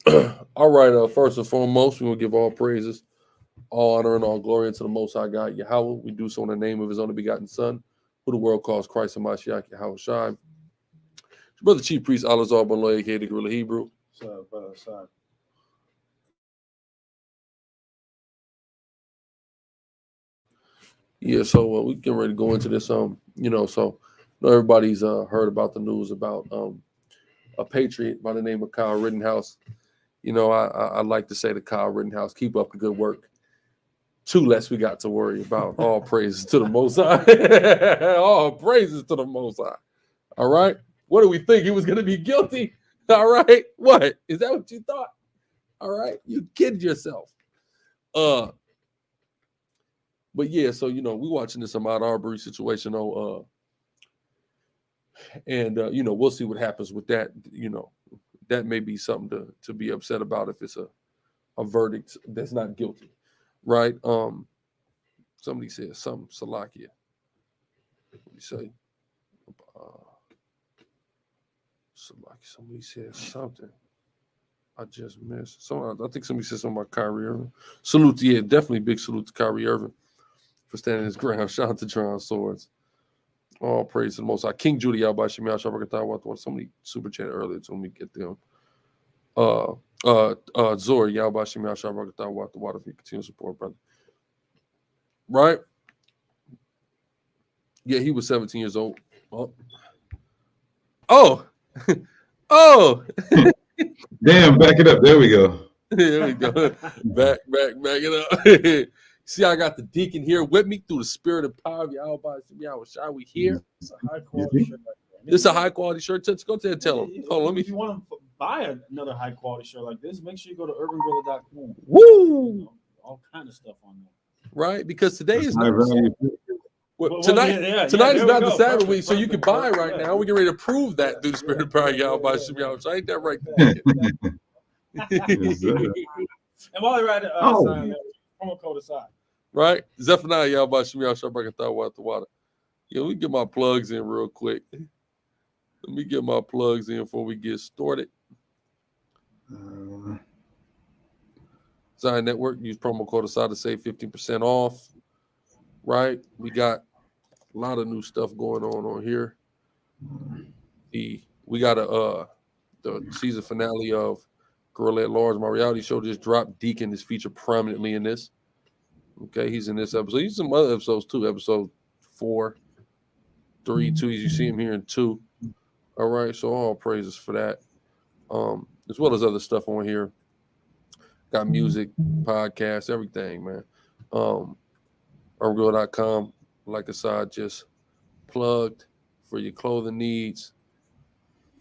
All right. First and foremost, we will give all praises, all honor, and all glory unto the Most High God, Yahweh. We do so in the name of His only begotten Son, who the world calls Christ and Mashiach, Yahweh Shai. Brother Chief Priest Alazar Bonloy, aka the Grla Hebrew. So, brother, sorry. Yeah, so we getting ready to go into this. So I know everybody's heard about the news about a patriot by the name of Kyle Rittenhouse. I like to say to Kyle Rittenhouse, keep up the good work. Two less we got to worry about. All praises to the Most High. All praises to the Most High. All right. What do we think? He was going to be guilty? All right. What? Is that what you thought? All right. You kid yourself. But yeah, so we watching this Ahmaud Arbery situation. And we'll see what happens with that. That may be something to be upset about if it's a verdict that's not guilty, right? Somebody said something, Salakia. What do you say? Salakia. Somebody said something. I just missed. I think somebody said something about Kyrie Irving. Salute, yeah, definitely big salute to Kyrie Irving for standing his ground. Shout out to Tron Swords. All praise to the Most High. King Judy Yahba Shemiyah Shabbat. Somebody super chat earlier told me get them. Zori Yahba Shemiyah Shabbat. The water for your continued support, brother. Right? Yeah, he was 17 years old. Oh. Oh. Damn, back it up. There we go. There we go. Back it up. See, I got the Deacon here with me through the spirit and power of Yahweh. Shall we here? It's a high quality shirt. This is a high quality shirt. Let's go and tell him. Hold on, let me. If you want to buy another high quality shirt like this, make sure you go to urbangrilla.com. Woo! All kind of stuff on there. Right, because today is High value. tonight is not the Sabbath week, so you can buy right now. We're getting ready to prove that through the spirit and power of Yahweh. So ain't that right? Yes, sir. And while you're at it, promo code aside. Right? Zephaniah Yahweh Shemiyah Shabbat the water. Yeah, let me get my plugs in real quick. Let me get my plugs in before we get started. Zion Network, use promo code aside to save 15% off. Right? We got a lot of new stuff going on here. We got the season finale of Grla at Large. My reality show just dropped. Deacon is featured prominently in this. Okay, he's in this episode. He's in some other episodes too. Episode 4, 3, 2. You see him here in 2. All right, so all praises for that. As well as other stuff on here. Got music, podcasts, everything, man. Urbangrilla.com, like Assad just plugged for your clothing needs.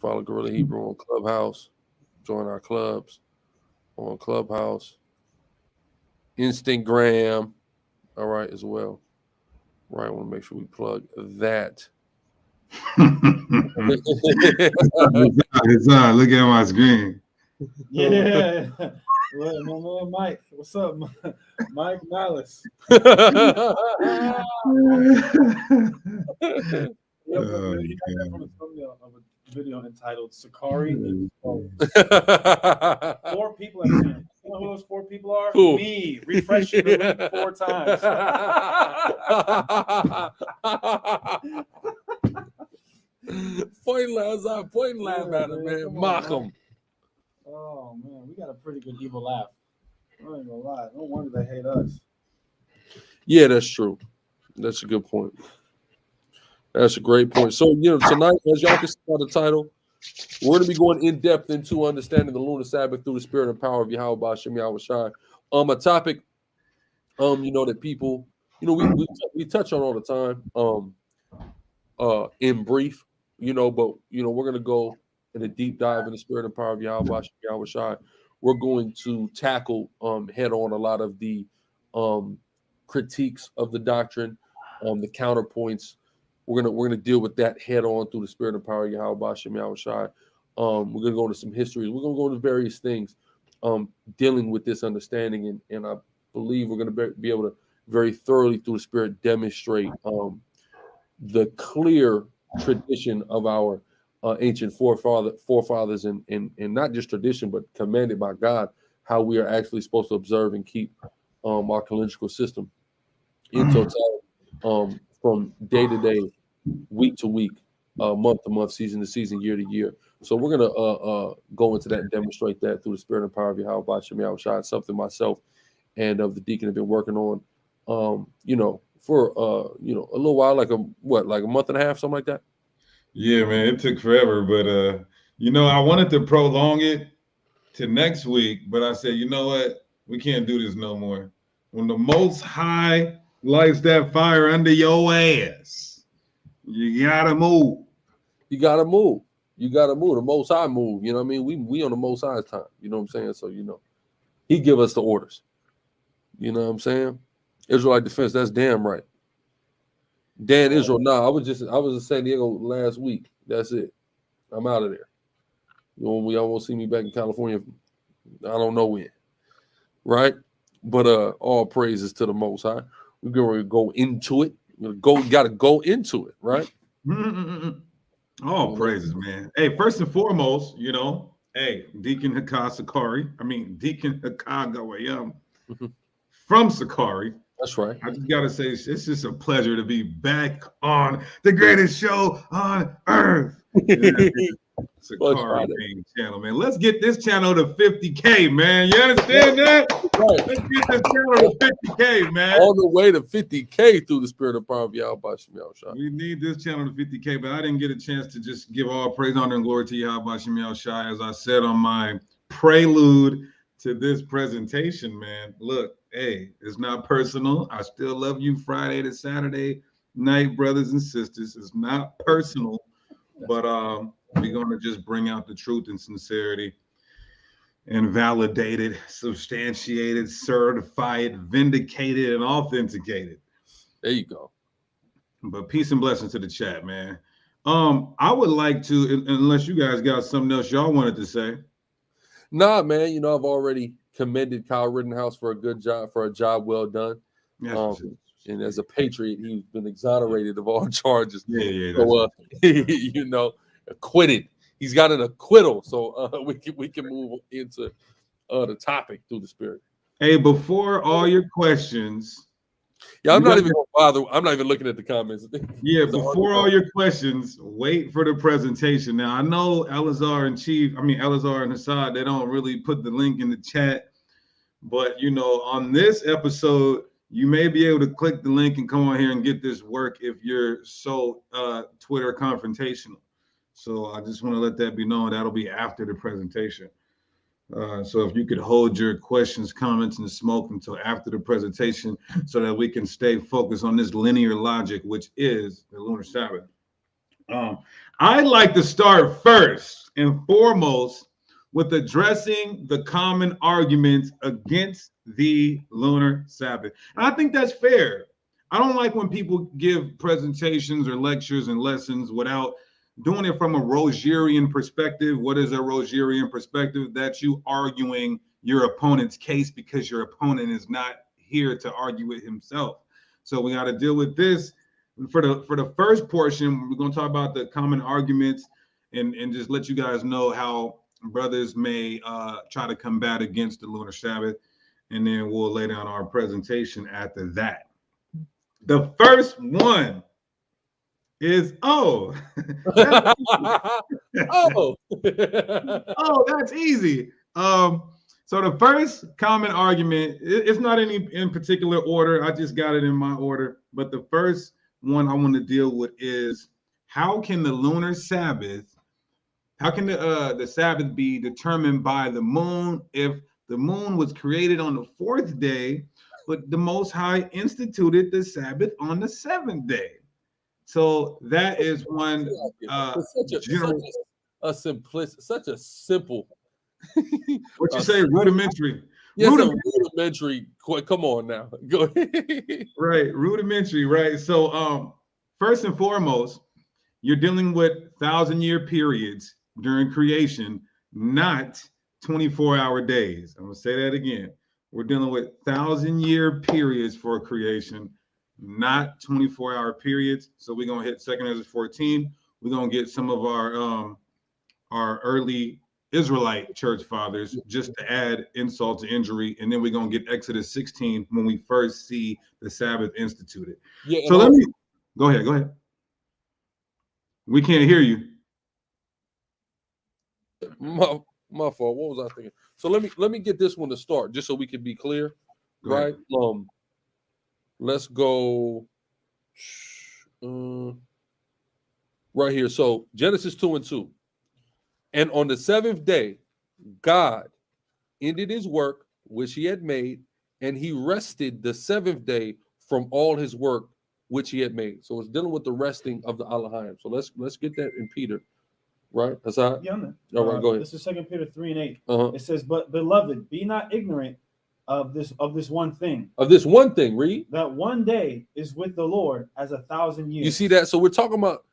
Follow Grla Hebrew on Clubhouse. Join our clubs on Clubhouse. Instagram, all right, as well. Right, I want to make sure we plug that. Look at my screen. Yeah. Well, my man Mike, what's up, Mike Malice? He got that from a thumbnail of a video entitled "Sicarii." 4 people have seen it. You know who those 4 people are? Who? Me. Refreshing the link 4 times. Point laugh at him, man. Mock him. Oh man, we got a pretty good evil laugh. I ain't gonna lie. No wonder they hate us. Yeah, that's true. That's a good point. That's a great point. So, tonight, as y'all can see by the title, we're going to be going in depth into understanding the lunar Sabbath through the spirit and power of Yahweh Hashem Yahweh Shai. A topic, that people, we touch on all the time, in brief, but we're going to go in a deep dive in the spirit and power of Yahweh Hashem Yahweh Shai. We're going to tackle head on a lot of the critiques of the doctrine, the counterpoints. We're gonna deal with that head on through the spirit and power of Yahweh Hashem Yahweh Shai. We're gonna go into some histories. We're gonna go into various things dealing with this understanding, and I believe we're gonna be able to very thoroughly through the spirit demonstrate the clear tradition of our ancient forefathers and not just tradition, but commanded by God, how we are actually supposed to observe and keep our calendrical system in totality, from day to day, week to week, month to month, season to season, year to year. So we're gonna go into that and demonstrate that through the spirit and power of Yahweh Shem Shai. It's something myself and of the deacon have been working on, for a little while, like a month and a half, something like that. Yeah, man, it took forever, but I wanted to prolong it to next week, but I said, you know what? We can't do this no more. When the Most High lights that fire under your ass, you gotta move. You gotta move. You gotta move. The Most High move. You know what I mean? We on the Most High's time. You know what I'm saying? So He give us the orders. You know what I'm saying? Israelite defense. That's damn right. Dan Israel. Nah, I was in San Diego last week. That's it. I'm out of there. Y'all won't see me back in California. I don't know when. Right? But all praises to the Most High. We're gonna go into it. Gotta go into it, right? All praises, man. Hey, first and foremost, Deacon Deacon Hakagawayam from Sicarii. That's right. I just gotta say, it's just a pleasure to be back on the greatest show on earth. Sicarii main channel, man. Let's get this channel to 50K, man. You understand that? Right. Let's get this channel to 50K, man. All the way to 50K through the spirit of power of Yahweh Shem Shai. We need this channel to 50K, but I didn't get a chance to just give all praise, honor, and glory to Yahweh Shem Shai, as I said on my prelude to this presentation, man. Look, hey, it's not personal. I still love you Friday to Saturday night, brothers and sisters. It's not personal, but we're going to just bring out the truth and sincerity and validate it, substantiated, certified, vindicated, and authenticated. There you go. But peace and blessings to the chat, man. I would like to, unless you guys got something else y'all wanted to say. Nah, man. I've already commended Kyle Rittenhouse for a good job, for a job well done. And as a patriot, he's been exonerated of all charges. Yeah. So, acquitted. He's got an acquittal. So we can move into the topic through the spirit. Hey, before all your questions. Yeah, I'm not even gonna bother. I'm not even looking at the comments. Yeah, before all your questions, wait for the presentation. Now I know Elazar and Hassad, they don't really put the link in the chat, but on this episode, you may be able to click the link and come on here and get this work if you're so Twitter confrontational. So I just want to let that be known. That'll be after the presentation. So if you could hold your questions, comments, and smoke until after the presentation so that we can stay focused on this linear logic, which is the lunar Sabbath. I'd like to start first and foremost with addressing the common arguments against the lunar Sabbath. And I think that's fair. I don't like when people give presentations or lectures and lessons without doing it from a Rogerian perspective. What is a Rogerian perspective? That's you arguing your opponent's case because your opponent is not here to argue it himself. So we got to deal with this. For the first portion, we're going to talk about the common arguments and just let you guys know how brothers may try to combat against the lunar Sabbath. And then we'll lay down our presentation after that. The first one is that's easy. So the first common argument, it's not any in particular order. I just got it in my order. But the first one I want to deal with is how can the lunar Sabbath, how can the Sabbath be determined by the moon if the moon was created on the 4th day, but the Most High instituted the Sabbath on the 7th day? So that is one such a simple. What you say, rudimentary? Yes, rudimentary. Come on now, go ahead. Right, rudimentary. Right. So, first and foremost, you're dealing with 1,000-year periods during creation, not 24-hour days. I'm gonna say that again. We're dealing with 1,000-year periods for creation, not 24-hour periods. So we're gonna hit 2 Ezra 14. We're gonna get some of our early Israelite church fathers just to add insult to injury, and then we're gonna get Exodus 16 when we first see the Sabbath instituted. Yeah. So let me go ahead. Go ahead. We can't hear you. My fault. What was I thinking? So let me get this one to start, just so we can be clear, Go ahead. right? Let's go right here. So Genesis 2:2. And on the seventh day, God ended his work which he had made, and he rested the seventh day from all his work which he had made. So it's dealing with the resting of the Elohim. So let's get that in Peter, right? Hassan? Yeah, man. All right, go ahead. This is 2 Peter 3:8. Uh-huh. It says, "But beloved, be not ignorant of this one thing. Of this one thing, read. That one day is with the Lord as 1,000 years." You see that? So we're talking about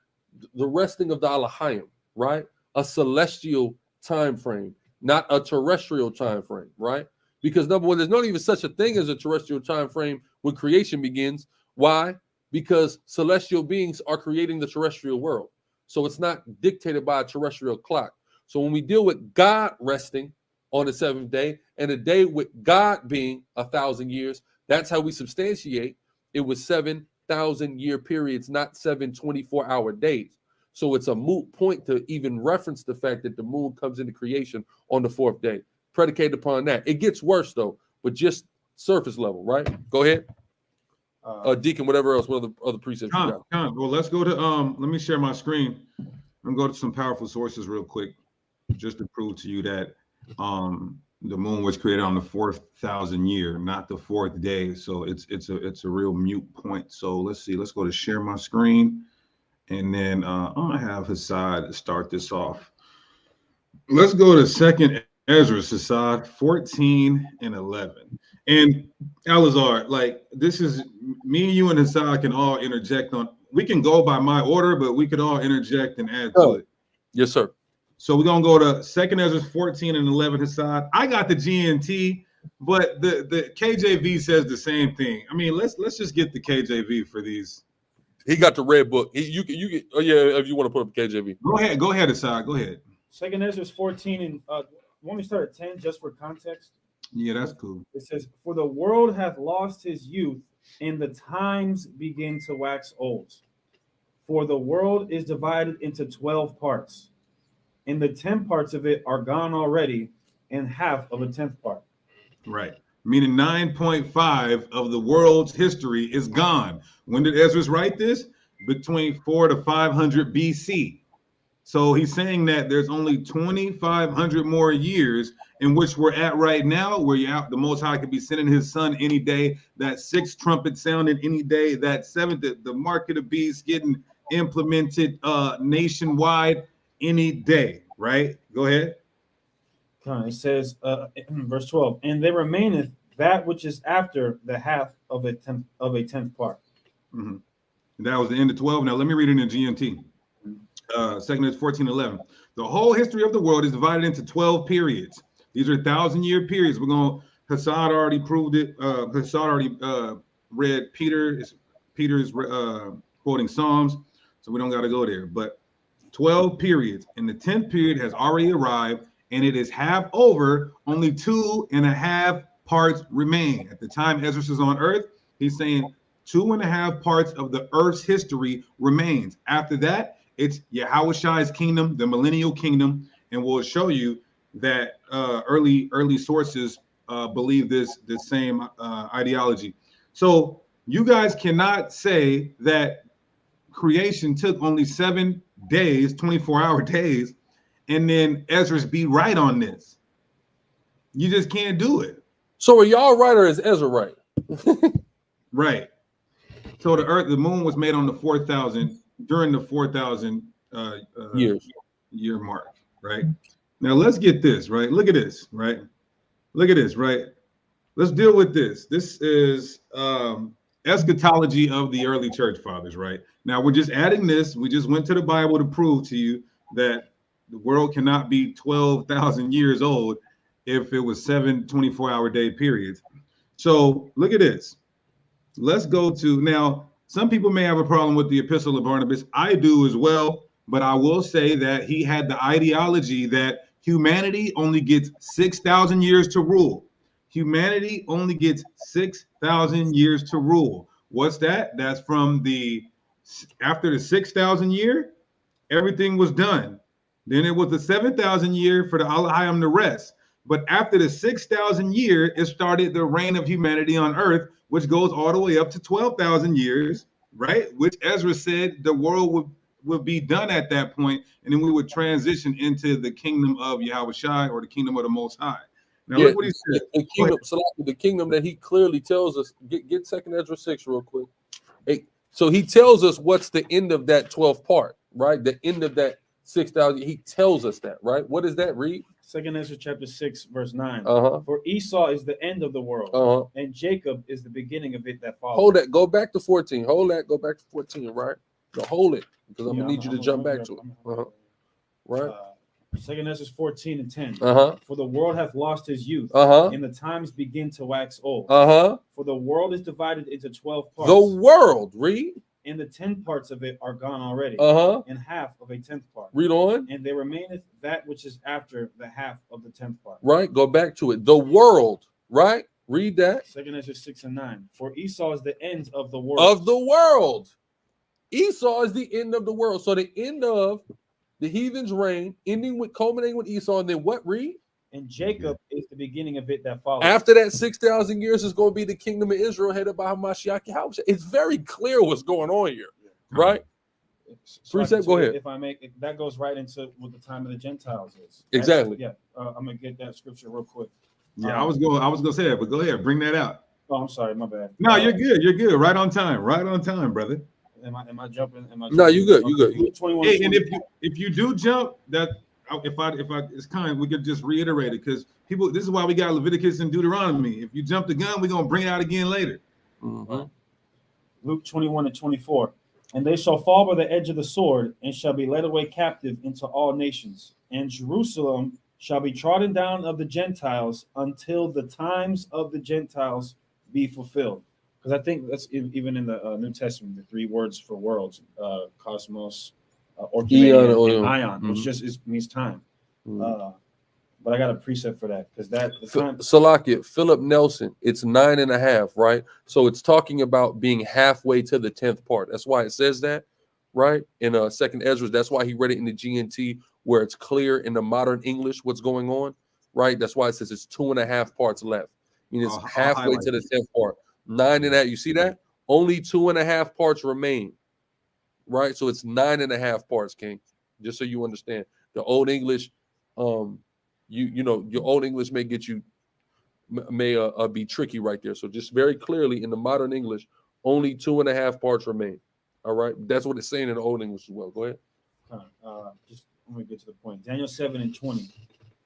the resting of the Elohim, right? A celestial time frame, not a terrestrial time frame, right? Because number one, there's not even such a thing as a terrestrial time frame when creation begins. Why? Because celestial beings are creating the terrestrial world. So it's not dictated by a terrestrial clock. So when we deal with God resting on the seventh day and a day with God being 1,000 years, that's how we substantiate it was 7,000-year periods, not 7 24-hour days. So it's a moot point to even reference the fact that the moon comes into creation on the fourth day. Predicated upon that. It gets worse though, but just surface level, right? Go ahead. Deacon, whatever else, what other precepts you got? Well, let's go to let me share my screen. I'm going to go to some powerful sources real quick, just to prove to you that the moon was created on the 4,000 year, not the fourth day. So it's a real mute point. So let's see. Let's go to share my screen, and then I'm gonna have Hassad start this off. Let's go to Second Ezra, Hassad 14 and 11. And Alazar, like this is me and you and Hassad can all interject on. We can go by my order, but we could all interject and add to it. Yes, sir. So we're gonna go to Second Ezra 14 and 11. Hassad, I got the GNT, but the KJV says the same thing. I mean, let's just get the KJV for these. He got the red book. You can. Oh yeah, if you want to put up KJV. Go ahead, Hassad. Go ahead. Second Ezra 14 and want me to start at 10 just for context? Yeah, that's cool. It says, "For the world hath lost his youth, and the times begin to wax old. For the world is divided into 12 parts, and the 10 parts of it are gone already, and half of a 10th part." Right. Meaning 9.5 of the world's history is gone. When did Ezra write this? Between 4 to 500 BC. So he's saying that there's only 2,500 more years in which we're at right now, where the Most High could be sending his son any day, that sixth trumpet sounding any day, that seventh, the mark of the beast getting implemented nationwide any day, right? Go ahead. It says, verse 12, "And there remaineth that which is after the half of a tenth part." Mm-hmm. That was the end of 12. Now let me read it in GMT. Second is 14:11. The whole history of the world is divided into 12 periods. These are 1,000-year periods. Hassad already proved it. Hassad already read Peter's quoting Psalms, so we don't got to go there. But 12 periods, and the 10th period has already arrived, and it is half over. Only 2.5 parts remain. At the time Ezra is on earth, he's saying 2.5 parts of the earth's history remains. After that, it's Yahushai's kingdom, the millennial kingdom, and we'll show you that early sources believe the same ideology. So you guys cannot say that creation took only 7 days, 24-hour days, and then Ezra's be right on this. You just can't do it. So are y'all right or is Ezra right? Right. So the moon was made on the 4,000 during the 4,000 year mark, right? Now let's get this, right? Look at this, right? Look at this, right? Let's deal with this. This is eschatology of the early church fathers, right? Now we're just adding this. We just went to the Bible to prove to you that the world cannot be 12,000 years old if it was 7 24-hour day periods. So look at this. Let's go to now. Some people may have a problem with the Epistle of Barnabas. I do as well, but I will say that he had the ideology that humanity only gets 6,000 years to rule. Humanity only gets 6,000 years to rule. What's that? That's from after the 6,000 year, everything was done. Then it was the 7,000 year for the Alahayim, the rest. But after the 6,000 year, it started the reign of humanity on earth, which goes all the way up to 12,000 years, right? Which Ezra said the world would be done at that point, and then we would transition into the kingdom of Yahweh Shai, or the kingdom of the Most High. Now look what he said. The kingdom that he clearly tells us. Get 2nd Ezra 6 real quick. So he tells us what's the end of that 12th part, right? The end of that 6,000. He tells us that, right? What does that read? 2nd Ezra chapter 6, verse 9. Uh-huh. For Esau is the end of the world, and Jacob is the beginning of it that follows. Hold that. Go back to 14. Hold that. Go back to 14, right? No, hold it, because I'm going to need you to jump back to it. Right? 2nd Ezra 14 and 10. For the world hath lost his youth, and the times begin to wax old. For the world is divided into 12 parts. The world, read. And the 10 parts of it are gone already, and half of a 10th part. Read on. And there remaineth that which is after the half of the 10th part. Right, go back to it. The world, right? Read that. 2nd Ezra 6 and 9. For Esau is the end of the world. Of the world. Esau is the end of the world. So the end of the heathen's reign, culminating with Esau, and then what, read? And Jacob is the beginning of it that follows. After that 6,000 years is going to be the kingdom of Israel headed by Hamashiach Yahweh. It's very clear what's going on here, right? Precept, go ahead. If I make that goes right into what the time of the Gentiles is. Exactly. I'm gonna get that scripture real quick. Yeah, I was gonna say that, but go ahead, bring that out. Oh, I'm sorry, my bad. No, you're good. You're good. Right on time, brother. Am I jumping? No, you good. You good. 21. Hey, and if you do jump, that if I it's kind, we could just reiterate it, because people. This is why we got Leviticus and Deuteronomy. If you jump the gun, we're gonna bring it out again later. Luke 21 and 24. And they shall fall by the edge of the sword, and shall be led away captive into all nations. And Jerusalem shall be trodden down of the Gentiles until the times of the Gentiles be fulfilled. Because I think that's even in the New Testament, the 3 words for worlds, cosmos, Eon, and ion, which just means time. But I got a precept for that, because that Salakia, Philip Nelson, it's 9.5, right? So it's talking about being halfway to the 10th part. That's why it says that, right? In 2nd Ezra, that's why he read it in the GNT, where it's clear in the modern English what's going on, right? That's why it says it's 2.5 parts left. I mean, it's halfway to the 10th part. 9.5. You see that? Only 2.5 parts remain, right? So it's 9.5 parts, King. Just so you understand, the Old English, you know, your Old English may get you be tricky right there. So just very clearly in the modern English, only 2.5 parts remain. All right, that's what it's saying in the Old English as well. Go ahead. Just let me get to the point. Daniel 7 and 20.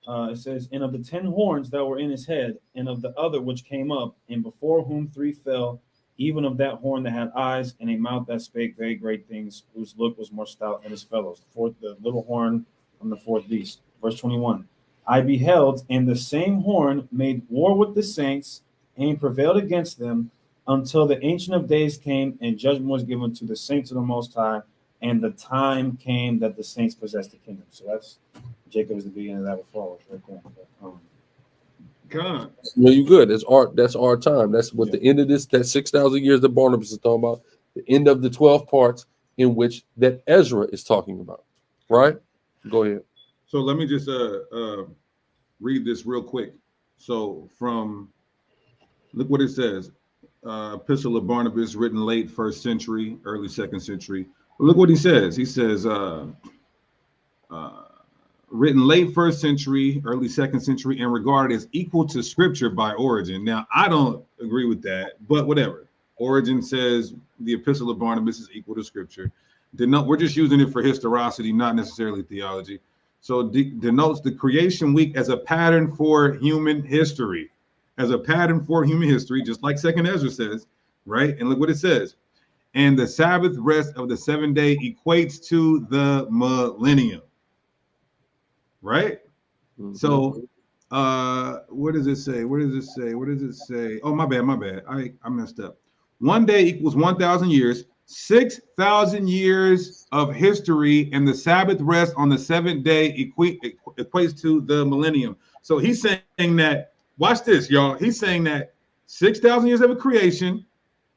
It says, and of the 10 horns that were in his head, and of the other which came up, and before whom 3 fell, even of that horn that had eyes and a mouth that spake very great things, whose look was more stout than his fellows. The little horn from the 4th beast. Verse 21. I beheld, and the same horn made war with the saints, and prevailed against them, until the Ancient of Days came, and judgment was given to the saints of the Most High, and the time came that the saints possessed the kingdom. So that's Jacob is the beginning of that will follow right there. God. No, you good. That's our time. That's what the end of this, that 6,000 years that Barnabas is talking about, the end of the 12 parts in which that Ezra is talking about. Right? Go ahead. So let me just read this real quick. So look what it says. Epistle of Barnabas, written late 1st century, early 2nd century. Look what he says. He says, written late 1st century, early 2nd century, and regarded as equal to scripture by Origin. Now, I don't agree with that, but whatever. Origin says the Epistle of Barnabas is equal to scripture. We're just using it for historicity, not necessarily theology. So denotes the creation week as a pattern for human history. As a pattern for human history, just like 2nd Ezra says, right? And look what it says. And the Sabbath rest of the 7th day equates to the millennium. Right? Mm-hmm. So what does it say? What does it say? Oh, my bad. I messed up. 1 day equals 1,000 years. 6,000 years of history, and the Sabbath rest on the seventh day equates to the millennium. So he's saying that, watch this, y'all. He's saying that 6,000 years of a creation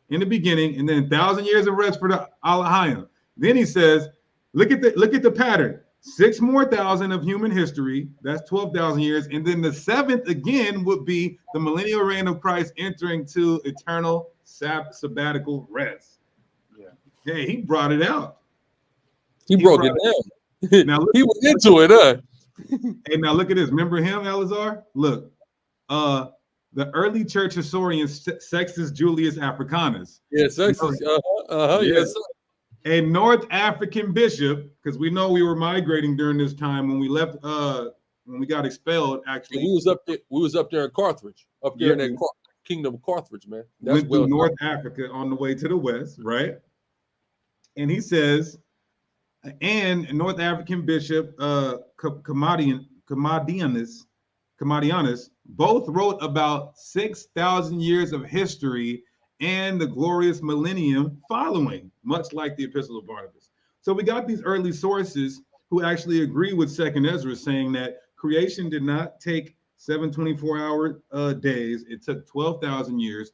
in the beginning, and then 1,000 years of rest for the Alahayim. Then he says, look at the pattern. 6 more thousand of human history, that's 12,000 years, and then the seventh again would be the millennial reign of Christ entering to eternal sabbatical rest. Hey, he brought it out. He broke it down. Now he was into it, huh? Hey, now look at this. Remember him, Elazar? Look, the early church historian Sextus Julius Africanus. Yes, Sextus. Yes, sir. A North African bishop, because we know we were migrating during this time when we left. When we got expelled, actually, we was up there in Carthage, up there in that kingdom of Carthage, man. That's went through North Africa on the way to the west, right? And he says, and North African bishop Commodianus both wrote about 6,000 years of history and the glorious millennium following, much like the Epistle of Barnabas. So we got these early sources who actually agree with Second Ezra, saying that creation did not take 7 24-hour days. It took 12,000 years.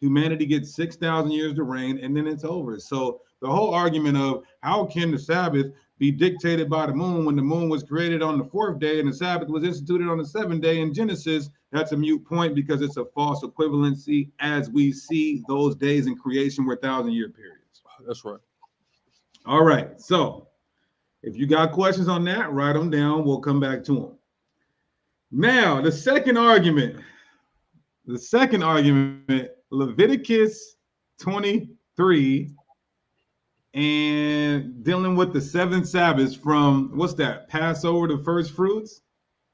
Humanity gets 6,000 years to reign, and then it's over. So the whole argument of how can the Sabbath be dictated by the moon when the moon was created on the 4th day and the Sabbath was instituted on the 7th day in Genesis, that's a moot point because it's a false equivalency as we see those days in creation were 1,000-year periods. That's right. All right. So if you got questions on that, write them down. We'll come back to them. Now, the second argument, Leviticus 23 and dealing with the 7 Sabbaths from what's that? Passover to first fruits?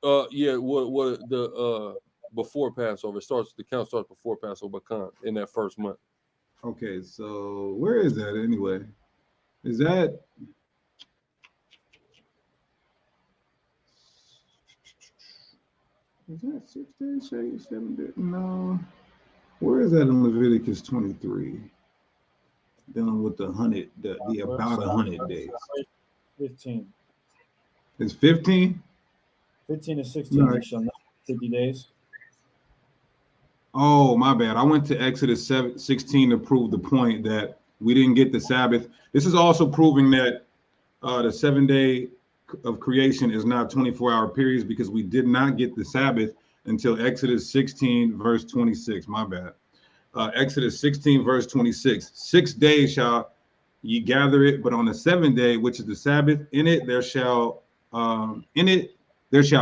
What the before Passover the count starts before Passover in that first month. Okay, so where is that anyway? Is that 6 days? 7 days? No. Where is that in Leviticus 23? Dealing with the about 100 days. 15. It's 15? 15 to 16 right. 50 days. Oh, my bad. I went to Exodus 16 to prove the point that we didn't get the Sabbath. This is also proving that the 7 day of creation is not 24-hour periods because we did not get the Sabbath until Exodus 16, verse 26. My bad. Exodus 16, verse 26. 6 days shall ye gather it, but on the 7th day, which is the Sabbath, in it there shall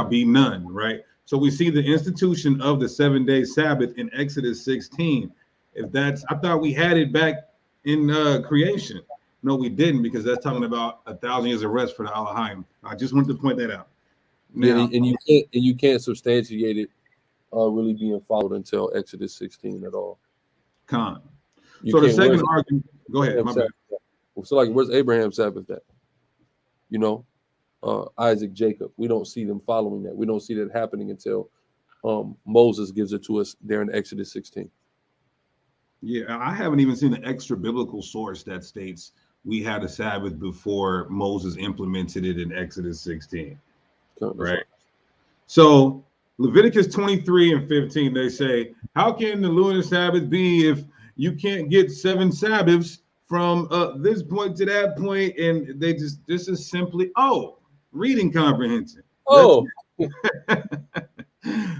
be none, right? So we see the institution of the 7-day Sabbath in Exodus 16. I thought we had it back in creation. No, we didn't, because that's talking about 1,000 years of rest for the Alahayim. I just wanted to point that out. Now, and you can't substantiate it really being followed until Exodus 16 at all. So the second argument, go ahead. My bad. So like, where's Abraham's Sabbath at? You know, Isaac, Jacob. We don't see them following that. We don't see that happening until Moses gives it to us there in Exodus 16. Yeah, I haven't even seen an extra biblical source that states we had a Sabbath before Moses implemented it in Exodus 16. Right. So Leviticus 23 and 15, they say, how can the lunar Sabbath be if you can't get 7 Sabbaths from this point to that point? And this is simply, reading comprehension.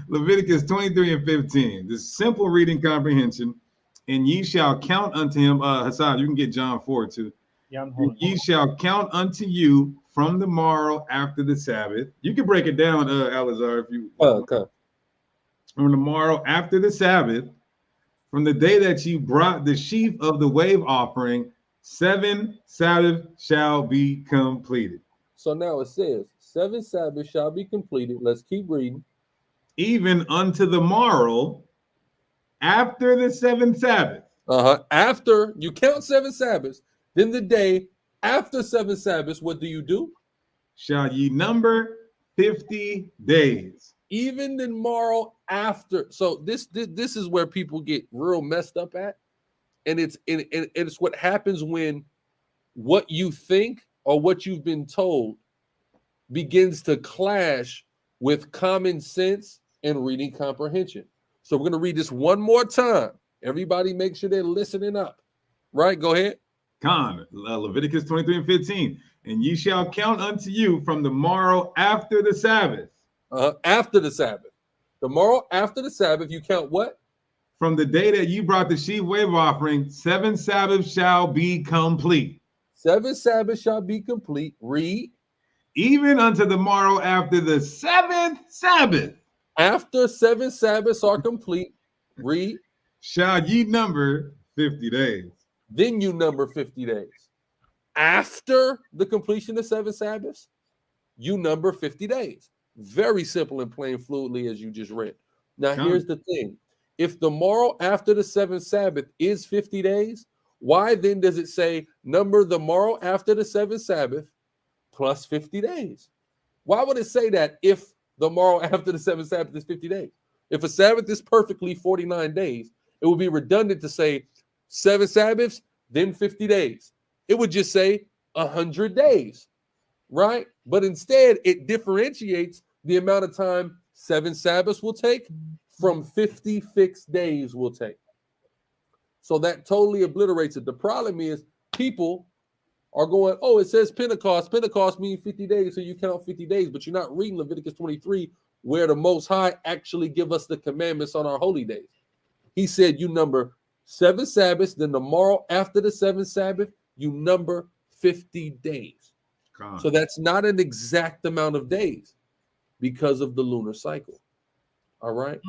Leviticus 23 and 15, this simple reading comprehension. And ye shall count unto him, Hassan, you can get John 4 too. Yeah, ye shall count unto you from the morrow after the Sabbath. You can break it down, Elazar, if you want. Okay. From the morrow after the Sabbath, from the day that ye brought the sheaf of the wave offering, 7 Sabbaths shall be completed. So now it says, 7 Sabbaths shall be completed. Let's keep reading. Even unto the morrow after the 7th Sabbath. After you count 7 Sabbaths, then the day after 7 Sabbaths, what do? Shall ye number 50 days. Even the morrow after. So this is where people get real messed up at. And it's what happens when what you think or what you've been told begins to clash with common sense and reading comprehension. So we're going to read this one more time. Everybody make sure they're listening up. Right? Go ahead. Leviticus 23:15. And ye shall count unto you from the morrow after the Sabbath. After the Sabbath. The morrow after the Sabbath, you count what? From the day that you brought the sheaf wave offering, 7 Sabbaths shall be complete. 7 Sabbaths shall be complete. Read. Even unto the morrow after the 7th Sabbath. After 7 Sabbaths are complete, read. Shall ye number 50 days. Then you number 50 days. After the completion of 7 Sabbaths, you number 50 days. Very simple and plain fluidly as you just read. Now, here's the thing. If the morrow after the 7th Sabbath is 50 days, why then does it say number the morrow after the 7th Sabbath plus 50 days? Why would it say that if the morrow after the 7th Sabbath is 50 days? If a Sabbath is perfectly 49 days, it would be redundant to say 7 Sabbaths, then 50 days. It would just say 100 days, right? But instead, it differentiates the amount of time 7 Sabbaths will take from 50 fixed days will take. So that totally obliterates it. The problem is people are going, oh, it says Pentecost. Pentecost means 50 days, so you count 50 days, but you're not reading Leviticus 23, where the Most High actually give us the commandments on our holy days. He said you number 7 Sabbaths, then the morrow after the 7th Sabbath, you number 50 days. God. So that's not an exact amount of days because of the lunar cycle. All right.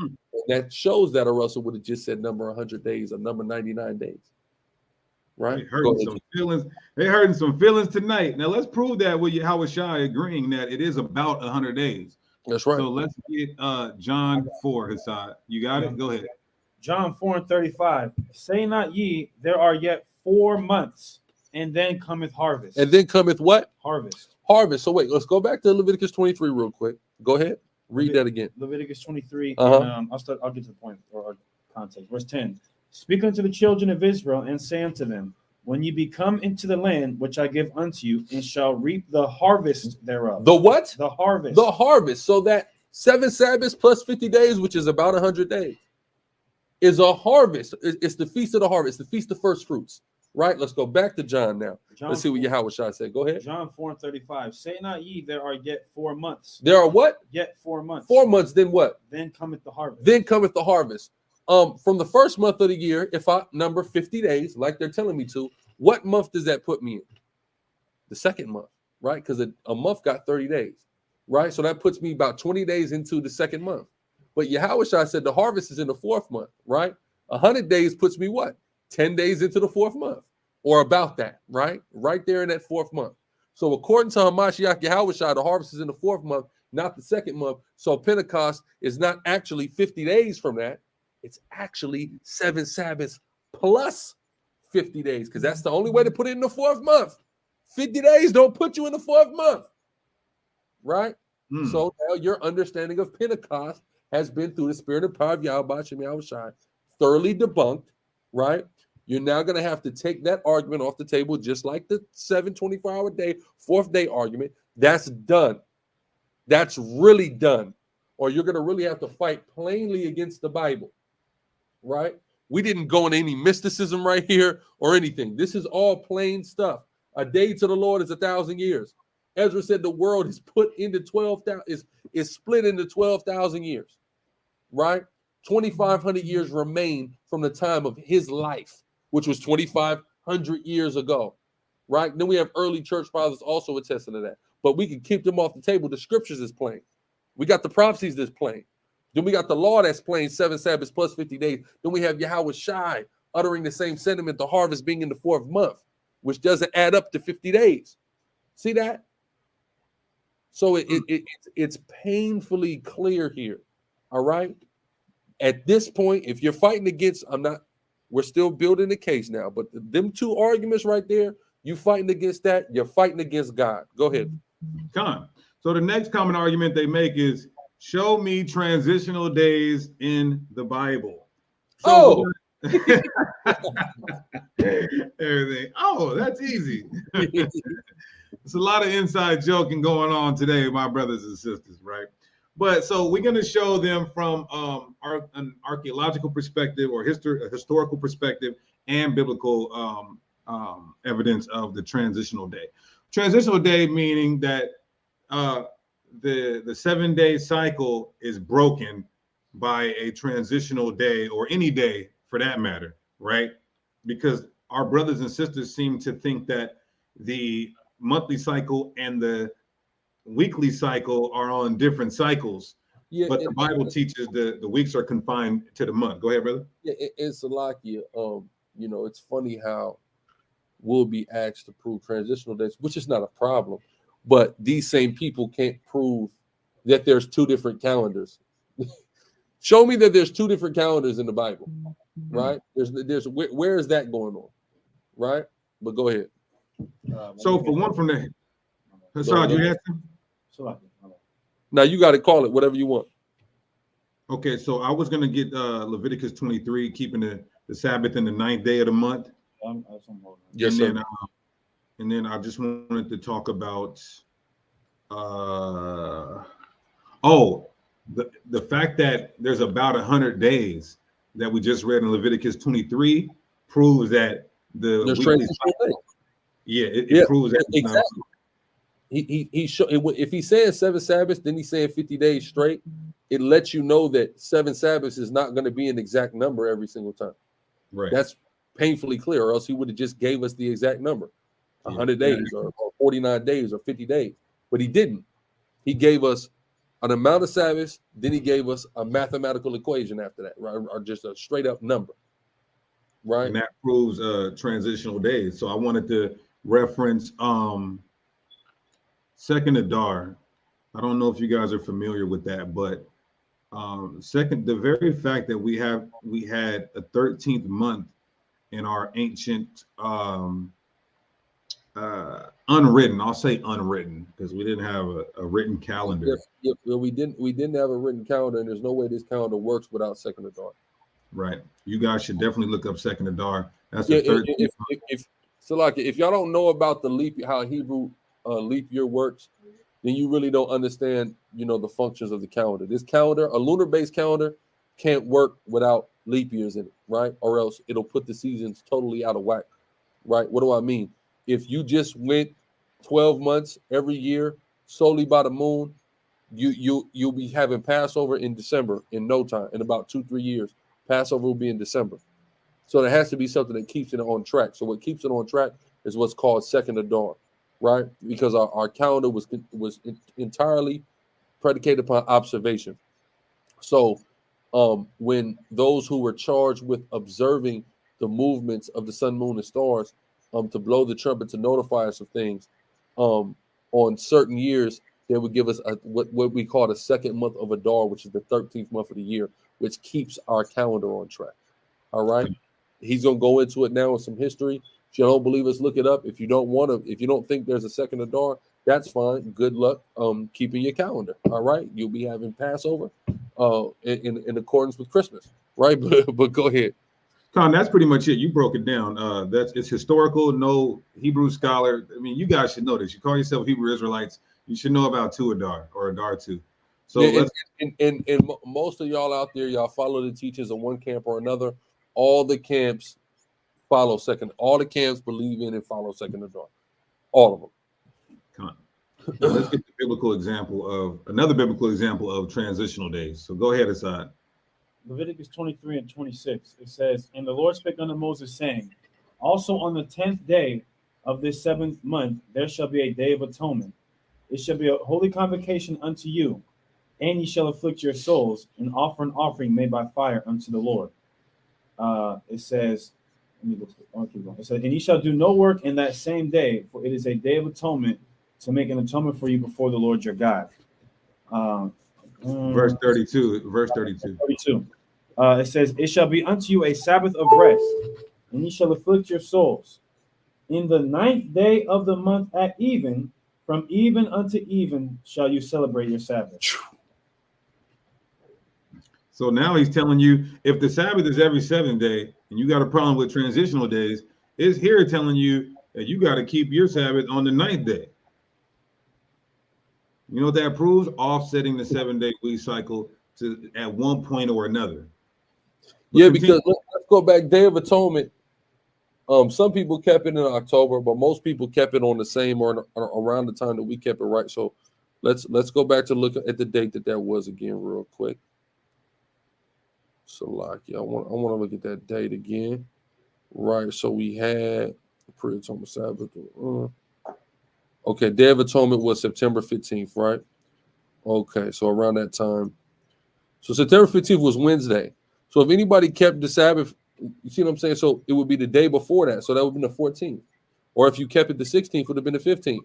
That shows that Russell would have just said number 100 days or number 99 days. Right. They hurting some feelings tonight. Now let's prove that with Howard Shai agreeing that it is about 100 days. That's right. So let's get John 4, Hassad. You got it? Go ahead. John 4:35. Say not ye, there are yet 4 months, and then cometh harvest. And then cometh what? Harvest. Harvest. So wait, let's go back to Leviticus 23 real quick. Go ahead. Read that again. Leviticus 23. And, I'll get to the point or context. Verse 10. Speak unto the children of Israel and say unto them, when ye be come into the land which I give unto you, and shall reap the harvest thereof. The what? The harvest. The harvest. So that 7 Sabbaths plus 50 days, which is about 100 days, is a harvest. It's the feast of the harvest, the feast of first fruits. Right? Let's go back to John now. Let's see what Yahweh Shai said. Go ahead. John 4:35. Say not ye, there are yet 4 months. There are what? Yet 4 months. 4 months, then what? Then cometh the harvest. Then cometh the harvest. From the first month of the year, if I number 50 days, like they're telling me to, what month does that put me in? The second month, right? Because a month got 30 days, right? So that puts me about 20 days into the second month. But Yahweh Shai said the harvest is in the 4th month, right? 100 days puts me what? 10 days into the 4th month, or about that, right? Right there in that 4th month. So according to Hamashiach Yahweh Shai, the harvest is in the 4th month, not the 2nd month. So Pentecost is not actually 50 days from that. It's actually 7 Sabbaths plus 50 days, because that's the only way to put it in the 4th month. 50 days don't put you in the 4th month, right? So now your understanding of Pentecost has been through the spirit and power of Yahweh Shem Yahweh Shai, thoroughly debunked, right? You're now going to have to take that argument off the table, just like the 7 24-hour day, 4th day argument. That's done. That's really done. Or you're going to really have to fight plainly against the Bible, right? We didn't go into any mysticism right here or anything. This is all plain stuff. A day to the Lord is 1,000 years. Ezra said the world is put into 12,000, is split into 12,000 years, right? 2,500 years remain from the time of his life, which was 2,500 years ago, right? Then we have early church fathers also attesting to that. But we can keep them off the table. The scriptures is plain. We got the prophecies that's plain. Then we got the law that's plain, 7 Sabbaths plus 50 days. Then we have Yahweh Shai uttering the same sentiment, the harvest being in the 4th month, which doesn't add up to 50 days. See that? So it's painfully clear here. All right. At this point, if you're fighting against, we're still building the case now, but them 2 arguments right there, you fighting against that, you're fighting against God. Go ahead. So the next common argument they make is, show me transitional days in the Bible. So Everything. Oh, that's easy. It's a lot of inside joking going on today, my brothers and sisters, right? But so we're going to show them from an archaeological perspective or a historical perspective and biblical evidence of the transitional day. Transitional day meaning that the 7-day cycle is broken by a transitional day, or any day for that matter, right? Because our brothers and sisters seem to think that the monthly cycle and the weekly cycle are on different cycles. Yeah, but the Bible teaches the weeks are confined to the month. Go ahead, brother. Yeah, it's Salakia. You know, it's funny how we'll be asked to prove transitional days, which is not a problem, but these same people can't prove that there's two different calendars. Show me that there's two different calendars in the Bible, right? There's where is that going on, right? But go ahead. So for one from the Hassad, you had to? Now you got to call it whatever you want. Okay, so I was going to get Leviticus 23, keeping the Sabbath in the 9th day of the month. Yes, and sir. Then I just wanted to talk about the fact that there's about 100 days that we just read in Leviticus 23 proves that the weekly cycle, it proves that exactly. If he's saying 7 Sabbaths, then he's saying 50 days straight. It lets you know that 7 Sabbaths is not going to be an exact number every single time. Right. That's painfully clear, or else he would have just gave us the exact number, 100 days or 49 days or 50 days. But he didn't. He gave us an amount of Sabbaths, then he gave us a mathematical equation after that, right? Or just a straight up number, right? And that proves transitional days. So I wanted to reference Second Adar. I don't know if you guys are familiar with that, but the very fact that we had a 13th month in our ancient unwritten, I'll say unwritten, because we didn't have a written calendar. Yep. We didn't have a written calendar, and there's no way this calendar works without Second Adar. Right. You guys should definitely look up Second Adar. That's the 13th. If y'all don't know about the how Hebrew leap year works, then you really don't understand, the functions of the calendar. This calendar, a lunar-based calendar, can't work without leap years in it, right? Or else it'll put the seasons totally out of whack, right? What do I mean? If you just went 12 months every year solely by the moon, you'll be having Passover in December in no time. In about 2-3 years, Passover will be in December. So there has to be something that keeps it on track. So what keeps it on track is what's called Second Adar, right? Because our calendar was entirely predicated upon observation. So when those who were charged with observing the movements of the sun, moon, and stars, to blow the trumpet to notify us of things, on certain years, they would give us what we call the second month of Adar, which is the 13th month of the year, which keeps our calendar on track. All right. He's going to go into it now with some history. If you don't believe us, look it up. If you don't think there's a second Adar, that's fine. Good luck keeping your calendar. All right. You'll be having Passover in accordance with Christmas. Right. But go ahead. Con, that's pretty much it. You broke it down. It's historical. No Hebrew scholar. I mean, you guys should know this. You call yourself Hebrew Israelites. You should know about 2 Adar or Adar 2. So and most of y'all out there, y'all follow the teachings of one camp or another. All the camps follow second. All the camps believe in and follow Second Adar. All of them. Now let's get another biblical example of transitional days. So go ahead, Asad. Leviticus 23 and 26. It says, "And the Lord spake unto Moses, saying, Also on the 10th day of this 7th month there shall be a day of atonement. It shall be a holy convocation unto you, and ye shall afflict your souls, and offer an offering made by fire unto the Lord." It says, it says, "And ye shall do no work in that same day, for it is a day of atonement, to make an atonement for you before the Lord your God." Verse 32. Verse 32. It says, "It shall be unto you a Sabbath of rest, and ye shall afflict your souls. In the 9th day of the month at even, from even unto even shall you celebrate your Sabbath." So now he's telling you, if the Sabbath is every 7th day, and you got a problem with transitional days, it's here telling you that you got to keep your Sabbath on the 9th day. You know what that proves? Offsetting the 7-day week cycle to at one point or another. But yeah, because let's go back. Day of Atonement. Some people kept it in October, but most people kept it on the same or around the time that we kept it, right? So let's go back to look at the date that was again, real quick. So like, yeah, I want to look at that date again, right? So we had pre-atonement Sabbath. Okay, Day of Atonement was September 15th, right? Okay, so around that time. So September 15th was Wednesday. So if anybody kept the Sabbath, you see what I'm saying? So it would be the day before that. So that would have been the 14th. Or if you kept it the 16th, it would have been the 15th.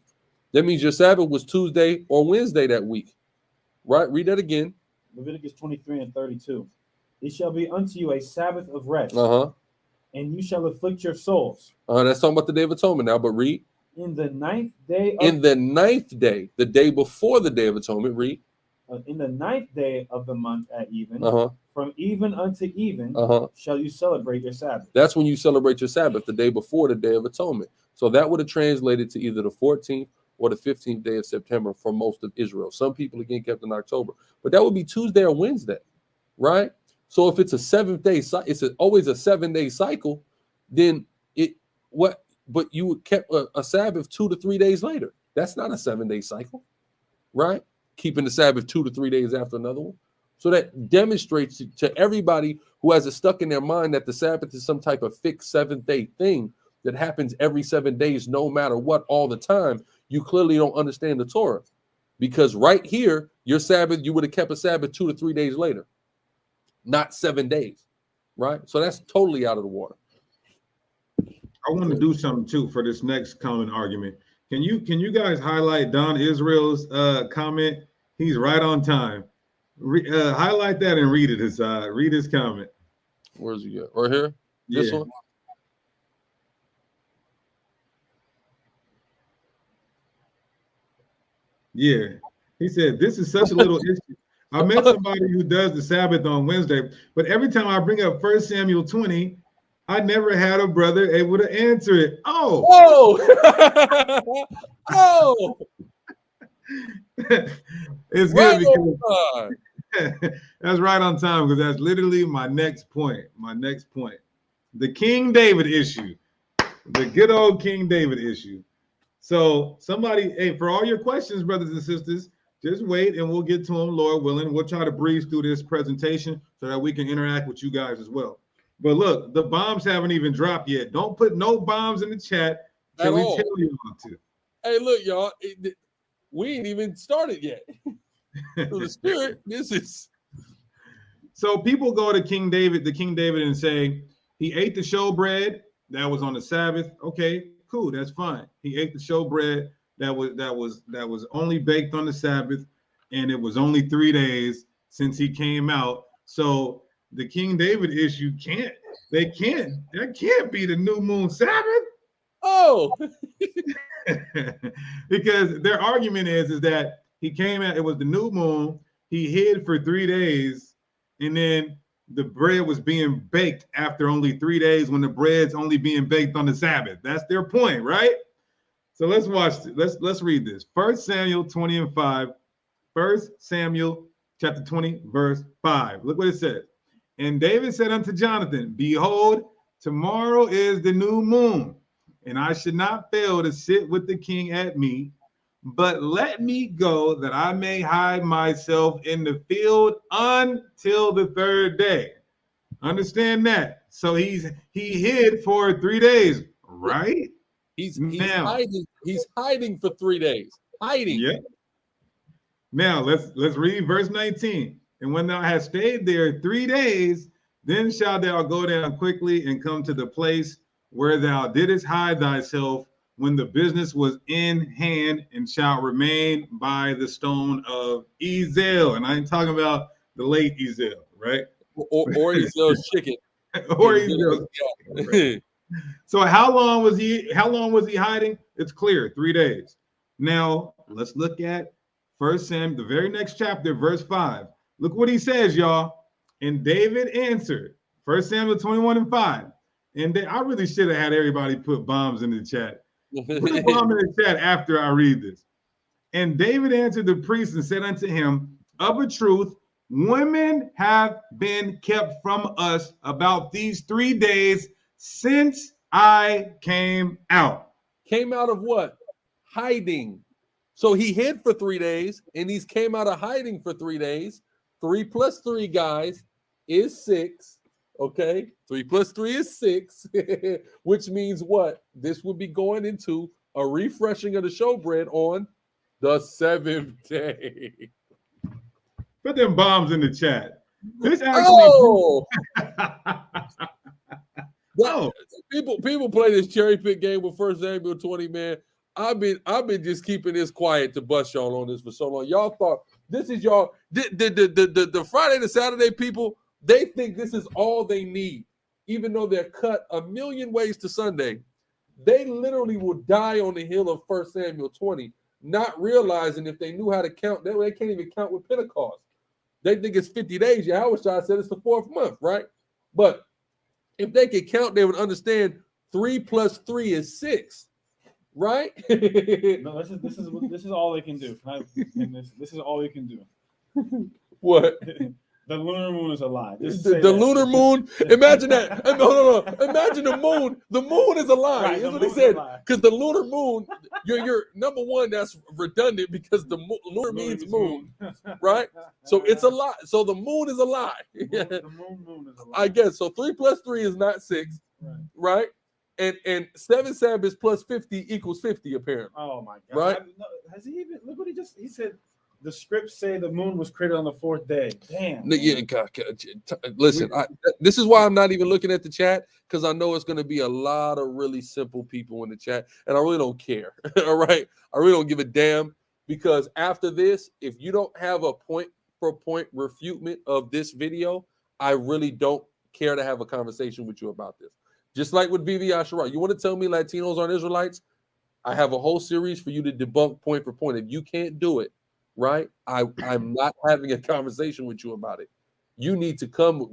That means your Sabbath was Tuesday or Wednesday that week. Right? Read that again. Leviticus 23 and 32. It shall be unto you a Sabbath of rest, and you shall afflict your souls. That's talking about the Day of Atonement now, but read. In the 9th day. In the 9th day, the day before the Day of Atonement, read. In the 9th day of the month at even, from even unto even, shall you celebrate your Sabbath. That's when you celebrate your Sabbath, the day before the Day of Atonement. So that would have translated to either the 14th or the 15th day of September for most of Israel. Some people, again, kept in October. But that would be Tuesday or Wednesday, right? So if it's a 7-day, it's always a 7-day cycle, then but you kept a Sabbath 2 to 3 days later. That's not a 7-day cycle, right? Keeping the Sabbath 2 to 3 days after another one. So that demonstrates to everybody who has it stuck in their mind that the Sabbath is some type of fixed 7-day thing that happens every 7 days, no matter what, all the time. You clearly don't understand the Torah, because right here, your Sabbath, you would have kept a Sabbath 2 to 3 days later, not 7 days, right? So that's totally out of the water. I want to do something too for this next common argument. Can you guys highlight Don Israel's comment? He's right on time. Highlight that and read it. Read his comment. Where's he at? Right here? This one? Yeah. He said, this is such a little issue. I met somebody who does the Sabbath on Wednesday, but every time I bring up 1 Samuel 20, I never had a brother able to answer it. Oh! Oh! It's good because that's right on time, because that's literally my next point. The King David issue. The good old King David issue. So somebody, hey, for all your questions, brothers and sisters, just wait and we'll get to them, Lord willing. We'll try to breeze through this presentation so that we can interact with you guys as well. But look, the bombs haven't even dropped yet. Don't put no bombs in the chat till we tell you not to. Hey, look, y'all, we ain't even started yet. Through the Spirit, this is. So people go to King David, and say he ate the showbread that was on the Sabbath. Okay, cool, that's fine. He ate the showbread that was only baked on the Sabbath, and it was only 3 days since he came out. So the King David issue that can't be the new moon Sabbath. Oh, because their argument is that he came out, it was the new moon, he hid for 3 days, and then the bread was being baked after only 3 days when the bread's only being baked on the Sabbath. That's their point, right? So let's watch this. Let's read this. 1 Samuel 20 and 5. 1 Samuel chapter 20, verse 5. Look what it says. And David said unto Jonathan, behold, tomorrow is the new moon, and I should not fail to sit with the king at meat, but let me go that I may hide myself in the field until the 3rd day. Understand that? So he hid for 3 days, right? He's hiding for 3 days. Hiding. Yeah. Now let's read verse 19. And when thou hast stayed there 3 days, then shalt thou go down quickly and come to the place where thou didst hide thyself when the business was in hand, and shalt remain by the stone of Ezel. And I ain't talking about the late Ezel, right? Or Ezel's chicken. Or Ezel's chicken. So how long was he hiding? It's clear, 3 days. Now let's look at 1 Samuel, the very next chapter, verse 5. Look what he says, y'all. And David answered, 1 Samuel 21 and 5. And I really should have had everybody put bombs in the chat. Put a bomb in the chat after I read this. And David answered the priest and said unto him, of a truth, women have been kept from us about these 3 days since I came out. Came out of what? Hiding. So he hid for 3 days, and he's came out of hiding for 3 days. 3 plus 3, guys, is 6. Okay, 3 plus 3 is 6, which means what? This would be going into a refreshing of the showbread on the 7th day. Put them bombs in the chat. This actually. People play this cherry pick game with 1 Samuel 20, man. I've been just keeping this quiet to bust y'all on this for so long. Y'all thought this is y'all the Friday to Saturday people. They think this is all they need, even though they're cut a million ways to Sunday. They literally will die on the hill of 1 Samuel 20, not realizing if they knew how to count, they can't even count with Pentecost. They think it's 50 days. Yahweh said it's the 4th month, right? But if they could count, they would understand 3 plus 3 is 6, right? No, this is all they can do. This is all they can do. What? The lunar moon is a lie. The lunar moon. Imagine that. No. Imagine the moon. The moon is a lie. Right, that's what he said. Because the lunar moon, you're number one. That's redundant because the lunar means moon, right? So it's a lie. So the moon is a lie. The moon is a lie. I guess so. 3 plus 3 is not 6, right? And 7 Sabbaths plus 50 equals 50 apparently. Oh my God! Right? Has he even look what he said? The scripts say the moon was created on the 4th day. Damn. Yeah, listen, this is why I'm not even looking at the chat, because I know it's going to be a lot of really simple people in the chat, and I really don't care. All right? I really don't give a damn, because after this, if you don't have a point-for-point refutement of this video, I really don't care to have a conversation with you about this. Just like with Vivi Asherah. You want to tell me Latinos aren't Israelites? I have a whole series for you to debunk point for point. If you can't do it, right? I'm not having a conversation with you about it. You need to come.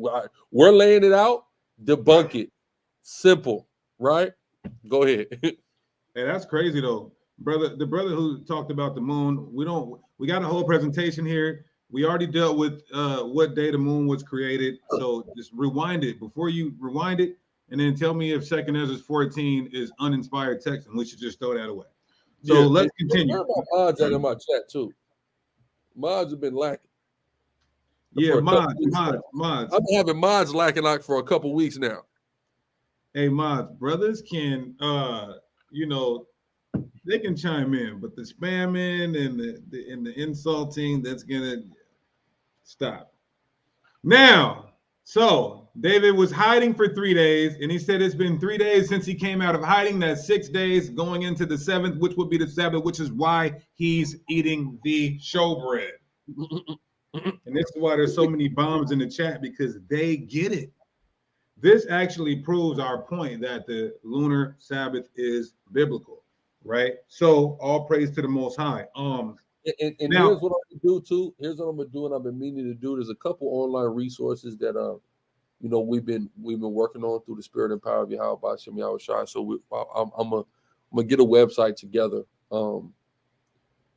We're laying it out. Debunk it. Simple, right? Go ahead. Hey, that's crazy though, brother. The brother who talked about the moon. We got a whole presentation here. We already dealt with what day the moon was created. So just rewind it before you rewind it, and then tell me if 2 Ezra 14 is uninspired text, and we should just throw that away. So let's continue. Where are my odds in my chat too? Mods have been lacking. Yeah, mods. I've been having mods lacking like for a couple weeks now. Hey, mods, brothers can they can chime in, but the spamming and the insulting, that's gonna stop. Now, so David was hiding for 3 days, and he said it's been 3 days since he came out of hiding. That's 6 days going into the 7th, which would be the Sabbath, which is why he's eating the showbread. And this is why there's so many bombs in the chat, because they get it. This actually proves our point that the lunar Sabbath is biblical, right? So all praise to the Most High. And now, here's what I'm gonna do too. Here's what I'm gonna do, and I've been meaning to do. There's a couple online resources that we've been working on through the spirit and power of Yahweh Bashem Yahweh Shai. So I'm gonna get a website together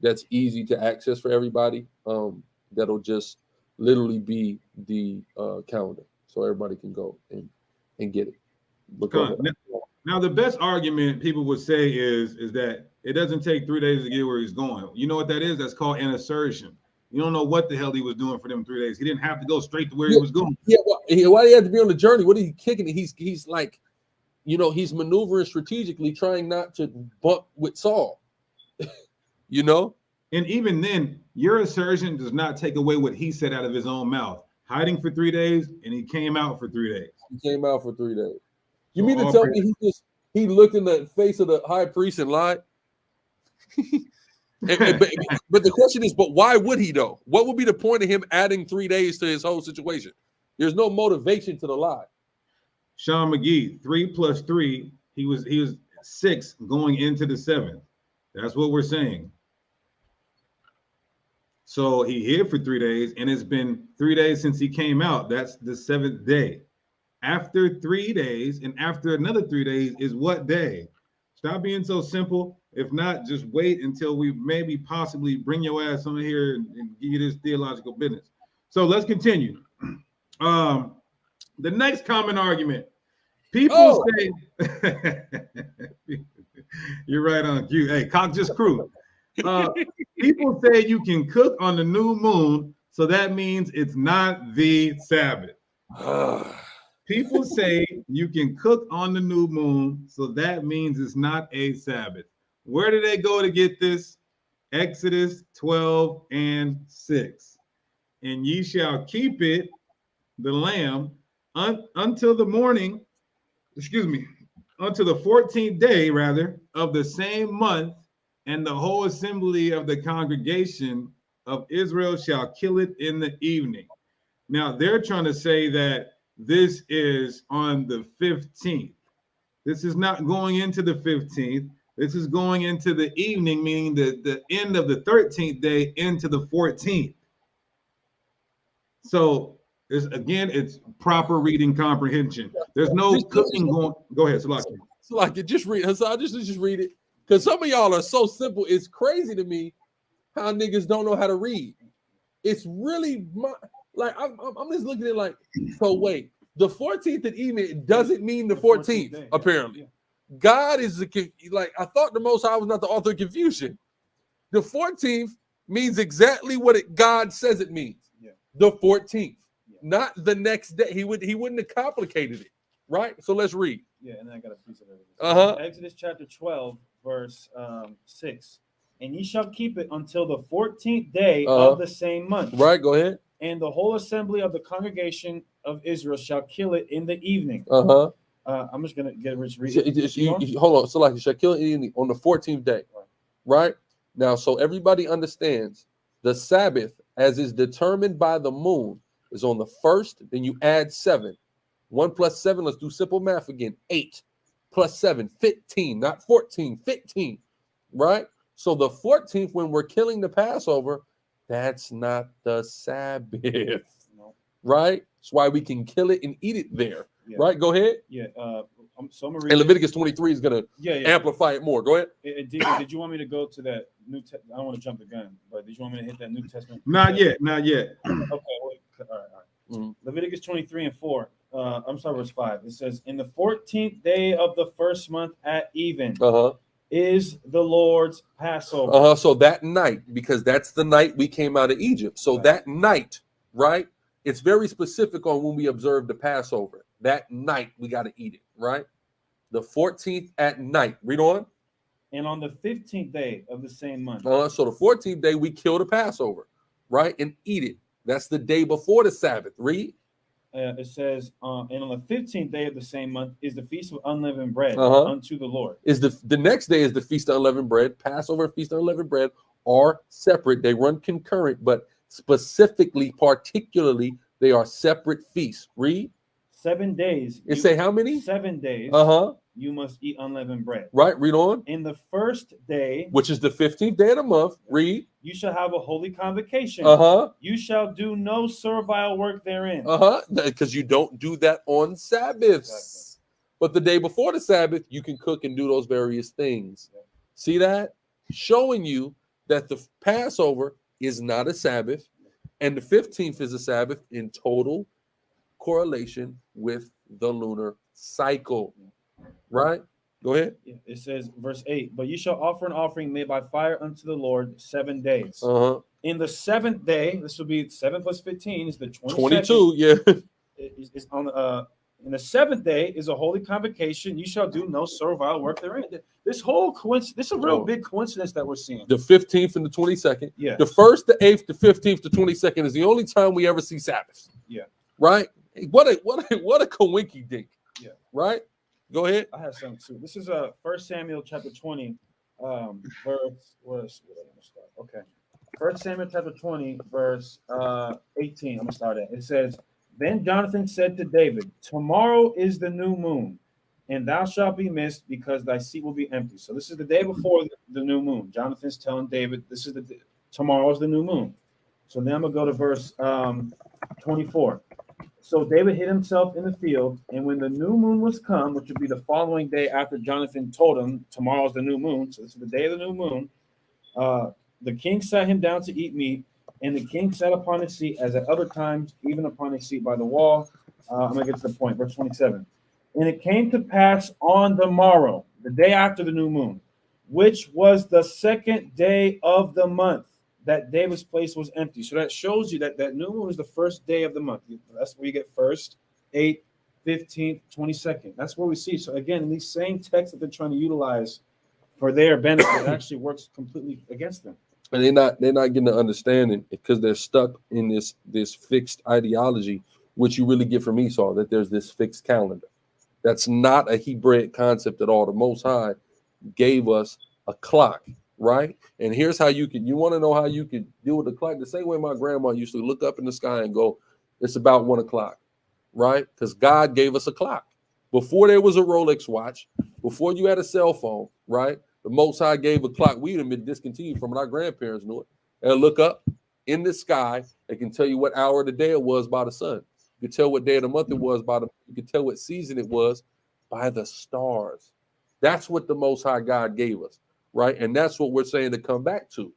that's easy to access for everybody. That'll just literally be the calendar, so everybody can go and get it. Now, the best argument people would say is that it doesn't take 3 days to get where he's going. You know what that is? That's called an assertion. You don't know what the hell he was doing for them 3 days. He didn't have to go straight to where he was going. Yeah, why did he have to be on the journey? What are he kicking it? He's like, he's maneuvering strategically, trying not to bump with Saul. And even then, your assertion does not take away what he said out of his own mouth. Hiding for 3 days, and he came out for 3 days. He came out for 3 days. You mean to tell me he looked in the face of the high priest and lied? But the question is, but why would he though? What would be the point of him adding 3 days to his whole situation? There's no motivation to the lie. Sean McGee, 3 plus 3, he was 6 going into the 7th. That's what we're saying. So he hid for 3 days, and it's been 3 days since he came out. That's the 7th day after 3 days, and after another 3 days is what day? Stop being so simple. If not, just wait until we maybe possibly bring your ass on here and give you this theological business. So let's continue. The next common argument. People say, you're right on cue. Hey, cock just crew. People say you can cook on the new moon, so that means it's not the Sabbath. People say you can cook on the new moon, so that means it's not a Sabbath. Where do they go to get this? Exodus 12 and 6. And ye shall keep it, the lamb, until the morning, until the 14th day, rather, of the same month, and the whole assembly of the congregation of Israel shall kill it in the evening. Now, they're trying to say that this is on the 15th. This is not going into the 15th. This is going into the evening, meaning the end of the 13th day into the 14th. So, it's proper reading comprehension. There's no cooking going. Go ahead, Salaki. Salaki, just read. Hassan, just read it. Because some of y'all are so simple. It's crazy to me how niggas don't know how to read. It's really I'm just looking at it like, so wait, the 14th at evening doesn't mean the 14th day, apparently. Yeah. God is I thought the Most High was not the author of confusion. The 14th means exactly what God says it means. Yeah. The 14th, not the next day. He wouldn't have complicated it, right? So let's read. Yeah, and then I got a piece of it. Exodus chapter 12, verse 6. And ye shall keep it until the 14th day of the same month. Right, go ahead. And the whole assembly of the congregation of Israel shall kill it in the evening. I'm just gonna get rich read it. Hold on. So you shall kill it on the 14th day. Right? Now, so everybody understands the Sabbath, as is determined by the moon, is on the 1st, then you add 7. 1 plus 7, let's do simple math again. 8 plus 7, 15, not 14, 15. Right? So the 14th, when we're killing the Passover, that's not the Sabbath. No. Right? That's why we can kill it and eat it there. Yeah. Right? Go ahead. Yeah. So I'm gonna read. And Leviticus 23 is gonna amplify it more. Go ahead. Did you want me to go to that New Testament? I don't want to jump the gun, but did you want me to hit that New Testament? Not yet. Okay. Wait. All right. Mm-hmm. Leviticus 23 and 4. I'm sorry, verse 5. It says, "In the 14th day of the first month at even is the Lord's Passover." So that night, because that's the night we came out of Egypt. So that night, right? It's very specific on when we observe the Passover. That night we got to eat it, right? The 14th at night. Read on. And on the 15th day of the same month. So the 14th day we kill the Passover, right? And eat it. That's the day before the Sabbath. Read. It says, and on the 15th day of the same month is the feast of unleavened bread unto the Lord. Is the next day is the feast of unleavened bread. Passover and feast of unleavened bread are separate. They run concurrent, but specifically, particularly, they are separate feasts. Read. 7 days. It say how many? 7 days. You must eat unleavened bread. Right. Read on. In the first day, which is the 15th day of the month. Read. You shall have a holy convocation. You shall do no servile work therein. Because you don't do that on Sabbaths. Exactly. But the day before the Sabbath, you can cook and do those various things. Yeah. See that? Showing you that the Passover is not a Sabbath, and the 15th is a Sabbath in total correlation with the lunar cycle. Right? Go ahead. Yeah, it says, verse 8, but you shall offer an offering made by fire unto the Lord 7 days. In the 7th day, this will be 7 plus 15 is the 22. Yeah. Is on in the 7th day is a holy convocation. You shall do no servile work therein. This whole coincidence, this is a real big coincidence that we're seeing. The 15th and the 22nd. Yeah. The 1st, the 8th, the 15th, the 22nd is the only time we ever see Sabbaths. Yeah. What a coinky dink. Yeah. Right? Go ahead. I have some too. This is 1 Samuel chapter 20, verse. Where am I start? Okay. 1 Samuel chapter 20, verse 18. I'm gonna start at. It says, "Then Jonathan said to David, Tomorrow is the new moon, and thou shalt be missed, because thy seat will be empty." So this is the day before the new moon. Jonathan's telling David, this is tomorrow is the new moon. So now I'm gonna go to verse 24. It So David hid himself in the field, and when the new moon was come, which would be the following day after Jonathan told him, tomorrow's the new moon, so this is the day of the new moon, the king sat him down to eat meat, and the king sat upon his seat as at other times, even upon his seat by the wall. I'm going to get to the point, verse 27. And it came to pass on the morrow, the day after the new moon, which was the second day of the month, that David's place was empty. So that shows you that that new moon is the first day of the month. That's where you get first, 8th, 15th, 22nd. That's where we see. So again, in these same texts that they're trying to utilize for their benefit, it actually works completely against them. And they're not getting the understanding because they're stuck in this fixed ideology, which you really get from Esau, that there's this fixed calendar. That's not a Hebraic concept at all. The Most High gave us a clock, right? And here's how you want to know how you could deal with the clock the same way my grandma used to look up in the sky and go, it's about 1 o'clock, right? Because God gave us a clock. Before there was a Rolex watch, before you had a cell phone, right? The Most High gave a clock we had been discontinued from, and our grandparents knew it. And look up in the sky, it can tell you what hour of the day it was by the sun. You can tell what day of the month it was you can tell what season it was by the stars. That's what the Most High God gave us, right? And that's what we're saying to come back to.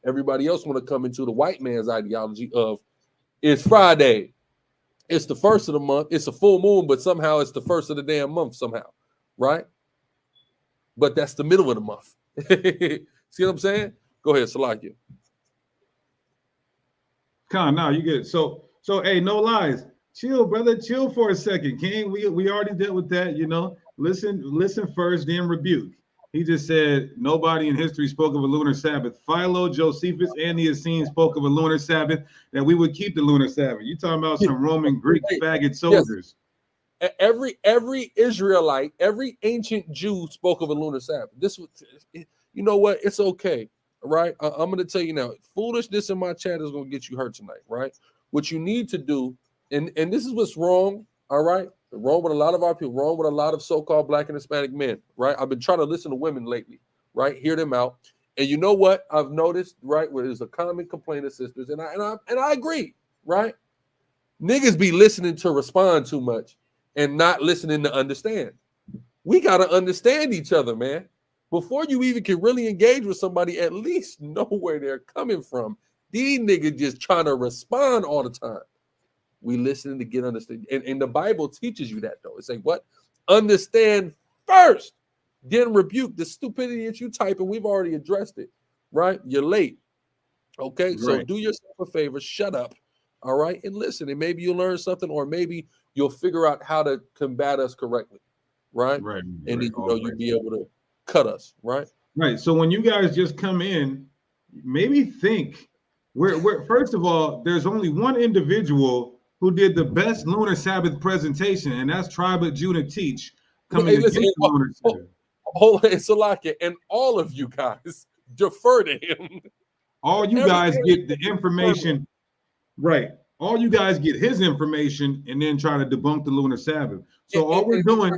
Everybody else want to come into the white man's ideology of it's Friday, it's the first of the month, it's a full moon, but somehow it's the first of the damn month somehow, right? But that's the middle of the month. See what I'm saying? Go ahead, Salakia. Con, now you get it. So hey, no lies. Chill, brother. Chill for a second, King. We already dealt with that, you know. Listen first, then rebuke. He just said nobody in history spoke of a lunar Sabbath. Philo, Josephus, and the Essenes spoke of a lunar Sabbath, that we would keep the lunar Sabbath. You talking about some Roman Greek faggot soldiers. Yes. Every Israelite, every ancient Jew spoke of a lunar Sabbath. This was, you know what? It's okay, right? I'm going to tell you now, foolishness in my chat is going to get you hurt tonight, right? What you need to do, and this is what's wrong, all right? Wrong with a lot of our people, wrong with a lot of so-called Black and Hispanic men, right? I've been trying to listen to women lately, right? Hear them out. And you know what I've noticed, right? Where there's a common complaint of sisters, and I agree, right? Niggas be listening to respond too much and not listening to understand. We got to understand each other, man. Before you even can really engage with somebody, at least know where they're coming from. These niggas just trying to respond all the time. We listening to get understood. And the Bible teaches you that, though. It's like, what? Understand first, then rebuke the stupidity that you type, and we've already addressed it, right? You're late. Okay, right. So do yourself a favor, shut up, all right, and listen, and maybe you'll learn something, or maybe you'll figure out how to combat us correctly, right? Right. And then, you'll be able to cut us, right? Right. So when you guys just come in, maybe think, we're first of all, there's only one individual who did the best Lunar Sabbath presentation, and that's Tribe of Judah Teach coming against Lunar Sabbath. Hold on, Salakia, and all of you guys defer to him. All you guys get the information, right? All you guys get his information and then try to debunk the Lunar Sabbath. So all we're doing,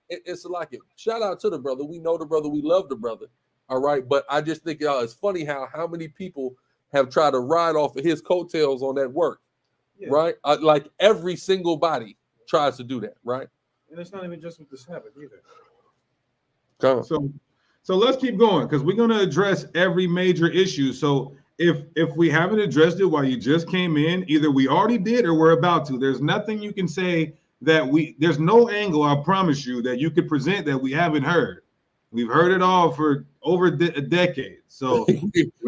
it's like it. Shout out to the brother. We know the brother. We love the brother. All right, but I just think it's funny how many people have tried to ride off of his coattails on that work, right? Like every single body tries to do that, right? And it's not even just with the Sabbath either. So let's keep going, because we're going to address every major issue. So if we haven't addressed it while you just came in, either we already did or we're about to. There's nothing you can say that there's no angle, I promise you, that you could present that we haven't heard. We've heard it all for over a decade. So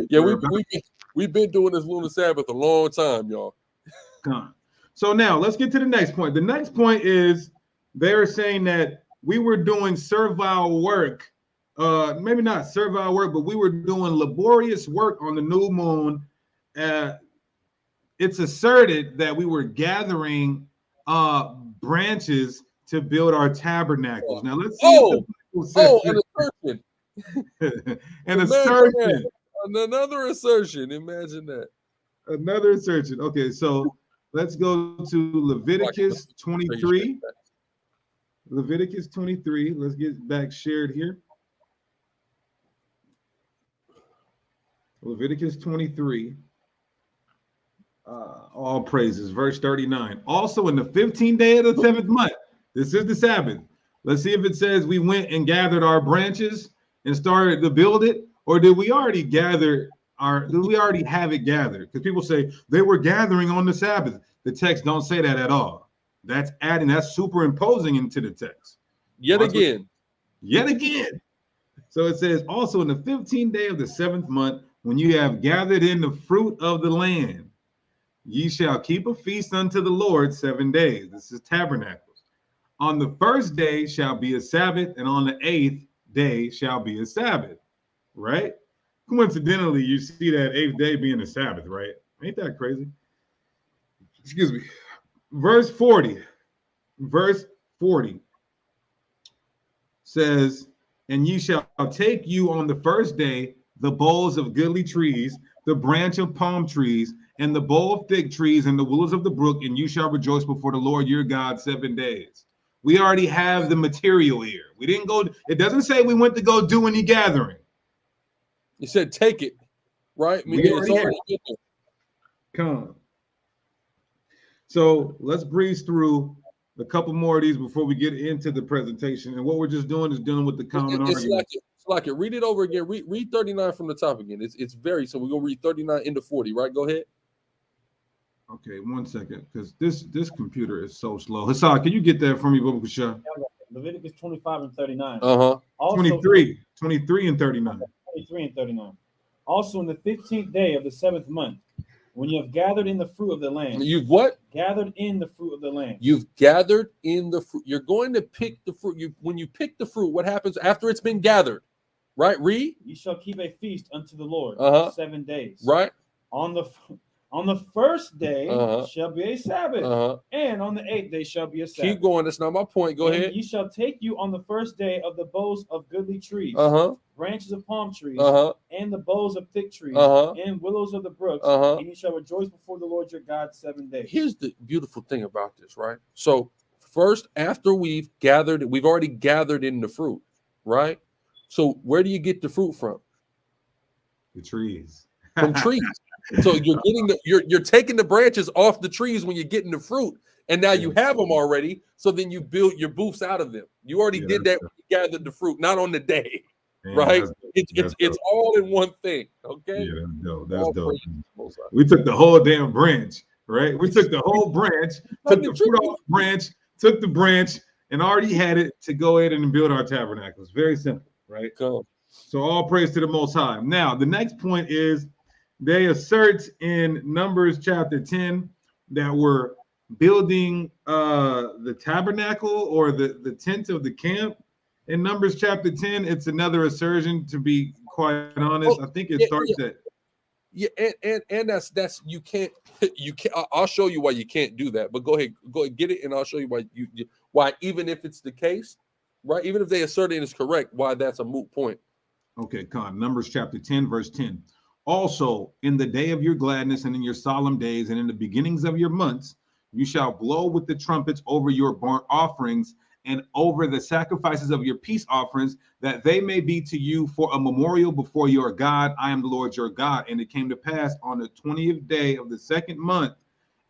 yeah, we've been doing this Lunar Sabbath a long time, y'all. So now let's get to the next point. The next point is they're saying that we were doing servile work. Maybe not servile work, but we were doing laborious work on the new moon. It's asserted that we were gathering branches to build our tabernacles. Now let's see. An assertion. An assertion. Another assertion. Imagine that. Another assertion. Okay, so let's go to Leviticus 23. Leviticus 23. Let's get back shared here. Leviticus 23. All praises. Verse 39. Also in the 15th day of the 7th month. This is the Sabbath. Let's see if it says we went and gathered our branches and started to build it, or did we already have it gathered? Because people say they were gathering on the Sabbath. The text don't say that at all. That's superimposing into the text. Yet again. So it says, also in the 15th day of the 7th month, when you have gathered in the fruit of the land, ye shall keep a feast unto the Lord 7 days. This is tabernacles. On the first day shall be a Sabbath, and on the 8th day shall be a Sabbath, right? Coincidentally, you see that 8th day being a Sabbath, right? Ain't that crazy? Excuse me. Verse 40 says, and ye shall take you on the first day the boughs of goodly trees, the branch of palm trees, and the bough of fig trees, and the willows of the brook, and you shall rejoice before the Lord your God 7 days. We already have the material here. We didn't go, it doesn't say we went to go do any gathering. You said take it, right? I mean, it's already come on. So let's breeze through a couple more of these before we get into the presentation. And what we're just doing is dealing with the common argument. Like it. Read it over again. Read 39 from the top again. It's very so. We're gonna read 39 into 40, right? Go ahead. Okay, 1 second, because this computer is so slow. Hassan, can you get that for me, Bubba Shah? Leviticus 25 and 39. 23 and 39. 23 and 39. Also in the 15th day of the 7th month, when you have gathered in the fruit of the land. You've what? Gathered in the fruit of the land. You've gathered in the fruit. You're going to pick the fruit. When you pick the fruit, what happens after it's been gathered? Right? Read. You shall keep a feast unto the Lord 7 days. Right. On the first day shall be a Sabbath, and on the 8th day shall be a Sabbath. Keep going. That's not my point. Go ahead. You shall take you on the first day of the boughs of goodly trees, branches of palm trees, and the boughs of thick trees, and willows of the brooks, and you shall rejoice before the Lord your God 7 days. Here's the beautiful thing about this, right? So first, after we've already gathered in the fruit, right? So where do you get the fruit from? The trees. From trees. So you're getting you're taking the branches off the trees when you're getting the fruit, and now you have them already. So then you build your booths out of them. You already did that when you gathered the fruit, not on the day, right? It's all in one thing. Okay. Yeah, that's dope. That's dope. We took the whole damn branch, right? We took the whole branch, took the fruit off the branch, took the branch, and already had it to go ahead and build our tabernacles. Very simple, right? Cool. So all praise to the Most High. Now the next point is, they assert in Numbers chapter 10 that we're building the tabernacle or the tent of the camp. In Numbers chapter 10, it's another assertion, to be quite honest. I think it starts at. Yeah, and that's you can't. I'll show you why you can't do that. But go ahead, get it, and I'll show you why even if it's the case, right? Even if they assert it is correct, why that's a moot point. Okay, Con. Numbers chapter 10, verse 10. Also, in the day of your gladness and in your solemn days and in the beginnings of your months, you shall blow with the trumpets over your burnt offerings and over the sacrifices of your peace offerings, that they may be to you for a memorial before your God. I am the Lord your God. And it came to pass on the 20th day of the 2nd month,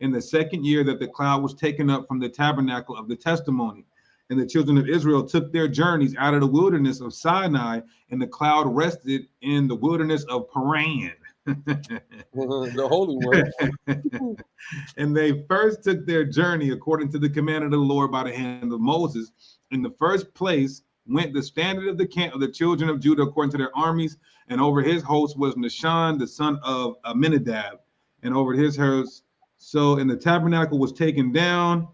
in the 2nd year, that the cloud was taken up from the tabernacle of the testimony. And the children of Israel took their journeys out of the wilderness of Sinai, and the cloud rested in the wilderness of Paran. The Holy One. And they first took their journey according to the command of the Lord by the hand of Moses. In the first place went the standard of the camp of the children of Judah according to their armies, and over his host was Nahshon, the son of Amminadab, and over his host. So, and the tabernacle was taken down.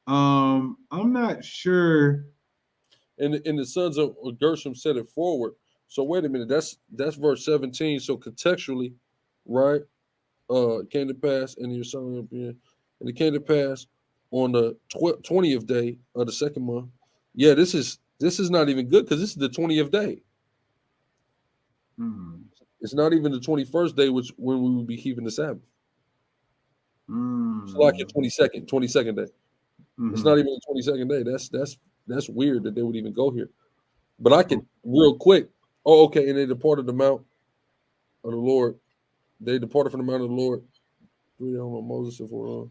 I'm not sure. And the sons of Gershom set it forward. So wait a minute, that's verse 17. So contextually, right? It came to pass, and your son, and it came to pass on the 20th day of the 2nd month. Yeah, this is not even good, because this is the 20th day. It's not even the 21st day, which when we would be keeping the Sabbath. It's like your 22nd day. It's not even the 22nd day. That's weird that they would even go here. But I can real quick. Oh, okay. And they departed the mount of the Lord. They departed from the mount of the Lord 3 days on Moses and 4.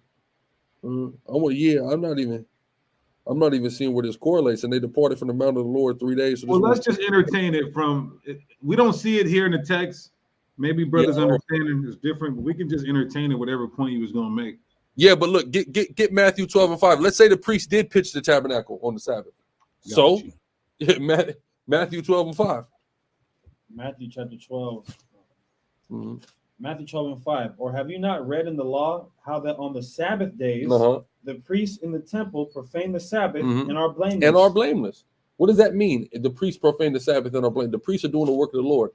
I'm not even seeing where this correlates. And they departed from the mount of the Lord 3 days. So well, let's just entertain it from. We don't see it here in the text. Maybe brothers' understanding is different, but we can just entertain it whatever point he was going to make. Yeah, but look, get Matthew 12 and 5. Let's say the priest did pitch the tabernacle on the Sabbath. So Matthew 12 and 5. Matthew chapter 12. Mm-hmm. Matthew 12 and 5. Or have you not read in the law how that on the Sabbath days the priests in the temple profane the Sabbath and are blameless? What does that mean? The priests profane the Sabbath and are blameless. The priests are doing the work of the Lord,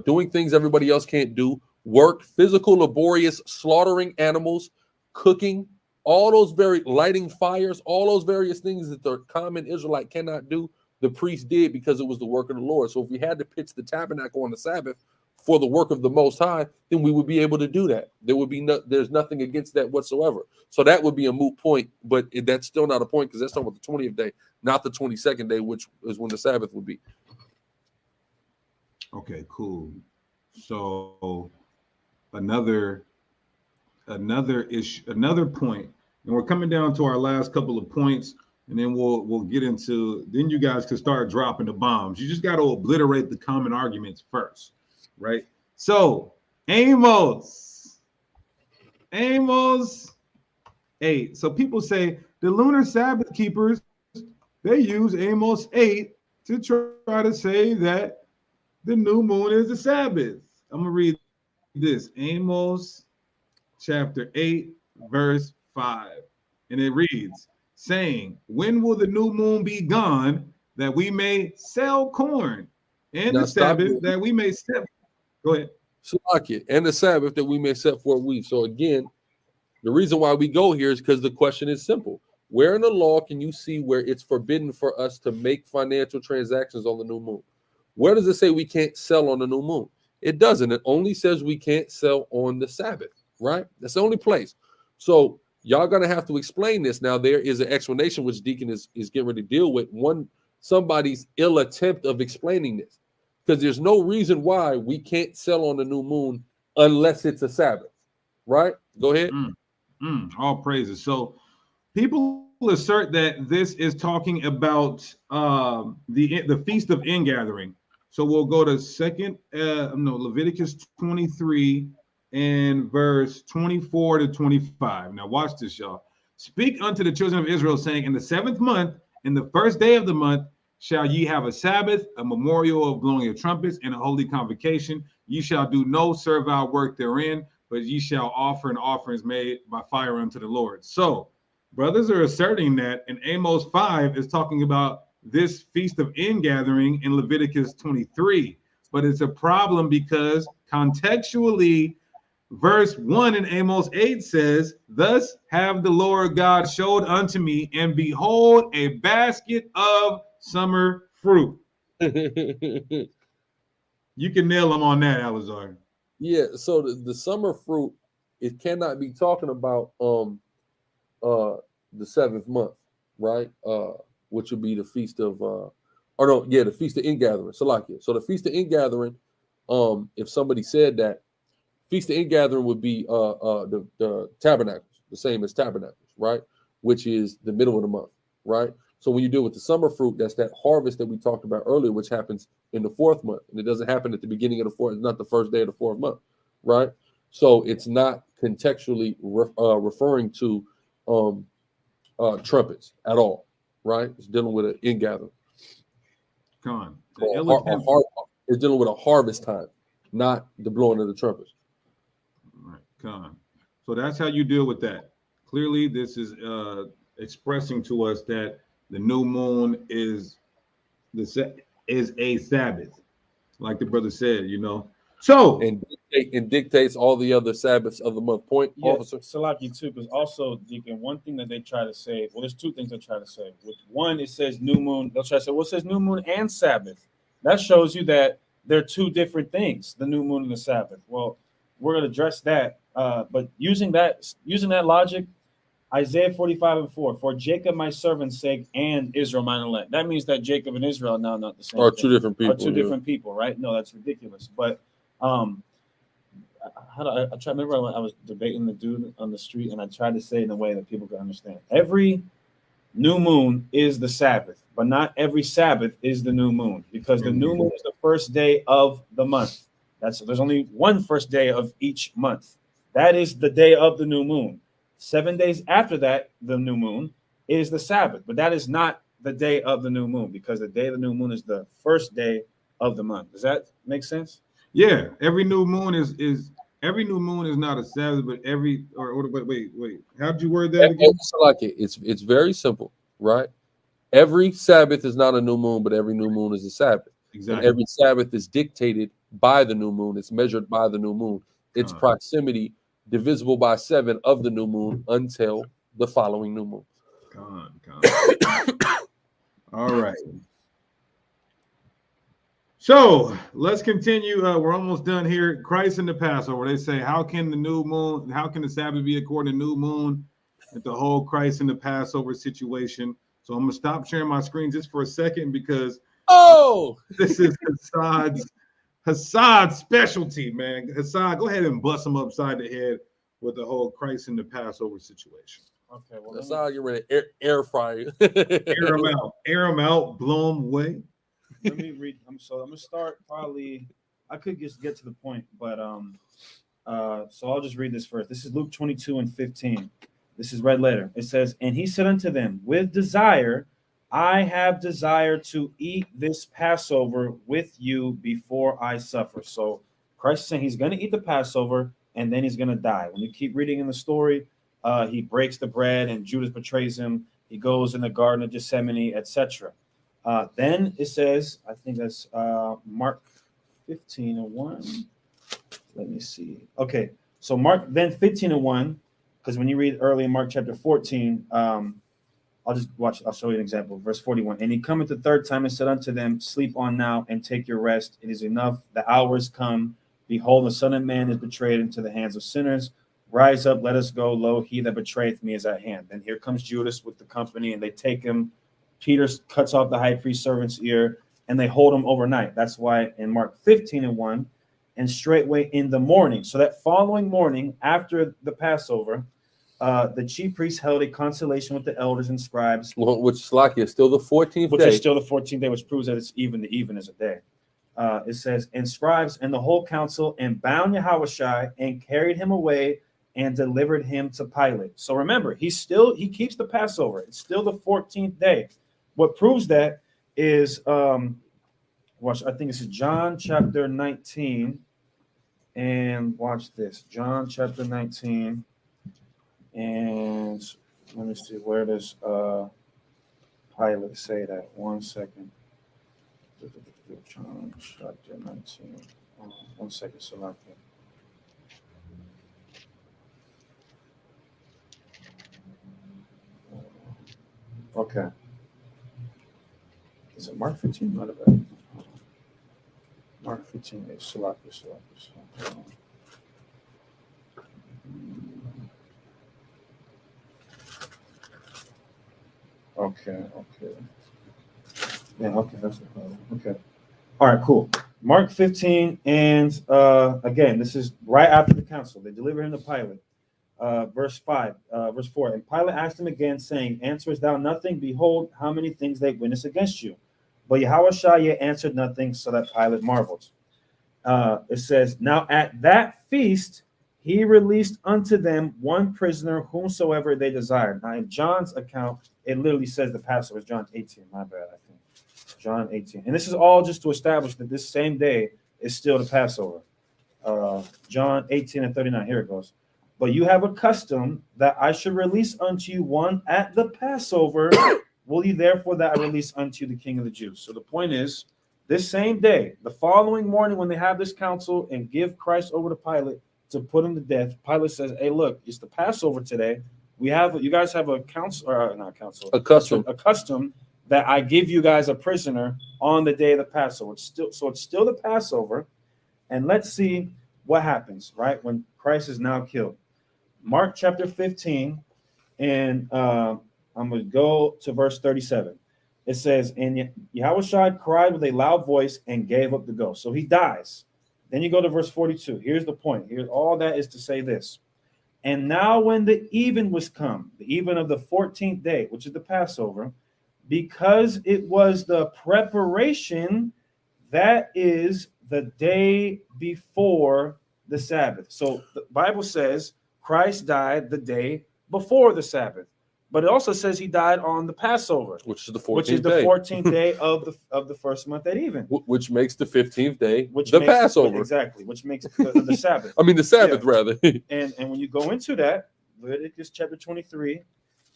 doing things everybody else can't do. Work, physical, laborious, slaughtering animals, cooking, all those lighting fires, all those various things that the common Israelite cannot do. The priest did because it was the work of the Lord. So if we had to pitch the tabernacle on the Sabbath for the work of the Most High, then we would be able to do that. There's nothing against that whatsoever. So that would be a moot point, but that's still not a point because that's talking about the 20th day, not the 22nd day, which is when the Sabbath would be. Okay, cool. So another issue, another point, and we're coming down to our last couple of points, and then we'll get into. Then you guys can start dropping the bombs. You just got to obliterate the common arguments first. Right. So Amos 8. So people say the lunar Sabbath keepers, they use Amos 8 to try to say that the new moon is the Sabbath. I'm gonna read this. Amos chapter 8, verse 5. And it reads, saying, when will the new moon be gone that we may sell corn, and the Sabbath that we may sell. Go ahead. Salakia, and the Sabbath that we may set forth wheat. So again, the reason why we go here is because the question is simple. Where in the law can you see where it's forbidden for us to make financial transactions on the new moon? Where does it say we can't sell on the new moon? It doesn't. It only says we can't sell on the Sabbath, right? That's the only place. So y'all gonna have to explain this. Now there is an explanation which Deacon is getting ready to deal with. Somebody's ill attempt of explaining this. Because there's no reason why we can't sell on the new moon unless it's a Sabbath, right? Go ahead. All praises. So people assert that this is talking about the Feast of Ingathering. So we'll go to Leviticus 23 and verse 24 to 25. Now watch this, y'all. Speak unto the children of Israel, saying, in the 7th month, in the 1st day of the month, shall ye have a Sabbath, a memorial of blowing of trumpets, and a holy convocation. Ye shall do no servile work therein, but ye shall offer offerings made by fire unto the Lord. So, brothers are asserting that, and Amos 5 is talking about this Feast of Ingathering in Leviticus 23. But it's a problem because contextually, verse 1 in Amos 8 says, thus have the Lord God showed unto me, and behold, a basket of summer fruit. You can nail them on that, Alizar. Yeah, so the summer fruit, it cannot be talking about the 7th month, right? Which would be the feast of the Feast of Ingathering. So the Feast of Ingathering, if somebody said that, Feast of Ingathering would be the tabernacles, the same as tabernacles, right? Which is the middle of the month, right? So when you deal with the summer fruit, that's that harvest that we talked about earlier, which happens in the 4th month. And it doesn't happen at the beginning of the 4th, it's not the first day of the 4th month, right? So it's not contextually referring to trumpets at all, right? It's dealing with an ingathering. It's dealing with a harvest time, not the blowing of the trumpets. Right, so that's how you deal with that. Clearly, this is expressing to us that the new moon is a Sabbath, like the brother said, So and dictates all the other Sabbaths of the month. Point, officer. Salaki too, because also, Deacon, one thing that they try to say, well, there's two things they try to say. With one, it says new moon. They'll try to say, well, it says new moon and Sabbath. That shows you that they're two different things, the new moon and the Sabbath. Well, we're going to address that. But using that logic, Isaiah 45:4, for Jacob my servant's sake and Israel mine elect. That means that Jacob and Israel are now not the same. Are two different people. Different people, right? No, that's ridiculous. But how do I try to remember when I was debating the dude on the street, and I tried to say it in a way that people could understand. Every new moon is the Sabbath, but not every Sabbath is the new moon, because the new moon is the first day of the month. There's only one first day of each month. That is the day of the new moon. 7 days after that, the new moon is the Sabbath, but that is not the day of the new moon, because the day of the new moon is the first day of the month. Does that make sense? Yeah, every new moon is every new moon is not a Sabbath, but wait. How'd you word that again? It's very simple, right? Every Sabbath is not a new moon, but every new moon is a Sabbath. Exactly. And every Sabbath is dictated by the new moon. It's measured by the new moon. Its proximity divisible by 7 of the new moon until the following new moon. All right. So let's continue. We're almost done here. Christ and the Passover. They say, how can the Sabbath be according to new moon? At the whole Christ and the Passover situation. So I'm gonna stop sharing my screen just for a second, because this is Hassad's specialty, man. Hassad, go ahead and bust him upside the head with the whole Christ and the Passover situation. Okay, well, that's how I get ready to air fry you. Air them out, blow them away. Let me read. I'm gonna start probably. I could just get to the point, but so I'll just read this first. This is Luke 22:15. This is red letter. It says, "And he said unto them, with desire, I have desired to eat this Passover with you before I suffer." So Christ is saying he's going to eat the Passover and then he's going to die. When you keep reading in the story, he breaks the bread and Judas betrays him. He goes in the Garden of Gethsemane, etc. Then it says, I think that's Mark 15:1. Let me see. Okay, so Mark then 15:1, because when you read early in Mark chapter 14, I'll show you an example. Verse 41. And he cometh the third time and said unto them, sleep on now and take your rest. It is enough. The hour is come. Behold, the Son of Man is betrayed into the hands of sinners. Rise up, let us go. Lo, he that betrayeth me is at hand. And here comes Judas with the company, and they take him. Peter cuts off the high priest servant's ear, and they hold him overnight. That's why in Mark 15:1, and straightway in the morning. So that following morning, after the Passover, the chief priests held a consultation with the elders and scribes. Which is still the 14th day. Which is still the 14th day, which proves that it's even. The even is a day. It says, and scribes and the whole council, and bound Yahushua and carried him away and delivered him to Pilate. So remember, he keeps the Passover. It's still the 14th day. What proves that is, watch, I think this is John chapter 19. And watch this, John chapter 19. And let me see, where does Pilate say that? 1 second. John chapter 19. 1 second, Salaki. Okay. Is it Mark 15? Not about Mark 15 is Salaki. Okay. Yeah, okay, that's the problem. Okay. All right, cool. Mark 15, and again, this is right after the council. They deliver him to Pilate. Verse 4. And Pilate asked him again, saying, answerest thou nothing? Behold, how many things they witness against you. But Yahushua answered nothing, so that Pilate marveled. It says, now at that feast, he released unto them one prisoner, whomsoever they desired. Now in John's account, it literally says the Passover is John 18. My bad, I think. John 18. And this is all just to establish that this same day is still the Passover. John 18:39. Here it goes. But you have a custom that I should release unto you one at the Passover. Will you therefore that I release unto you the King of the Jews? So the point is, this same day, the following morning, when they have this council and give Christ over to Pilate to put him to death, Pilate says, hey, look, it's the Passover today. You guys have a custom that I give you guys a prisoner on the day of the Passover. It's still the Passover. And let's see what happens, right, when Christ is now killed. Mark chapter 15, and I'm going to go to verse 37. It says, and Yahushua cried with a loud voice and gave up the ghost. So he dies. Then you go to verse 42. Here's the point. Here's all that is to say this. And now when the even was come, the even of the 14th day, which is the Passover, because it was the preparation, that is the day before the Sabbath. So the Bible says Christ died the day before the Sabbath, but it also says he died on the Passover, which is the 14th day of the first month at even, which makes the 15th day Passover. Exactly, which makes the Sabbath. I mean the Sabbath, rather. and when you go into that, Leviticus chapter 23,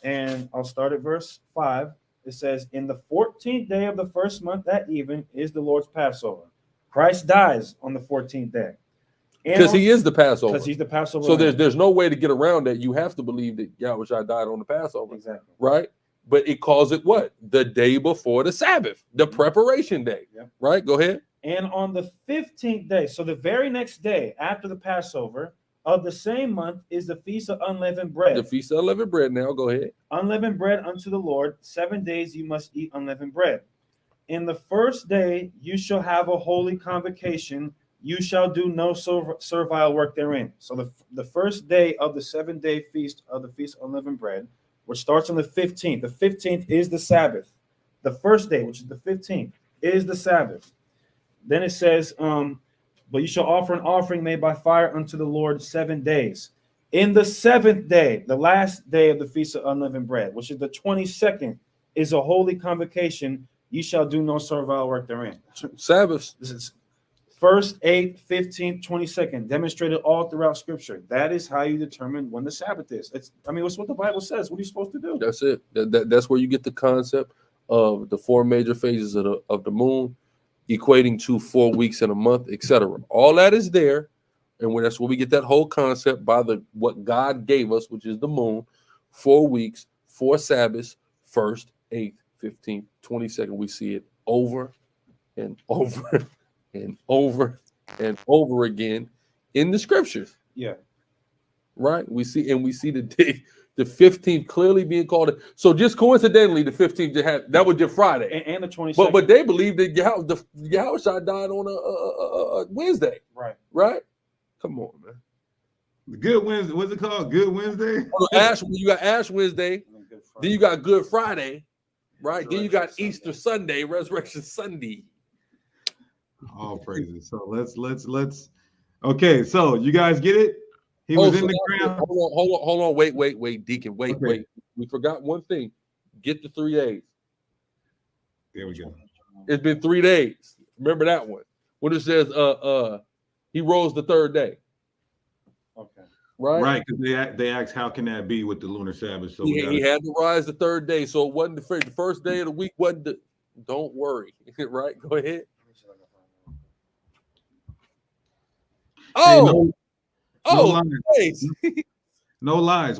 and I'll start at verse 5. It says, in the 14th day of the first month at even is the Lord's Passover. Christ dies on the 14th day. Because he is the Passover. Because he's the Passover. So there's no way to get around that. You have to believe that Yahweh died on the Passover. Exactly. Right? But it calls it what? The day before the Sabbath, the preparation day. Yep. Right? Go ahead. And on the 15th day, so the very next day after the Passover of the same month is the Feast of Unleavened Bread. The Feast of Unleavened Bread now. Go ahead. Unleavened bread unto the Lord. 7 days you must eat unleavened bread. In the first day you shall have a holy convocation. You shall do no servile work therein. So the first day of the 7-day feast of the Feast of Unleavened Bread, which starts on the 15th. The 15th is the Sabbath. The first day, which is the 15th, is the Sabbath. Then it says, but you shall offer an offering made by fire unto the Lord 7 days. In the 7th day, the last day of the Feast of Unleavened Bread, which is the 22nd, is a holy convocation. You shall do no servile work therein. Sabbath. This is 1st, 8th, 15th, 22nd, demonstrated all throughout Scripture. That is how you determine when the Sabbath is. It's what the Bible says. What are you supposed to do? That's it. That's where you get the concept of the 4 major phases of the moon, equating to 4 weeks in a month, etc. All that is there, and that's where we get that whole concept by what God gave us, which is the moon. 4 weeks, 4 Sabbaths, 1st, 8th, 15th, 22nd. We see it over and over and over and over again in the scriptures. Yeah. Right? We see the 15th clearly being called. So just coincidentally, the 15th that was just Friday. And the 22nd. But they believe that Yahweh died on a Wednesday. Right. Right? Come on, man. The Good Wednesday. What's it called? Good Wednesday? You got Ash Wednesday. Then you got Good Friday. Right? Then you got Sunday. Easter Sunday, Resurrection Sunday. All praises. So let's. Okay, so you guys get it? He was in the ground. Hold on. Wait, Deacon. Wait. We forgot one thing. Get the 3 days. There we go. It's been 3 days. Remember that one. When it says he rose the 3rd day. Okay. Right, because they asked how can that be with the lunar Sabbath? So he had to rise the 3rd day, so it wasn't the first day of the week. Don't worry, right? Go ahead. No lies. No lies.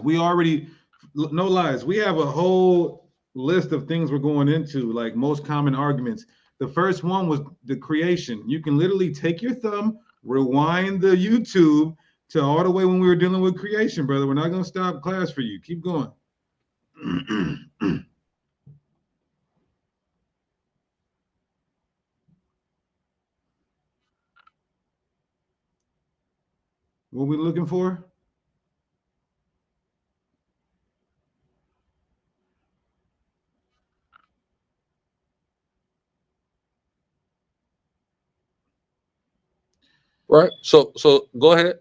No lies. We have a whole list of things we're going into, like most common arguments. The first one was the creation. You can literally take your thumb, rewind the YouTube to all the way when we were dealing with creation, brother. We're not going to stop class for you. Keep going. What are we looking for? Right. So go ahead.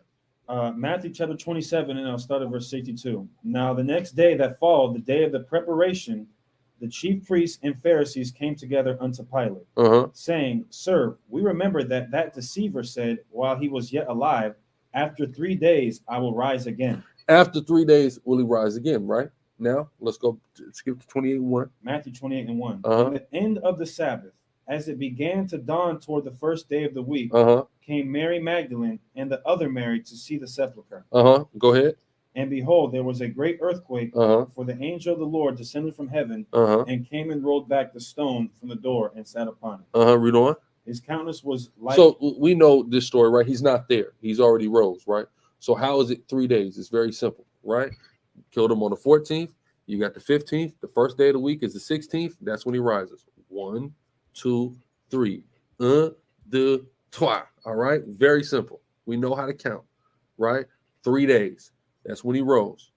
Matthew chapter 27, and I'll start at verse 62. Now the next day that followed, the day of the preparation, the chief priests and Pharisees came together unto Pilate, saying, Sir, we remember that deceiver said, while he was yet alive, after 3 days I will rise again. After 3 days will he rise again, right? Now let's go skip to 28:1. Matthew 28:1. At the end of the Sabbath, as it began to dawn toward the first day of the week, came Mary Magdalene and the other Mary to see the sepulchre. Go ahead. And behold, there was a great earthquake, for the angel of the Lord descended from heaven and came and rolled back the stone from the door and sat upon it. Read on. His countenance was like. So we know this story, right? He's not there. He's already rose, right? So how is it 3 days? It's very simple, right? Killed him on the 14th. You got the 15th. The first day of the week is the 16th. That's when he rises. 1, 2, 3. The Twa. All right. Very simple. We know how to count, right? 3 days. That's when he rose,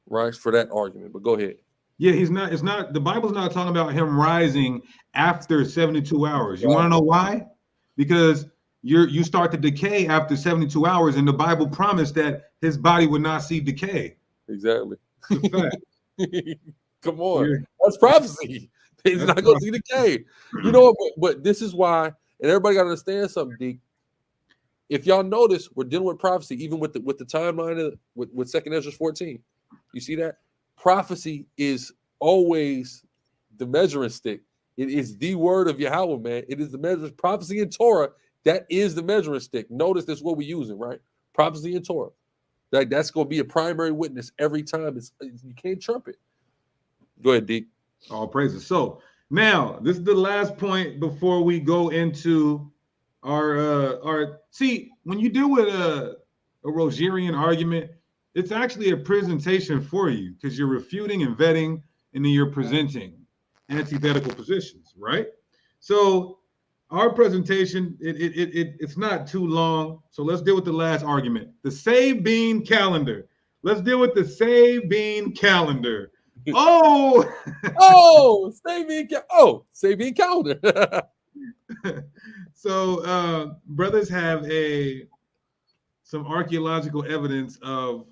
right? For that argument. But go ahead. Yeah, he's not. It's not. The Bible's not talking about him rising after 72 hours. You want to know why? Because you start to decay after 72 hours, and the Bible promised that his body would not see decay. Exactly. Come on. Yeah. That's prophecy. He's not going to see decay. You know what? But this is why, and everybody got to understand something, Deke. If y'all notice, we're dealing with prophecy, even with the timeline of, with 2 Ezra 14. You see that? Prophecy is always the measuring stick. It is the word of Yahweh, man. It is the measuring prophecy in Torah. That is the measuring stick. Notice that's what we're using, right? Prophecy in Torah. That's going to be a primary witness every time. You can't trump it. Go ahead, Deke. All praises. So now this is the last point before we go into our see, when you deal with a Rogerian argument, it's actually a presentation for you because you're refuting and vetting, and then you're presenting antithetical positions, right? So our presentation, it's not too long. So let's deal with the last argument. The Sabine calendar. Let's deal with the Sabine calendar. Sabine calendar. So brothers have some archaeological evidence of,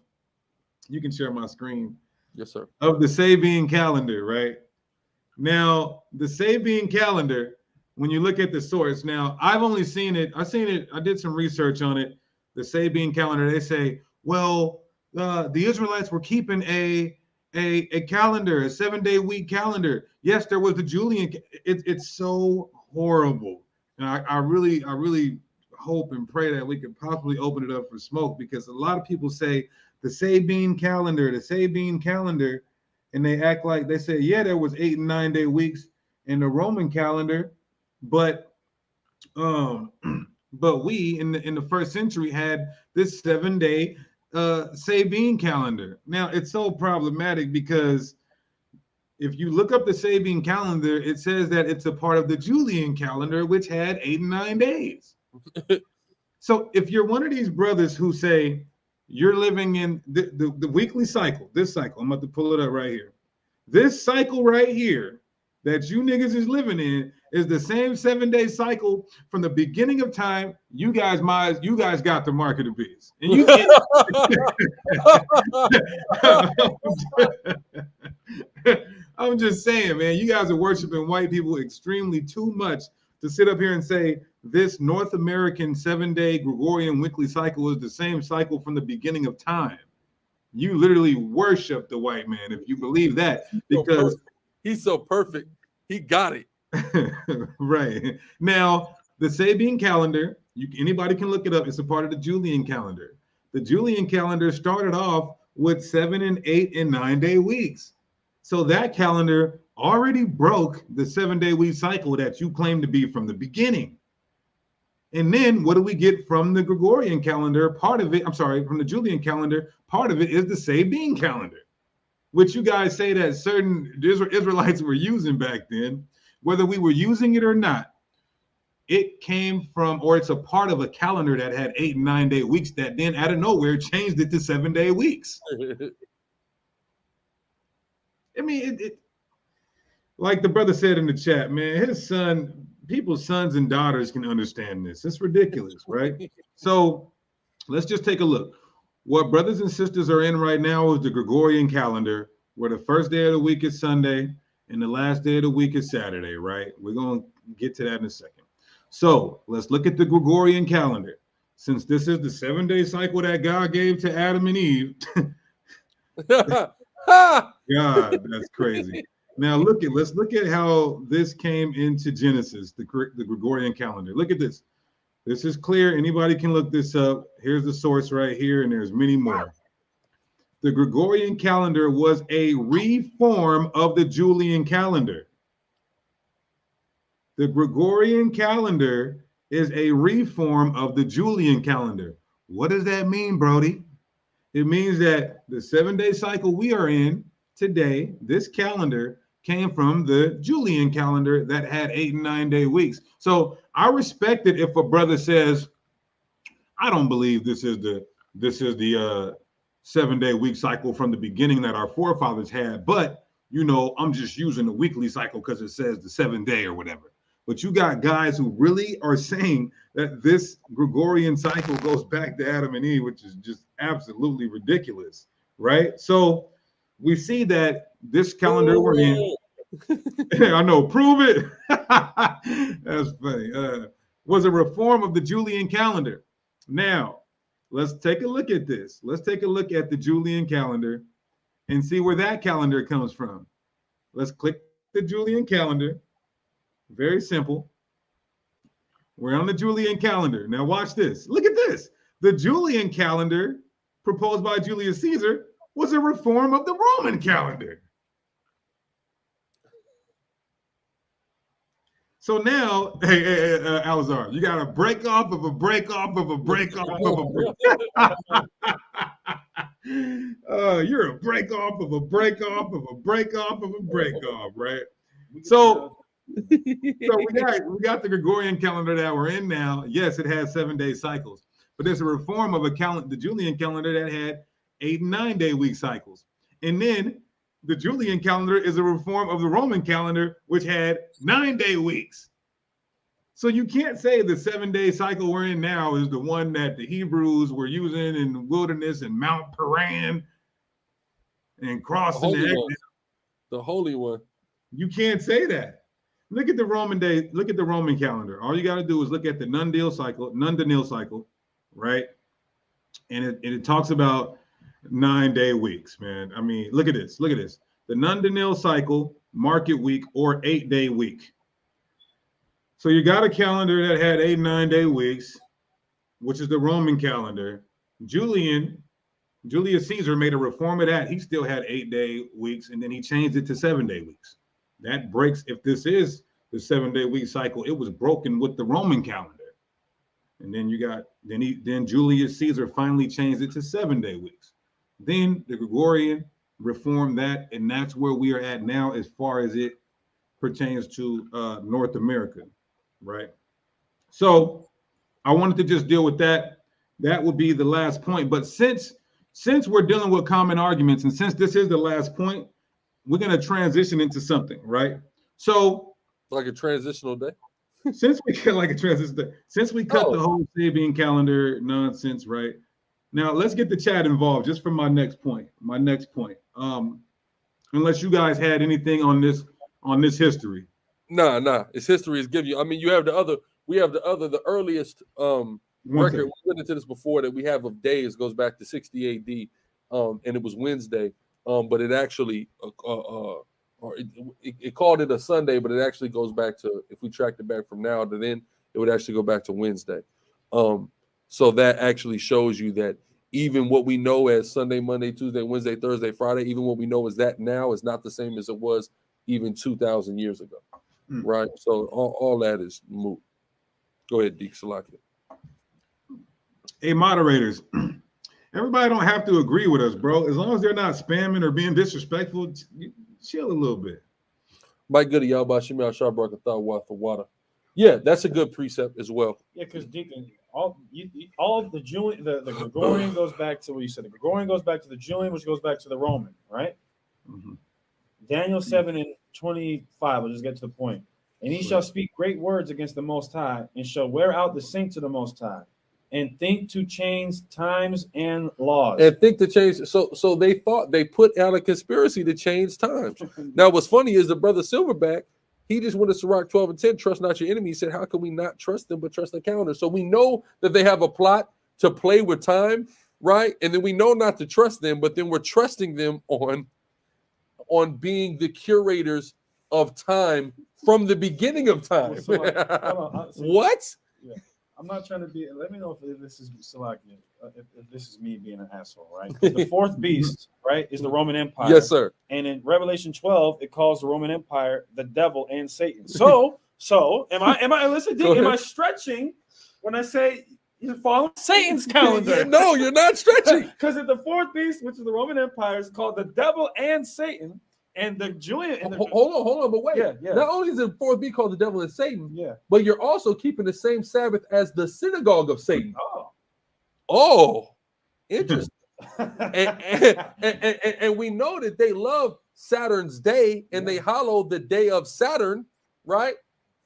you can share my screen. Yes, sir. Of the Sabine calendar, right? Now, the Sabine calendar, when you look at the source, now I've only seen it, I did some research on it. The Sabine calendar, they say, well, the Israelites were keeping a calendar, a 7-day week calendar. Yes, there was the Julian. It's so horrible. And I really hope and pray that we could possibly open it up for smoke, because a lot of people say the Sabine calendar, and they act like they say, yeah, there was 8 and 9 day weeks in the Roman calendar, but we in the first century had this 7-day Sabine calendar. Now it's so problematic because if you look up the Sabine calendar, it says that it's a part of the Julian calendar, which had 8 and 9 days. So if you're one of these brothers who say you're living in the weekly cycle, this cycle, I'm about to pull it up right here. This cycle right here that you niggas is living in is the same 7-day cycle from the beginning of time. You guys got the mark of the beast. And you I'm just saying, man, you guys are worshiping white people extremely too much to sit up here and say this North American 7-day Gregorian weekly cycle is the same cycle from the beginning of time. You literally worship the white man if you believe that, because he's so perfect. He got it. Right. Now, the Sabine calendar, anybody can look it up. It's a part of the Julian calendar. The Julian calendar started off with 7 and 8 and 9 day weeks. So that calendar already broke the 7-day week cycle that you claim to be from the beginning. And then what do we get from the Gregorian calendar? Part of it, from the Julian calendar, part of it is the Sabine calendar, which you guys say that certain Israelites were using back then. Whether we were using it or not, it came from, or it's a part of a calendar that had 8 and 9 day weeks that then out of nowhere changed it to 7-day weeks. I mean, it like the brother said in the chat, man, people's sons and daughters can understand this. It's ridiculous, right? So let's just take a look. What brothers and sisters are in right now is the Gregorian calendar, where the first day of the week is Sunday and the last day of the week is Saturday, right? We're going to get to that in a second. So let's look at the Gregorian calendar. Since this is the 7-day cycle that God gave to Adam and Eve. God, that's crazy. Now let's look at how this came into Genesis, the Gregorian calendar. Look at this. This is clear. Anybody can look this up. Here's the source right here, and there's many more. The Gregorian calendar was a reform of the Julian calendar. The Gregorian calendar is a reform of the Julian calendar. What does that mean, Brody? It means that the 7-day cycle we are in today, this calendar, came from the Julian calendar that had 8 and 9 day weeks. So I respect it if a brother says, I don't believe this is the 7-day week cycle from the beginning that our forefathers had, but I'm just using the weekly cycle because it says the 7-day or whatever. But you got guys who really are saying that this Gregorian cycle goes back to Adam and Eve, which is just absolutely ridiculous, right? So we see that this calendar we're in, I know, prove it. That's funny. Was a reform of the Julian calendar. Now, let's take a look at this. Let's take a look at the Julian calendar and see where that calendar comes from. Let's click the Julian calendar. Very simple. We're on the Julian calendar. Now watch this. Look at this. The Julian calendar proposed by Julius Caesar was a reform of the Roman calendar. So now, hey, Alazar, you got a break off of a break off of a break off of a break. You're a break off of a break off of a break off of a break off, right? So we got the Gregorian calendar that we're in now. Yes, it has 7-day cycles, but there's a reform of the Julian calendar that had 8 and 9-day week cycles. And then the Julian calendar is a reform of the Roman calendar, which had 9-day weeks. So you can't say the 7-day cycle we're in now is the one that the Hebrews were using in the wilderness and Mount Paran and crossing the holy one. You can't say that. Look at the Roman day. Look at the Roman calendar. All you got to do is look at the Nundinal cycle, right? And it talks about 9-day weeks, man. I mean, look at this. Look at this. The Nundinal cycle, market week, or 8-day week. So you got a calendar that had 8 and 9-day weeks, which is the Roman calendar. Julius Caesar made a reform of that. He still had 8-day weeks, and then he changed it to 7-day weeks. That breaks, if this is the 7-day week cycle, it was broken with the Roman calendar. And then then Julius Caesar finally changed it to 7-day weeks. Then the Gregorian reformed that, and that's where we are at now as far as it pertains to North America, right? So I wanted to just deal with that. That would be the last point. But since we're dealing with common arguments, and since this is the last point, we're going to transition into something, right? So, like a transitional day. Since we cut the whole Sabian calendar nonsense, right? Now let's get the chat involved just for my next point. Unless you guys had anything on this history. Nah. It's history is give you. I mean, we have the earliest record. We went into this before that we have of days goes back to 60 AD, and it was Wednesday. But it actually, it called it a Sunday, but it actually goes back to, if we tracked it back from now to then, it would actually go back to Wednesday. So that actually shows you that even what we know as Sunday, Monday, Tuesday, Wednesday, Thursday, Friday, even what we know as that now is not the same as it was even 2,000 years ago, right? So all that is moot. Go ahead, Deacon Salakia. Hey, moderators. Everybody don't have to agree with us, bro. As long as they're not spamming or being disrespectful, chill a little bit. Mike Goody, y'all by Shimei Ashar Barakatah Water for water. Yeah, that's a good precept as well. Yeah, because Deacon, all of the Julian, the Gregorian goes back to what you said. The Gregorian goes back to the Julian, which goes back to the Roman, right? Mm-hmm. Daniel 7:25. I'll just get to the point. And he shall speak great words against the Most High, and shall wear out the saints of the Most High, and think to change times and laws. And think to change. So they thought they put out a conspiracy to change times. Now, what's funny is the brother Silverback, he just went to Sirach 12:10, trust not your enemy. He said, how can we not trust them but trust the calendar? So we know that they have a plot to play with time, right? And then we know not to trust them, but then we're trusting them on being the curators of time from the beginning of time. What? Yeah. I'm not trying to be. Let me know if this is Salakia, if this is me being an asshole, right? The fourth beast, right, is the Roman Empire. Yes, sir. And in Revelation 12, it calls the Roman Empire the devil and Satan. So am I? Listen, am I stretching when I say you're following Satan's calendar? No, you're not stretching. Because the fourth beast, which is the Roman Empire, is called the devil and Satan. And the Julian. And hold on, but wait. Yeah. Not only is the fourth beast called the devil and Satan, Yeah. but you're also keeping the same Sabbath as the synagogue of Satan. Oh, Interesting. and we know that they love Saturn's day and they hallow the day of Saturn, right?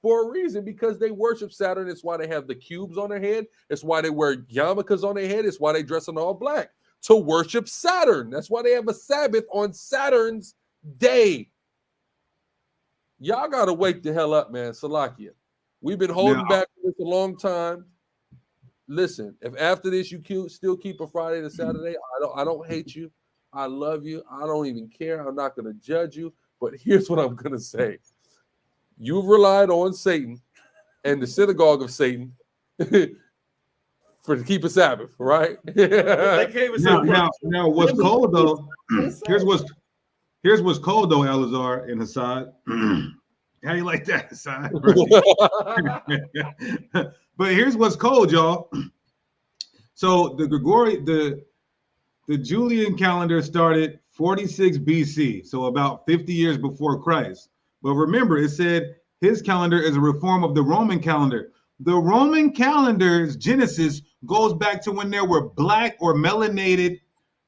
For a reason, because they worship Saturn. It's why they have the cubes on their head. It's why they wear yarmulkes on their head. It's why they dress in all black to worship Saturn. That's why they have a Sabbath on Saturn's day. Y'all gotta wake the hell up, man. Salakia. We've been holding back for this a long time. Listen, if after this you still keep a Friday to Saturday, I don't hate you. I love you. I don't even care. I'm not gonna judge you. But here's what I'm gonna say: you've relied on Satan and the synagogue of Satan to keep a Sabbath, right? now, what's cold though? Here's what's cold though, Elazar and Hassad. How you like that, Hassad? But here's what's cold, y'all. So the Julian calendar started 46 BC, so about 50 years before Christ. But remember, it said his calendar is a reform of the Roman calendar. The Roman calendar's genesis goes back to when there were black or melanated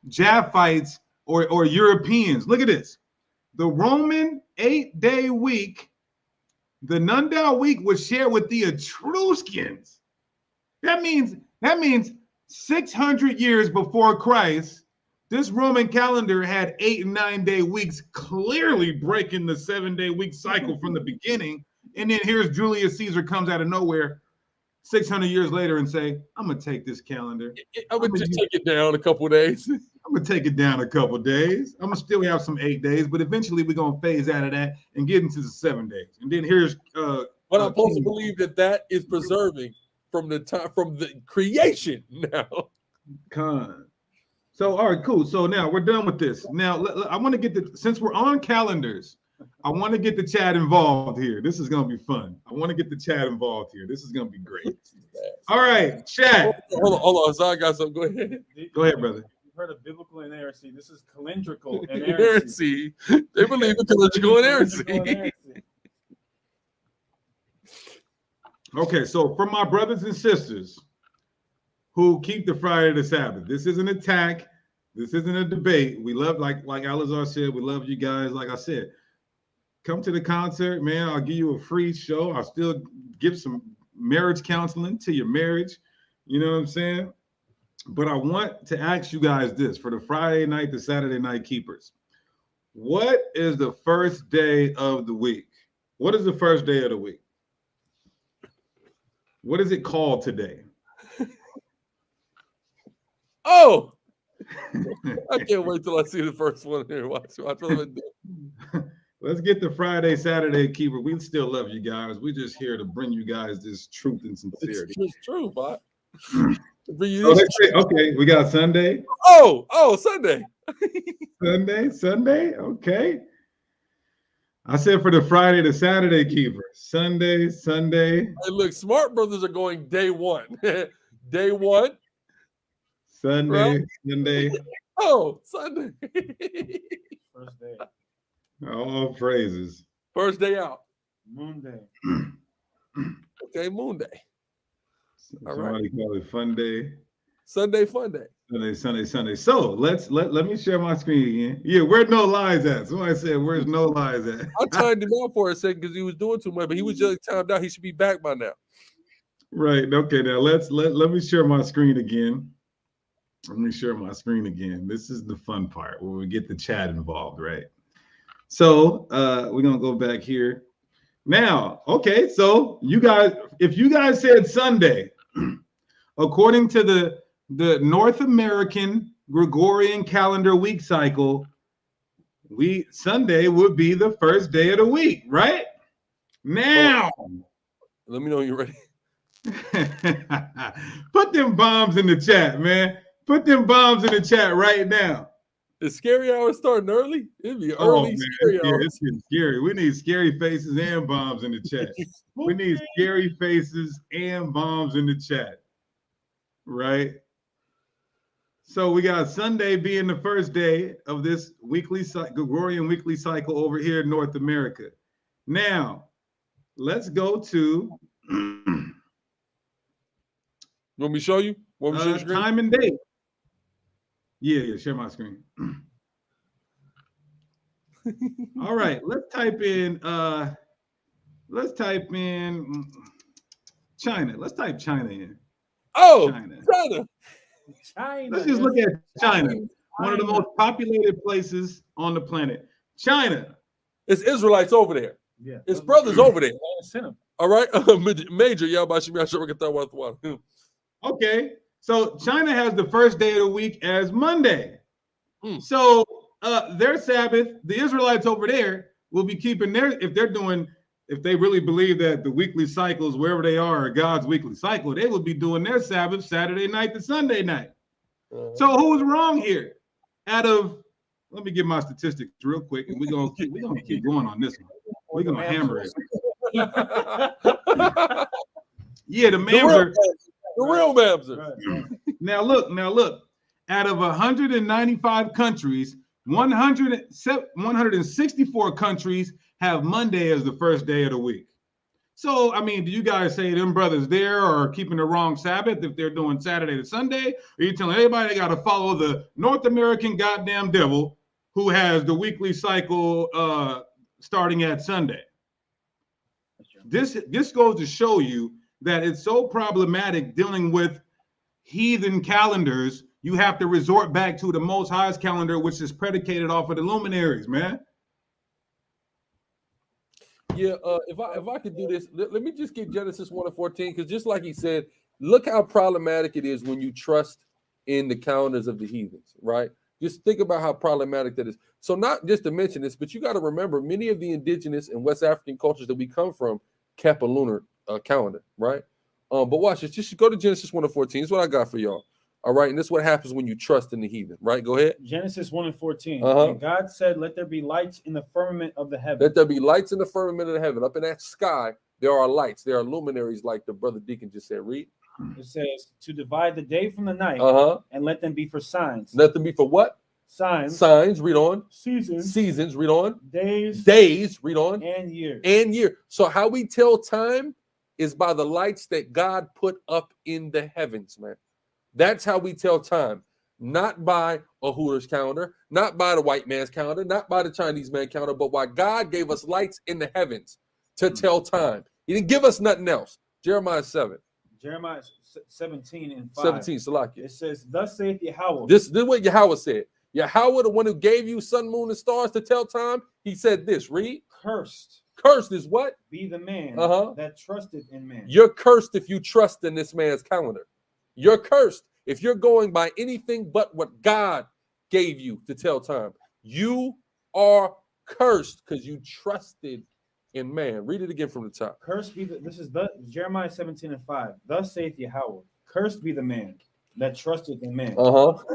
Japhites or Europeans. Look at this. The Roman 8-day week, the Nundal week, was shared with the Etruscans. That means 600 years before Christ, this Roman calendar had 8 and 9 day weeks, clearly breaking the 7-day week cycle from the beginning. And then here's Julius Caesar comes out of nowhere 600 years later and say, I'm going to take this calendar. I'm going to take it down a couple of days. I'm going to take it down a couple of days. I'm going to still have some 8 days, but eventually we're going to phase out of that and get into the 7 days. And then here's but I'm supposed to believe that is preserving from the time, from the creation now. So, all right, cool. So now we're done with this. Now, I want to get since we're on calendars, I want to get the chat involved here. This is going to be fun. I want to get the chat involved here. This is going to be great. All right, chat. Hold on. So I got something. Go ahead. Go ahead, brother. You've heard of biblical inerrancy. This is calendrical inerrancy. They believe in calendrical inerrancy. Okay, so for my brothers and sisters who keep the Friday to Sabbath, this is an attack. This isn't a debate. We love, like Alazar said, we love you guys. Like I said, come to the concert, man. I'll give you a free show. I'll still give some marriage counseling to your marriage. You know what I'm saying? But I want to ask you guys this for the Friday night to Saturday night keepers. What is the first day of the week? What is the first day of the week? What is it called today? Oh, I can't wait till I see the first one here. Watch Let's get the Friday, Saturday keeper. We still love you guys. We're just here to bring you guys this truth and sincerity. It's true, bot. Okay, we got Sunday. Oh, Sunday. Sunday. Okay. I said for the Friday to Saturday keeper. Sunday. Hey, look, smart brothers are going day one. Day one. Sunday, right? Sunday. Oh, Sunday. First day. All praises. First day out. Moon day. Okay, Moon day. All somebody call it Fun Day. Sunday, Fun Day. Sunday. So let me share my screen again. Yeah, where no lies at? Somebody said, "Where's no lies at?" I timed him out for a second because he was doing too much, but he was just timed out. He should be back by now. Right. Okay. Now let me share my screen again. Let me share my screen again. This is the fun part where we get the chat involved, right? So we're gonna go back here. Now, okay, so you guys, if you guys said Sunday, according to the North American Gregorian calendar week cycle, Sunday would be the first day of the week, right? Now, let me know when you're ready. Put them bombs in the chat, man. Put them bombs in the chat right now. Is scary hour starting early? It'd be early scary hour. It's getting scary. We need scary faces and bombs in the chat. We need scary faces and bombs in the chat. Right? So we got Sunday being the first day of this Gregorian weekly cycle over here in North America. Now, let's go to You want me to show you? Want me to share your screen? time and date. Yeah, share my screen. All right, let's type in China. Let's type China in. Oh, China. Let's just look at China. One of the most populated places on the planet. China. It's Israelites over there. Yeah. It's brothers over there. Send them. All right. Major, Okay. So China has the first day of the week as Monday. So their Sabbath, the Israelites over there will be keeping their, if they really believe that the weekly cycles, wherever they are God's weekly cycle, they would be doing their Sabbath Saturday night to Sunday night. So who's wrong here? Let me get my statistics real quick, and we're gonna keep going on this one. We're gonna hammer it. Yeah, the Mamzer. The real Mamzer. Now look. Out of 195 countries, 164 countries have Monday as the first day of the week. So, I mean, do you guys say them brothers there are keeping the wrong Sabbath if they're doing Saturday to Sunday? Or are you telling everybody they got to follow the North American goddamn devil who has the weekly cycle starting at Sunday? This goes to show you that it's so problematic dealing with heathen calendars. You have to resort back to the Most High's calendar, which is predicated off of the luminaries, man. Yeah, if I could do this, let me just get Genesis 1:14, because just like he said, look how problematic it is when you trust in the calendars of the heathens, right? Just think about how problematic that is. So not just to mention this, but you got to remember many of the indigenous and West African cultures that we come from kept a lunar calendar, right? But watch this. Just go to Genesis 1:14. This is what I got for y'all. All right, and this is what happens when you trust in the heathen, right? Go ahead. Genesis 1:14. And God said, "Let there be lights in the firmament of the heaven." Let there be lights in the firmament of the heaven. Up in that sky, there are lights. There are luminaries, like the brother Deacon just said. Read. It says, "To divide the day from the night, and let them be for signs." Let them be for what? Signs. Signs. Read on. Seasons. Seasons. Read on. Days. Days. Read on. And years. And year. So how we tell time is by the lights that God put up in the heavens, man. That's how we tell time, not by a Hooters calendar, not by the white man's calendar, not by the Chinese man calendar, but why God gave us lights in the heavens to tell time. He didn't give us nothing else. Jeremiah 7. Jeremiah 17 and 5. 17, Salakia. It says, "Thus saith Yahweh." This is what Yahweh said. Yahweh, the one who gave you sun, moon, and stars to tell time, he said this. Read. Cursed. Cursed is what? Be the man that trusteth in man. You're cursed if you trust in this man's calendar. You're cursed if you're going by anything but what God gave you to tell time. You are cursed because you trusted in man. Read it again from the top. Cursed be this is Jeremiah 17 and 5. Thus saith Yahweh, cursed be the man that trusteth in man,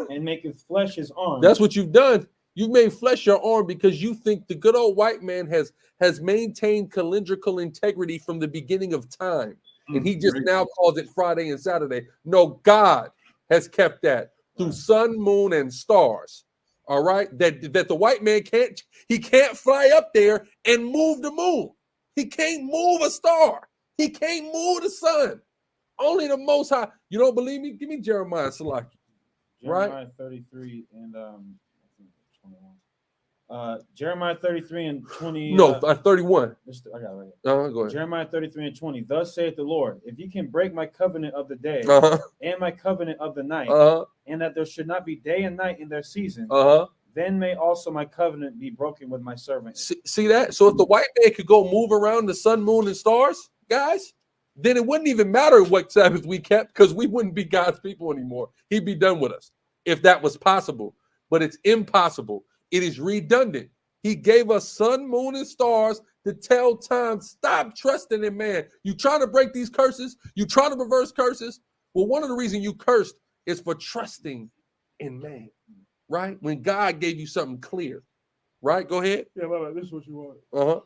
and maketh flesh his arm. That's what you've done. You've made flesh your arm because you think the good old white man has maintained calendrical integrity from the beginning of time. And he just now calls it Friday and Saturday. No, God has kept that through sun, moon, and stars. All right, that the white man can't fly up there and move the moon. He can't move a star. He can't move the sun. Only the Most High. You don't believe me? Give me Jeremiah Salaki. Jeremiah 33 and 21. Jeremiah 33 and 20. No, 31. I got it right here. Go ahead. Jeremiah 33 and 20. Thus saith the Lord, if you can break my covenant of the day and my covenant of the night, and that there should not be day and night in their season, then may also my covenant be broken with my servant. See that? So if the white man could go move around the sun, moon, and stars, guys, then it wouldn't even matter what Sabbath we kept, because we wouldn't be God's people anymore. He'd be done with us if that was possible. But it's impossible. It is redundant. He gave us sun, moon, and stars to tell time. Stop trusting in man. You trying to break these curses? You trying to reverse curses? Well, one of the reasons you cursed is for trusting in man, right? When God gave you something clear, right? Go ahead. Yeah, this is what you want.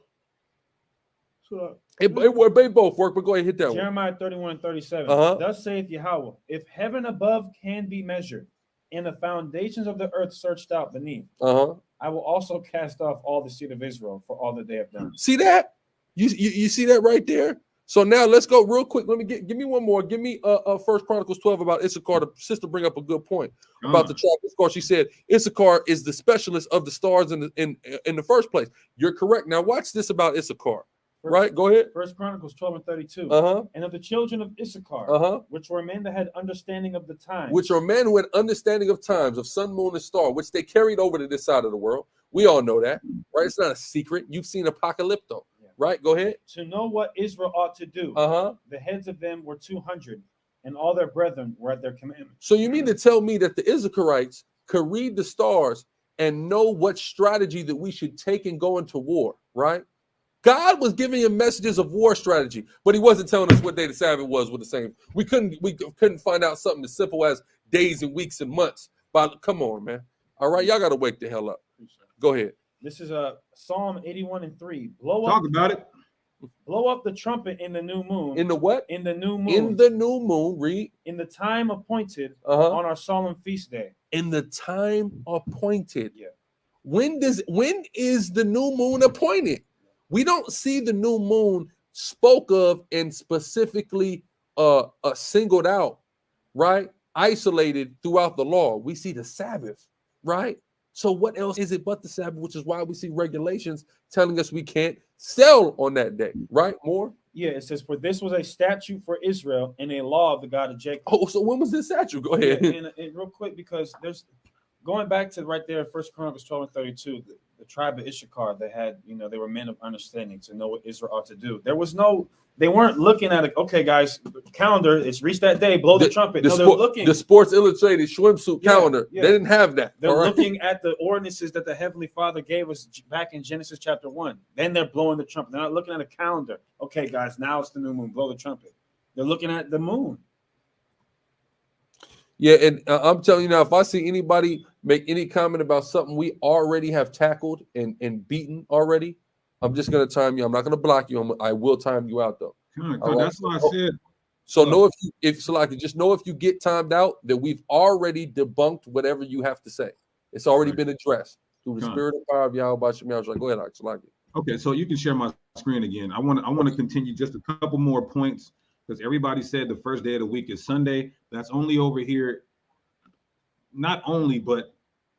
So, they both work, but go ahead, hit that Jeremiah 31 and 37. Thus saith Yahweh, if heaven above can be measured, and the foundations of the earth searched out beneath. I will also cast off all the seed of Israel for all that they have done. See that? You see that right there? So now let's go real quick. Let me give me one more. Give me First Chronicles 12 about Issachar. The sister bring up a good point about the tribe of Issachar. She said Issachar is the specialist of the stars in the first place. You're correct. Now watch this about Issachar. Right, go ahead. First Chronicles 12 and 32. And of the children of Issachar, which were men that had understanding of the times. Which are men who had understanding of times, of sun, moon, and star, which they carried over to this side of the world. We all know that, right? It's not a secret. You've seen Apocalypto, right? Go ahead. To know what Israel ought to do. The heads of them were 200, and all their brethren were at their commandment. So you mean to tell me that the Issacharites could read the stars and know what strategy that we should take and go into war, right? God was giving him messages of war strategy, but he wasn't telling us what day the Sabbath was with the same. We couldn't find out something as simple as days and weeks and months. But come on, man. All right, y'all got to wake the hell up. Go ahead. This is Psalm 81 and 3. Talk about it. Blow up the trumpet in the new moon. In the what? In the new moon. In the new moon. Read. In the time appointed on our solemn feast day. In the time appointed. Yeah. When is the new moon appointed? We don't see the new moon spoke of and specifically singled out, right? Isolated throughout the law. We see the Sabbath, right? So what else is it but the Sabbath, which is why we see regulations telling us we can't sell on that day, right? More? Yeah, it says, for this was a statute for Israel and a law of the God of Jacob. Oh, so when was this statute? Go ahead. Yeah, and real quick, because there's going back to right there, First Chronicles 12 and 32, the tribe of Issachar, they had, they were men of understanding to know what Israel ought to do. They weren't looking at it. Okay, guys, calendar, it's reached that day, blow the trumpet. No, they're looking. The Sports Illustrated swimsuit calendar. Yeah. They didn't have that. They're looking at the ordinances that the Heavenly Father gave us back in Genesis chapter 1. Then they're blowing the trumpet. They're not looking at a calendar. Okay, guys, now it's the new moon. Blow the trumpet. They're looking at the moon. Yeah, and I'm telling you now, if I see anybody make any comment about something we already have tackled and beaten already, I'm just going to time you. I'm not going to block you. I will time you out, though. That's what I said. So know just know if you get timed out that we've already debunked whatever you have to say. It's already been addressed through the spirit and power of Yahweh Shem. Go ahead, Alex. Okay, so you can share my screen again. I want to continue just a couple more points because everybody said the first day of the week is Sunday. That's only over here. Not only, but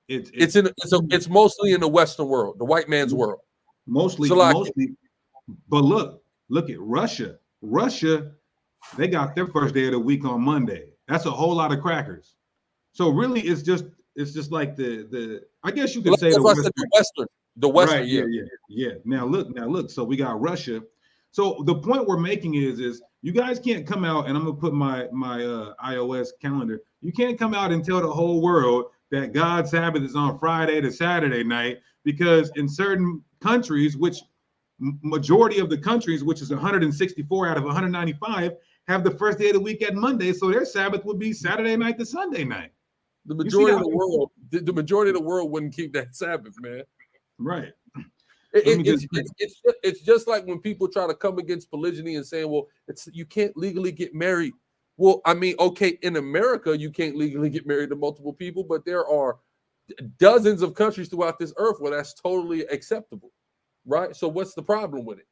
it's mostly in the Western world, the white man's world. Mostly. But look at Russia. Russia, they got their first day of the week on Monday. That's a whole lot of crackers. So really, it's just like the I guess you could say the Western. Right, yeah. Now look. So we got Russia. So the point we're making is you guys can't come out, and I'm gonna put my iOS calendar. You can't come out and tell the whole world that God's Sabbath is on Friday to Saturday night, because in certain countries, which majority of the countries, which is 164 out of 195, have the first day of the week at Monday, so their Sabbath would be Saturday night to Sunday night. The majority of the world wouldn't keep that Sabbath, man. Right. It's just like when people try to come against polygyny and saying, well, you can't legally get married. Well, I mean, okay, in America, you can't legally get married to multiple people, but there are dozens of countries throughout this earth where that's totally acceptable, right? So what's the problem with it?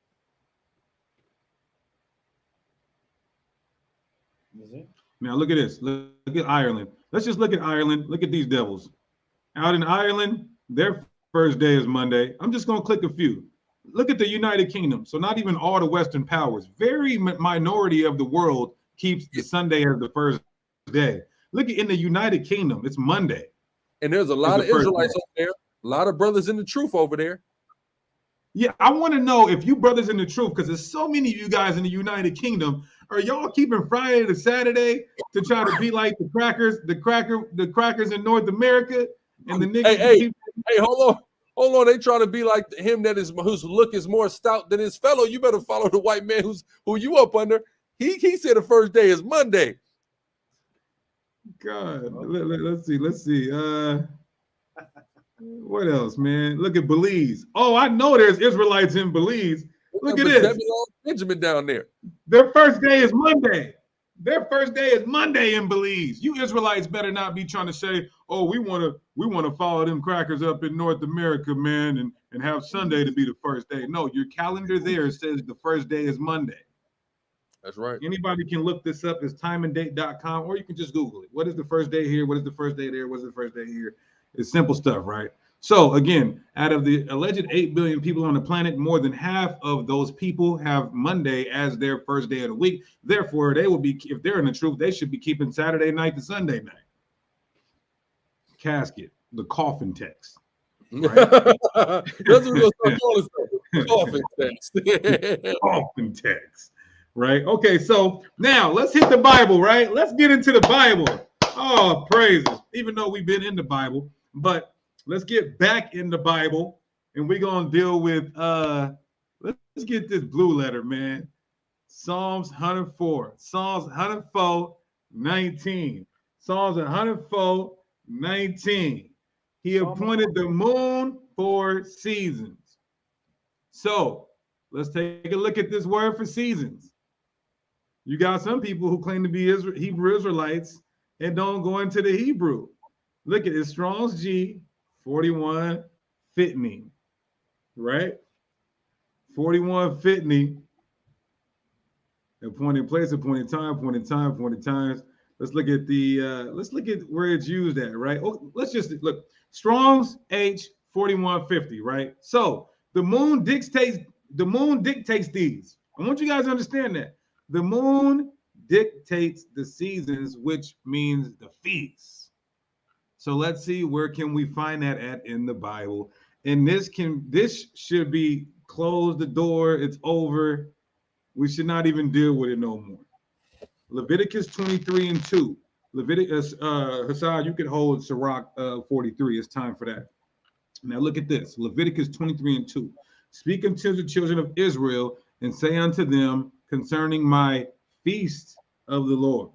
Now look at this. Look at Ireland. Let's just look at Ireland. Look at these devils. Out in Ireland, their first day is Monday. I'm just going to click a few. Look at the United Kingdom. So not even all the Western powers. Very minority of the world keeps the Sunday as the first day. Look at in the United Kingdom, it's Monday. And there's a lot of Israelites over there. A lot of brothers in the truth over there. Yeah, I want to know if you brothers in the truth, because there's so many of you guys in the United Kingdom. Are y'all keeping Friday to Saturday to try to be like the crackers in North America? And the niggas hey, hold on. They trying to be like him whose look is more stout than his fellow. You better follow the white man who you up under. He said the first day is Monday. God, let's see. What else, man? Look at Belize. Oh, I know there's Israelites in Belize. Look at this. Benjamin down there. Their first day is Monday. Their first day is Monday in Belize. You Israelites better not be trying to say, "Oh, we want to follow them crackers up in North America, man, and have Sunday to be the first day." No, your calendar there says the first day is Monday. That's right. Anybody can look this up. It's timeanddate.com, or you can just Google it. What is the first day here? What is the first day there? What is the first day here? It's simple stuff, right? So again, out of the alleged 8 billion people on the planet, more than half of those people have Monday as their first day of the week. Therefore, they will be, if they're in the truth, they should be keeping Saturday night to Sunday night. Casket, the coffin text. Right? That's what we're going to start calling stuff. Coffin text. Coffin text. Right? Okay, so now let's hit the Bible, right? Let's get into the Bible. Oh, praises. Even though we've been in the Bible, but let's get back in the Bible, and we're going to deal with, let's get this blue letter, man. Psalms 104. Psalms 104, 19. Psalms 104, 19. He appointed the moon for seasons. So let's take a look at this word for seasons. You got some people who claim to be Hebrew Israelites and don't go into the Hebrew. Look at it, Strong's G 41 Fitney, right? 41 Fitney. Appointed place, appointed time, appointed time, appointed times. Let's look at where it's used at, right? Oh, let's just look. Strong's H 4150, right? So the moon dictates these. I want you guys to understand that. The moon dictates the seasons, which means the feasts. So let's see, where can we find that at in the Bible? And this should be close the door. It's over. We should not even deal with it no more. Leviticus 23:2. Leviticus, Hassan, you can hold Sirach 43. It's time for that. Now look at this. Leviticus 23:2. Speak unto the children of Israel and say unto them concerning my feast of the Lord,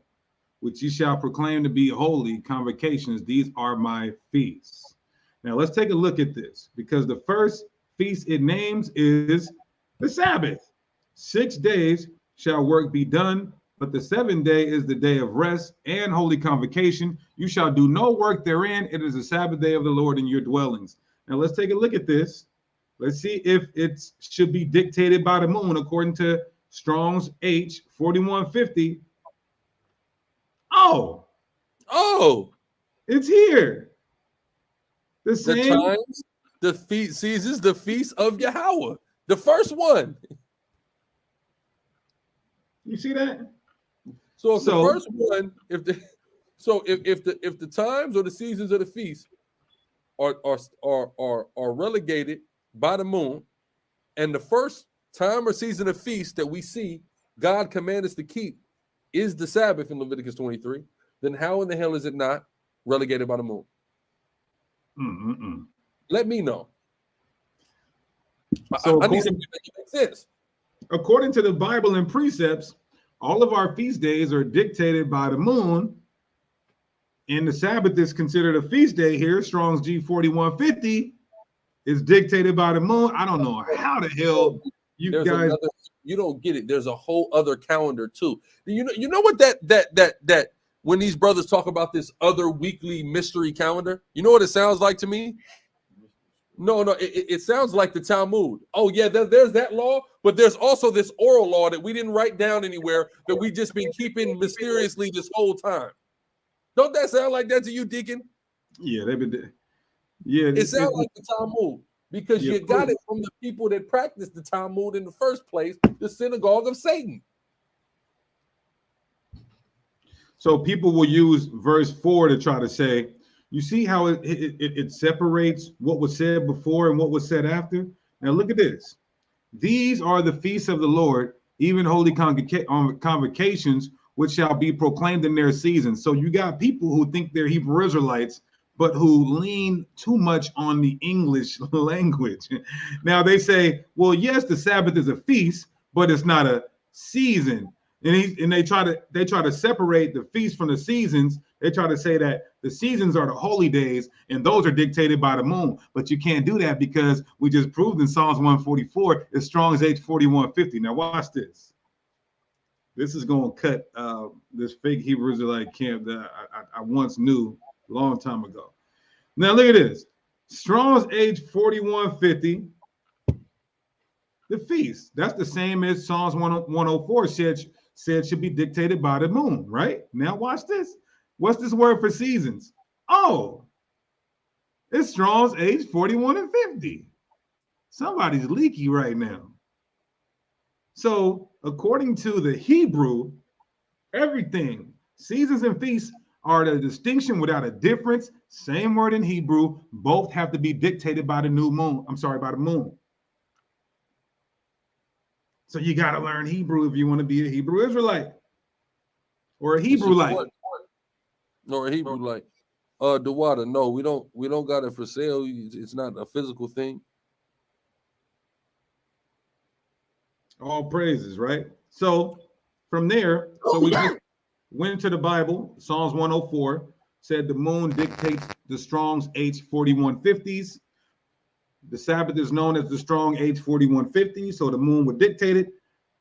which ye shall proclaim to be holy convocations. These are my feasts. Now let's take a look at this, because the first feast it names is the Sabbath. 6 days shall work be done, but the 7th day is the day of rest and holy convocation. You shall do no work therein. It is the Sabbath day of the Lord in your dwellings. Now let's take a look at this. Let's see if it should be dictated by the moon according to Strong's H 4150. Oh, it's here. The times, the seasons, the feast of Yahweh, the first one. You see that? So the first one, if the times or the seasons of the feast are relegated by the moon, and the first time or season of feast that we see God command us to keep is the Sabbath in Leviticus 23, then how in the hell is it not relegated by the moon? Let me know. So I need something to make sense. According to the Bible and precepts, all of our feast days are dictated by the moon, and the Sabbath is considered a feast day here. Strong's G 4150 is dictated by the moon. I don't know how the hell you don't get it. There's a whole other calendar too. You know what that when these brothers talk about this other weekly mystery calendar, you know what it sounds like to me? No, it sounds like the Talmud. Oh yeah, there's that law, but there's also this oral law that we didn't write down anywhere that we just been keeping mysteriously this whole time. Don't that sound like that to you, Deacon? Yeah, they've been. Yeah, it sounds like the Talmud because you got it from the people that practiced the Talmud in the first place, the synagogue of Satan. So people will use verse 4 to try to say, you see how it separates what was said before and what was said after? Now look at this. These are the feasts of the Lord, even holy convocations, which shall be proclaimed in their seasons. So you got people who think they're Hebrew Israelites, but who lean too much on the English language. Now they say, well, yes, the Sabbath is a feast, but it's not a season. And they try to separate the feast from the seasons. They try to say that the seasons are the holy days, and those are dictated by the moon. But you can't do that because we just proved in Psalms 144 it's Strong's H 4150. Now watch this. This is going to cut this fake Hebrew Israelite camp that I once knew a long time ago. Now look at this. Strong's age 4150. The feast. That's the same as Psalms 104 said should be dictated by the moon, right? Now watch this. What's this word for seasons? Oh, it's Strong's age 41 and 50. Somebody's leaky right now. So according to the Hebrew, everything, seasons and feasts are the distinction without a difference. Same word in Hebrew. Both have to be dictated by the new moon. I'm sorry, by the moon. So you got to learn Hebrew if you want to be a Hebrew Israelite or a Hebrew-like. Or a Hebrew-like. The water. No, we don't got it for sale. It's not a physical thing. All praises, right? So from there, so we just went to the Bible. Psalms 104 said the moon dictates the Strong's H 4150s. The Sabbath is known as the Strong H 4150, so the moon would dictate it.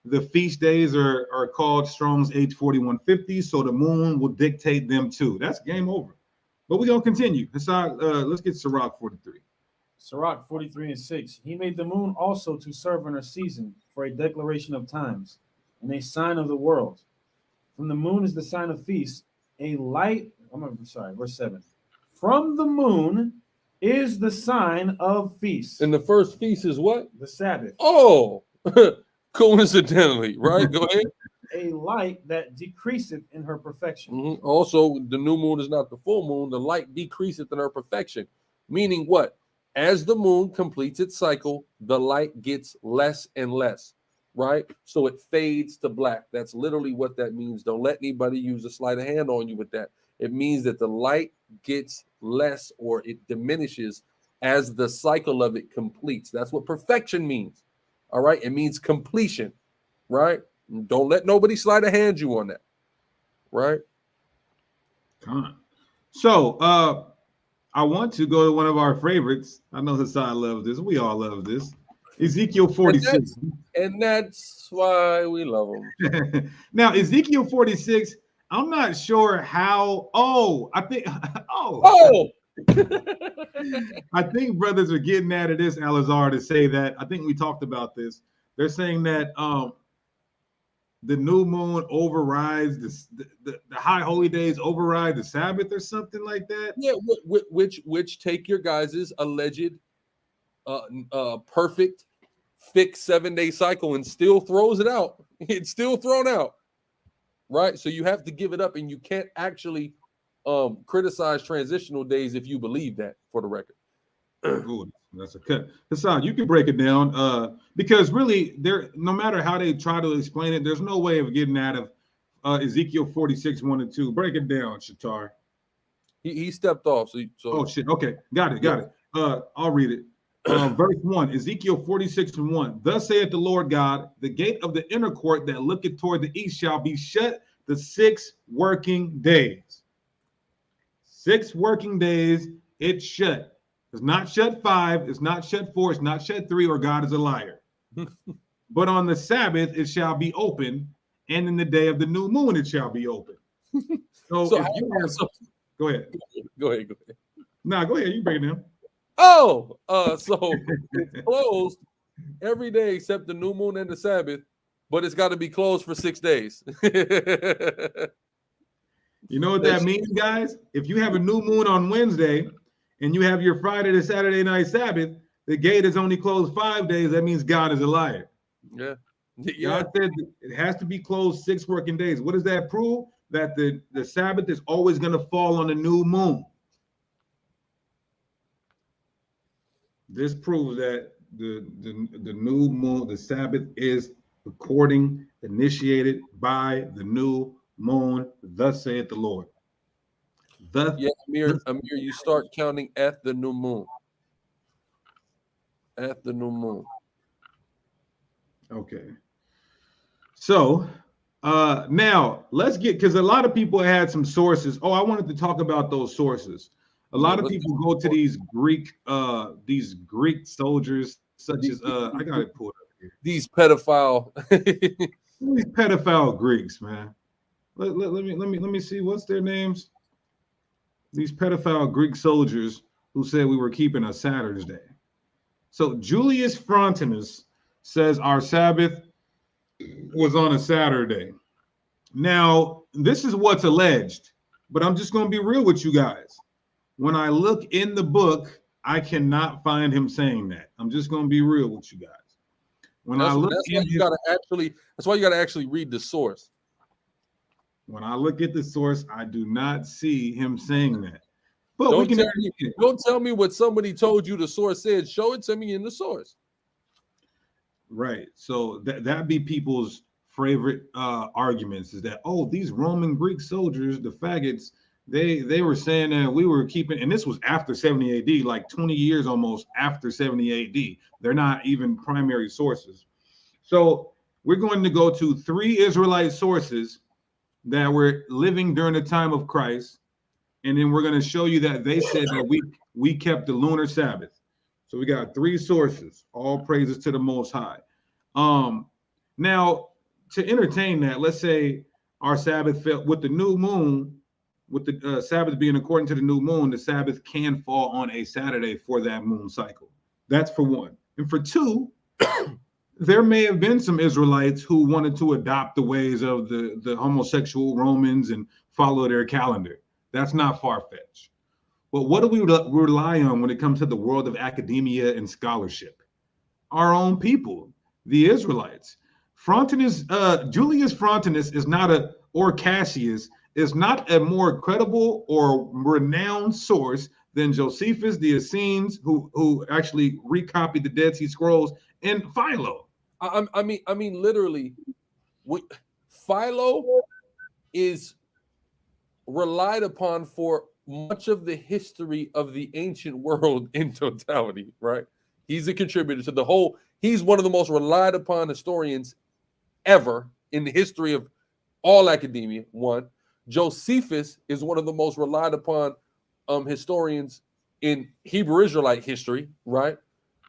The feast days are called Strong's H 4150, so the moon will dictate them too. That's game over. But we're going to continue. Let's get Sirach 43. Sirach 43 and 6. He made the moon also to serve in her season for a declaration of times and a sign of the world. From the moon is the sign of feast, a light. Verse 7. From the moon is the sign of feast. And the first feast is what? The Sabbath. Oh, coincidentally, right? Go ahead. A light that decreaseth in her perfection. Mm-hmm. Also, the new moon is not the full moon. The light decreaseth in her perfection. Meaning what? As the moon completes its cycle, the light gets less and less, right? So it fades to black. That's literally what that means. Don't let anybody use a sleight of hand on you with that. It means that the light gets less or it diminishes as the cycle of it completes. That's what perfection means. All right. It means completion, right? Don't let nobody sleight of hand you on that. Right. Come on. So I want to go to one of our favorites. I know Hassan loves this. We all love this. Ezekiel 46. And that's why we love him. Now, Ezekiel 46, I'm not sure how. I think brothers are getting out of this, Alazar, to say that. I think we talked about this. They're saying that the new moon overrides the high holy days override the Sabbath or something like that. Yeah, which take your guys' alleged perfect fixed 7-day cycle and still throws it out. It's still thrown out. Right? So you have to give it up, and you can't actually criticize transitional days if you believe that, for the record. Ooh, that's a cut. Hassan, you can break it down because really, no matter how they try to explain it, there's no way of getting out of Ezekiel 46, 1 and 2. Break it down, Shatar. He stepped off. So oh shit. Okay, got it. I'll read it. Verse 1, Ezekiel 46 and 1. Thus saith the Lord God, the gate of the inner court that looketh toward the east shall be shut the 6 working days. 6 working days, it's shut. It's not shut 5, it's not shut 4, it's not shut 3, or God is a liar. But on the Sabbath it shall be open, and in the day of the new moon it shall be open. So if you have, go ahead. Go ahead. Nah, go ahead. You break it down. So it's closed every day except the new moon and the Sabbath, but it's got to be closed for 6 days. You know what that means, guys? If you have a new moon on Wednesday and you have your Friday to Saturday night Sabbath, the gate is only closed 5 days. That means God is a liar. Yeah. God said it has to be closed 6 working days. What does that prove? That the Sabbath is always going to fall on the new moon. This proves that the new moon, the Sabbath, is initiated by the new moon. Thus saith the Lord. Amir, you start counting at the new moon. At the new moon. Okay. So now let's get, because a lot of people had some sources. I wanted to talk about those sources. A lot of people go to these Greek soldiers, such as I got it pulled up here. These pedophile. These pedophile Greeks, man. Let me see what's their names. These pedophile Greek soldiers who said we were keeping a Saturday. So Julius Frontinus says our Sabbath was on a Saturday. Now, this is what's alleged, but I'm just going to be real with you guys. When I look in the book, I cannot find him saying that. I'm just going to be real with you guys. When I look that's why you got to actually read the source. When I look at the source, I do not see him saying that. But don't tell me what somebody told you the source said. Show it to me in the source. Right. So that be people's favorite arguments is that, oh, these Roman Greek soldiers, the faggots, they were saying that we were keeping, and this was after 70 AD, like 20 years almost after 70 AD. They're not even primary sources. So we're going to go to 3 Israelite sources that were living during the time of Christ. And then we're going to show you that they said that we kept the lunar Sabbath. So we got 3 sources, all praises to the Most High. Now, to entertain that, let's say our Sabbath fell with the new moon, with the Sabbath being according to the new moon, the Sabbath can fall on a Saturday for that moon cycle. That's for one. And for two, there may have been some Israelites who wanted to adopt the ways of the homosexual Romans and follow their calendar. That's not far-fetched. But what do we rely on when it comes to the world of academia and scholarship? Our own people, the Israelites. Julius Frontinus is not or Cassius is not a more credible or renowned source than Josephus, the Essenes, who actually recopied the Dead Sea Scrolls, and Philo. I mean, literally, Philo is relied upon for much of the history of the ancient world in totality, right? He's a contributor to the whole. He's one of the most relied upon historians ever in the history of all academia. One, Josephus is one of the most relied upon historians in Hebrew Israelite history, right?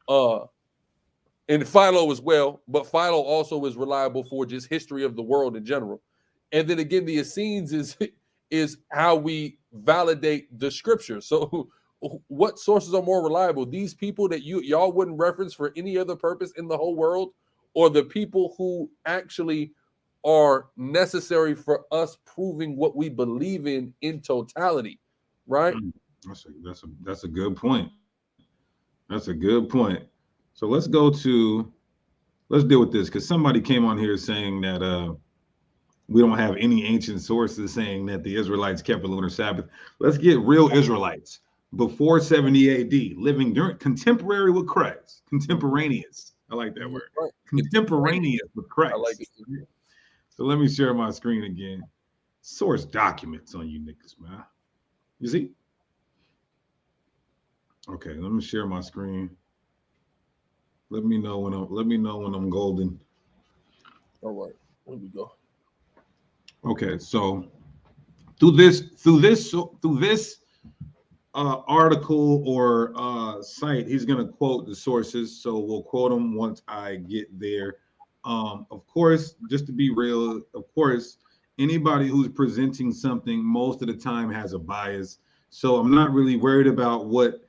And Philo as well, but Philo also is reliable for just history of the world in general. And then again, the Essenes is how we validate the scripture. So what sources are more reliable? These people that y'all wouldn't reference for any other purpose in the whole world, or the people who actually are necessary for us proving what we believe in totality, right? That's a good point. That's a good point. So let's deal with this, because somebody came on here saying that we don't have any ancient sources saying that the Israelites kept the lunar Sabbath. Let's get real Israelites before 70 AD, living during contemporary with Christ, contemporaneous. I like that word. Right. Contemporaneous with Christ. I like it. So let me share my screen again. Source documents on you niggas, man. You see? Okay, let me share my screen. Let me know when I'm golden. All right, here we go. Okay, so through this article or site, he's going to quote the sources. So we'll quote them once I get there. Of course, just to be real, of course, anybody who's presenting something most of the time has a bias. So I'm not really worried about what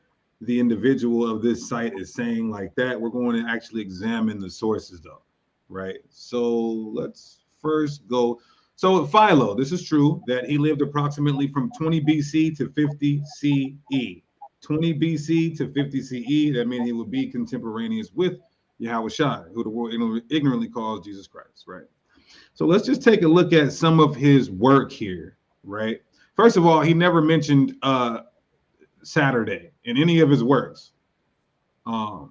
the individual of this site is saying like that. We're going to actually examine the sources though, right? So let's first go. So Philo, this is true that he lived approximately from 20 BC to 50 CE. 20 BC to 50 CE, that means he would be contemporaneous with Yahushua, who the world ignorantly calls Jesus Christ, right? So let's just take a look at some of his work here, right? First of all, he never mentioned Saturday in any of his works. So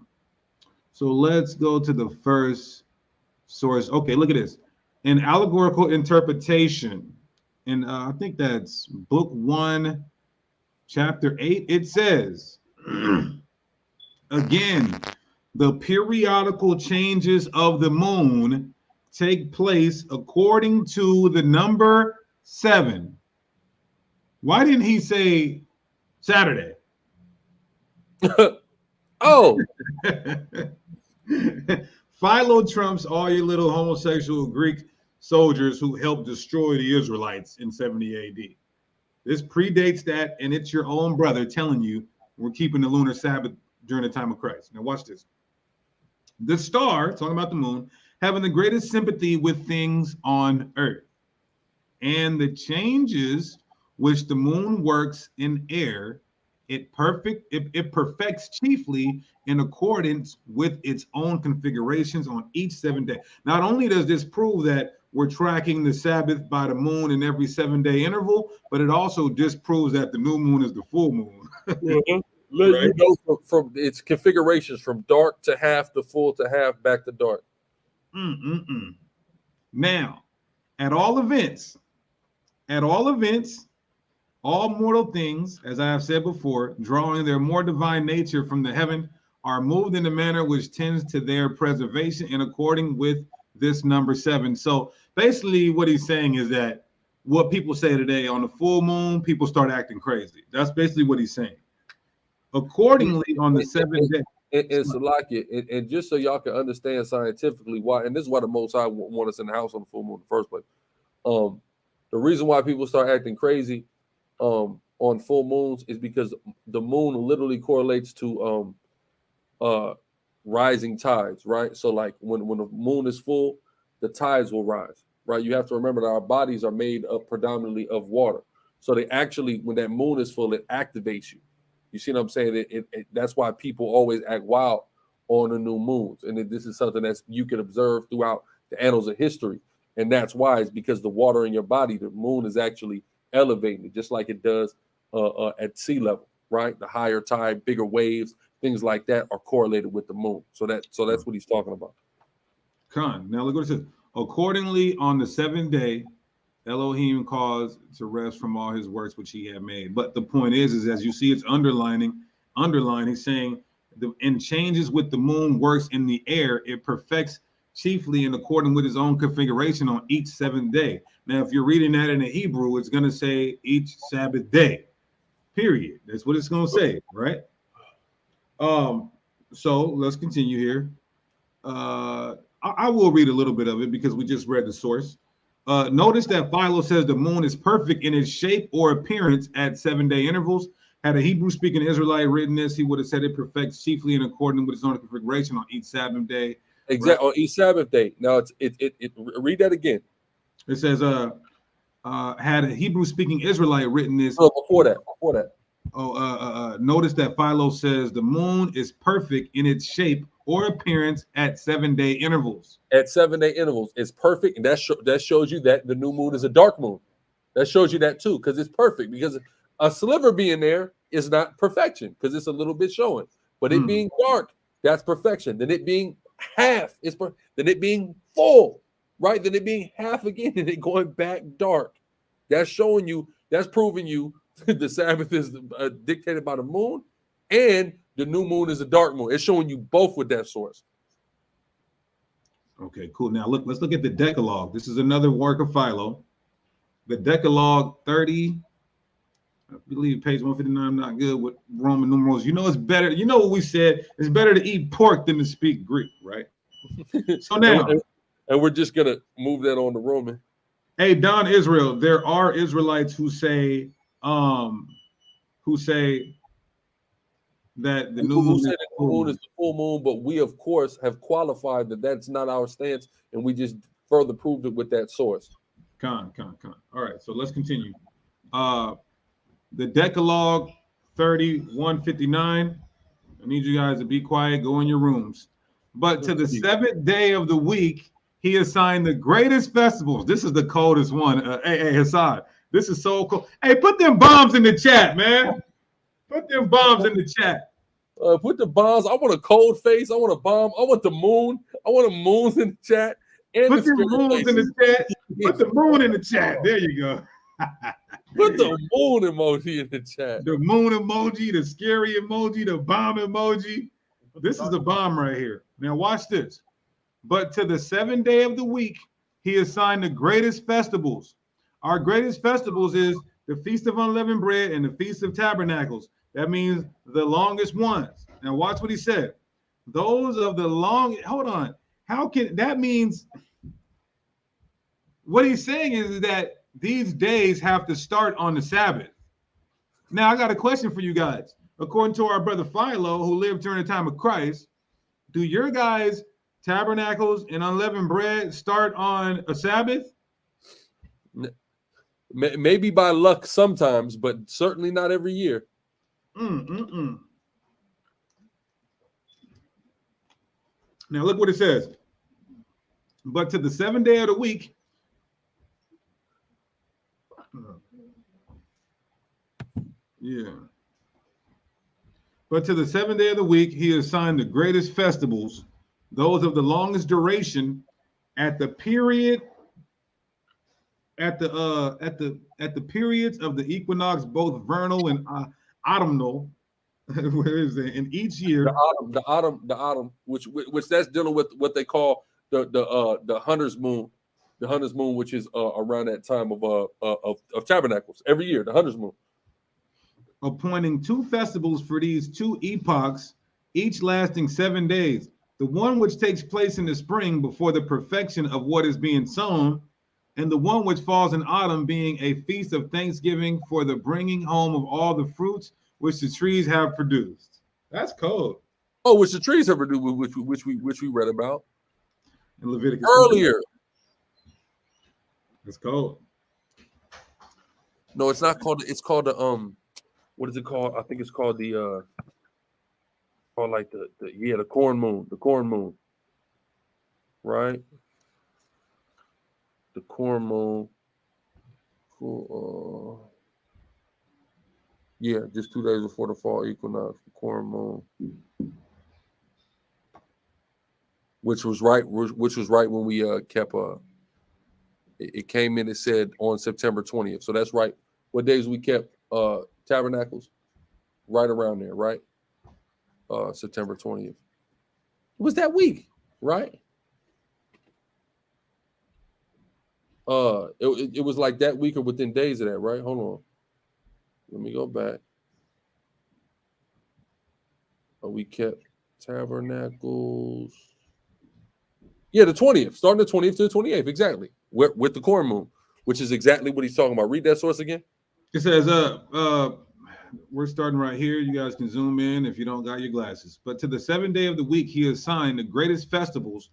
let's go to the first source. Okay, look at this. An allegorical interpretation, and I think that's book 1, chapter 8. It says, again, the periodical changes of the moon take place according to the number 7. Why didn't he say Saturday? Oh. Philo trumps all your little homosexual Greek soldiers who helped destroy the Israelites in 70 AD. This predates that, and it's your own brother telling you we're keeping the lunar Sabbath during the time of Christ. Now watch this. The star, talking about the moon, having the greatest sympathy with things on earth, and the changes which the moon works in air, it perfects chiefly in accordance with its own configurations on each 7 day. Not only does this prove that we're tracking the Sabbath by the moon in every 7 day interval, but it also disproves that the new moon is the full moon. Let right? You know from its configurations from dark to half to full to half back to dark. Now, at all events, all mortal things, as I have said before, drawing their more divine nature from the heaven, are moved in a manner which tends to their preservation in according with this number 7. So basically what he's saying is that what people say today on the full moon, people start acting crazy. That's basically what he's saying. Accordingly, on the 7th day. It's like it, and just so y'all can understand scientifically why, and this is why the Most High want us in the house on the full moon in the first place. The reason why people start acting crazy on full moons is because the moon literally correlates to rising tides, right? So like when the moon is full, the tides will rise, right? You have to remember that our bodies are made up predominantly of water. So they actually, when that moon is full, it activates you. You see what I'm saying? That's why people always act wild on the new moons. And this is something that you can observe throughout the annals of history. And that's why, it's because the water in your body, the moon is actually elevating it, just like it does at sea level, right? The higher tide, bigger waves, things like that are correlated with the moon. So that's what he's talking about. Con. Now look what it says. Accordingly, on the 7th day, Elohim caused to rest from all his works which he had made. But the point is as you see, it's underlining. He's saying in changes with the moon works in the air, it perfects chiefly in accordance with his own configuration on each 7th day. Now, if you're reading that in the Hebrew, it's going to say each Sabbath day, period. That's what it's going to say, right? So let's continue here. I will read a little bit of it because we just read the source. Notice that Philo says the moon is perfect in its shape or appearance at 7 day intervals. Had a Hebrew-speaking Israelite written this, he would have said it perfects chiefly in accordance with its own configuration on each Sabbath day. Exactly, right? On each Sabbath day. Now, read that again. It says, had a Hebrew-speaking Israelite written this. Oh, before that. Notice that Philo says the moon is perfect in its shape or appearance at 7 day intervals. At 7 day intervals, it's perfect, and that shows you that the new moon is a dark moon. That shows you that too, because it's perfect. Because a sliver being there is not perfection, because it's a little bit showing. But it being dark, that's perfection. Then it being half is then it being full, right? Then it being half again, and it going back dark. That's showing you. That's proving you the Sabbath is dictated by the moon, and the new moon is a dark moon. It's showing you both with that source. Okay, cool. Now let's look at the Decalogue. This is another work of Philo. The Decalogue 30, I believe page 159. I'm not good with Roman numerals. You know it's better. You know what we said? It's better to eat pork than to speak Greek, right? So now, and we're just gonna move that on to Roman. Hey, Don Israel, there are Israelites who say that the new moon is the full moon, but we of course have qualified that that's not our stance, and we just further proved it with that source. Con. All right, so let's continue. The Decalogue 31:59. I need you guys to be quiet, go in your rooms. But to the 7th day of the week, he assigned the greatest festivals. This is the coldest one. Hey, Hassan, this is so cool. Hey, put them bombs in the chat, man. Put them bombs in the chat. Put the bombs. I want a cold face. I want a bomb. I want the moon. I want the moons in the chat. And put the moons in the chat. Put the moon in the chat. There you go. Put the moon emoji in the chat. The moon emoji, the scary emoji, the bomb emoji. This is the bomb right here. Now watch this. But to the 7th day of the week, he assigned the greatest festivals. Our greatest festivals is the Feast of Unleavened Bread and the Feast of Tabernacles. That means the longest ones. Now watch what he said. Those of the long, hold on. How can that means what he's saying is that these days have to start on the Sabbath. Now, I got a question for you guys. According to our brother Philo, who lived during the time of Christ, do your guys' tabernacles and unleavened bread start on a Sabbath? Maybe by luck sometimes, but certainly not every year. Now, look what it says. But to the 7th day of the week, but to the 7th day of the week, he assigned the greatest festivals, those of the longest duration, at the period, at the periods of the equinox, both vernal and autumnal. Where is it? In each year, the autumn, which that's dealing with what they call the hunter's moon, which is around that time of tabernacles every year, the hunter's moon. Appointing 2 festivals for these 2 epochs, each lasting 7 days. The one which takes place in the spring before the perfection of what is being sown, and the one which falls in autumn being a feast of thanksgiving for the bringing home of all the fruits which the trees have produced. That's cold. Oh, which the trees have produced, which we read about in Leviticus earlier. It's cold. No, it's not called. It's called the what is it called? I think it's called the called like the corn moon. The corn moon. Right? The corn moon. Yeah, just 2 days before the fall equinox, the corn moon. Which was right when we kept it came in, it said on September 20th. So that's right. What days we kept tabernacles? Right around there, right? September 20th. It was that week, right? It was like that week or within days of that, right? Hold on. Let me go back. We kept tabernacles. Yeah, the 20th, starting the 20th to the 28th, exactly. With the corn moon, which is exactly what he's talking about. Read that source again. It says, we're starting right here. You guys can zoom in if you don't got your glasses. But to the 7th day of the week, he assigned the greatest festivals,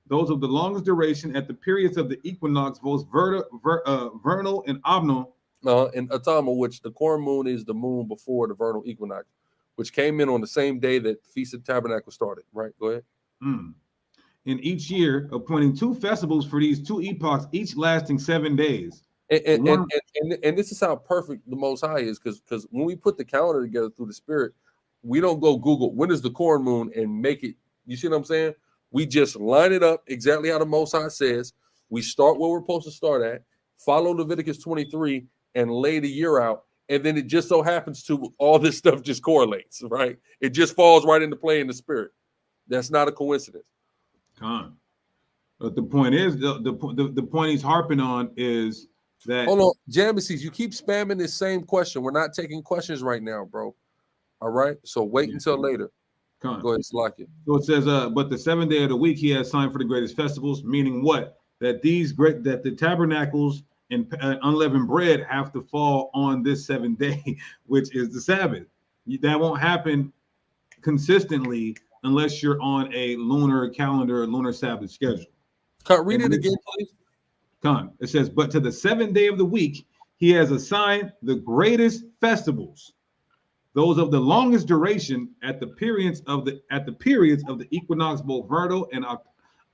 those of the longest duration at the periods of the equinox, both vernal and autumnal. And autumnal, which the corn moon is the moon before the vernal equinox, which came in on the same day that Feast of Tabernacle started. Right? Go ahead. In each year, appointing 2 festivals for these 2 epochs, each lasting 7 days. And this is how perfect the Most High is, because when we put the calendar together through the Spirit, we don't go Google when is the corn moon and make it. You see what I'm saying? We just line it up exactly how the Most High says. We start where we're supposed to start at, follow Leviticus 23, and lay the year out. And then it just so happens to all this stuff just correlates, right? It just falls right into play in the Spirit. That's not a coincidence. But the point is, the point he's harping on is that. Hold on, James's, you keep spamming this same question. We're not taking questions right now, bro. All right, so wait until later. Go ahead, lock it. So it says, but the 7th day of the week he has signed for the greatest festivals, meaning what? That the tabernacles and unleavened bread have to fall on this 7th day, which is the Sabbath. That won't happen consistently unless you're on a lunar calendar, lunar Sabbath schedule. Read it again, please. It says, but to the 7th day of the week, he has assigned the greatest festivals, those of the longest duration at the periods of the equinox, both vernal and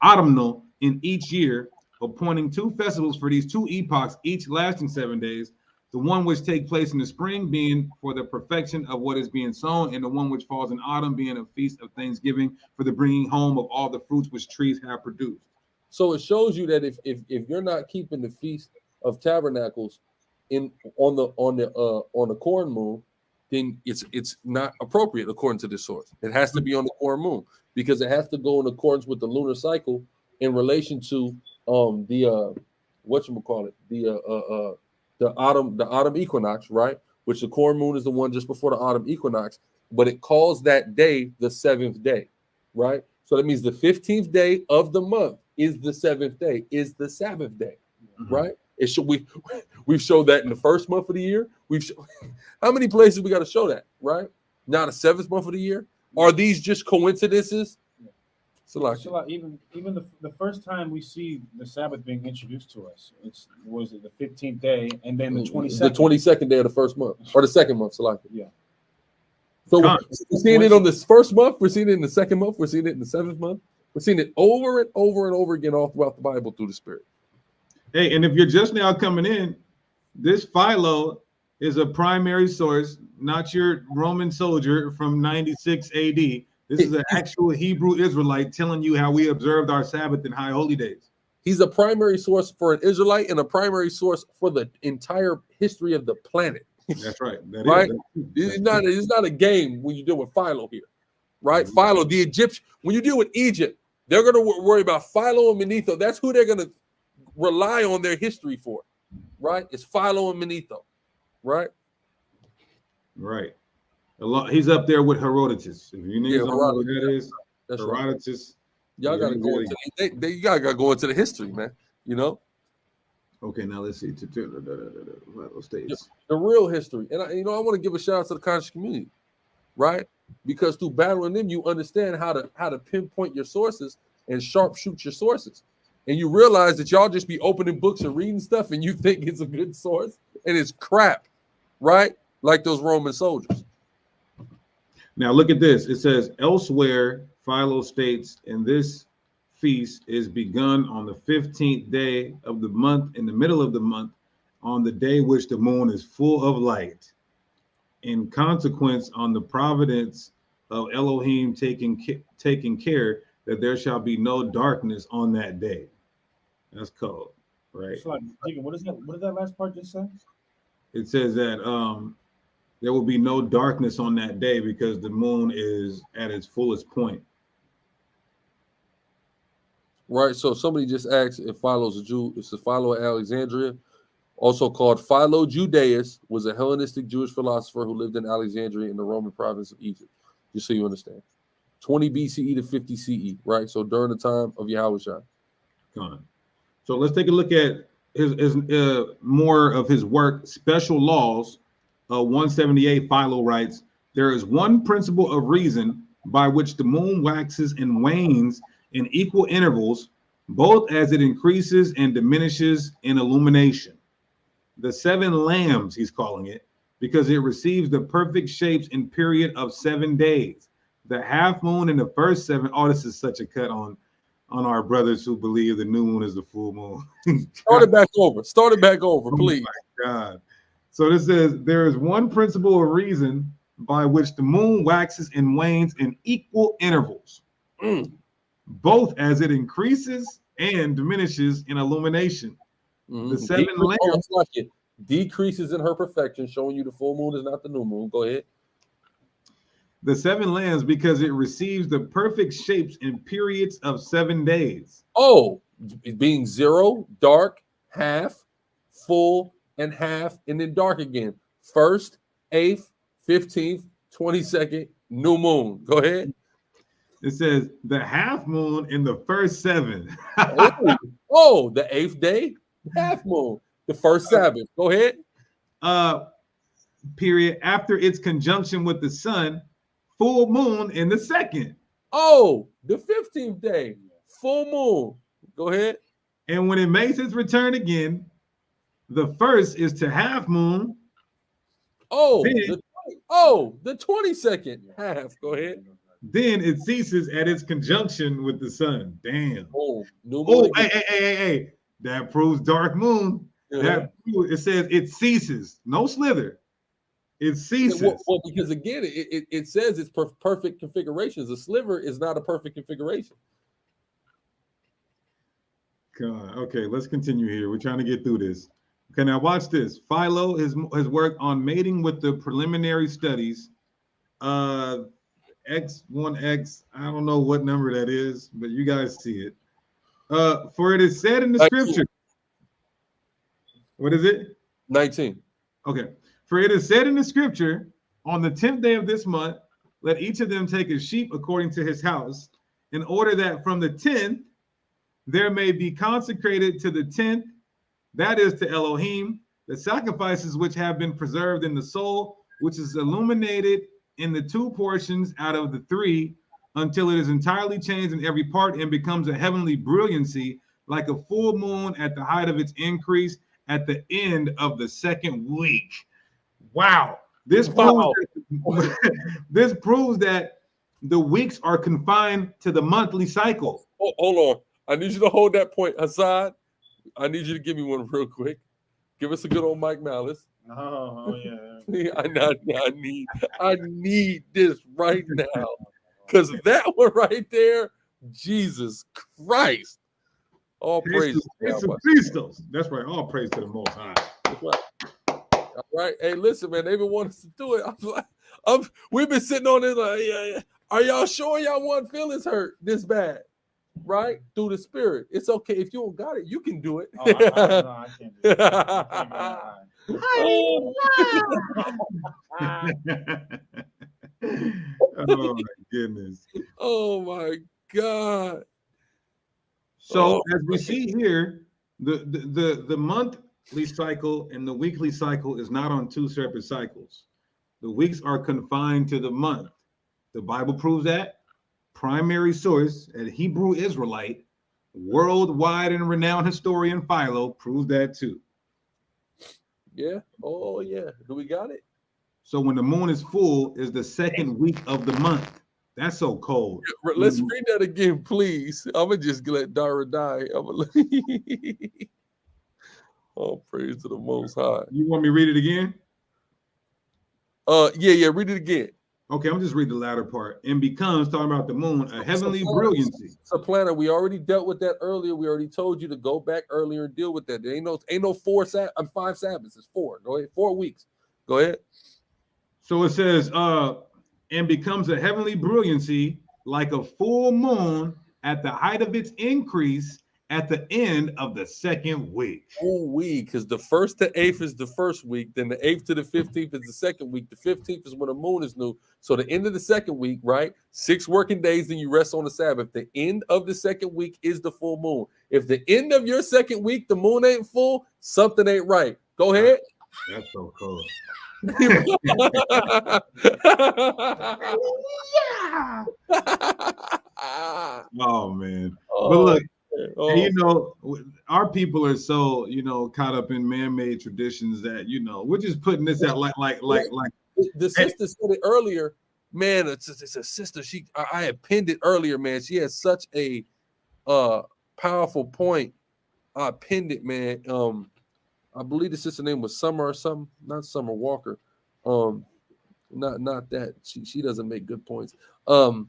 autumnal in each year, appointing 2 festivals for these 2 epochs, each lasting 7 days. The one which take place in the spring being for the perfection of what is being sown, and the one which falls in autumn being a feast of thanksgiving for the bringing home of all the fruits which trees have produced. So it shows you that if you're not keeping the Feast of Tabernacles on the corn moon, then it's not appropriate according to this source. It has to be on the corn moon because it has to go in accordance with the lunar cycle in relation to the autumn equinox, right? Which the corn moon is the one just before the autumn equinox, but it calls that day the 7th day, right? So that means the 15th day of the month is the 7th day, is the Sabbath day. right? It should we've showed that in the first month of the year. How many places we got to show that, right? Now the 7th month of the year. Are these just coincidences? So like even the first time we see the Sabbath being introduced to us, was it the 15th day, and then the 22nd. The 22nd day of the first month or the second month. So like yeah. So we're seeing it on this first month. We're seeing it in the second month. We're seeing it in the 7th month. We're seeing it over and over and over again all throughout the Bible through the Spirit. Hey, and if you're just now coming in, this Philo is a primary source, not your Roman soldier from 96 AD. This is an actual Hebrew Israelite telling you how we observed our Sabbath and high holy days. He's a primary source for an Israelite and a primary source for the entire history of the planet. That's right. Right? It's not a game when you deal with Philo here. Right? Mm-hmm. Philo, the Egyptian, when you deal with Egypt, they're going to worry about Philo and Manetho. That's who they're going to rely on their history for. Right? It's Philo and Manetho. Right? Right. He's up there with Herodotus. If you need to know what that is, that's Herodotus. Right. Y'all got to go into you got to go into the history, man. You know. Okay, now let's see. The real history, and I want to give a shout out to the conscious community, right? Because through battling them, you understand how to pinpoint your sources and sharpshoot your sources, and you realize that y'all just be opening books and reading stuff, and you think it's a good source, and it's crap, right? Like those Roman soldiers. Now look at this. It says elsewhere, Philo states, in this feast is begun on the 15th day of the month, in the middle of the month, on the day which the moon is full of light. In consequence, on the providence of Elohim taking care that there shall be no darkness on that day. That's cold, right? So, Deacon, what is that? What did that last part just say? It says that there will be no darkness on that day because the moon is at its fullest point. Right. So somebody just asked if Philo's a Jew. It's the Philo of Alexandria, also called Philo Judaeus, was a Hellenistic Jewish philosopher who lived in Alexandria in the Roman province of Egypt. Just so you understand. 20 BCE to 50 CE, right? So during the time of Yahushua. So let's take a look at his more of his work, Special Laws. 178, Philo writes, there is one principle of reason by which the moon waxes and wanes in equal intervals, both as it increases and diminishes in illumination. The 7 lambs, he's calling it, because it receives the perfect shapes in period of 7 days. The half moon in the first 7. Oh, this is such a cut on our brothers who believe the new moon is the full moon. Start it back over, please. Oh my God. So this says there is one principle of reason by which the moon waxes and wanes in equal intervals, both as it increases and diminishes in illumination. The 7 lambs decreases in her perfection, showing you the full moon is not the new moon. Go ahead. The 7 lambs because it receives the perfect shapes in periods of 7 days. Oh, being 0, dark, half, full, and half, and then dark again. 1st, 8th, 15th, 22nd, new moon. Go ahead. It says the half moon in the first 7. Oh, the 8th day, half moon. The first Sabbath. Go ahead. Period. After its conjunction with the sun, full moon in the 2nd. Oh, the 15th day, full moon. Go ahead. And when it makes its return again, the 1st is to half moon. Oh, the 22nd half. Go ahead. Then it ceases at its conjunction with the sun. Damn. Oh, new moon. Hey. That proves dark moon. It says it ceases. No slither. It ceases. Well, because again, it says it's perfect configurations. A sliver is not a perfect configuration. God. Okay, let's continue here. We're trying to get through this. Okay, now watch this. Philo, his work on mating with the preliminary studies. X1X, I don't know what number that is, but you guys see it. For it is said in the scripture. What is it? 19. Okay. For it is said in the scripture, on the 10th day of this month, let each of them take a sheep according to his house, in order that from the 10th there may be consecrated to the 10th that is to Elohim, the sacrifices which have been preserved in the soul, which is illuminated in the two portions out of the three, until it is entirely changed in every part and becomes a heavenly brilliancy, like a full moon at the height of its increase at the end of the second week. Wow. This proves this proves that the weeks are confined to the monthly cycle. Oh, hold on. I need you to hold that point, Hassan. I need you to give me one real quick. Give us a good old Mike Malice. Oh yeah. I need this right now. Because that one right there, Jesus Christ. All praise. It's a Christos. That's right. All praise to the Most High. That's right. All right. Hey, listen, man. They've been wanting us to do it. We've been sitting on this like, yeah. Are y'all sure y'all want feelings hurt this bad? Right? Through the spirit. It's okay. If you don't got it, you can do it. I can't do it. Oh my goodness. Oh my God. So as we see here, the monthly cycle and the weekly cycle is not on two separate cycles. The weeks are confined to the month. The Bible proves that. Primary source, a Hebrew Israelite, worldwide and renowned historian Philo proves that too. Yeah. Oh yeah. Do we got it? So when the moon is full, is the second week of the month. That's so cold. Let's read that again, please. I'm gonna just let Dara die. Oh, praise to the Most High. You want me to read it again? Yeah. Read it again. Okay, I'm just reading the latter part. And becomes, talking about the moon, a heavenly brilliancy. So, Planner, we already dealt with that earlier. We already told you to go back earlier and deal with that. There ain't no 5 Sabbaths. It's 4. Go ahead. 4 weeks. Go ahead. So it says, and becomes a heavenly brilliancy, like a full moon at the height of its increase at the end of the second week. Full week, because the 1st to 8th is the first week, then the 8th to the 15th is the second week. The 15th is when the moon is new. So the end of the second week, right? 6 working days, then you rest on the Sabbath. The end of the second week is the full moon. If the end of your second week, the moon ain't full, something ain't right. Go ahead. That's so cool. Yeah. Oh man. But look, you know, our people are so, caught up in man-made traditions that, we're just putting this out like the sister said it earlier, man. It's a sister. I had pinned it earlier, man. She had such a powerful point. I pinned it, man. I believe the sister name was Summer or something, not Summer Walker. Not that. She doesn't make good points. Hold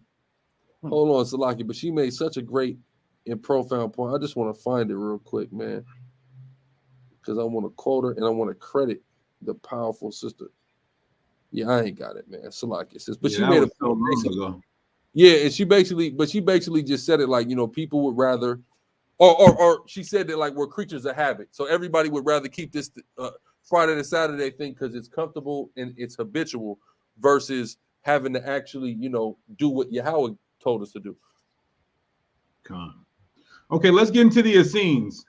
on, Salaki, but she made such a great and profound point. I just want to find it real quick, man, because I want to quote her and I want to credit the powerful sister. Yeah, I ain't got it, man. Salaki says, but she made a so long ago. Yeah, and she basically just said it like, people would rather, or she said that like we're creatures of habit, so everybody would rather keep this Friday to Saturday thing because it's comfortable and it's habitual versus having to actually, do what Yahweh told us to do. Okay, let's get into the Essenes.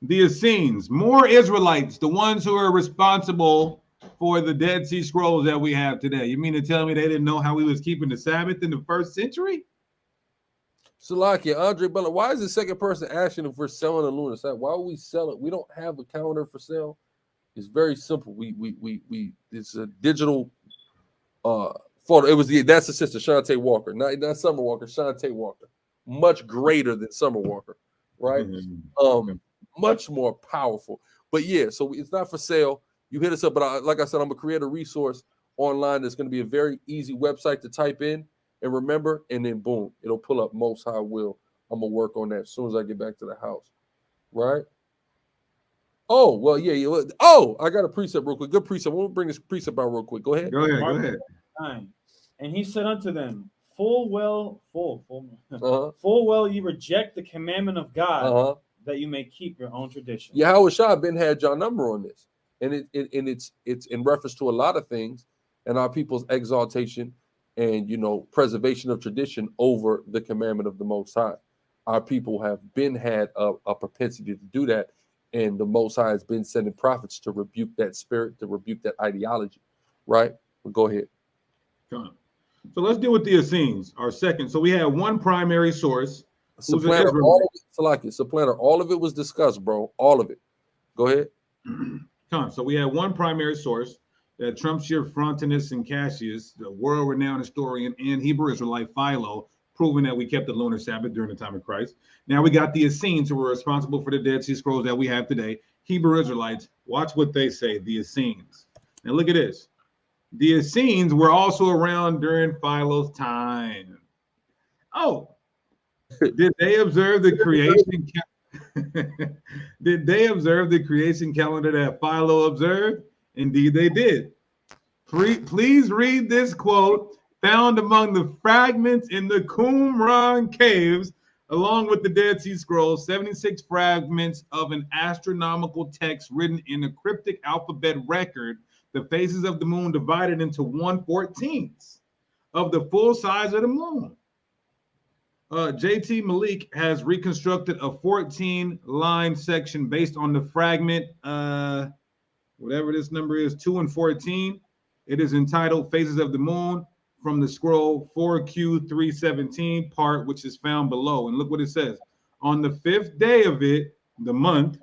The Essenes, more Israelites, the ones who are responsible for the Dead Sea Scrolls that we have today. You mean to tell me they didn't know how we was keeping the Sabbath in the 1st century? Salakia, Andre Bella, why is the second person asking if we're selling a lunar Sabbath? Why would we sell it? We don't have a calendar for sale. It's very simple. We it's a digital photo. That's the sister, Shantae Walker, not Summer Walker, Shantae Walker. Much greater than Summer Walker, right? Much more powerful. But yeah, so it's not for sale. You hit us up, but like I said, I'm gonna create a resource online that's gonna be a very easy website to type in and remember, and then boom, it'll pull up Most High Will. I'm gonna work on that as soon as I get back to the house, right? Oh, well, yeah. Oh, I got a precept real quick. Good precept. We'll bring this precept out real quick. Go ahead. Go ahead. And he said unto them, full well you reject the commandment of God that you may keep your own tradition. Yahweh Shah Ben had your number on this, and it's in reference to a lot of things and our people's exaltation and preservation of tradition over the commandment of the Most High. Our people have had a propensity to do that, And the Most High has been sending prophets to rebuke that spirit, to rebuke that ideology, right? But go ahead. Come on. So let's deal with the Essenes, our second. So we had one primary source. Supplanter, all of it was discussed, bro. All of it. Go ahead. Come. So we had one primary source that Trumpshire, Frontinus, and Cassius, the world-renowned historian and Hebrew Israelite Philo, proving that we kept the lunar Sabbath during the time of Christ. Now we got the Essenes, who were responsible for the Dead Sea Scrolls that we have today. Hebrew Israelites. Watch what they say, the Essenes. Now look at this. The Essenes were also around during Philo's time. Oh, did they observe the creation? Did they observe the creation calendar that Philo observed? Indeed, they did. Please read this quote found among the fragments in the Qumran caves, along with the Dead Sea Scrolls, 76 fragments of an astronomical text written in a cryptic alphabet record. The phases of the moon divided into 1/14 of the full size of the moon. JT Malik has reconstructed a 14-line section based on the fragment, whatever this number is, 2 and 14. It is entitled Phases of the Moon from the scroll 4Q317 part, which is found below. And look what it says. On the 5th day of it, the month,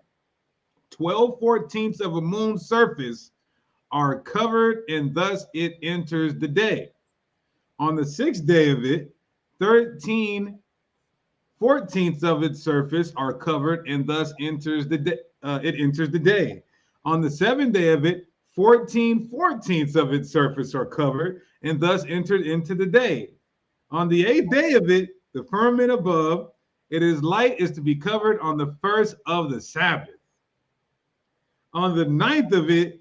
12/14 of a moon's surface are covered, and thus it enters the day. On the 6th day of it, 13/14 of its surface are covered, and thus enters the day. It enters the day. On the 7th day of it, 14/14 of its surface are covered, and thus entered into the day. On the 8th day of it, the firmament above its light is to be covered on the first of the Sabbath. On the 9th of it,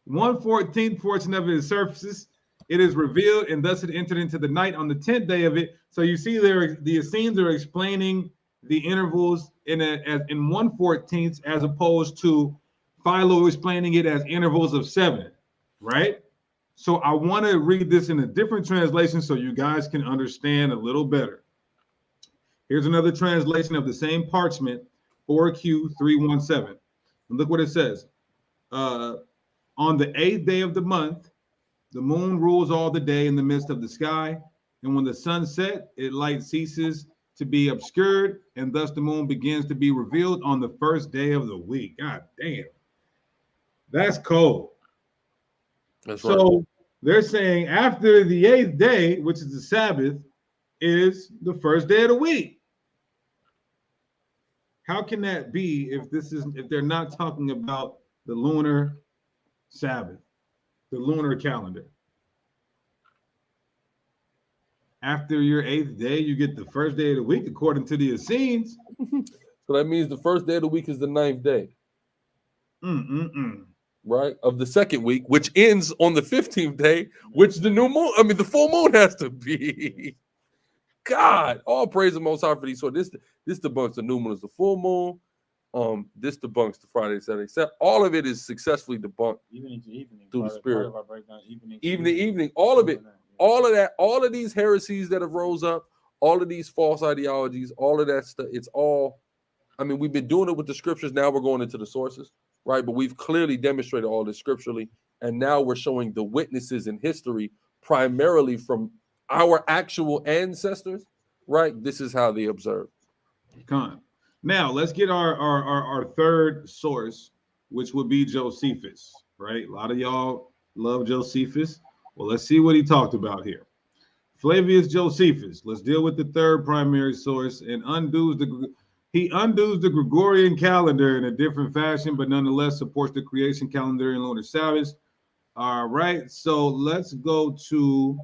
1/14 portion of its surfaces, it is revealed, and thus it entered into the night on the 10th day of it. So you see there, the Essenes are explaining the intervals in 1/14 as opposed to Philo explaining it as intervals of 7, right? So I want to read this in a different translation so you guys can understand a little better. Here's another translation of the same parchment, 4Q317. And look what it says. On the 8th day of the month, the moon rules all the day in the midst of the sky. And when the sun sets, its light ceases to be obscured, and thus the moon begins to be revealed on the first day of the week. God damn. That's cold. That's so right. They're saying after the 8th day, which is the Sabbath, is the first day of the week. How can that be if they're not talking about the lunar Sabbath, the lunar calendar? After your 8th day, you get the first day of the week, according to the Essenes. So that means the first day of the week is the 9th day. Right? Of the second week, which ends on the 15th day, which the full moon has to be. God, all praise the Most High for these. So this debunks the new moon is the full moon. This debunks the Friday, Saturday, Saturday. All of it is successfully debunked evening to evening through the spirit. Evening, all of it, all of that, all of these heresies that have rose up, all of these false ideologies, all of that stuff. It's all. I mean, we've been doing it with the scriptures. Now we're going into the sources, right? But we've clearly demonstrated all this scripturally, and now we're showing the witnesses in history, primarily from our actual ancestors, right? This is how they observed. Now let's get our third source, which would be Josephus, right? A lot of y'all love Josephus. Well, let's see what he talked about here. Flavius Josephus. Let's deal with the third primary source and he undoes the Gregorian calendar in a different fashion, but nonetheless supports the creation calendar and lunar Sabbath. All right, so let's go to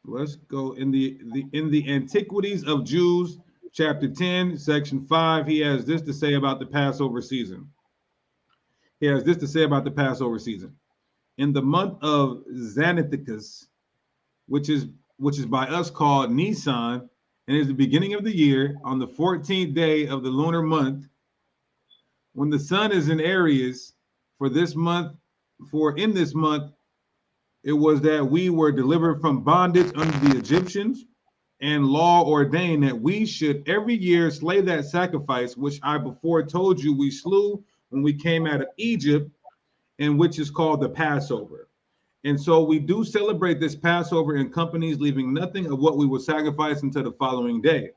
let's go in the Antiquities of Jews, chapter 10, section 5. He has this to say about the Passover season. In the month of Xanathicus, which is by us called Nisan, and is the beginning of the year, on the 14th day of the lunar month, when the sun is in Aries, in this month it was that we were delivered from bondage under the Egyptians, and law ordained that we should every year slay that sacrifice, which I before told you we slew when we came out of Egypt, and which is called the Passover. And so we do celebrate this Passover in companies, leaving nothing of what we will sacrifice until the following day.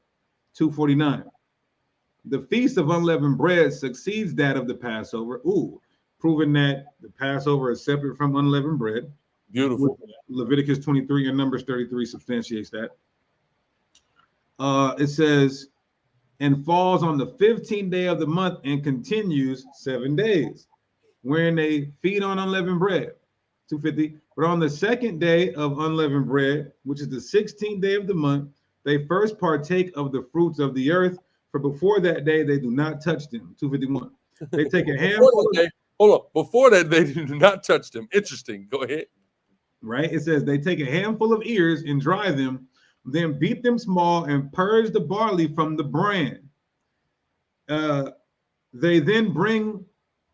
249. The Feast of Unleavened Bread succeeds that of the Passover. Proving that the Passover is separate from unleavened bread. Beautiful. Leviticus 23 and Numbers 33 substantiates that. It says, and falls on the 15th day of the month and continues 7 days, wherein they feed on unleavened bread. 250. But on the second day of unleavened bread, which is the 16th day of the month, they first partake of the fruits of the earth, for before that day they do not touch them. 251. They take a handful of... Hold on. Before that, they do not touch them. Interesting. Go ahead. Right? It says they take a handful of ears and dry them, then beat them small and purge the barley from the bran. They then bring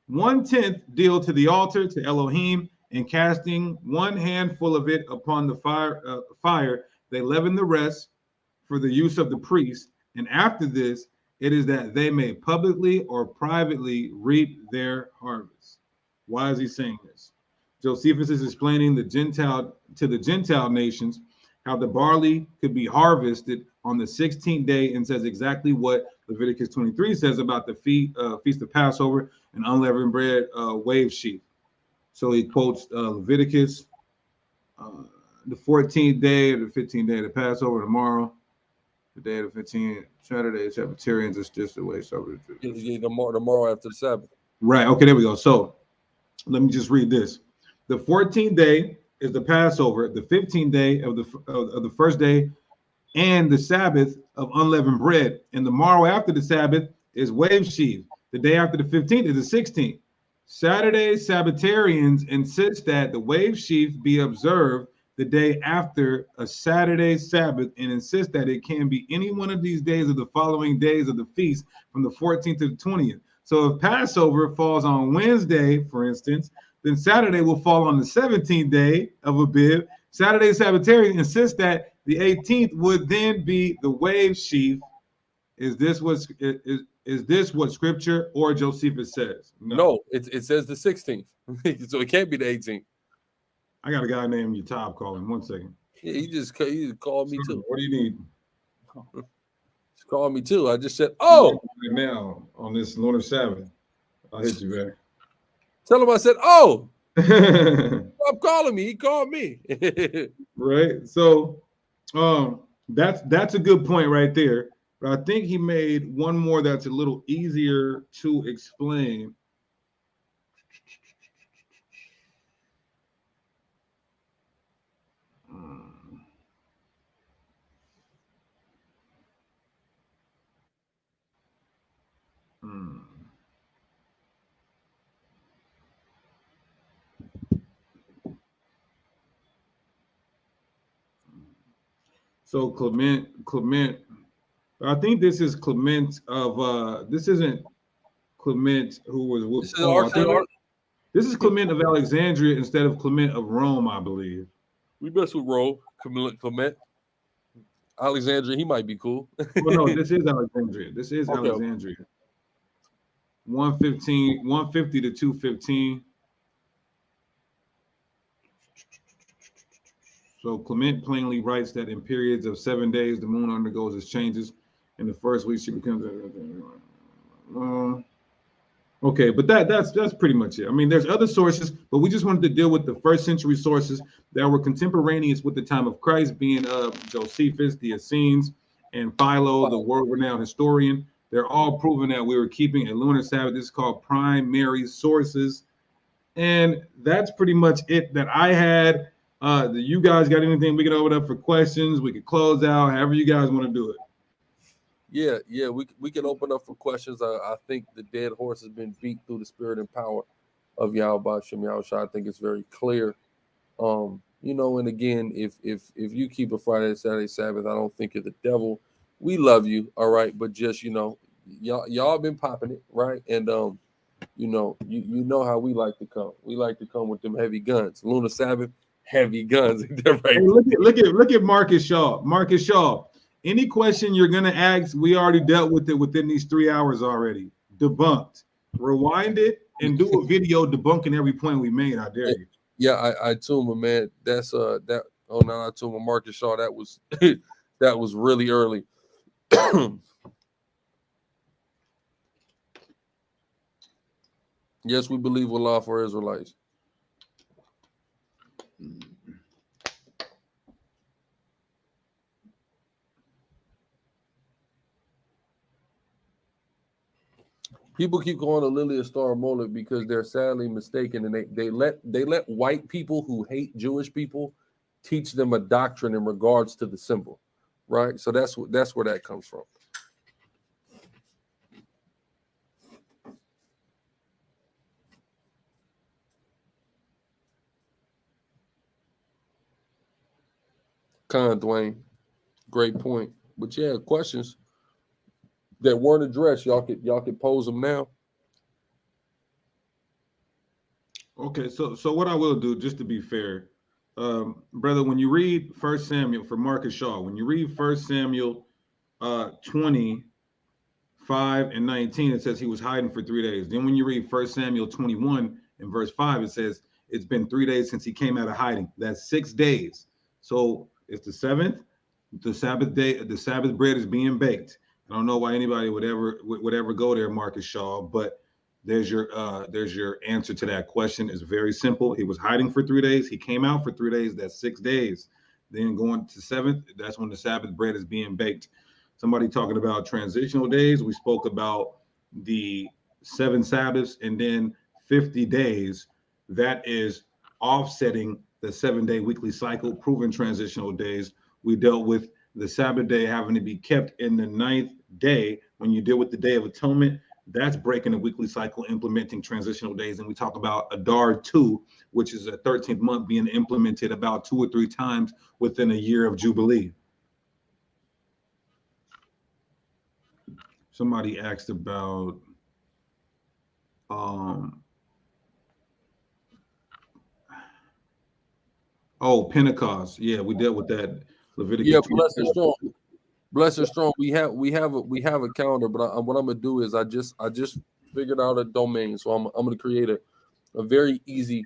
1/10 deal to the altar to Elohim, and casting one handful of it upon the fire, they leaven the rest for the use of the priest. And after this, it is that they may publicly or privately reap their harvest. Why is he saying this? Josephus is explaining to the Gentile nations how the barley could be harvested on the 16th day, and says exactly what Leviticus 23 says about the feast of Passover and unleavened bread wave sheaf. So he quotes Leviticus, the 14th day or the 15th day of the Passover, tomorrow, the day of the 15th, Saturday, Sabbatarians, it's just the way. So tomorrow after the Sabbath. Right. Okay, there we go. So let me just read this. The 14th day is the Passover, the 15th day of the first day, and the Sabbath of unleavened bread. And the morrow after the Sabbath is wave sheaf. The day after the 15th is the 16th. Saturday Sabbatarians insist that the wave sheaf be observed the day after a Saturday Sabbath, and insist that it can be any one of these days of the following days of the feast from the 14th to the 20th. So if Passover falls on Wednesday, for instance, then Saturday will fall on the 17th day of Abib. Saturday Sabbatarian insists that the 18th would then be the wave sheaf. Is this what Scripture or Josephus says? No, it says the 16th, so it can't be the 18th. I got a guy named Yatab calling. 1 second. Yeah, he just called me too. What do you need? Just called me too. I just said, "Oh." Right now on this Lunar Sabbath, I'll hit you back. Tell him I said, "Oh." Stop calling me. He called me. Right. So, that's a good point right there. But I think he made one more that's a little easier to explain. So Clement, I think this is Clement of this isn't Clement who was with Paul. This is Clement of Alexandria instead of Clement of Rome, I believe. We mess with Rome, Clement. Alexandria, he might be cool. Well, no, this is Alexandria. This is okay. Alexandria. 150 to 215. So Clement plainly writes that in periods of 7 days, the moon undergoes its changes. In the first week, she becomes. Okay, but that's pretty much it. I mean, there's other sources, but we just wanted to deal with the first century sources that were contemporaneous with the time of Christ, being Josephus, the Essenes, and Philo, the world-renowned historian. They're all proving that we were keeping a lunar Sabbath. This is called primary sources, and that's pretty much it that I had. Do you guys got anything? We can open up for questions. We could close out, however you guys want to do it. Yeah, we can open up for questions. I think the dead horse has been beat through the spirit and power of Yahweh Shem Yahushua. I think it's very clear. And again, if you keep a Friday, Saturday, Sabbath, I don't think you're the devil. We love you, all right, but just y'all been popping it, right? And you know how we like to come. We like to come with them heavy guns. Lunar Sabbath, heavy guns. Right. Hey, look at Marcus Shaw. Marcus Shaw. Any question you're gonna ask, we already dealt with it within these 3 hours already. Debunked. Rewind it and do a video debunking every point we made. I dare you. Yeah, I told him, man. That's that. Oh no, I told him Marcus Shaw. That was that was really early. Yes, we believe Allah for Israelites. People keep going to Lily a Star Mullet because they're sadly mistaken, and they let white people who hate Jewish people teach them a doctrine in regards to the symbol, right? So that's where that comes from. Con Dwayne, great point. But yeah, questions that weren't addressed, y'all could pose them now. Okay, so what I will do, just to be fair, brother, when you read 1 Samuel for Marcus Shaw, when you read 1 Samuel 25 and 19, it says he was hiding for 3 days. Then when you read 1 Samuel 21 and verse 5, it says it's been 3 days since he came out of hiding. That's 6 days. So it's the 7th, the Sabbath day, the Sabbath bread is being baked. I don't know why anybody would ever go there, Marcus Shaw, but there's your answer to that question. It's very simple. He was hiding for 3 days. He came out for 3 days. That's 6 days. Then going to 7th, that's when the Sabbath bread is being baked. Somebody talking about transitional days. We spoke about the 7 Sabbaths and then 50 days. That is offsetting the 7-day weekly cycle, proven transitional days. We dealt with the Sabbath day having to be kept in the 9th day. When you deal with the Day of Atonement, that's breaking the weekly cycle, implementing transitional days. And we talk about Adar 2, which is a 13th month being implemented about 2 or 3 times within a year of Jubilee. Somebody asked about Pentecost. Yeah, we dealt with that. Leviticus. Yeah, bless and strong. We have a calendar, but what I'm gonna do is I just figured out a domain, so I'm gonna create a very easy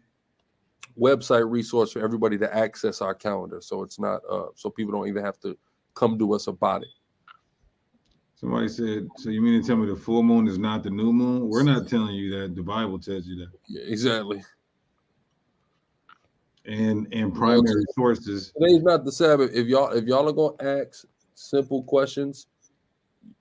website resource for everybody to access our calendar. So it's not so people don't even have to come to us about it. Somebody said, so you mean to tell me the full moon is not the new moon? We're not telling you that. The Bible tells you that. Yeah, exactly. And primary sources. Today's not the Sabbath. If y'all are gonna ask simple questions,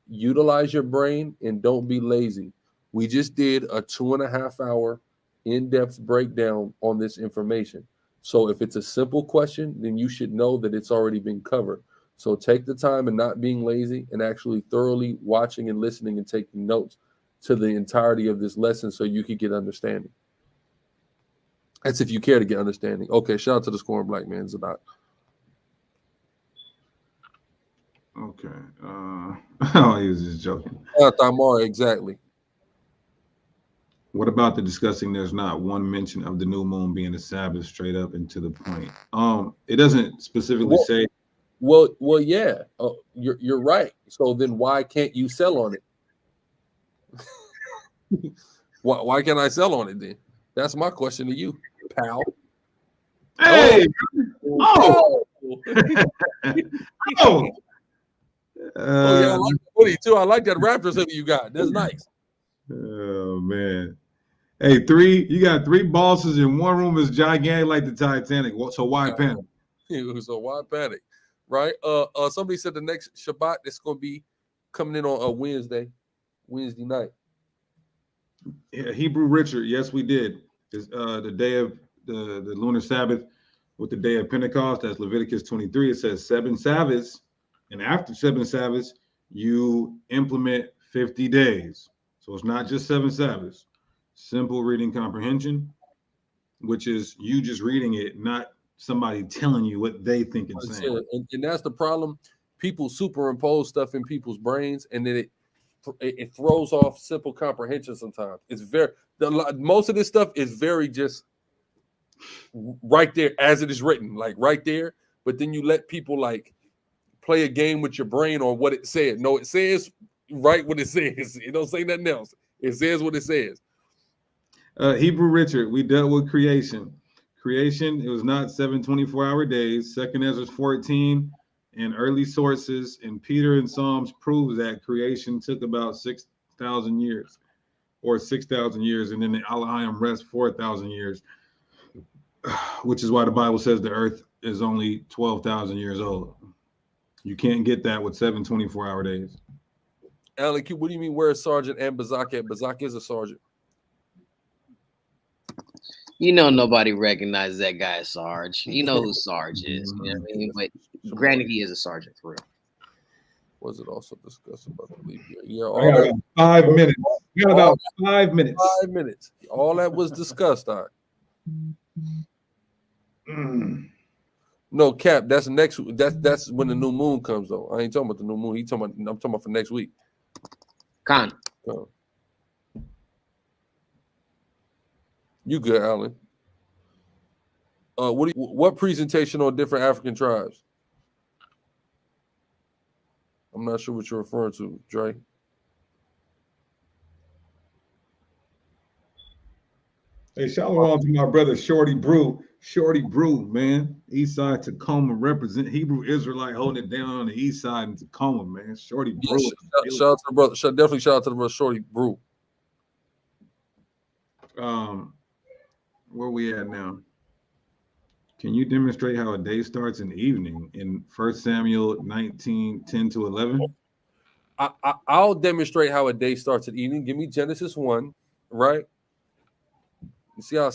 utilize your brain and don't be lazy. We just did a 2.5 hour in-depth breakdown on this information. So if it's a simple question, then you should know that it's already been covered. So take the time and not being lazy and actually thoroughly watching and listening and taking notes to the entirety of this lesson so you can get understanding. That's if you care to get understanding. Okay, shout out to the scoring black man, Zadok. Okay. Oh, he was just joking. Tamara, exactly. What about the discussing there's not one mention of the new moon being a Sabbath, straight up and to the point? It doesn't specifically say. Well, yeah. You're right. So then why can't you sell on it? Why can't I sell on it then? That's my question to you, pal. Hey! Oh! Oh! Yeah, I like the hoodie too. I like that Raptors hoodie you got. That's nice. Oh man. Hey, you got 3 bosses in one room is gigantic like the Titanic. So why panic? So why panic? Right? Somebody said the next Shabbat is gonna be coming in on a Wednesday night. Yeah, Hebrew Richard, yes, we did. It's the day of the lunar Sabbath with the day of Pentecost. That's Leviticus 23. It says 7 Sabbaths, and after 7 Sabbaths, you implement 50 days. So it's not just 7 Sabbaths. Simple reading comprehension, which is you just reading it, not somebody telling you what they think it's saying. And that's the problem. People superimpose stuff in people's brains, and then it throws off simple comprehension sometimes. It's most of this stuff is very just right there as it is written, like right there. But then you let people like play a game with your brain on what it said. No, it says right what it says. It don't say nothing else. It says what it says. Hebrew Richard, we dealt with creation. Creation, it was not 7 24-hour days. 2nd Ezra 14 and early sources in Peter and Psalms proves that creation took about 6,000 years or 6,000 years. And then the Elohim rest 4,000 years, which is why the Bible says the earth is only 12,000 years old. You can't get that with 7 24-hour days. Alan, what do you mean where is Sergeant and Bazak at? Bazak is a sergeant. You know nobody recognizes that guy as Sarge. You know who Sarge is. You know what I mean? But granted, he is a sergeant for real. Was it also discussed about the leap year? Yeah, all that, 5 minutes. We got about 5 minutes. 5 minutes. All that was discussed. All right. No, Cap. That's next. That's when the new moon comes though. I ain't talking about the new moon. I'm talking about for next week. Con. You good, Alan? What presentation on different African tribes? I'm not sure what you're referring to, Dre. Hey, shout out to my brother Shorty Brew. Shorty Brew, man. East side Tacoma represent Hebrew Israelite holding it down on the east side in Tacoma, man. Shorty Brew. Shout out to the brother. Definitely shout out to the brother Shorty Brew. Where we at now? Can you demonstrate how a day starts in the evening in 1 Samuel 19, 10 to 11? I'll demonstrate how a day starts at evening. Give me Genesis 1, right? You see how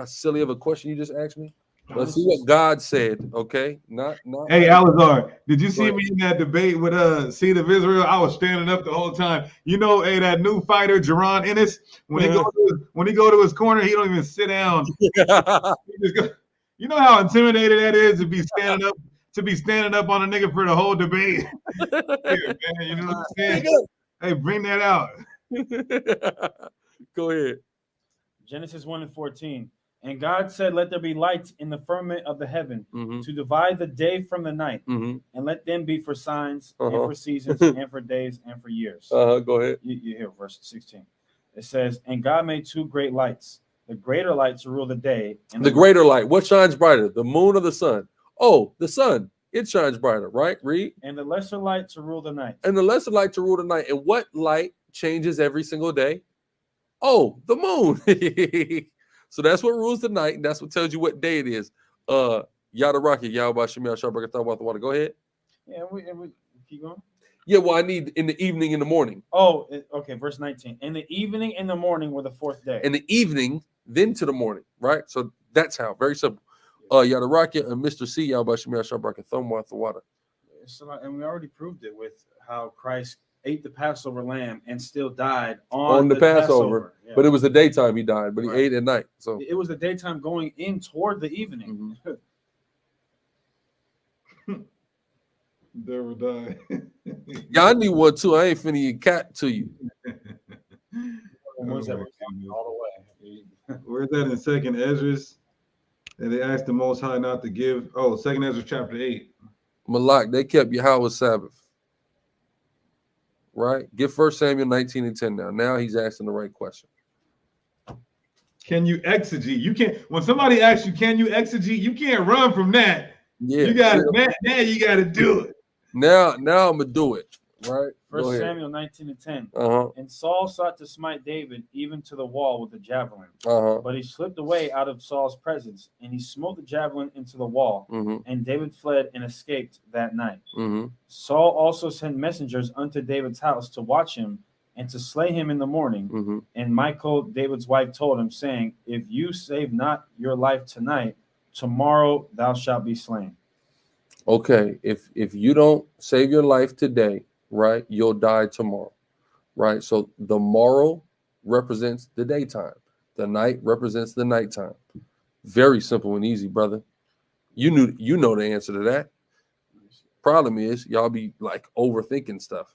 silly of a question you just asked me? Let's see what God said, okay? Not. Hey, Alazar, did you see me in that debate with Seed of Israel? I was standing up the whole time. You know, that new fighter, Jaron Ennis, when he go to his corner, he don't even sit down. You know how intimidated that is to be standing up on a nigga for the whole debate. Here, man, you know what I'm saying? Hey, bring that out. Go ahead. Genesis 1 and 14. And God said, let there be lights in the firmament of the heaven to divide the day from the night, and let them be for signs and for seasons and for days and for years. Go ahead. You hear verse 16. It says, and God made 2 great lights, the greater light to rule the day. And the greater light. What shines brighter, the moon or the sun? Oh, the sun. It shines brighter, right? Read. And the lesser light to rule the night. And the lesser light to rule the night. And what light changes every single day? Oh, the moon. So that's what rules the night, and that's what tells you what day it is. Yada Rocket, Yahweh Shemel Shabbat Thought about the water. Go ahead. Yeah, we keep going. Yeah, well, I need in the evening, in the morning. Oh, okay. Verse 19. In the evening, in the morning were the 4th day. In the evening, then to the morning, right? So that's how. Very simple. Yada Rocket and Mr. C, Yahweh Shemel Shabbat Thought about the water. And we already proved it with how Christ ate the Passover lamb and still died on the Passover. Yeah. But it was the daytime he died, but he ate at night. So it was the daytime going in toward the evening. Never die. Yeah, I need one too. I ain't finna eat cat to you. All the way. Where's that in 2nd Ezra? And they asked the Most High not to give. Oh, 2nd Ezra chapter 8. Malak, they kept Yahweh's Sabbath. Right? Get 1 Samuel 19 and 10 now. Now he's asking the right question. Can you exegete? You can't. When somebody asks you, can you exegete? You can't run from that. Yeah. You got it. Now you got to do it. Now I'm going to do it. Right? 1 Samuel 19 and 10. And Saul sought to smite David even to the wall with a javelin. But he slipped away out of Saul's presence, and he smote the javelin into the wall. And David fled and escaped that night. Saul also sent messengers unto David's house to watch him and to slay him in the morning. And Michal, David's wife, told him, saying, if you save not your life tonight, tomorrow thou shalt be slain. Okay, if you don't save your life today, right, you'll die tomorrow, right? So the morrow represents the daytime. The night represents the nighttime. Very simple and easy, brother. You know the answer to that. Problem is, y'all be like overthinking stuff.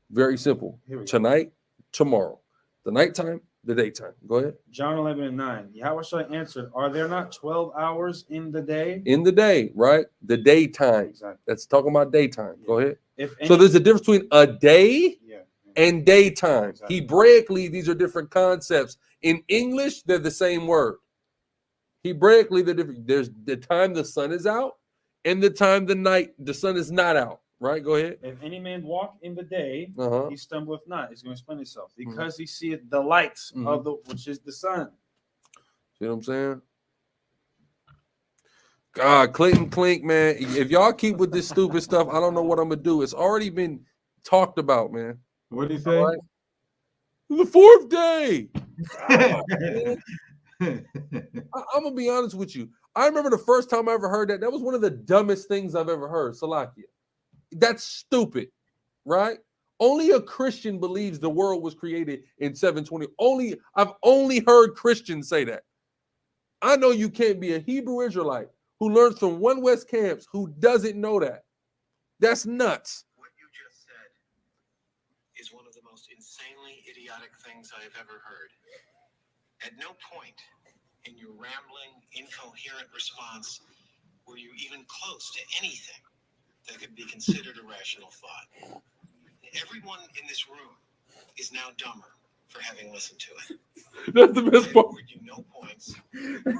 Very simple. Tonight, tomorrow. The nighttime, The daytime. Go ahead. John 11:9. Yahushua answered, "Are there not 12 hours in the day?" In the day, right? The daytime. Exactly. That's talking about daytime. Yeah. Go ahead. If So there's a difference between a day and daytime. Exactly. Hebraically, these are different concepts. In English, they're the same word. Hebraically, they're different. There's the time the sun is out and the time the sun is not out. Right? Go ahead. If any man walk in the day, Uh-huh. he stumbleth not. He's going to explain himself because he seeth the lights of the which is the sun. See what I'm saying? God, Clayton Clink, man. If y'all keep with this stupid stuff, I don't know what I'm gonna do. It's already been talked about, man. What did he say? Right? The fourth day. I'm gonna be honest with you. I remember the first time I ever heard that. That was one of the dumbest things I've ever heard. Salakia. That's stupid, right? Only a Christian believes the world was created in 720. I've only heard Christians say that. I know you can't be a Hebrew Israelite who learns from One West camps who doesn't know that. That's nuts. What you just said is one of the most insanely idiotic things I have ever heard. At no point in your rambling, incoherent response were you even close to anything that could be considered a rational thought. Everyone in this room is now dumber for having listened to it. That's the best part. You no points.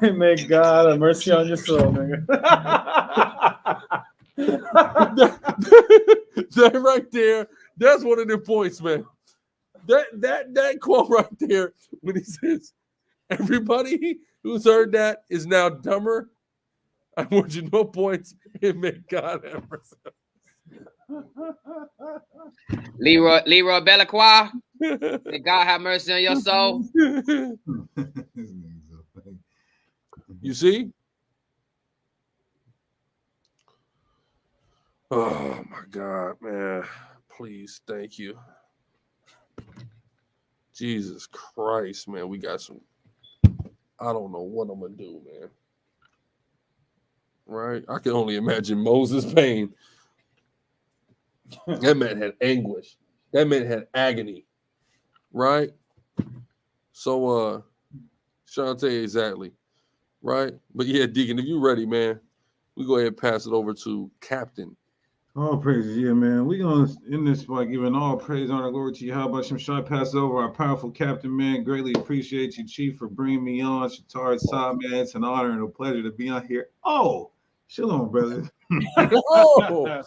May God have mercy on your soul, nigga. That right there, that's one of the points, man. That quote right there, when he says, everybody who's heard that is now dumber, I want you no points, and may God have mercy. Leroy Belacqua, may God have mercy on your soul. You see? Oh my God, man. Please, thank you. Jesus Christ, man. We got some. I don't know what I'm gonna do, man. Right? I can only imagine Moses' pain. That man had anguish. That man had agony. Right? So Shantae, exactly. Right? But yeah, Deacon, if you're ready, man, we go ahead and pass it over to Captain. All praises, yeah, man. We're going to end this by giving all praise, honor, glory to you. How about some shot pass over our powerful captain, man? Greatly appreciate you, Chief, for bringing me on. Shatar Saab, man, it's an honor and a pleasure to be on here. Oh, shalom, brother. Oh,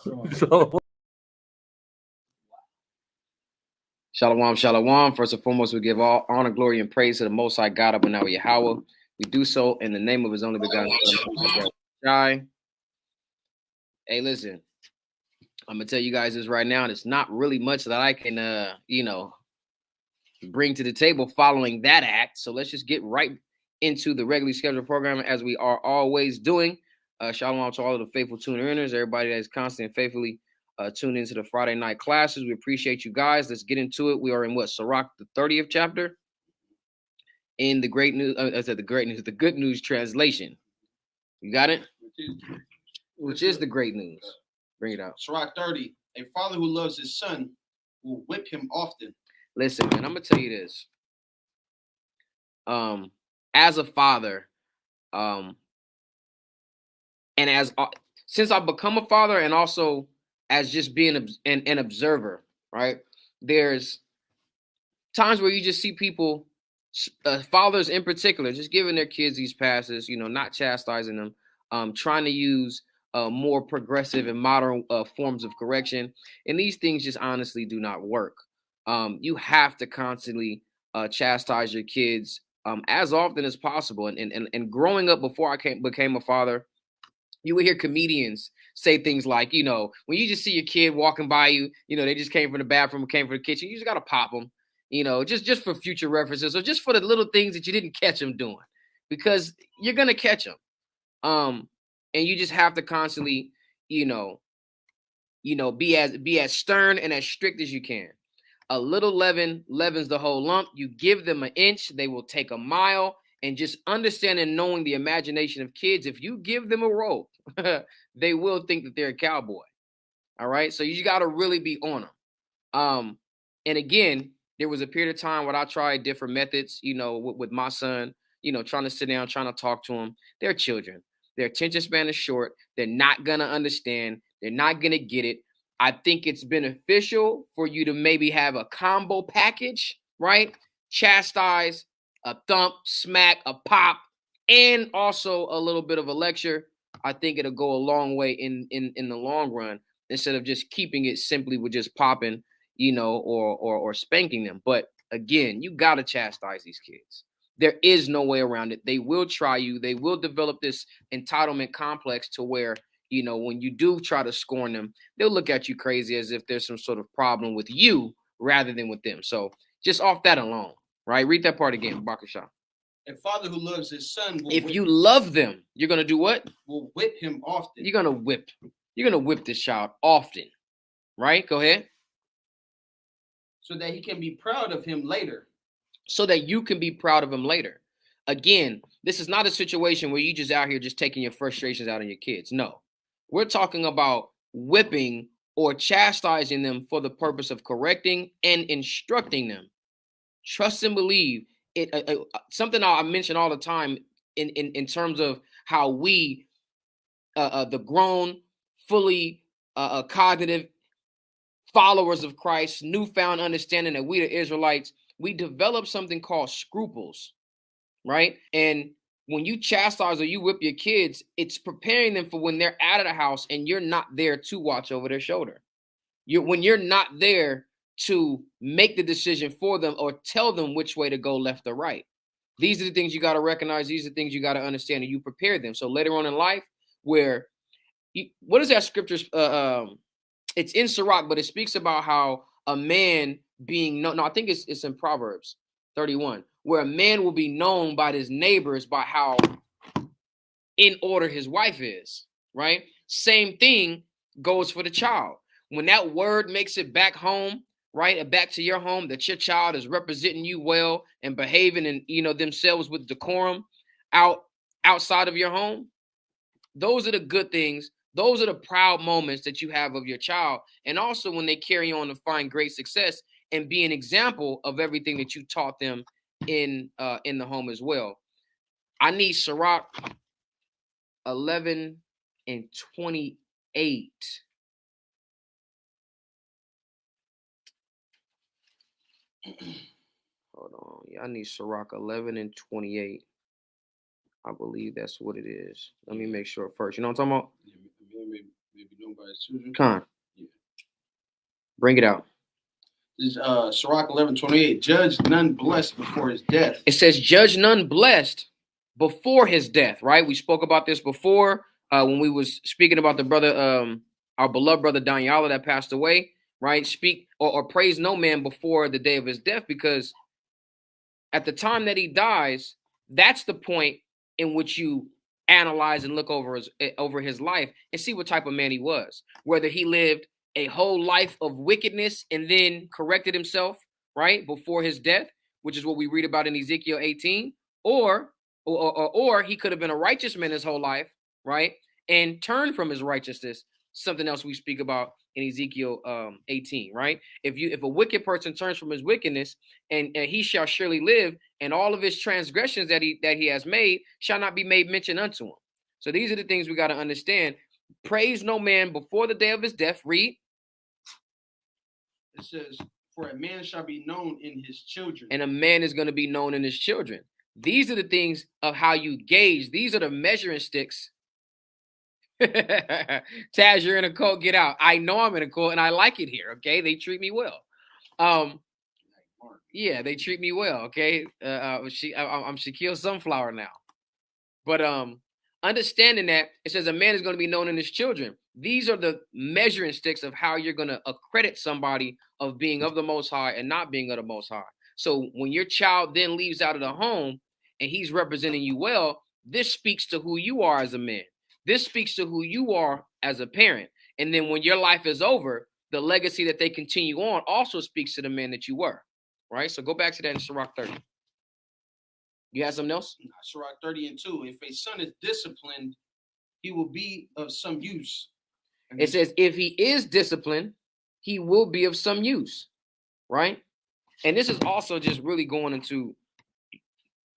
Shalom, shalom. First and foremost, we give all honor, glory, and praise to the Most High God, Abba Yahweh. We do so in the name of His only begotten Son. Hey, listen, I'm gonna tell you guys this right now, and it's not really much that I can, bring to the table following that act. So let's just get right into the regularly scheduled program as we are always doing. Shalom to all of the faithful tuner-inners, everybody that is constantly and faithfully tuned into the Friday night classes. We appreciate you guys. Let's get into it. We are in Sirach, the 30th chapter, in the great news. The good news translation. You got it? Which is the great news. Bring it out. Sirach 30. A father who loves his son will whip him often. Listen, man, I'm gonna tell you this. As a father, and since I've become a father, and also as just being an observer, right? There's times where you just see people, fathers in particular, just giving their kids these passes, not chastising them, trying to use more progressive and modern forms of correction. And these things just honestly do not work. You have to constantly chastise your kids as often as possible. And growing up before I became a father, you would hear comedians say things like, when you just see your kid walking by you, they just came from the bathroom, came from the kitchen, you just got to pop them, just for future references, or just for the little things that you didn't catch them doing, because you're going to catch them. And you just have to constantly, be as stern and as strict as you can. A little leaven leavens the whole lump. You give them an inch, they will take a mile. And just understanding and knowing the imagination of kids, if you give them a rope, they will think that they're a cowboy. All right. So you got to really be on them. And again, There was a period of time where I tried different methods, you know, with my son, you know, trying to sit down, trying to talk to them. They're children. Their attention span is short. They're not going to understand. They're not going to get it. I think it's beneficial for you to maybe have a combo package, right? Chastise, a thump, smack, a pop, and also a little bit of a lecture. I think it'll go a long way in the long run, instead of just keeping it simply with just popping, you know, or spanking them. But again, you got to chastise these kids. There is no way around it. They will try you. They will develop this entitlement complex to where, you know, when you do try to scorn them, they'll look at you crazy as if there's some sort of problem with you rather than with them. So just off that alone, right? Read that part again, Bakasha. A father who loves his son will If you love them, you're going to do what? will whip him often. You're going to whip. You're going to whip this child often, right? Go ahead. So that he can be proud of him later. So that you can be proud of him later. Again, this is not a situation where you just out here just taking your frustrations out on your kids. No. We're talking about whipping or chastising them for the purpose of correcting and instructing them. Trust and believe. Something I mention all the time in terms of how we, the grown, fully cognitive followers of Christ, newfound understanding that we the Israelites, we develop something called scruples, right? And when you chastise or you whip your kids, it's preparing them for when they're out of the house and you're not there to watch over their shoulder. When you're not there to make the decision for them or tell them which way to go, left or right. These are the things you got to recognize. These are the things you got to understand, and you prepare them. So later on in life, where what is that scripture? It's in Sirach, but it speaks about how a man being no, I think it's in Proverbs 31, where a man will be known by his neighbors by how in order his wife is, right? Same thing goes for the child. When that word makes it back home, right, and back to your home, that your child is representing you well and behaving and, you know, themselves with decorum outside of your home, those are the good things. Those are the proud moments that you have of your child. And also when they carry on to find great success and be an example of everything that you taught them in the home as well. I need Sirach 11 and 28. Hold on. Yeah, I need Sirach 11 and 28. I believe that's what it is. Let me make sure first. You know what I'm talking about? Yeah, maybe nobody's children. Con. Yeah. Bring it out. This is Sirach 11:28. Judge none blessed before his death. It says, judge none blessed before his death, right? We spoke about this before when we was speaking about the brother, our beloved brother Daniela that passed away, right? Speak or praise no man before the day of his death, because at the time that he dies, that's the point in which you analyze and look over his life and see what type of man he was, whether he lived a whole life of wickedness and then corrected himself, right, before his death, which is what we read about in Ezekiel 18, or he could have been a righteous man his whole life, right, and turned from his righteousness, something else we speak about in Ezekiel 18, right? If a wicked person turns from his wickedness, and he shall surely live, and all of his transgressions that he has made shall not be made mention unto him. So these are the things we got to understand. Praise no man before the day of his death. Read. It says, for a man shall be known in his children. And a man is going to be known in his children. These are the things of how you gauge. These are the measuring sticks. Taz, you're in a cult, get out. I know I'm in a cult and I like it here. Okay. They treat me well. Yeah, they treat me well. Okay. I'm Shaquille Sunflower now. But understanding that it says a man is going to be known in his children. These are the measuring sticks of how you're going to accredit somebody of being of the Most High and not being of the Most High. So when your child then leaves out of the home and he's representing you well, this speaks to who you are as a man. This speaks to who you are as a parent. And then when your life is over, the legacy that they continue on also speaks to the man that you were. Right? So go back to that in Sirach 30. You have something else? Sirach 30 and 2. If a son is disciplined, he will be of some use. It says, if he is disciplined, he will be of some use. Right? And this is also just really going into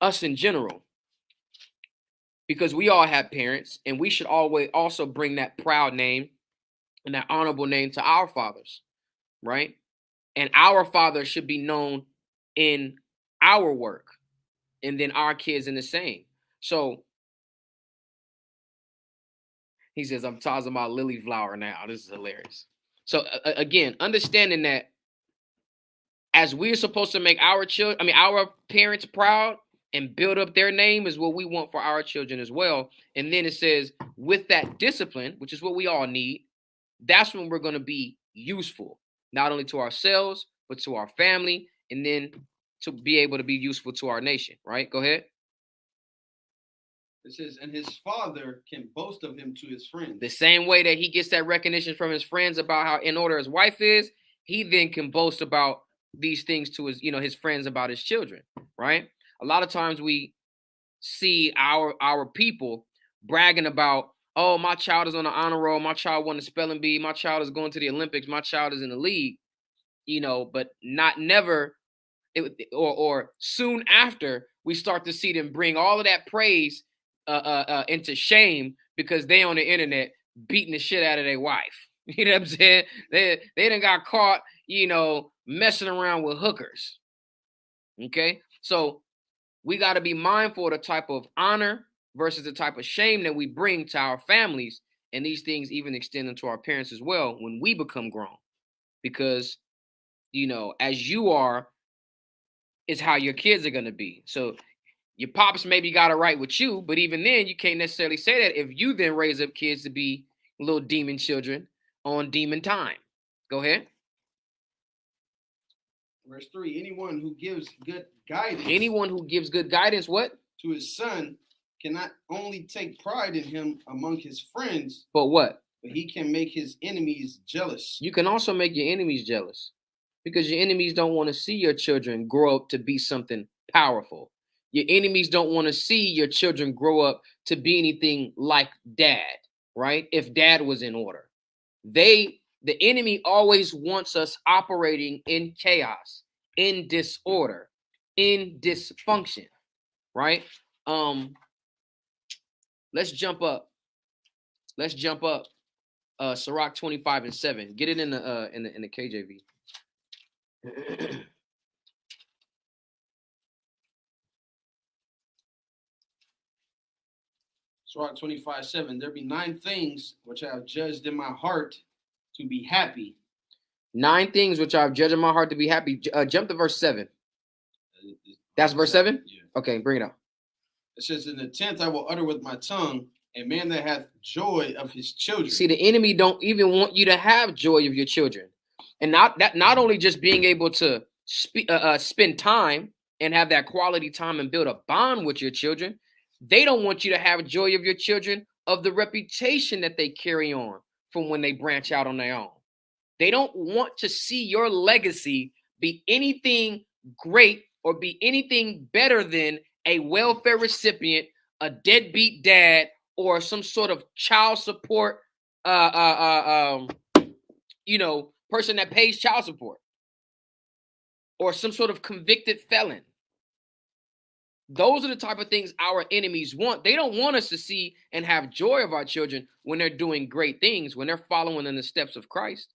us in general, because we all have parents, and we should always also bring that proud name and that honorable name to our fathers, right? And our father should be known in our work, and then our kids in the same. So he says, I'm talking about lily flower now. This is hilarious. So again, understanding that as we're supposed to make our children, our parents proud and build up their name, is what we want for our children as well. And then it says, with that discipline, which is what we all need, that's when we're going to be useful, not only to ourselves, but to our family, and then to be able to be useful to our nation, right? Go ahead. It says, and his father can boast of him to his friends. The same way that he gets that recognition from his friends about how in order his wife is, he then can boast about these things to his, his friends about his children, right? A lot of times we see our people bragging about, oh, my child is on the honor roll, my child won the spelling bee, my child is going to the Olympics, my child is in the league, but never soon after we start to see them bring all of that praise into shame because they on the internet beating the shit out of their wife. You know what I'm saying? They done got caught, messing around with hookers. Okay, so we got to be mindful of the type of honor versus the type of shame that we bring to our families, and these things even extend into our parents as well when we become grown, because as you are is how your kids are going to be. So your pops maybe got it right with you, but even then you can't necessarily say that if you then raise up kids to be little demon children on demon time. Go ahead. Verse 3, anyone who gives good guidance. Anyone who gives good guidance, what? To his son cannot only take pride in him among his friends. But what? But he can make his enemies jealous. You can also make your enemies jealous, because your enemies don't want to see your children grow up to be something powerful. Your enemies don't want to see your children grow up to be anything like dad, right? If dad was in order. The enemy always wants us operating in chaos, in disorder, in dysfunction, right? Let's jump up. Sirach 25:7. Get it in the KJV. Sirach 25:7. There be 9 things which I have judged in my heart to be happy. 9 things which I've judged in my heart to be happy. Jump to verse 7. That's verse 7? Yeah. Okay, bring it up. It says, in the 10th I will utter with my tongue, a man that hath joy of his children. See, the enemy don't even want you to have joy of your children. And not only just being able to spend time and have that quality time and build a bond with your children, they don't want you to have joy of your children of the reputation that they carry on from when they branch out on their own. They don't want to see your legacy be anything great or be anything better than a welfare recipient, a deadbeat dad, or some sort of child support, person that pays child support, or some sort of convicted felon. Those are the type of things our enemies want. They don't want us to see and have joy of our children when they're doing great things, when they're following in the steps of Christ,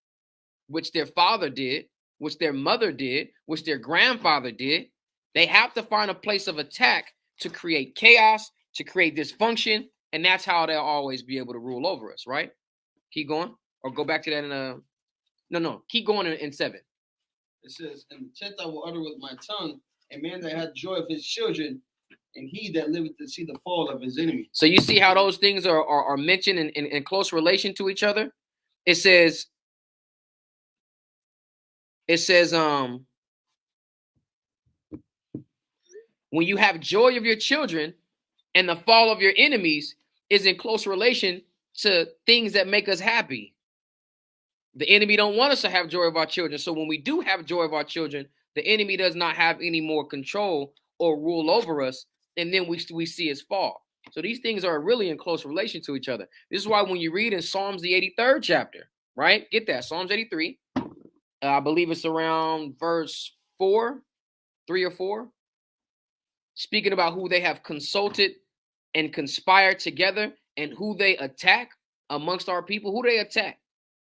which their father did, which their mother did, which their grandfather did. They have to find a place of attack to create chaos, to create dysfunction, and that's how they'll always be able to rule over us, right? Keep going, or go back to that in No, keep going in 7. It says, in the 10th I will utter with my tongue, a man that hath joy of his children, and he that liveth to see the fall of his enemy. So you see how those things are mentioned in close relation to each other? It says, when you have joy of your children and the fall of your enemies is in close relation to things that make us happy. The enemy don't want us to have joy of our children. So when we do have joy of our children, the enemy does not have any more control or rule over us. And then we see his fall. So these things are really in close relation to each other. This is why when you read in Psalms, the 83rd chapter, right? Get that, Psalms 83. I believe it's around verse 3 or 4, speaking about who they have consulted and conspired together and who they attack amongst our people, who they attack,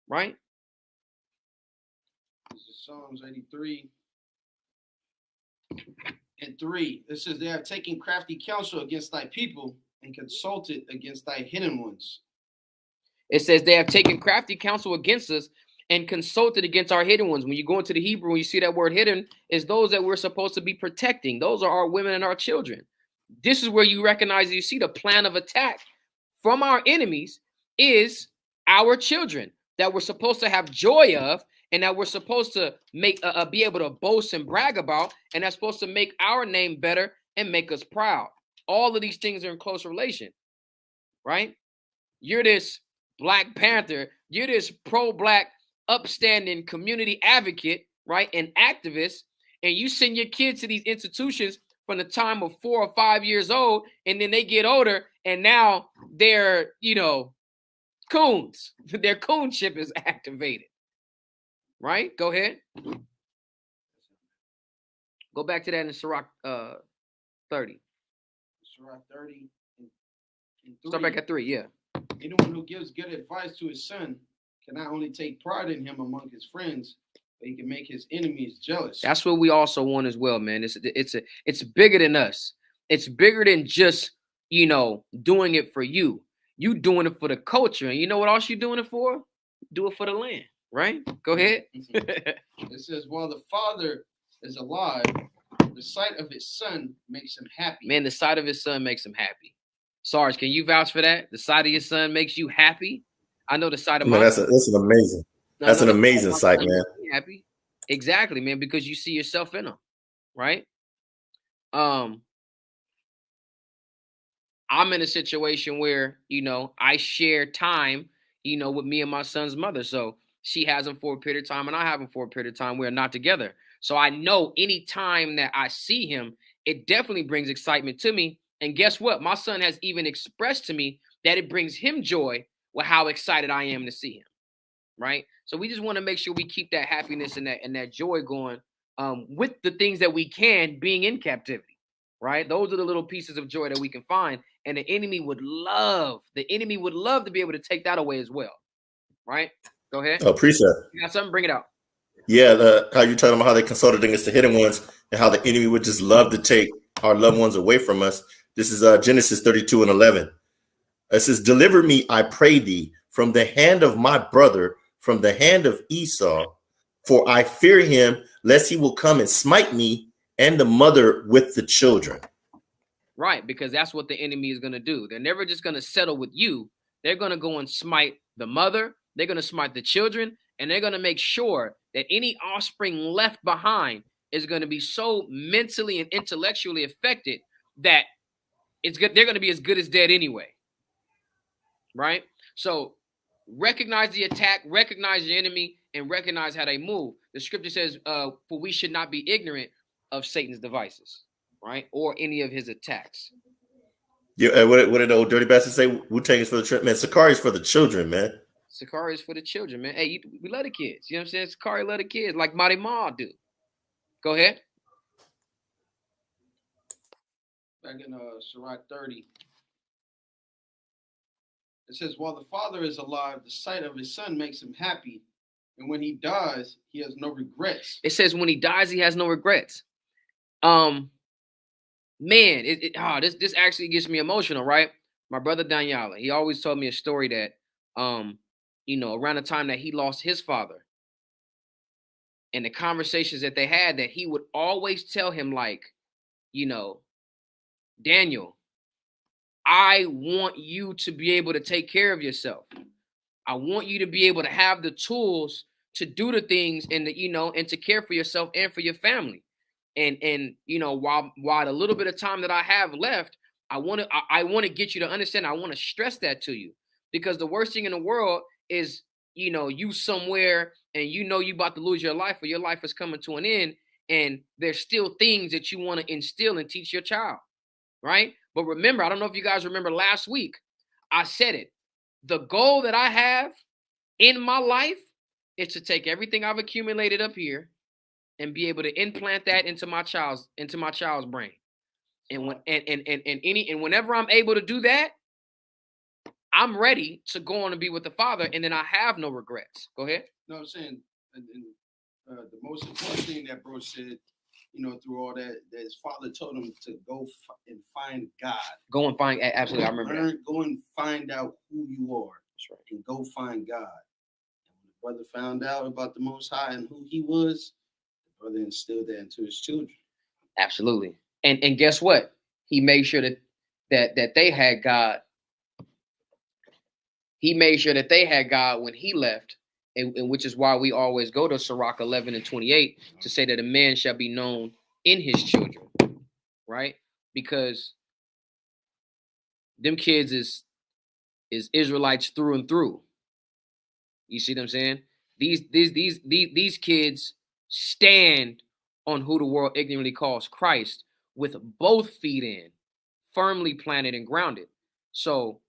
right? This is Psalms 83 and 3. It says, they have taken crafty counsel against thy people and consulted against thy hidden ones. It says they have taken crafty counsel against us and consulted against our hidden ones. When you go into the Hebrew, when you see that word hidden, is those that we're supposed to be protecting. Those are our women and our children. This is where you recognize, you see the plan of attack from our enemies is our children that we're supposed to have joy of, and that we're supposed to make be able to boast and brag about, and that's supposed to make our name better and make us proud. All of these things are in close relation, right? You're this Black Panther, you're this pro-Black, upstanding community advocate, right, and activist, and you send your kids to these institutions from the time of 4 or 5 years old, and then they get older, and now they're, coons. Their coonship is activated. Right? Go ahead. Go back to that in Sirach 30. Sirach 30 and 3. Start back at 3, yeah. Anyone who gives good advice to his son can not only take pride in him among his friends, but he can make his enemies jealous. That's what we also want as well, man. It's bigger than us. It's bigger than just, doing it for you. You doing it for the culture. And you know what else you doing it for? Do it for the land. Right? Go ahead. It says, while the father is alive, the sight of his son makes him happy. Man, the sight of his son makes him happy. Sarge, can you vouch for that? The sight of your son makes you happy? I know the sight of my that's an amazing. That's an amazing sight, man. Happy. Exactly, man, because you see yourself in them, right? I'm in a situation where, I share time, with me and my son's mother. So she has him for a period of time and I have him for a period of time. We're not together. So I know any time that I see him, it definitely brings excitement to me. And guess what? My son has even expressed to me that it brings him joy with how excited I am to see him. Right? So we just want to make sure we keep that happiness and that joy going with the things that we can being in captivity. Right? Those are the little pieces of joy that we can find. And the enemy would love to be able to take that away as well. Right? Go ahead. Oh, precept. You got something? Bring it out. Yeah, how you're talking about how they consulted against the hidden ones and how the enemy would just love to take our loved ones away from us. This is Genesis 32 and 11. It says, deliver me, I pray thee, from the hand of my brother, from the hand of Esau, for I fear him, lest he will come and smite me and the mother with the children. Right, because that's what the enemy is going to do. They're never just going to settle with you. They're going to go and smite the mother. They're going to smite the children, and they're going to make sure that any offspring left behind is going to be so mentally and intellectually affected that it's good. They're going to be as good as dead anyway. Right? So recognize the attack, recognize your enemy, and recognize how they move. The scripture says, for we should not be ignorant of Satan's devices, right? Or any of his attacks. Yeah, what did the old dirty bastard say? Wu-Tang is for the children. Man, Sicarii is for the children, man. Sicarii is for the children, man. Hey, we love the kids. You know what I'm saying? Sicarii love the kids like Mighty Ma do. Go ahead. Back in Sirach 30. It says, while the father is alive, the sight of his son makes him happy. And when he dies, he has no regrets. It says when he dies, he has no regrets. Man, this actually gets me emotional, right? My brother Daniela, he always told me a story that, around the time that he lost his father and the conversations that they had, that he would always tell him, like, Daniel, I want you to be able to take care of yourself. I want you to be able to have the tools to do the things and and to care for yourself and for your family. And while the little bit of time that I have left, I want to get you to understand. I want to stress that to you, because the worst thing in the world is, you somewhere and you about to lose your life, or your life is coming to an end, and there's still things that you want to instill and teach your child, right? But remember, I don't know if you guys remember last week, I said it. The goal that I have in my life is to take everything I've accumulated up here and be able to implant that into my child's brain. And whenever I'm able to do that, I'm ready to go on and be with the Father, and then I have no regrets. Go ahead. No, I'm saying, the most important thing that bro said, through all that his father told him to go and find God. Go and find, absolutely, I remember that. Go and find out who you are. That's right. And go find God. And when the brother found out about the Most High and who he was, the brother instilled that into his children. Absolutely. And guess what? He made sure that they had God. He made sure that they had God when he left, and which is why we always go to Sirach 11:28 to say that a man shall be known in his children, right? Because them kids is Israelites through and through. You see what I'm saying? These kids stand on who the world ignorantly calls Christ with both feet in, firmly planted and grounded. So,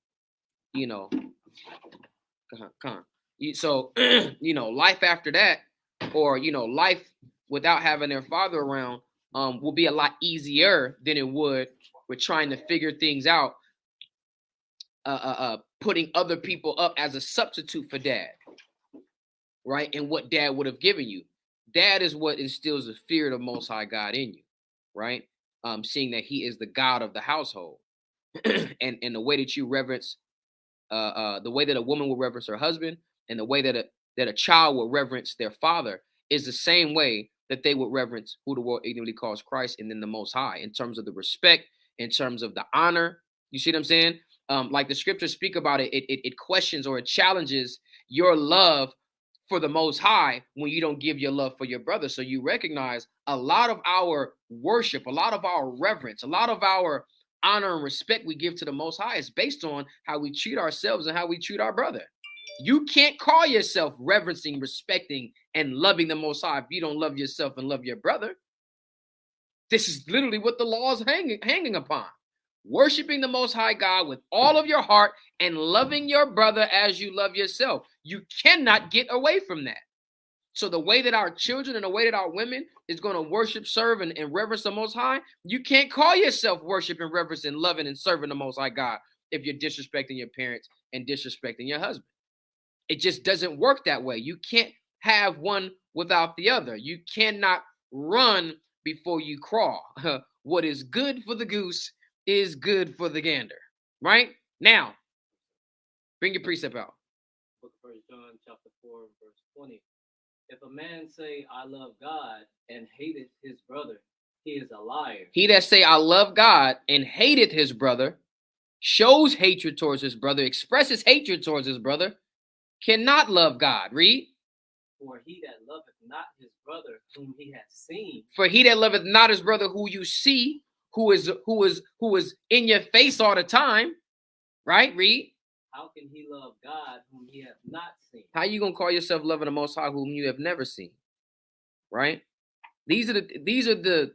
So, life after that, or, life without having their father around will be a lot easier than it would with trying to figure things out, putting other people up as a substitute for dad, right? And what dad would have given you. Dad is what instills the fear of the Most High God in you, right? Seeing that he is the God of the household. and the way that you reverence, the way that a woman will reverence her husband, and the way that a child will reverence their father is the same way that they would reverence who the world ignorantly calls Christ, and then the Most High, in terms of the respect, in terms of the honor. You see what I'm saying? Like the scriptures speak about it, it questions or it challenges your love for the Most High when you don't give your love for your brother. So you recognize a lot of our worship, a lot of our reverence, a lot of our honor and respect we give to the Most High is based on how we treat ourselves and how we treat our brother. You can't call yourself reverencing, respecting, and loving the Most High if you don't love yourself and love your brother. This is literally what the law is hanging upon. Worshiping the Most High God with all of your heart and loving your brother as you love yourself. You cannot get away from that. So the way that our children and the way that our women is going to worship, serve, and reverence the Most High, you can't call yourself worshiping, reverencing, loving, and serving the Most High God if you're disrespecting your parents and disrespecting your husband. It just doesn't work that way. You can't have one without the other. You cannot run before you crawl. What is good for the goose is good for the gander. Right? Now, bring your precept out. Book of 1 John chapter 4, verse 20. If a man say, I love God, and hateth his brother, he is a liar. He that say, I love God, and hateth his brother, shows hatred towards his brother, expresses hatred towards his brother, cannot love God. Read. For he that loveth not his brother whom he hath seen. For he that loveth not his brother who you see, who is in your face all the time. Right? Read. How can he love God whom he hath not seen? How you gonna call yourself loving the Most High whom you have never seen? Right? These are the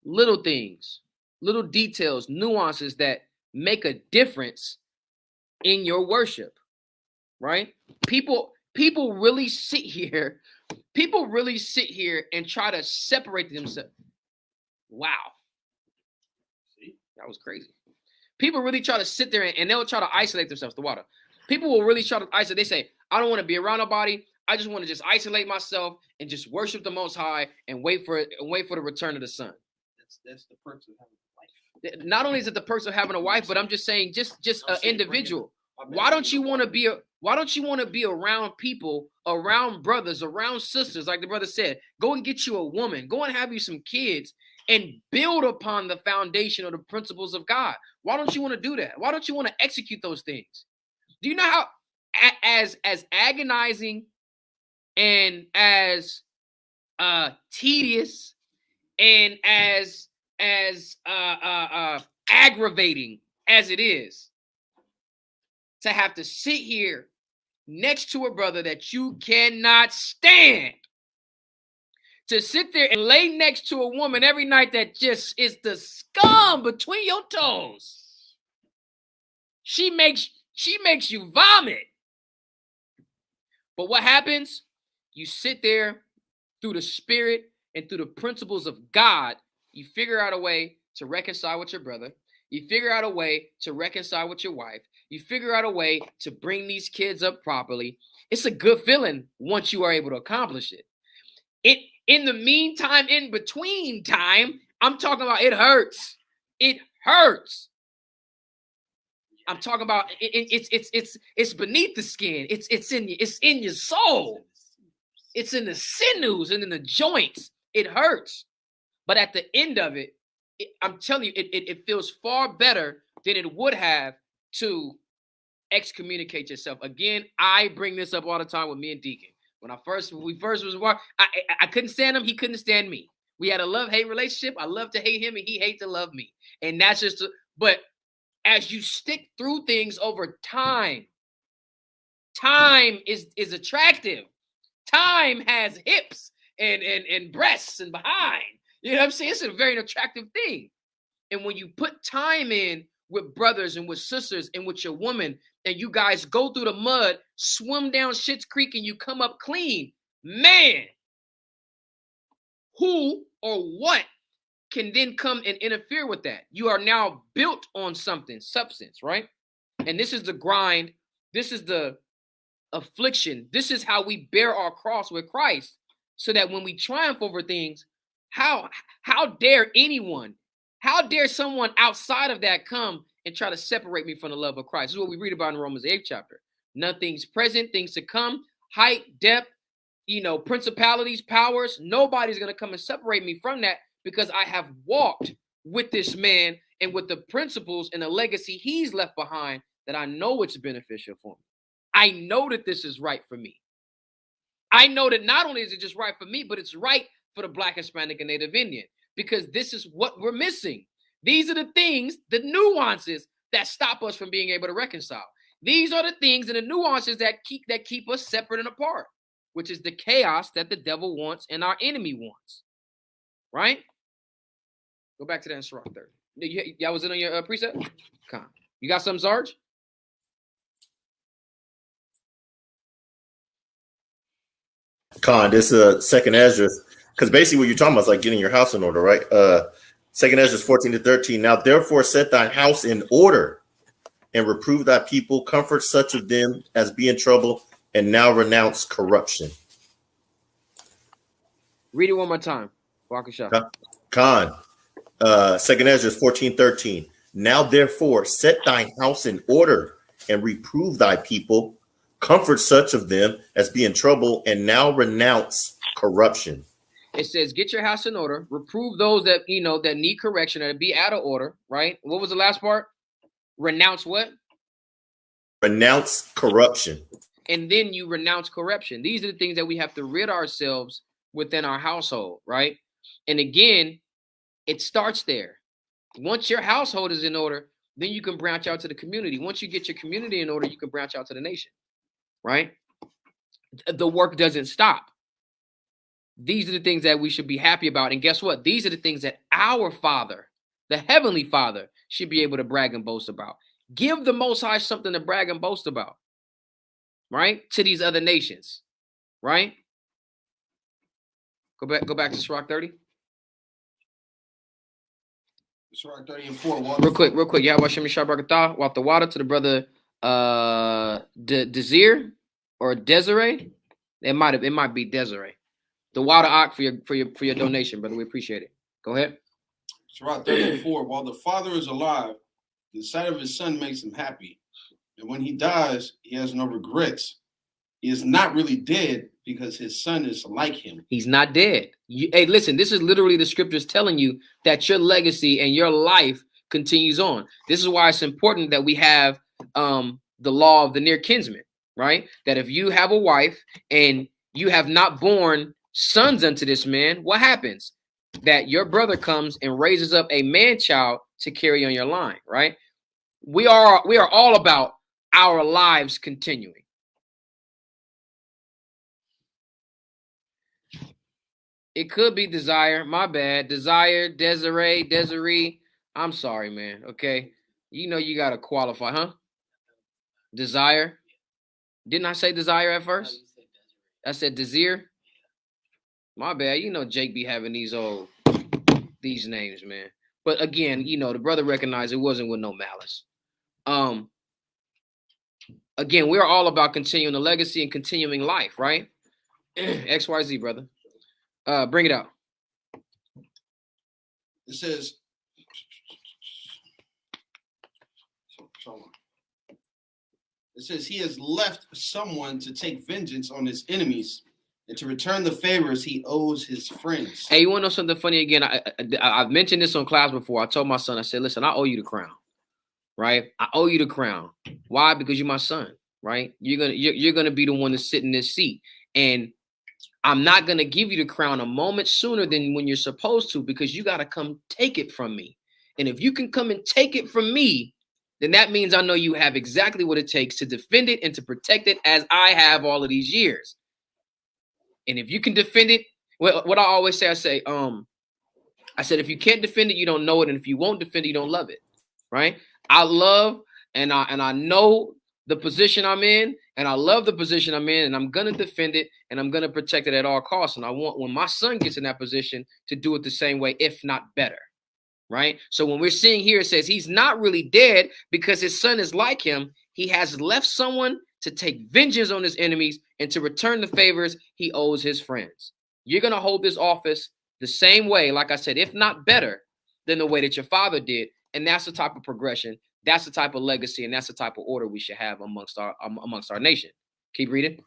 little things, little details, nuances that make a difference in your worship. Right? People really sit here. People really sit here and try to separate themselves. Wow. See, that was crazy. People really try to sit there and they'll try to isolate themselves. The water. People will really try to isolate. They say, I don't want to be around nobody. I just want to just isolate myself and just worship the Most High and wait for the return of the sun. That's the perks of having a wife. Not only is it the perks of having a wife, but I'm just saying, just an individual. Why don't you want to be around people, around brothers, around sisters, like the brother said? Go and get you a woman. Go and have you some kids and build upon the foundation of the principles of God. Why don't you want to do that? Why don't you want to execute those things? Do you know how as agonizing and as tedious and as aggravating as it is to have to sit here next to a brother that you cannot stand, to sit there and lay next to a woman every night that just is the scum between your toes. She makes you vomit. But what happens? You sit there through the Spirit and through the principles of God, you figure out a way to reconcile with your brother. You figure out a way to reconcile with your wife. You figure out a way to bring these kids up properly. It's a good feeling once you are able to accomplish it. In the meantime, in between time, I'm talking about it hurts. It hurts. I'm talking about it's beneath the skin. It's in your soul. It's in the sinews and in the joints. It hurts. But at the end of it, I'm telling you, it feels far better than it would have to excommunicate yourself. Again, I bring this up all the time with me and Deacon. When we first was walking, I couldn't stand him. He couldn't stand me. We had a love-hate relationship. I love to hate him, and he hates to love me. And that's just, but as you stick through things over time, time is attractive. Time has hips and breasts and behind. You know what I'm saying? It's a very attractive thing. And when you put time in with brothers and with sisters and with your woman, and you guys go through the mud, swim down Schitt's Creek, and you come up clean, man, who or what can then come and interfere with that? You are now built on something, substance, right? And this is the grind. This is the affliction. This is how we bear our cross with Christ, so that when we triumph over things, how dare anyone, how dare someone outside of that come and try to separate me from the love of Christ? This is what we read about in Romans 8th chapter. Nothing's present, things to come, height, depth, principalities, powers. Nobody's going to come and separate me from that, because I have walked with this man and with the principles and the legacy he's left behind, that I know it's beneficial for me. I know that this is right for me. I know that not only is it just right for me, but it's right for the Black, Hispanic, and Native Indian, because this is what we're missing. These are the things, the nuances that stop us from being able to reconcile. These are the things and the nuances that keep us separate and apart, which is the chaos that the devil wants and our enemy wants. Right? Go back to that in Sirach 30. Y'all was in on your precept? Come on. You got something, Sarge? Con, this second Ezra, because basically what you're talking about is like getting your house in order, right? Second Ezra 14-13. Now therefore set thy house in order, and reprove thy people, comfort such of them as be in trouble, and now renounce corruption. Read it one more time. Con, second Ezra 14-13. Now therefore set thy house in order, and reprove thy people, comfort such of them as be in trouble, and now renounce corruption. It says, get your house in order, reprove those that that need correction, or to be out of order, right? What was the last part? Renounce what? Renounce corruption. And then you renounce corruption. These are the things that we have to rid ourselves within our household, right? And again, it starts there. Once your household is in order, then you can branch out to the community. Once you get your community in order, you can branch out to the nation, right? The work doesn't stop. These are the things that we should be happy about. And guess what? These are the things that our Father, the Heavenly Father, should be able to brag and boast about. Give the Most High something to brag and boast about, right? To these other nations, right? Go back to Sirach 30. Sirach 30 and 4. Real quick. Yeah, Hashem Yishar Barakatah. Walk the water to the brother Desir or Desiree. It might be Desiree. The water Ak for your donation, brother. We appreciate it. Go ahead. Sirach 30 and 4. While the father is alive, the sight of his son makes him happy. And when he dies, he has no regrets. He is not really dead because his son is like him. He's not dead. Hey, listen, this is literally the scriptures telling you that your legacy and your life continues on. This is why it's important that we have the law of the near kinsman, right? That if you have a wife and you have not born sons unto this man, what happens? That your brother comes and raises up a man child to carry on your line, right? We are all about our lives continuing. It could be Desire. My bad. Desire, Desiree. I'm sorry, man. Okay. You got to qualify, huh? Desire. Didn't I say Desire at first? I said Desire. My bad. You know Jake be having these names, man. But again, you know, the brother recognized it wasn't with no malice. Again, we're all about continuing the legacy and continuing life, right? XYZ, brother. Bring it out. It says, he has left someone to take vengeance on his enemies and to return the favors he owes his friends. Hey, you want to know something funny again? I've mentioned this on class before. I told my son, I said, listen, I owe you the crown, right? I owe you the crown. Why? Because you're my son, right? You're gonna be the one to sit in this seat. And I'm not going to give you the crown a moment sooner than when you're supposed to, because you got to come take it from me. And if you can come and take it from me, then that means I know you have exactly what it takes to defend it and to protect it, as I have all of these years. And if you can defend it, what I always say, I said, if you can't defend it, you don't know it. And if you won't defend it, you don't love it. Right? I love and I know the position I'm in, and I love the position I'm in, and I'm going to defend it, and I'm going to protect it at all costs. And I want, when my son gets in that position, to do it the same way, if not better, right? So when we're seeing here, it says he's not really dead because his son is like him. He has left someone to take vengeance on his enemies and to return the favors he owes his friends. You're going to hold this office the same way, like I said, if not better than the way that your father did. And that's the type of progression. That's the type of legacy, and that's the type of order we should have amongst our nation. Keep reading.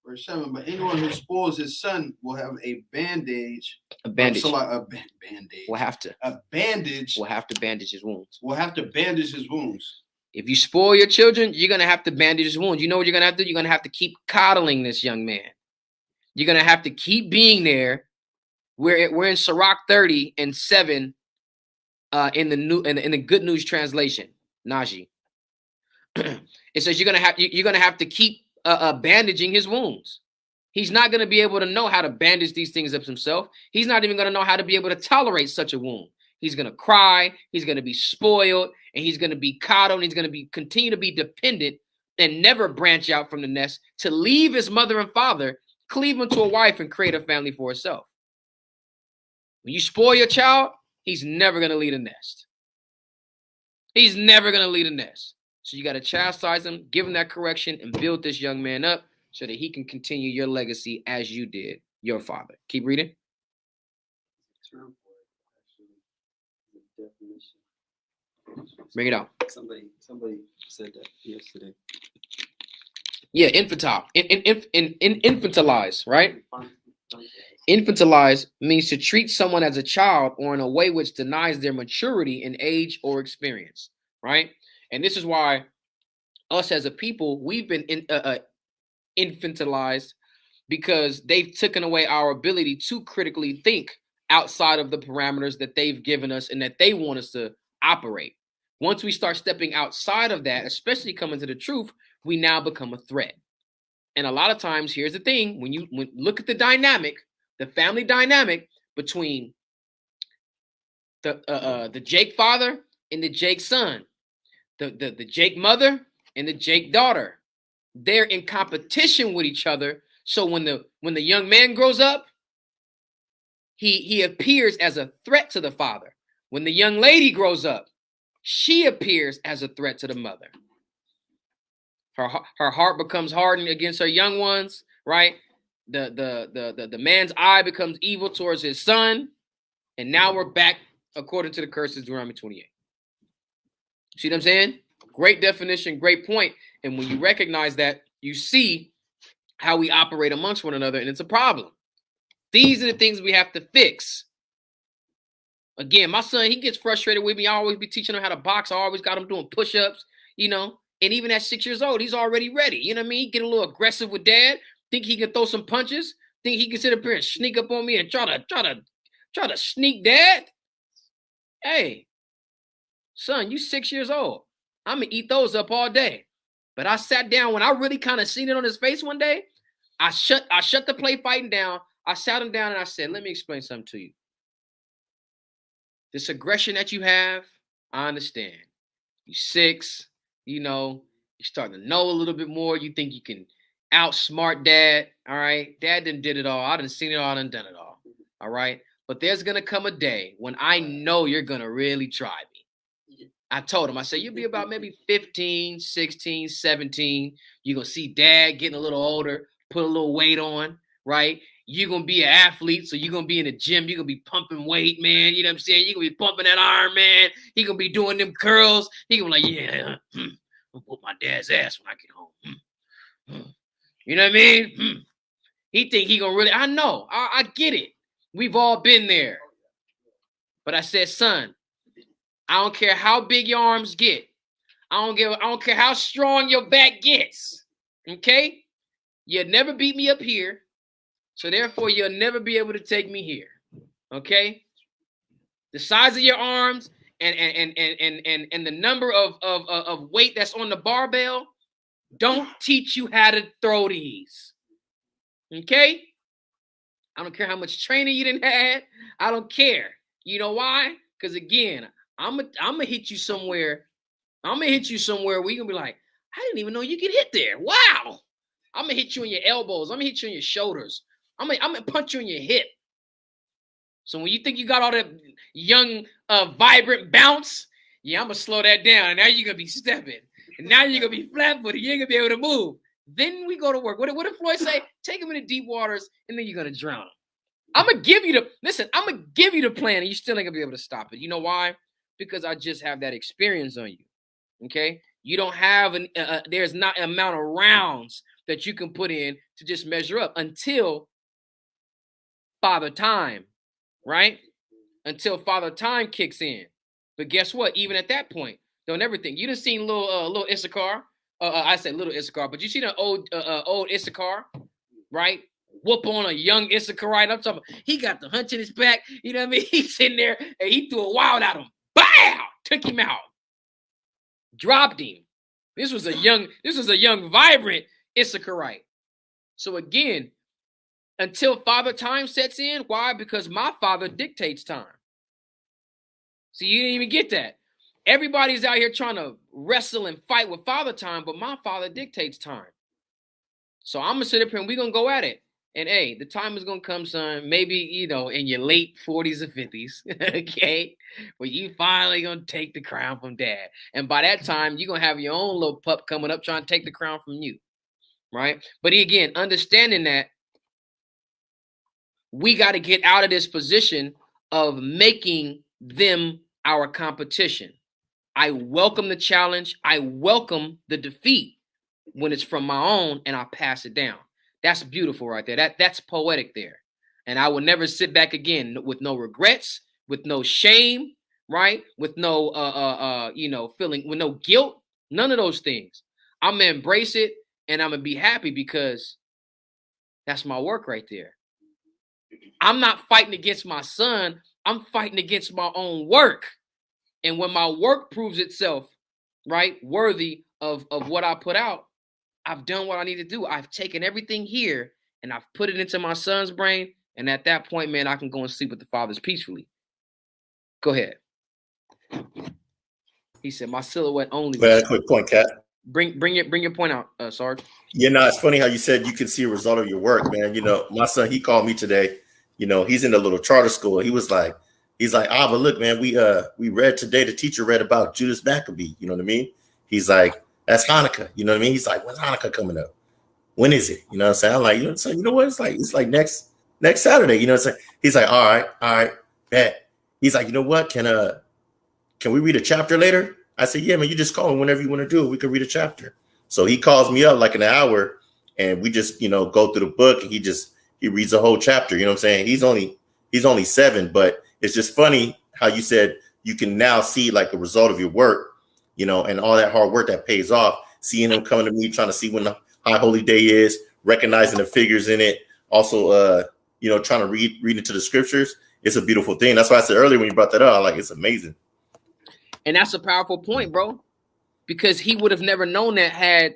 Verse 7. But anyone who spoils his son will have a bandage. A bandage. Bandage. Will have to. A bandage. Will have to bandage his wounds. Will have to bandage his wounds. If you spoil your children, you're gonna have to bandage his wounds. You know what you're gonna have to do? You're gonna have to keep coddling this young man. You're gonna have to keep being there. We're in Sirach 30 and 7 in the Good News translation. Najee. It says you're gonna have to keep bandaging his wounds. He's not gonna be able to know how to bandage these things up himself. He's not even gonna know how to be able to tolerate such a wound. He's gonna cry. He's gonna be spoiled, and he's gonna be coddled. And he's gonna continue to be dependent and never branch out from the nest to leave his mother and father, cleave him to a wife, and create a family for himself. When you spoil your child, he's never gonna leave a nest. He's never going to lead a nest. So you got to chastise him, give him that correction, and build this young man up so that he can continue your legacy as you did your father. Keep reading. Bring it out. Somebody said that yesterday. Yeah, infantile. Infantilize, right? Infantilize means to treat someone as a child or in a way which denies their maturity in age or experience, right? And this is why us as a people, we've been infantilized, because they've taken away our ability to critically think outside of the parameters that they've given us and that they want us to operate. Once we start stepping outside of that, especially coming to the truth, we now become a threat. And a lot of times, here's the thing, when look at the dynamic, the family dynamic between the Jake father and the Jake son, the Jake mother and the Jake daughter, they're in competition with each other. So when the young man grows up, he appears as a threat to the father. When the young lady grows up, she appears as a threat to the mother. Her heart becomes hardened against her young ones, right? The man's eye becomes evil towards his son. And now we're back according to the curses of Deuteronomy 28. See what I'm saying? Great definition, great point. And when you recognize that, you see how we operate amongst one another, and it's a problem. These are the things we have to fix. Again, my son, he gets frustrated with me. I always be teaching him how to box. I always got him doing push-ups, And even at 6 years old, he's already ready. You know what I mean? Get a little aggressive with dad. Think he can throw some punches. Think he can sit up here and sneak up on me and try to sneak dad. Hey, son, you 6 years old. I'm going to eat those up all day. But I sat down when I really kind of seen it on his face one day. I shut the play fighting down. I sat him down and I said, let me explain something to you. This aggression that you have, I understand. You're 6, you're starting to know a little bit more. You think you can outsmart dad. All right. Dad done did it all. I done seen it all and done it all. All right. But there's going to come a day when I know you're going to really try me. I told him, I said, you'll be about maybe 15, 16, 17. You're going to see dad getting a little older, put a little weight on, right? You're going to be an athlete, so you're going to be in the gym. You're going to be pumping weight, man. You know what I'm saying? You're going to be pumping that iron, man. He going to be doing them curls. He going to be like, yeah, I'm going to whoop my dad's ass when I get home. You know what I mean? He think he going to really, I know, I get it. We've all been there. But I said, son, I don't care how big your arms get. I don't care how strong your back gets. Okay? You'll never beat me up here. So therefore, you'll never be able to take me here. Okay? The size of your arms and the number of weight that's on the barbell don't teach you how to throw these. Okay? I don't care how much training you didn't have. I don't care. You know why? Because again, I'm gonna hit you somewhere. I'm gonna hit you somewhere where you're gonna be like, I didn't even know you could hit there. Wow. I'm gonna hit you in your elbows. I'm gonna hit you in your shoulders. I'm gonna punch you in your hip. So when you think you got all that young, vibrant bounce, yeah, I'm gonna slow that down. And now you're gonna be stepping. And now you're gonna be flat-footed. You ain't gonna be able to move. Then we go to work. What did Floyd say? Take him into deep waters, and then you're gonna drown him. I'm gonna give you the plan, and you still ain't gonna be able to stop it. You know why? Because I just have that experience on you. Okay? You don't have there's not an amount of rounds that you can put in to just measure up until Father Time, right? Until Father Time kicks in. But guess what? Even at that point, don't ever think. You done seen little Issachar. I said little Issachar, but you see the old Issachar, right? Whoop on a young Issacharite. I'm talking. He got the hunch in his back. You know what I mean? He's sitting there and he threw a wild at him. Bow! Took him out. Dropped him. This was a young, vibrant Issacharite. So again, until Father Time sets in, why? Because my father dictates time. See, you didn't even get that. Everybody's out here trying to wrestle and fight with Father Time, but my father dictates time. So I'm gonna sit up here and we're gonna go at it. And hey, the time is gonna come, son. Maybe in your late 40s or 50s, okay, where you finally gonna take the crown from dad. And by that time, you're gonna have your own little pup coming up trying to take the crown from you, right? But again, understanding that we got to get out of this position of making them our competition. I welcome the challenge. I welcome the defeat when it's from my own, and I pass it down. That's beautiful right there. That's poetic there. And I will never sit back again with no regrets, with no shame, right? With no feeling, with no guilt, none of those things. I'm gonna embrace it and I'm gonna be happy because that's my work right there. I'm not fighting against my son, I'm fighting against my own work. And when my work proves itself, right, worthy of what I put out, I've done what I need to do. I've taken everything here and I've put it into my son's brain. And at that point, man, I can go and sleep with the fathers peacefully. Go ahead. He said, my silhouette only. Well, quick point, Cat. Bring your point out, Sarge. Yeah, no, it's funny how you said you can see a result of your work, man. My son, he called me today. He's in a little charter school. He's like, but look, man, we read today, the teacher read about Judas Maccabee. You know what I mean? He's like, that's Hanukkah. You know what I mean? He's like, when's Hanukkah coming up? When is it? You know what I'm saying? I'm like, so you know what? It's like next Saturday. You know what I'm saying? He's like, all right, bet. He's like, you know what? Can we read a chapter later? I said, yeah, man, you just call me whenever you want to do it. We can read a chapter. So he calls me up like an hour and we just, go through the book and he reads a whole chapter. You know what I'm saying? He's only 7, but it's just funny how you said you can now see like a result of your work, and all that hard work that pays off, seeing him coming to me, trying to see when the high holy day is, recognizing the figures in it. Also, trying to read into the scriptures. It's a beautiful thing. That's why I said earlier when you brought that up, it's amazing. And that's a powerful point, bro, because he would have never known that had,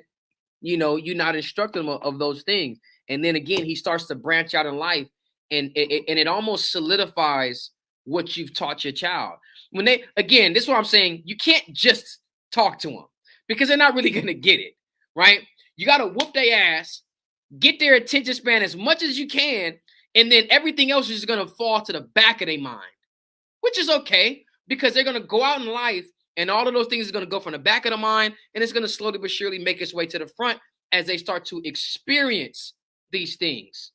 you not instructed him of those things. And then again, he starts to branch out in life and it almost solidifies what you've taught your child. This is what I'm saying. You can't just talk to them because they're not really going to get it, right? You got to whoop their ass, get their attention span as much as you can, And then everything else is going to fall to the back of their mind, which is okay because they're going to go out in life and all of those things are going to go from the back of the mind and it's going to slowly but surely make its way to the front as they start to experience these things.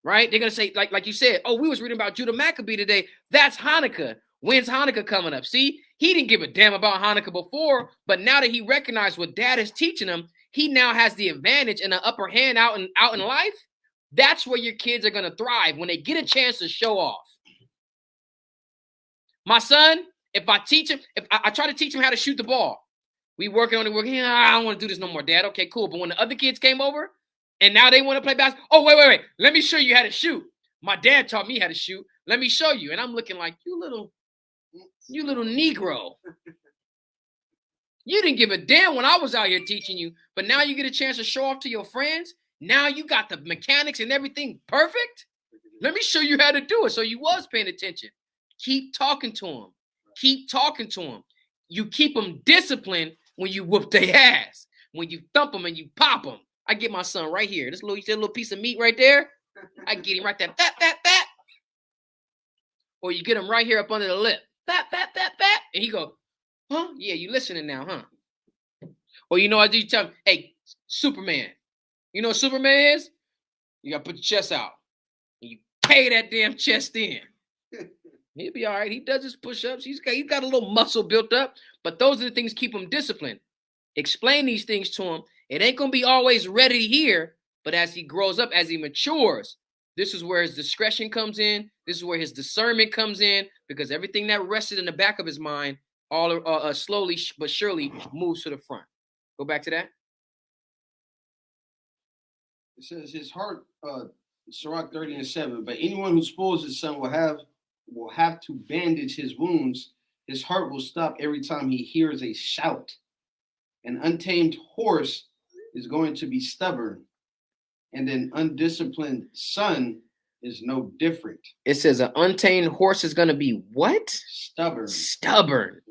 Right? They're going to say, like you said, oh, we was reading about Judah Maccabee today. That's Hanukkah. When's Hanukkah coming up? See, he didn't give a damn about Hanukkah before, but now that he recognized what dad is teaching him, he now has the advantage and the upper hand out in life. That's where your kids are going to thrive when they get a chance to show off. My son, if I teach him, if I try to teach him how to shoot the ball, we working on it. Working. I don't want to do this no more, Dad. Okay, cool. But when the other kids came over and now they want to play basketball, oh, wait. Let me show you how to shoot. My dad taught me how to shoot. Let me show you. And I'm looking like, you little Negro. You didn't give a damn when I was out here teaching you, but now you get a chance to show off to your friends. Now you got the mechanics and everything perfect. Let me show you how to do it. So you was paying attention. Keep talking to them. Keep talking to them. You keep them disciplined when you whoop their ass. When you thump them and you pop them. I get my son right here. This little piece of meat right there. I get him right there. That. Or you get him right here up under the lip. That. And he go, huh? Yeah, you listening now, huh? Or you know, I do tell him, hey, Superman. You know what Superman is? You got to put your chest out. And you pay that damn chest in. He'll be all right. He does his push-ups. He's got a little muscle built up. But those are the things keep him disciplined. Explain these things to him. It ain't going to be always ready to hear. But as he grows up, as he matures, this is where his discretion comes in. This is where his discernment comes in. Because everything that rested in the back of his mind all slowly but surely moves to the front. Go back to that. It says his heart, Sirach 30:7. But anyone who spoils his son will have to bandage his wounds. His heart will stop every time he hears a shout. An untamed horse is going to be stubborn, and an undisciplined son is no different. It says an untamed horse is going to be what? Stubborn.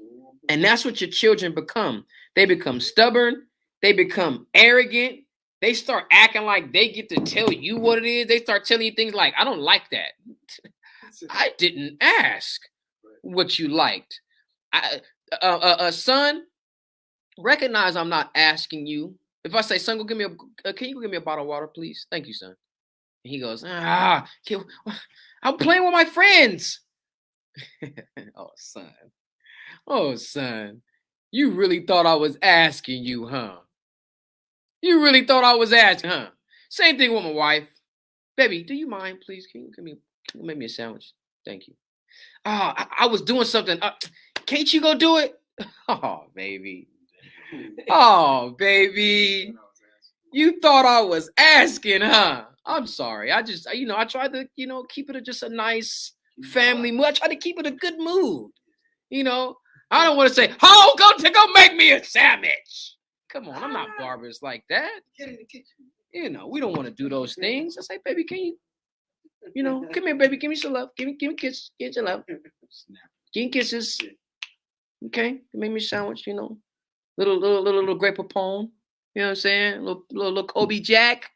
And that's what your children become. They become stubborn. They become arrogant. They start acting like they get to tell you what it is. They start telling you things like, I don't like that. I didn't ask what you liked. Son, recognize I'm not asking you. If I say, son, can you go give me a bottle of water, please? Thank you, son. And he goes, I'm playing with my friends. Oh, son, you really thought I was asking you, huh? You really thought I was asking, huh? Same thing with my wife. Baby, do you mind, please? Can you make me a sandwich? Thank you. I was doing something. Can't you go do it? Oh, baby. Oh, baby. You thought I was asking, huh? I'm sorry. I tried to, keep it just a nice family mood. I tried to keep it a good mood. I don't want to say, go make me a sandwich. Come on, I'm not barbarous like that. Get in the kitchen. We don't want to do those things. I say, baby, can you, come here, baby, give me some love. Give me a kiss. Get your love. Give me kisses. Okay, make me a sandwich, little grape poupon. You know what I'm saying? Little Kobe Jack.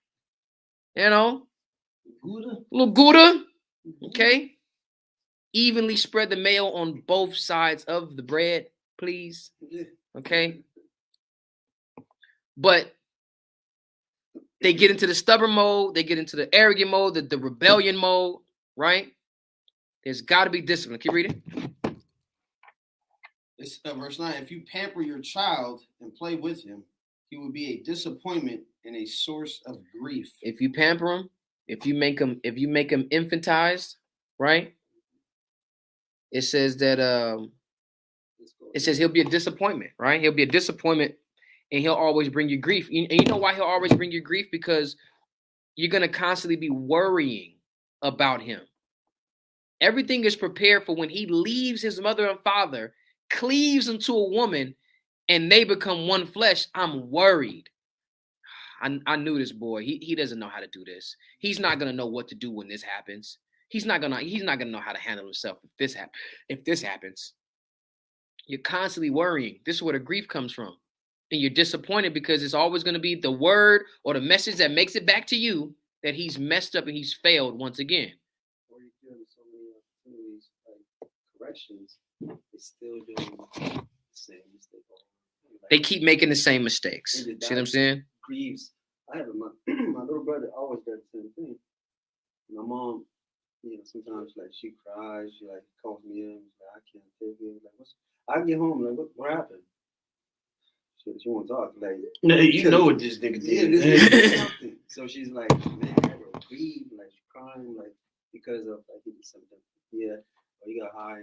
Little Gouda. Okay. Evenly spread the mayo on both sides of the bread, please. Okay. But they get into the stubborn mode. They get into the arrogant mode, the rebellion mode, right? There's got to be discipline. Keep reading. It's verse 9. If you pamper your child and play with him, he will be a disappointment and a source of grief. If you pamper him, if you make him infantized, right? It says that he'll be a disappointment, right? He'll be a disappointment. And he'll always bring you grief. And you know why he'll always bring you grief? Because you're going to constantly be worrying about him. Everything is prepared for when he leaves his mother and father, cleaves into a woman, and they become one flesh. I'm worried. I knew this boy. He doesn't know how to do this. He's not going to know what to do when this happens. He's not gonna know how to handle himself if this happens. You're constantly worrying. This is where the grief comes from. And you're disappointed because it's always going to be the word or the message that makes it back to you that he's messed up and he's failed once again. Or you give them so many opportunities, like corrections, they still doing the same mistake. They keep making the same mistakes. See what I'm saying? Grieves. I have my little brother always does the same thing. My mom, sometimes like she cries, she like calls me in, like, I can't take it. Like, I get home, like, what happened? She won't talk. Like, you know what this nigga did. This something. So she's like, man, I gotta grieve, like crying, like because of like he did something. Yeah, or you got high.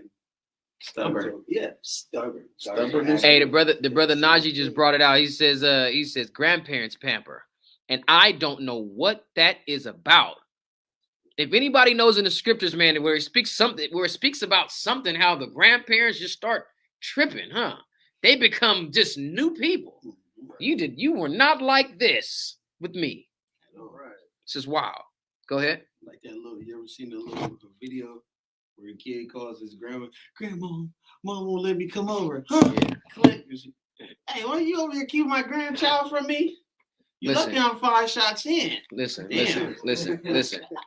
Stubborn. Yeah, stubborn. Hey, the brother Najee just brought it out. He says grandparents pamper, and I don't know what that is about. If anybody knows in the scriptures, man, where it speaks about something, how the grandparents just start tripping, huh? They become just new people. You were not like this with me. All right. This is wild. Go ahead. Like that little, you ever seen the little video where a kid calls his grandma, mom won't let me come over. Huh? Yeah. Click. Hey, why are you over here keeping my grandchild from me? You lucky I'm 5 shots in. Listen.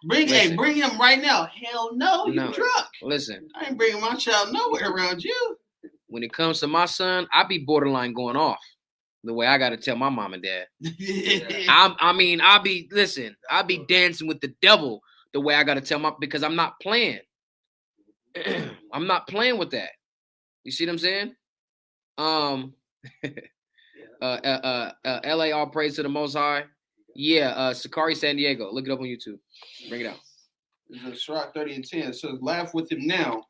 Bring him right now. Hell no, you drunk. Listen. I ain't bringing my child nowhere around you. When it comes to my son, I be borderline going off the way I got to tell my mom and dad. I'll be dancing with the devil the way I got to tell because I'm not playing. I'm not playing with that. You see what I'm saying? LA, all praise to the Most High. Yeah, Sicarii, San Diego. Look it up on YouTube. Bring it out. It's a Shrek 30 and 10. It says, laugh with him now,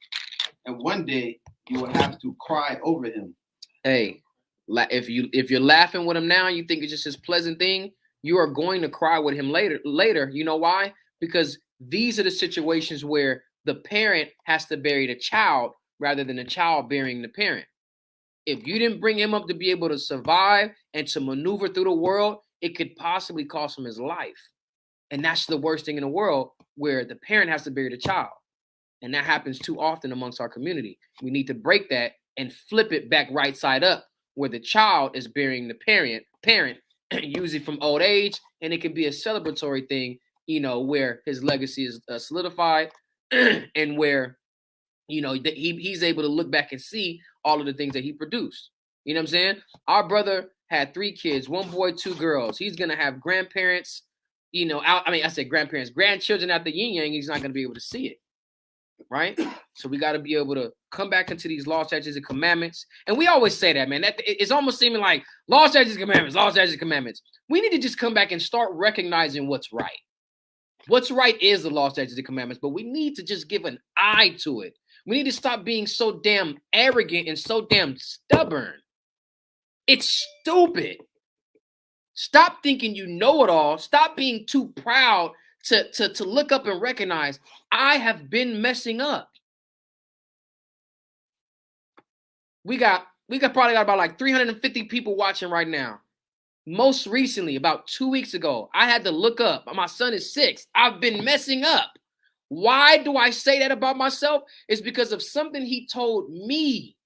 and one day you will have to cry over him. Hey, if you're laughing with him now, you think it's just this pleasant thing, you are going to cry with him later. You know why? Because these are the situations where the parent has to bury the child rather than the child burying the parent. If you didn't bring him up to be able to survive and to maneuver through the world, it could possibly cost him his life. And that's the worst thing in the world, where the parent has to bury the child. And that happens too often amongst our community. We need to break that and flip it back right side up, where the child is burying the parent, usually from old age, and it can be a celebratory thing, where his legacy is solidified and where, he's able to look back and see all of the things that he produced. You know what I'm saying? Our brother had 3 kids, 1 boy, 2 girls. He's going to have grandparents, grandchildren after yin yang. He's not going to be able to see it. Right? So we got to be able to come back into these laws, statutes, and commandments. And we always say that, man. It's almost seeming like laws, statutes, and commandments. We need to just come back and start recognizing what's right. What's right is the law, statutes, and commandments, but we need to just give an eye to it. We need to stop being so damn arrogant and so damn stubborn. It's stupid. Stop thinking you know it all. Stop being too proud to look up and recognize I have been messing up. We probably got about like 350 people watching right now. Most recently, about 2 weeks ago, I had to look up. My son is 6. I've been messing up. Why do I say that about myself? It's because of something he told me.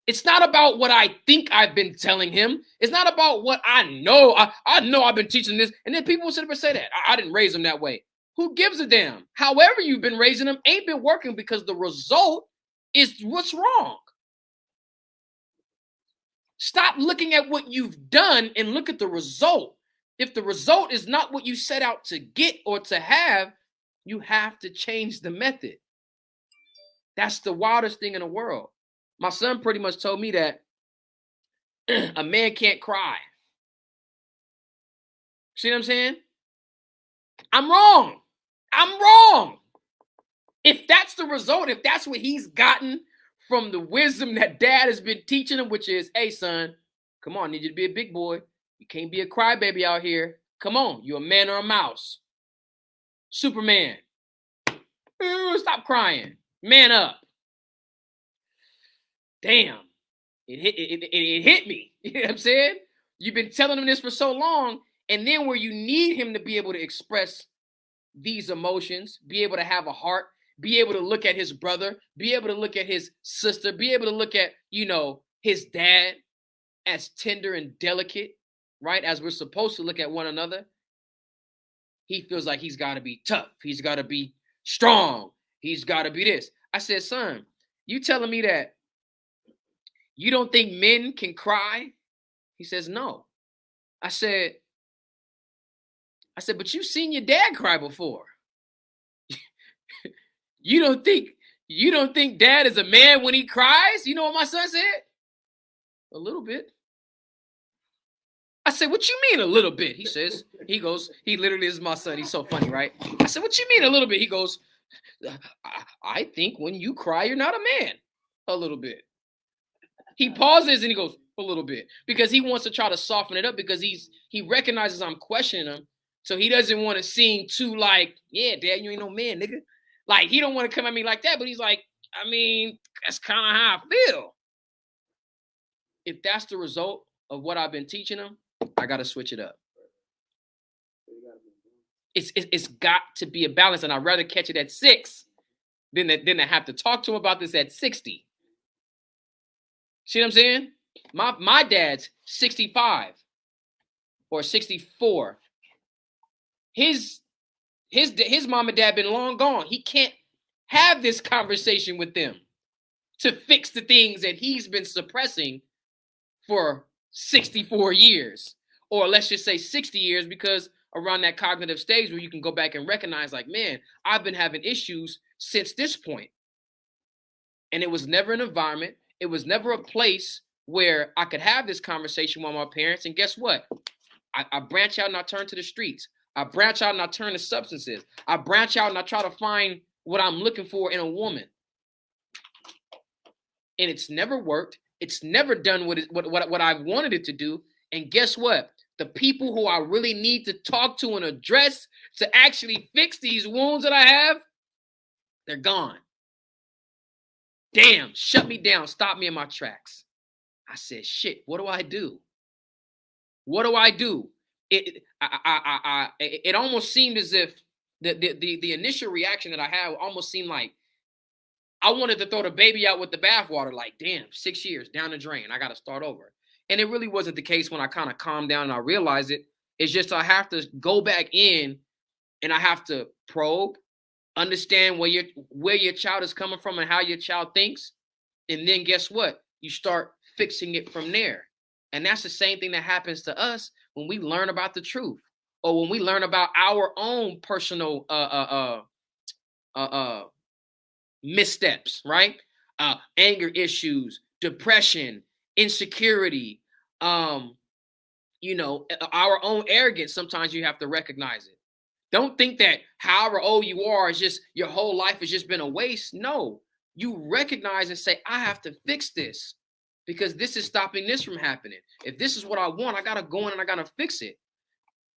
It's not about what I think I've been telling him. It's not about what I know. I know I've been teaching this. And then people sit up and say that. I didn't raise him that way. Who gives a damn? However you've been raising him ain't been working, because the result is what's wrong. Stop looking at what you've done and look at the result. If the result is not what you set out to get or to have, you have to change the method. That's the wildest thing in the world. My son pretty much told me that a man can't cry. See what I'm saying? I'm wrong. If that's the result, if that's what he's gotten from the wisdom that dad has been teaching him, which is, hey, son, come on, I need you to be a big boy. You can't be a crybaby out here. Come on, you're a man or a mouse. Superman. Stop crying. Man up. Damn. It hit me. You know what I'm saying? You've been telling him this for so long, and then where you need him to be able to express these emotions, be able to have a heart, be able to look at his brother, be able to look at his sister, be able to look at, his dad as tender and delicate, right? As we're supposed to look at one another. he feels like he's got to be tough. He's got to be strong. He's got to be this. I said, son, you telling me that you don't think men can cry? He says, no. I said, but you've seen your dad cry before. You don't think dad is a man when he cries? You know what my son said? A little bit. I said, what you mean a little bit? He says, he literally is my son. He's so funny, right? I said, what you mean a little bit? He goes, I think when you cry, you're not a man. A little bit. He pauses and he goes, a little bit. Because he wants to try to soften it up because he recognizes I'm questioning him. So he doesn't want to seem too like, yeah, dad, you ain't no man, nigga. Like, he don't want to come at me like that, but he's like, I mean, that's kind of how I feel. If that's the result of what I've been teaching him, I got to switch it up. It's got to be a balance, and I'd rather catch it at 6 than to have to talk to him about this at 60. See what I'm saying? My dad's 65 or 64. His mom and dad been long gone. He can't have this conversation with them to fix the things that he's been suppressing for 64 years, or let's just say 60 years, because around that cognitive stage where you can go back and recognize, like, man, I've been having issues since this point. And it was never an environment. It was never a place where I could have this conversation with my parents. And guess what? I branch out and I turn to the streets. I branch out and I turn to substances. I branch out and I try to find what I'm looking for in a woman. And it's never worked. It's never done what I've wanted it to do. And guess what? The people who I really need to talk to and address to actually fix these wounds that I have, they're gone. Damn, shut me down, stop me in my tracks. I said, shit, what do I do? What do I do? It almost seemed as if the initial reaction that I had almost seemed like I wanted to throw the baby out with the bathwater, like, damn, 6 years down the drain. I got to start over. And it really wasn't the case when I kind of calmed down and I realized it. It's just I have to go back in and I have to probe, understand where your child is coming from and how your child thinks. And then guess what? You start fixing it from there. And that's the same thing that happens to us when we learn about the truth or when we learn about our own personal missteps, right? Anger issues, depression, insecurity, our own arrogance. Sometimes you have to recognize it. Don't think that however old you are is just your whole life has just been a waste. No, you recognize and say, I have to fix this because this is stopping this from happening. If this is what I want, I got to go in and I got to fix it.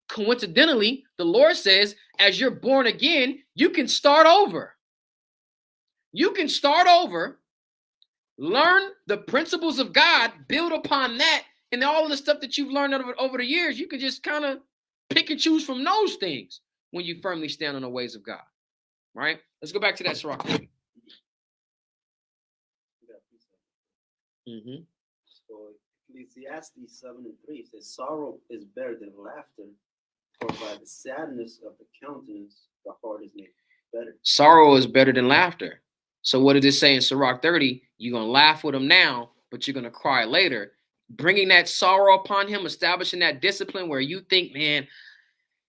Coincidentally, the Lord says, as you're born again, you can start over. You can start over, learn the principles of God, build upon that, and all of the stuff that you've learned over the years, you can just kind of pick and choose from those things when you firmly stand on the ways of God, right? Let's go back to that Sirach. Mm-hmm. So Ecclesiastes 7:3 says, sorrow is better than laughter, for by the sadness of the countenance, the heart is made better. Sorrow is better than laughter. So what did it say in Sirach 30? You're going to laugh with him now, but you're going to cry later. Bringing that sorrow upon him, establishing that discipline where you think, man,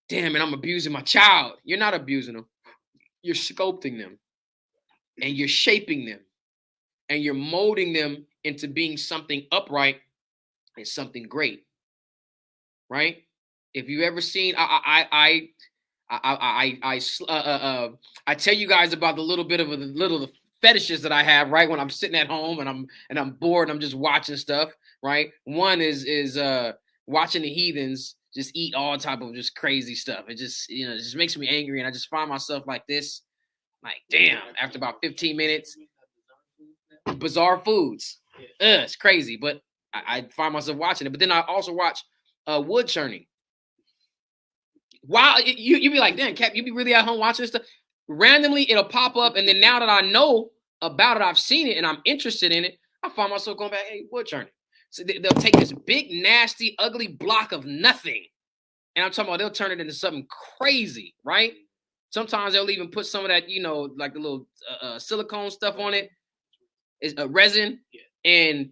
damn it, I'm abusing my child. You're not abusing them. You're sculpting them and you're shaping them and you're molding them into being something upright and something great, right? If you've ever seen, I tell you guys about the little bit of the fetishes that I have, right? When I'm sitting at home and I'm bored and I'm just watching stuff, right? One is watching the heathens just eat all type of just crazy stuff. It just, it just makes me angry. And I just find myself like this, like, damn, after about 15 minutes, bizarre foods. It's crazy, but I find myself watching it. But then I also watch wood churning. Wow, you be like, damn, Cap, you be really at home watching this stuff? Randomly, it'll pop up, and then now that I know about it, I've seen it, and I'm interested in it, I find myself going back, hey, wood churning. So they'll take this big, nasty, ugly block of nothing, And I'm talking about they'll turn it into something crazy, right? Sometimes they'll even put some of that, you know, like the little silicone stuff on it. It's a resin. And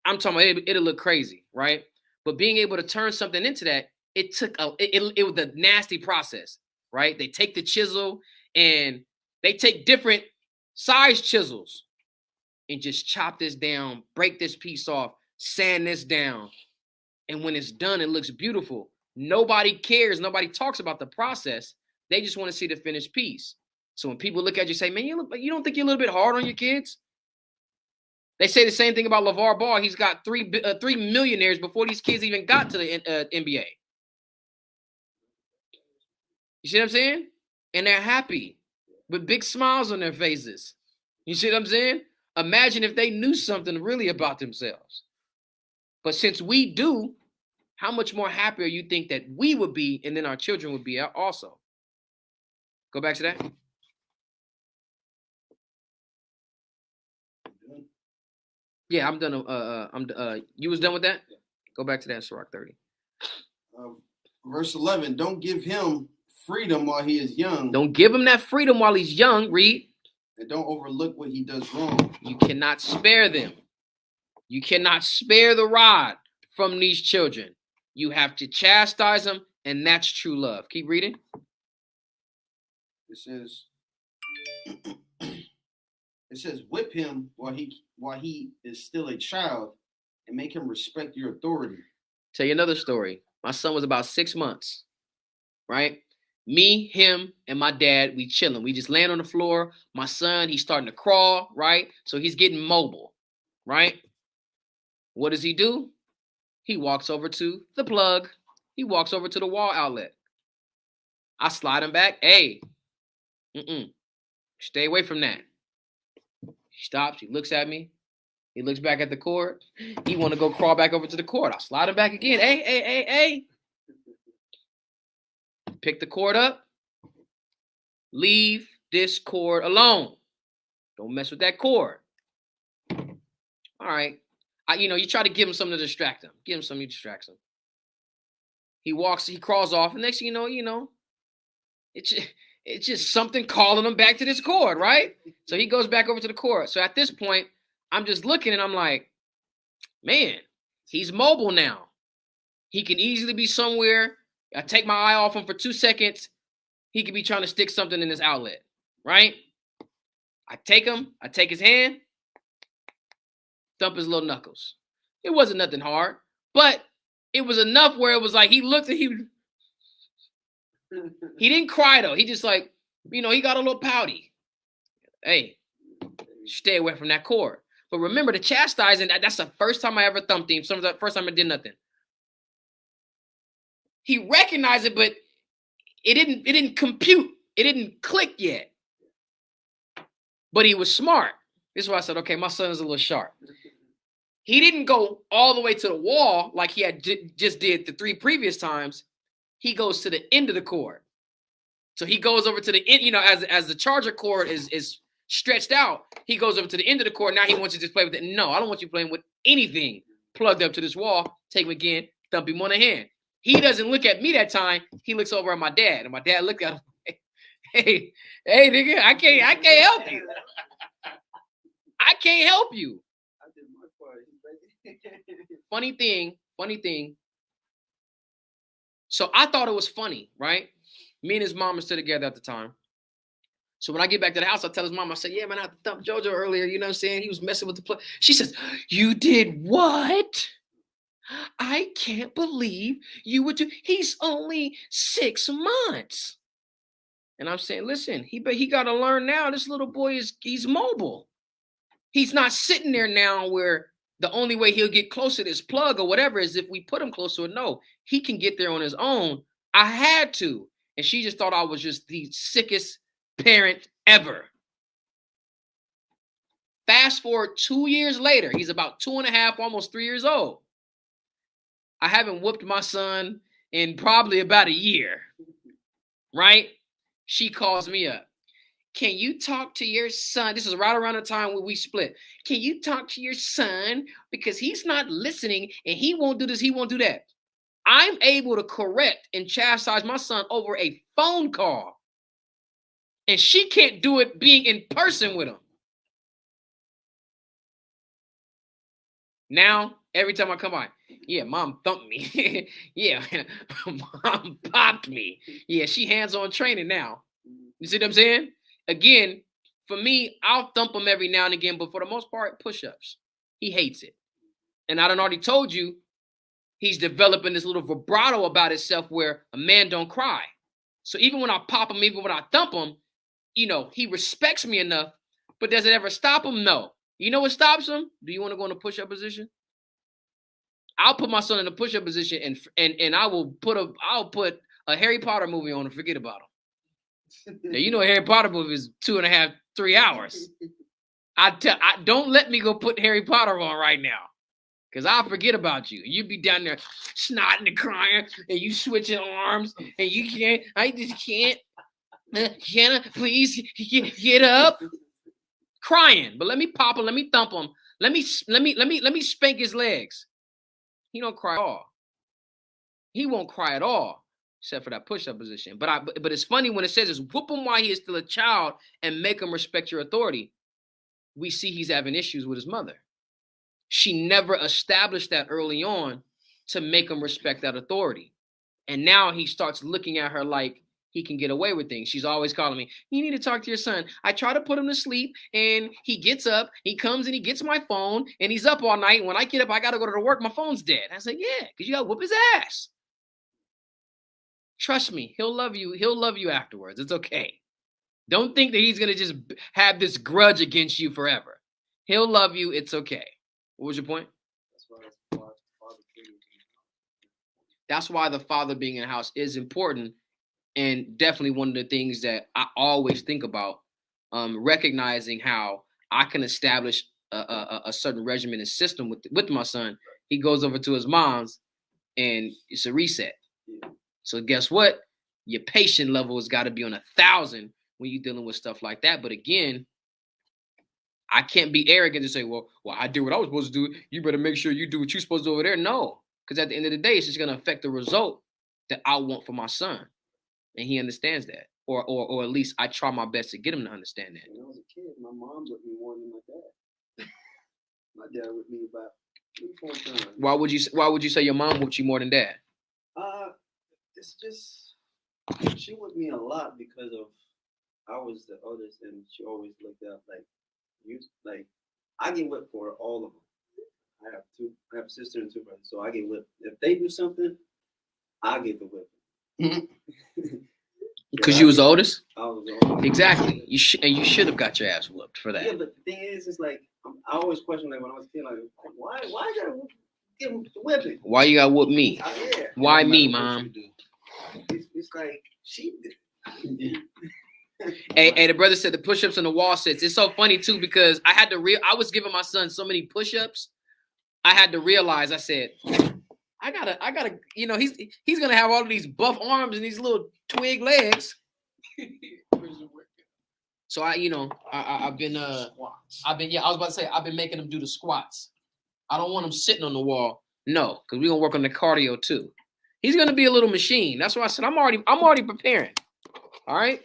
I'm talking about it'll look crazy, right? But being able to turn something into that, it was a nasty process, right? They take the chisel and they take different size chisels and just chop this down, break this piece off, sand this down. And when it's done, it looks beautiful. Nobody cares. Nobody talks about the process. They just want to see the finished piece. So when people look at you and say, man, you don't think you're a little bit hard on your kids? They say the same thing about LeVar Ball. He's got three millionaires before these kids even got to the NBA. You see what I'm saying? And they're happy with big smiles on their faces. You see what I'm saying? Imagine if they knew something really about themselves. But since we do, how much more happier you think that we would be and then our children would be also? Go back to that. Yeah, I'm done. You was done with that? Go back to that, Sirach 30. Verse 11, don't give him freedom while he is young. Don't give him that freedom while he's young, read. And don't overlook what he does wrong. You cannot spare them. You cannot spare the rod from these children. You have to chastise them, and that's true love. Keep reading. It says, whip him while he is still a child, and make him respect your authority. Tell you another story. My son was about 6 months, right? Me, him, and my dad, we chilling. We just land on the floor. My son, he's starting to crawl, right? So he's getting mobile, right? What does he do? He walks over to the plug. He walks over to the wall outlet. I slide him back. Hey, stay away from that. He stops. He looks at me. He looks back at the cord. He want to go crawl back over to the cord. I slide him back again. Hey. Pick the cord up. Leave this cord alone. Don't mess with that cord. All right. You try to give him something to distract him. Give him something to distract him. He crawls off. And next thing you know, it's just something calling him back to this cord, right? So he goes back over to the cord. So at this point, I'm just looking and I'm like, man, he's mobile now. He can easily be somewhere. I take my eye off him for 2 seconds. He could be trying to stick something in this outlet, right? I take his hand, thump his little knuckles. It wasn't nothing hard, but it was enough where it was like he looked at he didn't cry though. He just like, he got a little pouty. Hey, stay away from that cord. But remember the chastising, that's the first time I ever thumped him. The first time I did nothing. He recognized it, but it didn't compute. It didn't click yet. But he was smart. This is why I said, okay, my son is a little sharp. He didn't go all the way to the wall like he had just did the 3 previous times. He goes to the end of the cord. So he goes over to the end, as the charger cord is stretched out, he goes over to the end of the cord. Now he wants you to just play with it. No, I don't want you playing with anything plugged up to this wall. Take him again, thump him on the hand. He doesn't look at me that time. He looks over at my dad, and my dad looked at him. Hey, nigga, I can't help you. I can't help you. I did my part. Funny thing. So I thought it was funny, right? Me and his mom were still together at the time. So when I get back to the house, I tell his mom, I said, yeah, man, I thumped JoJo earlier. You know what I'm saying? He was messing with the plug. She says, you did what? I can't believe you would do. He's only 6 months. And I'm saying, listen, he got to learn now. This little boy he's mobile. He's not sitting there now where the only way he'll get close to this plug or whatever is if we put him close to it. No, he can get there on his own. I had to. And she just thought I was just the sickest parent ever. Fast forward 2 years later, he's about 2.5, almost 3 years old. I haven't whooped my son in probably about a year, right? She calls me up. Can you talk to your son? This is right around the time when we split. Can you talk to your son? Because he's not listening and he won't do this, he won't do that. I'm able to correct and chastise my son over a phone call. And she can't do it being in person with him. Now, every time I come by, yeah, mom thumped me. Yeah, mom popped me. Yeah, she hands-on training now. You see what I'm saying? Again, for me, I'll thump him every now and again, but for the most part, push-ups. He hates it. And I done already told you, he's developing this little vibrato about himself where a man don't cry. So even when I pop him, even when I thump him, you know, he respects me enough, but does it ever stop him? No. You know what stops him? Do you want to go in a push-up position? I'll put my son in a push-up position and I'll put a Harry Potter movie on and forget about him. Now, you know a Harry Potter movie is 2.5, 3 hours. I don't let me go put Harry Potter on right now. Because I'll forget about you. You be down there snotting and crying, and you switching arms, and you can't. I just can't. Can I please get up? Crying, but let me pop him. Let me thump him. Let me spank his legs. He don't cry at all. He won't cry at all, except for that push-up position. But it's funny when it says it's whoop him while he is still a child and make him respect your authority. We see he's having issues with his mother. She never established that early on to make him respect that authority. And now he starts looking at her like he can get away with things. She's always calling me, you need to talk to your son. I try to put him to sleep and he gets up, he comes and he gets my phone and he's up all night. When I get up, I got to go to work. My phone's dead. I said, yeah, because you got to whoop his ass. Trust me, he'll love you. He'll love you afterwards. It's okay. Don't think that he's going to just have this grudge against you forever. He'll love you. It's okay. What was your point? That's why the father being in the house is important, and definitely one of the things that I always think about, recognizing how I can establish a certain regimen and system with my son. He goes over to his mom's, and it's a reset. So guess what? Your patient level has got to be on 1,000 when you're dealing with stuff like that. But again, I can't be arrogant and say, well, I did what I was supposed to do. You better make sure you do what you're supposed to do over there. No, because at the end of the day, it's just going to affect the result that I want for my son. And he understands that. Or at least I try my best to get him to understand that. When I was a kid, my mom whipped me more than my dad. My dad whipped me about 3-4 times. Why would you say your mom whipped you more than dad? It's just, she whipped me a lot because of, I was the oldest and she always looked up like I get whipped for all of them. I have a sister and 2 brothers, so I get whipped. If they do something, I get the whipping. Because you was the oldest? I was the oldest. Exactly. You should have got your ass whooped for that. Yeah, but the thing is, it's like I always question, like when I was a kid, like why I gotta give him the whipping? Why you gotta whoop me? Yeah. Why me, mom? It's like she did. Hey, the brother said the push-ups on the wall sits. It's so funny too because I was giving my son so many push-ups. I had to realize. I said, I gotta. You know, he's gonna have all of these buff arms and these little twig legs. So I've been I was about to say I've been making him do the squats. I don't want him sitting on the wall. No, because we're gonna work on the cardio too. He's gonna be a little machine. That's why I said I'm already preparing. All right.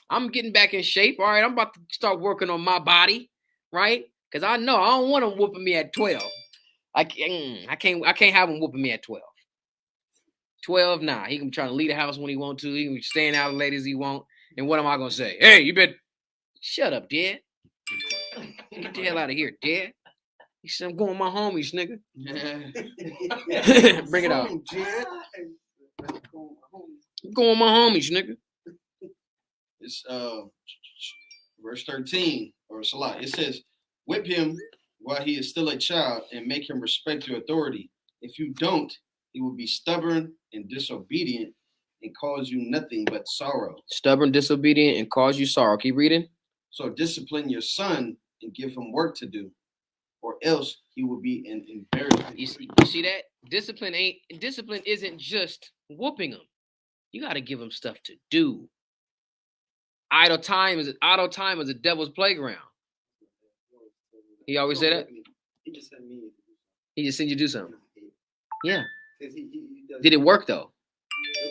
I'm getting back in shape. All right. I'm about to start working on my body. Right. Because I know I don't want him whooping me at 12. I can't have him whooping me at 12. 12, nah. He can try to leave the house when he want to. He can be staying out as late as he want. And what am I gonna say? Hey, you better shut up, Dad. Get the hell out of here, Dad. He said, I'm going with my homies, nigga. Bring it out. I'm going with my homies, nigga. It's verse 13 or Salah. It says, whip him while he is still a child and make him respect your authority. If you don't, he will be stubborn and disobedient and cause you nothing but sorrow. Stubborn, disobedient, and cause you sorrow. Keep reading. So discipline your son and give him work to do, or else he will be an embarrassment. You see that? Discipline isn't just whooping him. You got to give him stuff to do. Idle time is a devil's playground. He always say that? He just sent me. He just sent you to do something. Yeah. Because he does. Did it work though?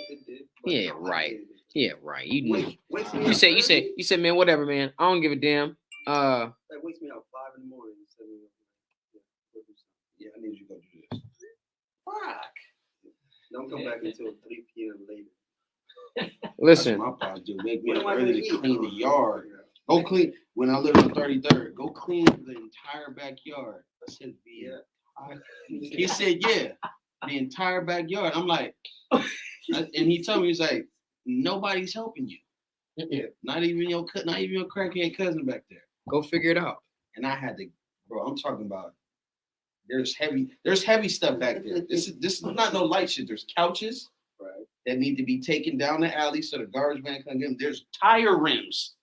It did. But Yeah, I right. hated it. Yeah, right. You knew. Wakes me You up said, early. man, whatever, man. I don't give a damn. That wakes me up 5 in the morning. And said, yeah, I need you to go do this. Fuck. Don't come back until 3 p.m. later. Listen. That's what my pops do. Make me What up am I early gonna to eat? clean the yard. Go clean. When I lived on 33rd, go clean the entire backyard. I said, yeah. He said, yeah, the entire backyard. I'm like, and he told me, he's like, nobody's helping you. Yeah. Not even your crackhead cousin back there. Go figure it out. And I had to, bro. I'm talking about. There's heavy stuff back there. This is not no light shit. There's couches that need to be taken down the alley so the garbage man can get them. There's tire rims.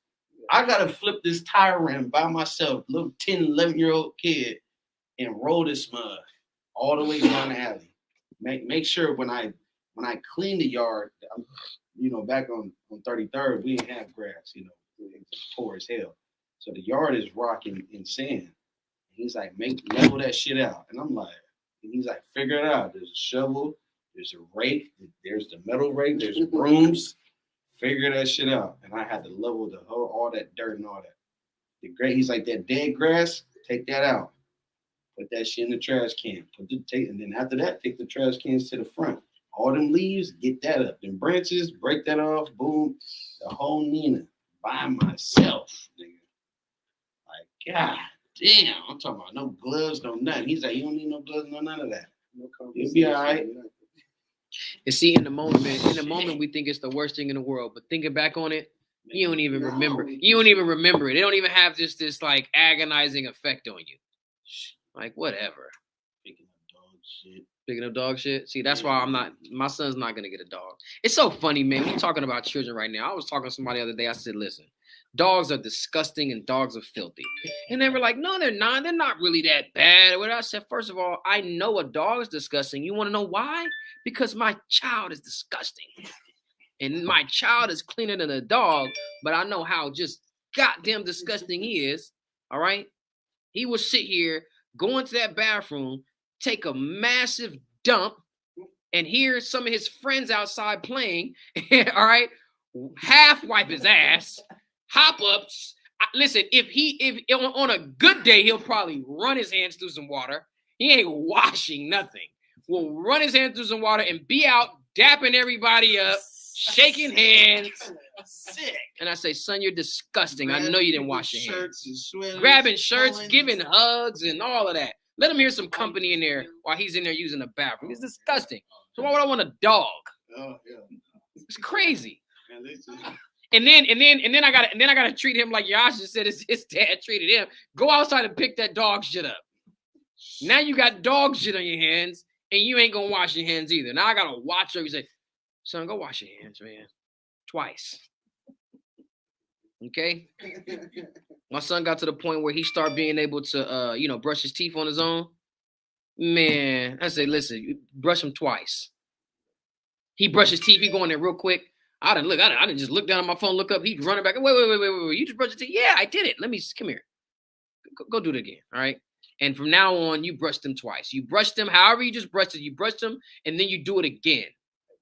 I gotta flip this tire rim by myself, little 10, 11-year-old kid, and roll this mud all the way down the alley. Make sure when I clean the yard, back on 33rd, we didn't have grass, it was poor as hell. So the yard is rocking in sand. He's like, level that shit out. And I'm like, he's like, figure it out. There's a shovel, there's a rake, there's the metal rake, there's brooms. Figure that shit out. And I had to level all that dirt and all that. He's like, that dead grass, take that out. Put that shit in the trash can. And then after that, take the trash cans to the front. All them leaves, get that up. Them branches, break that off, boom. The whole Nina by myself, nigga. Like, God damn. I'm talking about no gloves, no nothing. He's like, you don't need no gloves, no none of that. You'll be all right. And see, in the moment, we think it's the worst thing in the world. But thinking back on it, you don't even remember. You don't even remember it. It don't even have this like agonizing effect on you. Like, whatever. Picking up dog shit. See, that's why my son's not going to get a dog. It's so funny, man. We're talking about children right now. I was talking to somebody the other day. I said, listen, dogs are disgusting and dogs are filthy. And they were like, no, they're not. They're not really that bad. What I said, first of all, I know a dog is disgusting. You want to know why? Because my child is disgusting. And my child is cleaner than a dog, but I know how just goddamn disgusting he is. All right? He will sit here, go into that bathroom, take a massive dump, and hear some of his friends outside playing, all right? Half wipe his ass, hop up. Listen, if on a good day, he'll probably run his hands through some water. He ain't washing nothing. Will run his hands through some water and be out dapping everybody up, shaking hands. Sick. And I say, son, you're disgusting. I know you didn't wash your hands. Grabbing shirts, giving hugs, and all of that. Let him hear some company in there while he's in there using the bathroom. It's disgusting. So why would I want a dog? Oh, yeah. It's crazy. And then I gotta treat him like Yasha said his dad treated him. Go outside and pick that dog shit up. Now you got dog shit on your hands, and you ain't gonna wash your hands either. Now I gotta watch her. You say, son, go wash your hands, man. Twice. Okay? My son got to the point where he started being able to brush his teeth on his own. Man, I say, listen, brush him twice. He brushed his teeth, he go in there real quick. I didn't just look down at my phone, look up, he'd run it back. Wait, you just brushed your teeth? Yeah, I did it. Come here. Go do it again. All right. And from now on, you brush them twice. You brush them however you just brushed it. You brush them, and then you do it again.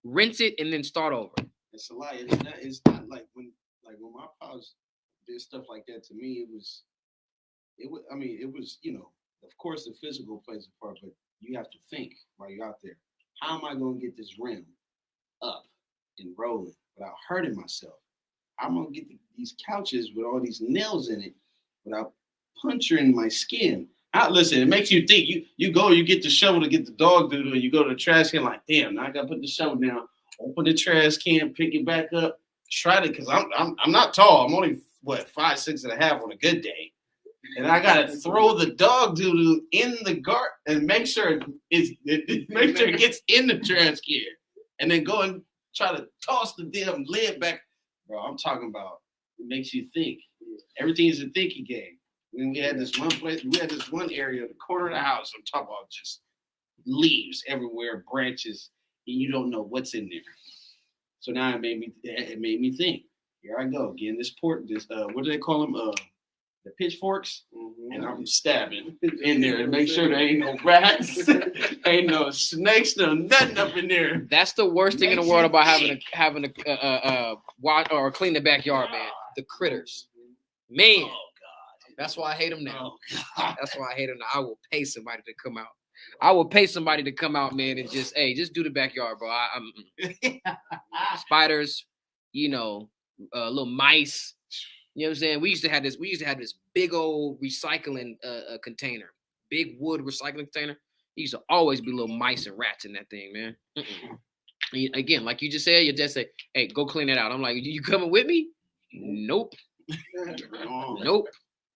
Rinse it, and then start over. It's a lie. It's not like when my pops did stuff like that to me. It was, of course, the physical plays a part, but you have to think while you're out there. How am I going to get this rim up and rolling without hurting myself? I'm going to get these couches with all these nails in it without puncturing my skin. Listen, it makes you think. You get the shovel to get the dog doodle, and you go to the trash can like, damn, now I gotta put the shovel down, open the trash can, pick it back up, try to, because I'm not tall. I'm only 5'6.5" on a good day. And I gotta throw the dog doodle in the garden and make sure it gets in the trash can. And then go and try to toss the damn lid back. Bro, I'm talking about it makes you think. Everything is a thinking game. When we had this one area, the corner of the house, I'm talking about just leaves everywhere, branches, and you don't know what's in there. So now it made me think. Here I go, getting this what do they call them? the pitchforks, Mhm. and I'm stabbing in there to make sure there ain't no rats, ain't no snakes, no nothing up in there. That's the worst thing in the world about having a watch or clean the backyard, man. The critters, man. Oh God, That's why I hate them now. oh God. That's why I hate them now. I will pay somebody to come out. I will pay somebody to come out, man, and just do the backyard, bro. I'm spiders, little mice. You know what I'm saying? We used to have this big old recycling container, big wood recycling container. There used to always be little mice and rats in that thing, man. Again, like you just said, your dad say, "Hey, go clean that out." I'm like, "You coming with me?" Nope. Nope.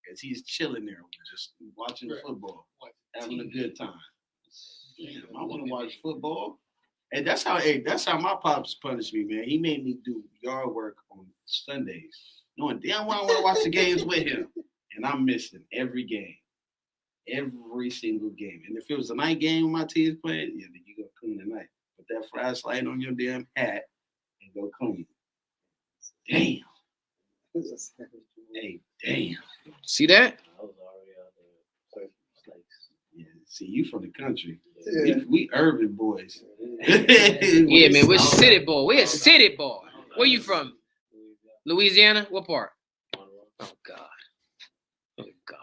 Because he's chilling there, just watching football, having a good time. Damn, I want to watch football. And that's how my pops punished me, man. He made me do yard work on Sundays, knowing damn well I want to watch the games with him. And I'm missing every game. Every single game. And if it was a night game when my team's playing, yeah, then you go clean the night. Put that flashlight on your damn hat and go clean. Damn. Hey, damn. See that? I was already out there searching for snakes. Yeah, see, you from the country. We urban boys. Yeah, man, we're city boy. We're a city boy. Where you from? Louisiana? What part? Oh God. Oh God.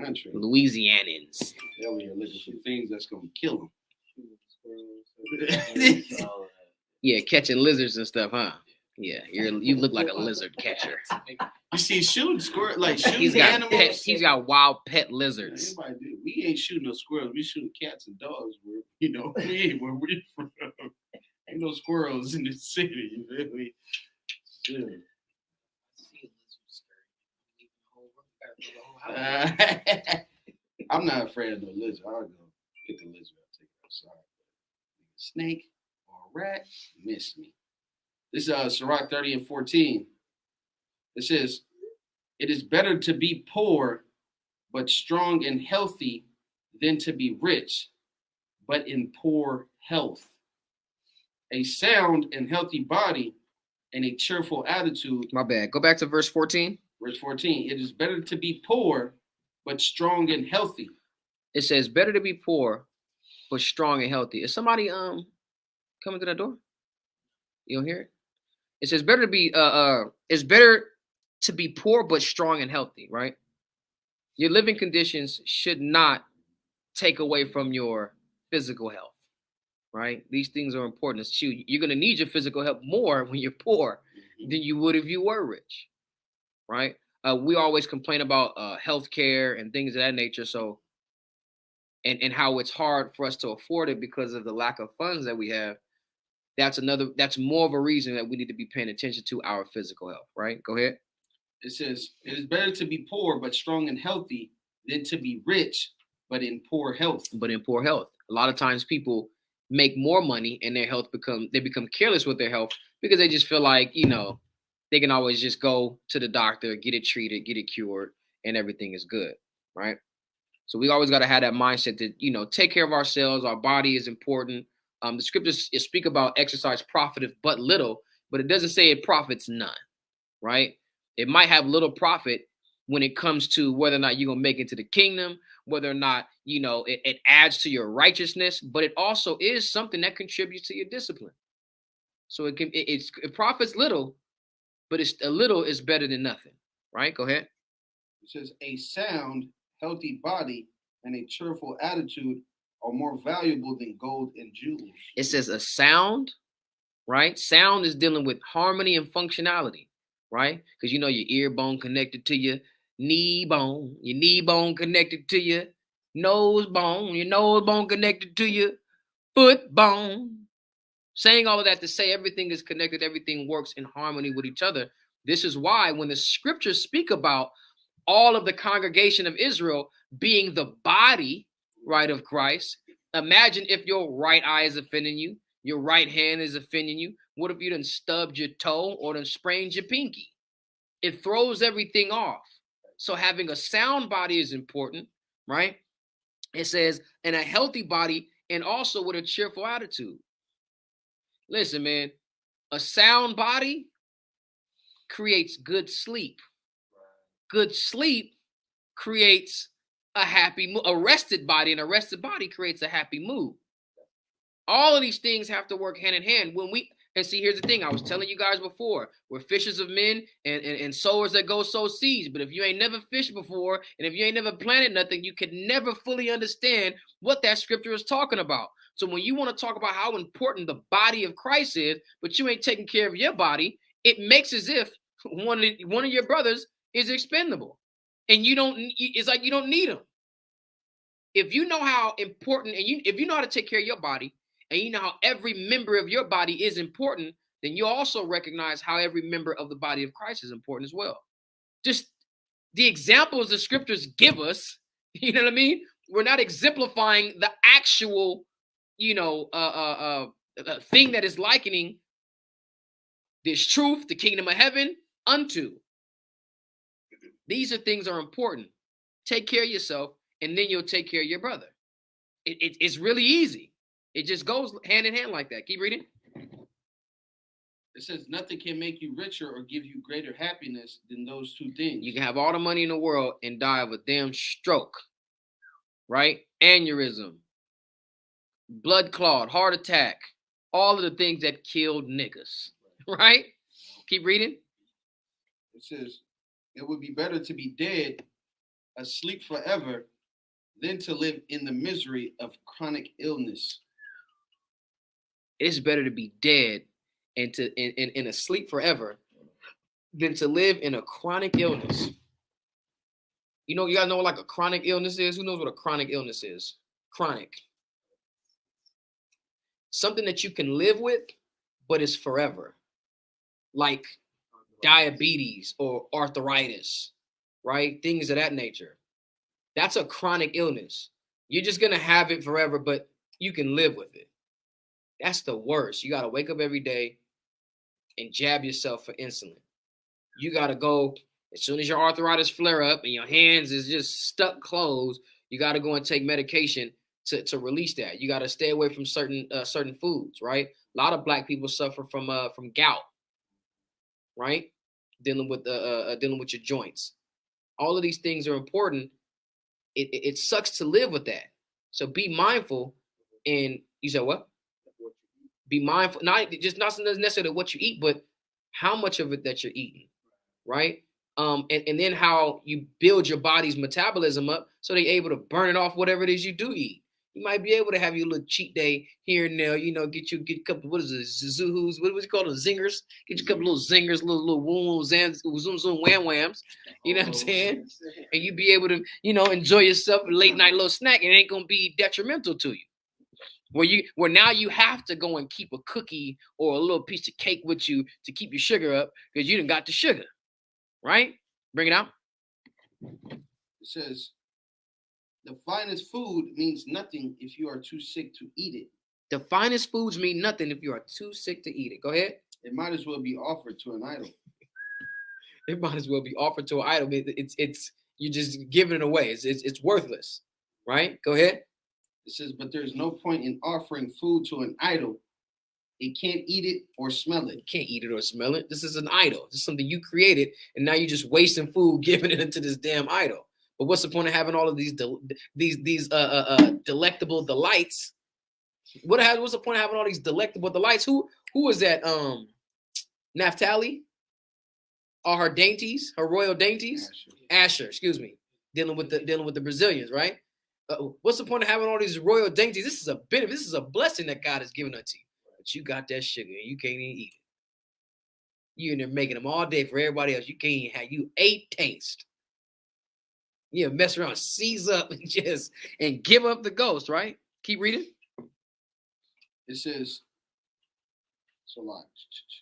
Country. Louisianans. They're over here looking for things that's gonna kill Yeah, catching lizards and stuff, huh? Yeah, you look like a lizard catcher. You see, shooting squirrel, like shooting He's got animals. he's got wild pet lizards. Everybody do. We ain't shooting no squirrels. We shooting cats and dogs. We ain't where we from. Ain't no squirrels in the city. You feel me? Yeah. I'm not afraid of no lizard. I'll go pick a lizard up, take it outside. Snake or a rat, miss me. This is Sirach 30:14. It says, "It is better to be poor, but strong and healthy, than to be rich, but in poor health. A sound and healthy body and a cheerful attitude." My bad. Go back to verse 14. Verse 14. "It is better to be poor, but strong and healthy." It says, "Better to be poor, but strong and healthy." Is somebody coming to that door? You don't hear it? It says better to be it's better to be poor but strong and healthy, right? Your living conditions should not take away from your physical health, right? These things are important. You're going to need your physical health more when you're poor than you would if you were rich, right? We always complain about healthcare and things of that nature. So, and how it's hard for us to afford it because of the lack of funds that we have. That's more of a reason that we need to be paying attention to our physical health, right? Go ahead. It says, "It is better to be poor but strong and healthy than to be rich but in poor health." But in poor health. A lot of times people make more money and their health become careless with their health because they just feel like, they can always just go to the doctor, get it treated, get it cured, and everything is good, right? So we always got to have that mindset that, take care of ourselves. Our body is important. The scriptures speak about exercise profiteth but little, but it doesn't say it profits none, right? It might have little profit when it comes to whether or not you're going to make it to the kingdom, whether or not, it adds to your righteousness, but it also is something that contributes to your discipline. So it profits little, but a little is better than nothing, right? Go ahead. It says, "A sound, healthy body and a cheerful attitude are more valuable than gold and jewels." It says a sound, right? Sound is dealing with harmony and functionality, right? Because your ear bone connected to your knee bone connected to your nose bone connected to your foot bone. Saying all of that to say everything is connected, everything works in harmony with each other. This is why when the scriptures speak about all of the congregation of Israel being the body, right, of Christ, imagine if your right eye is offending you, your right hand is offending you. What if you done stubbed your toe or done sprained your pinky? It throws everything off. So having a sound body is important, right? It says, and a healthy body, and also with a cheerful attitude. Listen, man, a sound body creates good sleep. good sleep creates a happy mood. A rested body, and a rested body creates a happy mood. All of these things have to work hand in hand. And see, here's the thing. I was telling you guys before, we're fishers of men and sowers that go sow seeds. But if you ain't never fished before, and if you ain't never planted nothing, you could never fully understand what that scripture is talking about. So when you want to talk about how important the body of Christ is, but you ain't taking care of your body, it makes as if one of your brothers is expendable. And it's like you don't need them. If you know how important, if you know how to take care of your body, and you know how every member of your body is important, then you also recognize how every member of the body of Christ is important as well. Just the examples the scriptures give us, you know what I mean? We're not exemplifying the actual, thing that is likening this truth, the kingdom of heaven, unto. These things are important. Take care of yourself, and then you'll take care of your brother. It's really easy. It just goes hand in hand like that. Keep reading. It says nothing can make you richer or give you greater happiness than those two things. You can have all the money in the world and die of a damn stroke, right? Aneurysm, blood clot, heart attack, all of the things that killed niggas, right? Keep reading. It says it would be better to be dead, asleep forever, than to live in the misery of chronic illness. It's better to be dead and to in asleep forever than to live in a chronic illness. You guys know what like a chronic illness is? Who knows what a chronic illness is? Chronic. Something that you can live with, but it's forever. Like diabetes or arthritis, right? Things of that nature. That's a chronic illness. You're just going to have it forever, but you can live with it. That's the worst. You got to wake up every day and jab yourself for insulin. You got to go, as soon as your arthritis flare up and your hands is just stuck closed, you got to go and take medication to release that. You got to stay away from certain foods, right? A lot of black people suffer from gout, right? Dealing with your joints. All of these things are important. It sucks to live with that. So be mindful. And you said what? Be mindful, not necessarily what you eat, but how much of it that you're eating, right? And then how you build your body's metabolism up so they're able to burn it off whatever it is you do eat. You might be able to have your little cheat day here and there, get a couple, what is it, Zuhus, what was it called, zingers? Get you a couple little zingers, little woom zoom wham whams, you know what I'm saying? And you be able to, enjoy yourself a late night little snack, and it ain't gonna be detrimental to you. Where now you have to go and keep a cookie or a little piece of cake with you to keep your sugar up because you done got the sugar, right? Bring it out. It says, the finest food means nothing if you are too sick to eat it. The finest foods mean nothing if you are too sick to eat it. Go ahead. It might as well be offered to an idol. It might as well be offered to an idol. It's you're just giving it away. It's worthless, right? Go ahead. It says, but there's no point in offering food to an idol. It can't eat it or smell it. You can't eat it or smell it. This is an idol. This is something you created, and now you're just wasting food, giving it into this damn idol. But what's the point of having all of these delectable delights? What's the point of having all these delectable delights? Who is that? Naphtali? All her dainties, her royal dainties? Asher, excuse me. Dealing with the Brazilians, right? What's the point of having all these royal dainties? This is a benefit. This is a blessing that God has given unto you. But you got that sugar and you can't even eat it. You're in there making them all day for everybody else. You can't even have. You ate taste. You mess around, seize up, and give up the ghost, right? Keep reading. It says, it's a lot.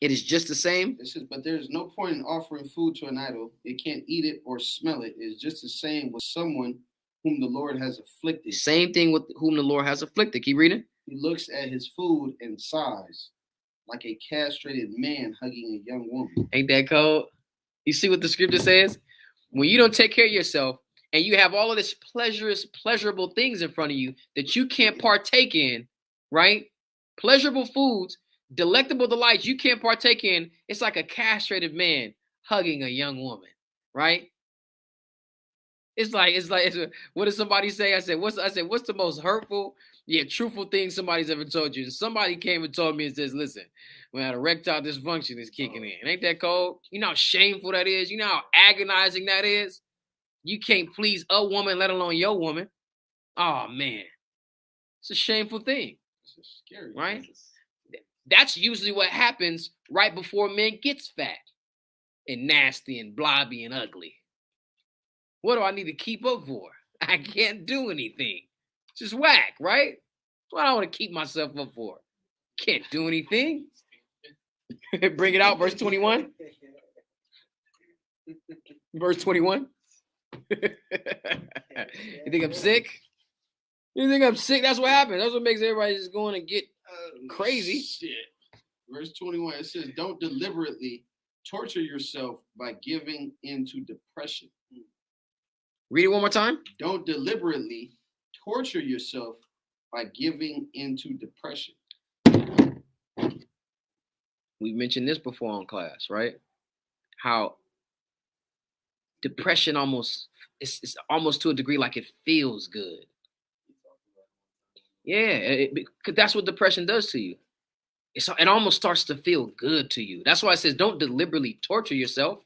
It is just the same. It says, but there is no point in offering food to an idol. It can't eat it or smell it. It's just the same with someone whom the Lord has afflicted. Same thing with whom the Lord has afflicted. Keep reading. He looks at his food and sighs like a castrated man hugging a young woman. Ain't that cold? You see what the scripture says? When you don't take care of yourself and you have all of this pleasurable things in front of you that you can't partake in, right? Pleasurable foods, delectable delights you can't partake in. It's like a castrated man hugging a young woman, right? what did somebody say? I said, what's the most hurtful, yet truthful thing somebody's ever told you? And somebody came and told me and says, listen, when erectile dysfunction is kicking in. Ain't that cold? You know how shameful that is? You know how agonizing that is? You can't please a woman, let alone your woman. Oh man. It's a shameful thing. It's scary, right? That's usually what happens right before men gets fat and nasty and blobby and ugly. What do I need to keep up for? I can't do anything. Just whack, right? What do I want to keep myself up for? Can't do anything. Bring it out, verse 21. Verse 21. You think I'm sick? You think I'm sick? That's what happens. That's what makes everybody just going and get crazy. Shit. Verse 21, it says, don't deliberately torture yourself by giving into depression. Read it one more time. Don't deliberately torture yourself by giving into depression. We mentioned this before in class, right? How depression it's almost to a degree like it feels good. Yeah, because that's what depression does to you. It almost starts to feel good to you. That's why it says don't deliberately torture yourself.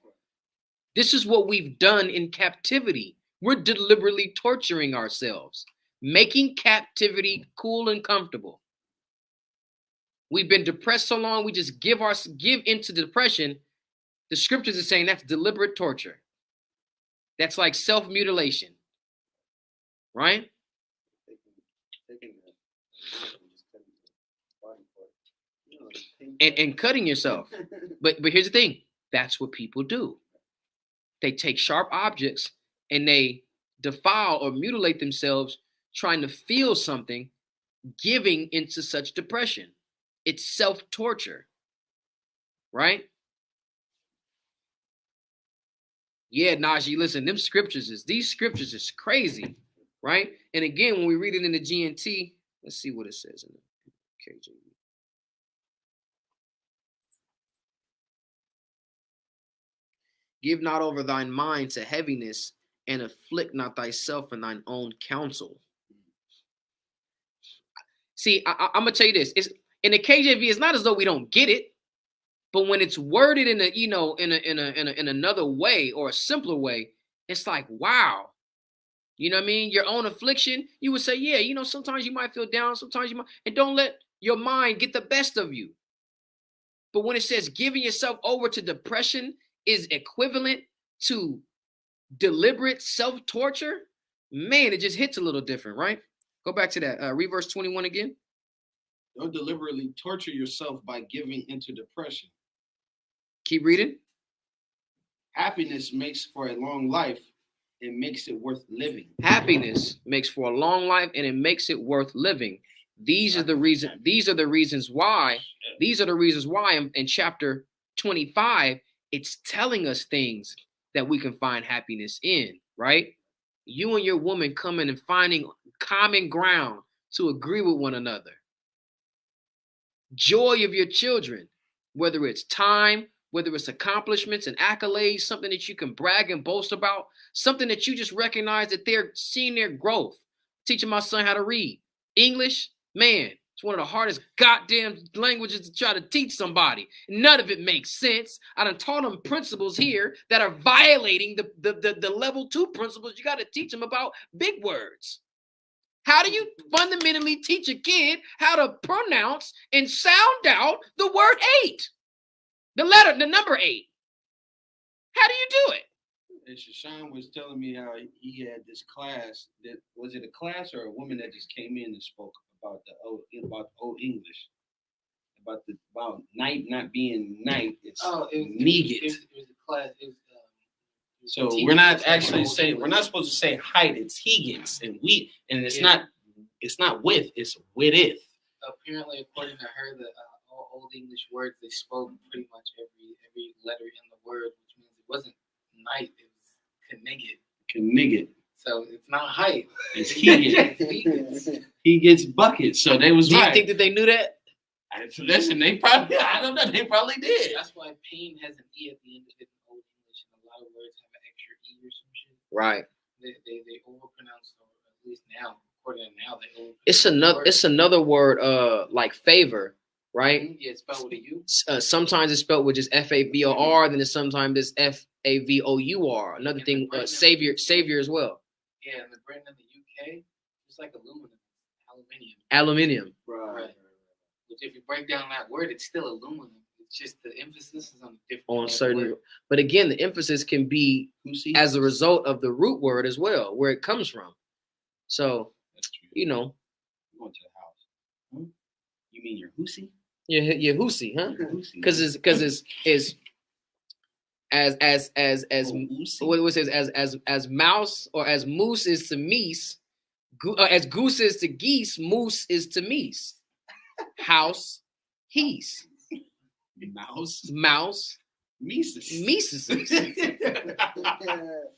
This is what we've done in captivity. We're deliberately torturing ourselves, making captivity cool and comfortable. We've been depressed so long, we just give into depression. The scriptures are saying that's deliberate torture. That's like self-mutilation, right? And cutting yourself. But here's the thing. That's what people do. They take sharp objects and they defile or mutilate themselves trying to feel something, giving into such depression. It's self-torture, right? Yeah, Najee, listen, these scriptures is crazy, right? And again, when we read it in the GNT, let's see what it says in the KJV. Give not over thine mind to heaviness, and afflict not thyself in thine own counsel. See, I'm gonna tell you this: it's in the KJV. It's not as though we don't get it, but when it's worded in in another way or a simpler way, it's like, wow. You know what I mean? Your own affliction. You would say, yeah. Sometimes you might feel down. Sometimes you might, and don't let your mind get the best of you. But when it says giving yourself over to depression is equivalent to deliberate self-torture, man, it just hits a little different, right? Go back to that. Read verse 21 again. Don't deliberately torture yourself by giving into depression. Keep reading. Happiness makes for a long life and makes it worth living. Happiness makes for a long life and it makes it worth living. These are the reasons why in chapter 25, it's telling us things that we can find happiness in, right? You and your woman coming and finding common ground to agree with one another. Joy of your children, whether it's time, whether it's accomplishments and accolades, something that you can brag and boast about, something that you just recognize that they're seeing their growth. Teaching my son how to read. English, man, it's one of the hardest goddamn languages to try to teach somebody. None of it makes sense. I done taught them principles here that are violating the level 2 principles. You got to teach them about big words. How do you fundamentally teach a kid how to pronounce and sound out the word 8? The number 8. How do you do it? And Shashan was telling me how he had this class. That was it a class or a woman that just came in and spoke about old English, about night not being night. It's negat. It was a class. So we're not actually saying, we're not supposed to say height. It's hegans and it's not with. It's width. Apparently, according to her, the all Old English words they spoke pretty much every letter in the word, which means it wasn't night. It was Knigget. So it's not height. It's hegat. He gets buckets. So they was Do right. you think that they knew that? Listen, they probably. I don't know. They probably did. That's why pain has an E at the end of it in Old English, and a lot of words have an extra E or some shit. Right. they overpronounce, or at least now, according to now, they overpronounce. It's another word, like favor, right? Yeah, it's spelled with a U. Sometimes it's spelled with just FAVOR, then sometimes it's FAVOUR. Another thing, savior as well. Yeah, in the Britain and the UK, it's like aluminium. Aluminium. Right. Which, if you break down that word, it's still aluminum. It's just the emphasis is on different. On certain, word. But again, the emphasis can be as a result of the root word as well, where it comes from. So, you know. I'm going to the house. Hmm? You mean your hussy? Your hussy, huh? Because it's what was it, as mouse or as moose is to meese, as goose is to geese, moose is to meese. House, he's. Mouse, Mises.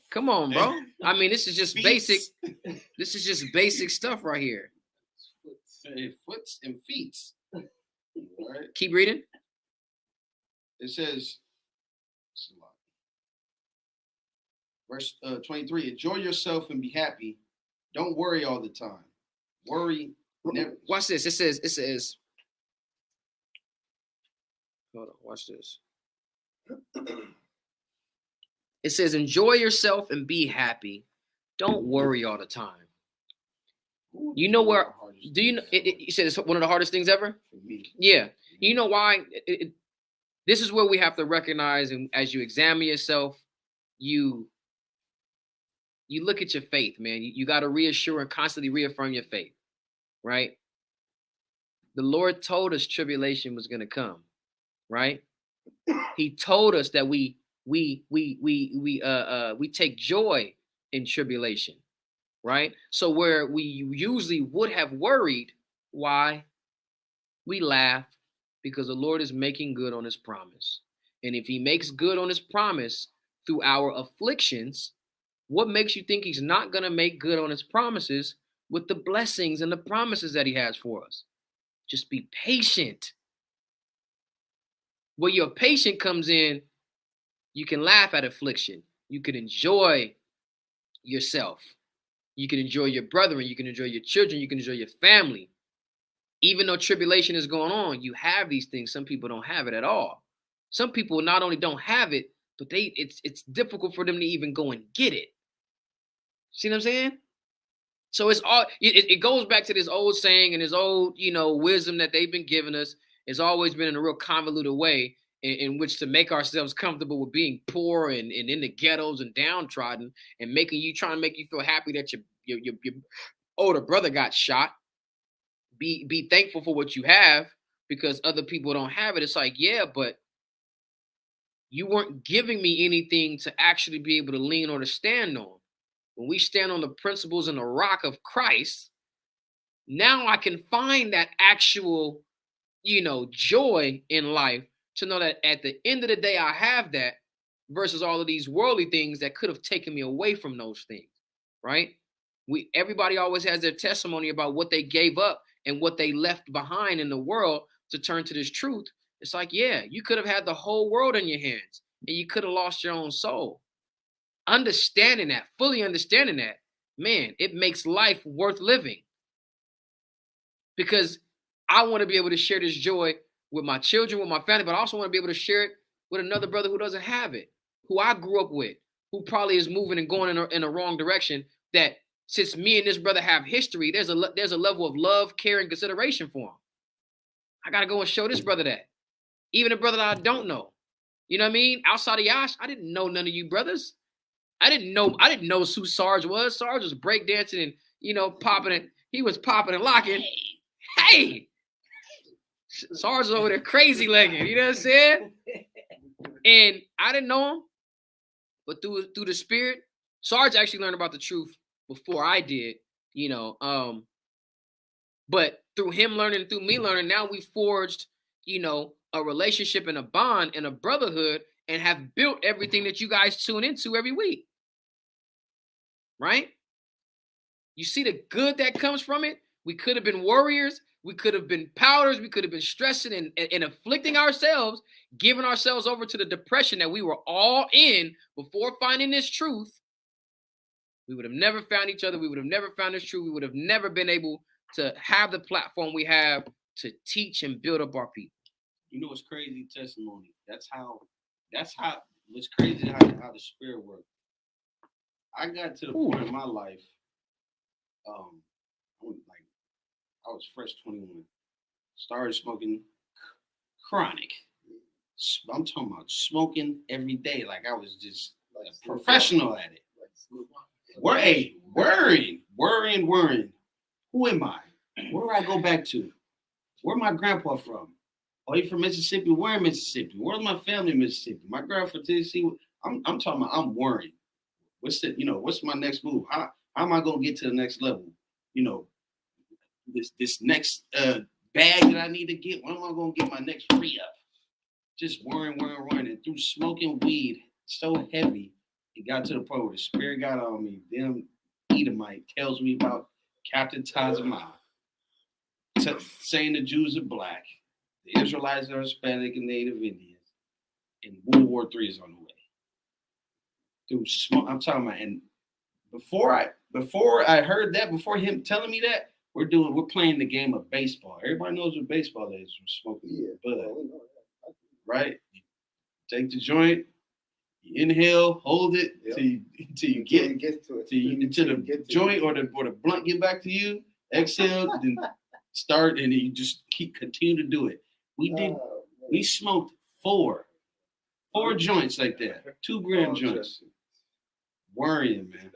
Come on, bro. I mean, this is just basic. This is just basic stuff right here. Foots and feet. Right. Keep reading. It says, verse 23, enjoy yourself and be happy. Don't worry all the time. Worry never. Watch this. It says, hold on, watch this. It says, enjoy yourself and be happy. Don't worry all the time. You know where, do you know, you said it's one of the hardest things ever? For me. Yeah. You know why? This is where we have to recognize, and as you examine yourself, you look at your faith, man. You got to reassure and constantly reaffirm your faith, right? The Lord told us tribulation was going to come, right? He told us that we take joy in tribulation, right? So where we usually would have worried, why? We laugh because the Lord is making good on his promise. And if he makes good on his promise through our afflictions, what makes you think he's not going to make good on his promises with the blessings and the promises that he has for us? Just be patient. Where your patient comes in, you can laugh at affliction. You can enjoy yourself. You can enjoy your brethren. You can enjoy your children. You can enjoy your family. Even though tribulation is going on, you have these things. Some people don't have it at all. Some people not only don't have it, but it's difficult for them to even go and get it. See what I'm saying? So it goes back to this old saying and this old, wisdom that they've been giving us. It's always been in a real convoluted way in which to make ourselves comfortable with being poor and in the ghettos and downtrodden, and trying to make you feel happy that your older brother got shot. Be thankful for what you have because other people don't have it. It's like, yeah, but you weren't giving me anything to actually be able to lean or to stand on. When we stand on the principles and the rock of Christ, now I can find that actual, joy in life to know that at the end of the day, I have that versus all of these worldly things that could have taken me away from those things, right? Everybody always has their testimony about what they gave up and what they left behind in the world to turn to this truth. It's like, yeah, you could have had the whole world in your hands and you could have lost your own soul. Understanding that, fully understanding that, man, it makes life worth living. Because I want to be able to share this joy with my children, with my family, but I also want to be able to share it with another brother who doesn't have it, who I grew up with, who probably is moving and going in a wrong direction, that since me and this brother have history, there's a level of love, care, and consideration for him. I got to go and show this brother that. Even a brother that I don't know. You know what I mean? Outside of Yash, I didn't know none of you brothers. I didn't know who Sarge was. Sarge was breakdancing and, popping it. He was popping and locking. Hey! Sarge was over there crazy legging. You know what I'm saying? And I didn't know him. But through the spirit, Sarge actually learned about the truth before I did, but through him learning, through me learning, now we forged, a relationship and a bond and a brotherhood and have built everything that you guys tune into every week. Right? You see the good that comes from it? We could have been warriors. We could have been powders. We could have been stressing and afflicting ourselves, giving ourselves over to the depression that we were all in before finding this truth. We would have never found each other. We would have never found this truth. We would have never been able to have the platform we have to teach and build up our people. You know, it's crazy testimony. That's how what's crazy how the spirit works. I got to the point in my life, I was fresh 21. Started smoking chronic. I'm talking about smoking every day. Like I was just a professional at it. Worrying. Who am I? Where do I go back to? Where my grandpa from? Oh, he from Mississippi? Where in Mississippi? Where's my family in Mississippi? My grandpa from Tennessee. I'm talking about I'm worried. What's my next move? How am I gonna get to the next level? This next bag that I need to get, when am I gonna get my next re-up? Just worrying. And through smoking weed so heavy, it got to the point where the spirit got on me. Them Edomite tells me about Captain Tazamah, saying the Jews are black, the Israelites are Hispanic and Native Indians, and World War III is on the way. Through smoke, I'm talking about, and before I heard that, before him telling me that, we're playing the game of baseball. Everybody knows what baseball is from smoking bud, right? You take the joint, you inhale, hold it till you get to the joint or the blunt get back to you. Exhale, then start, and then you just continue to do it. We smoked four joints like that, 2 gram joints. Worrying, man.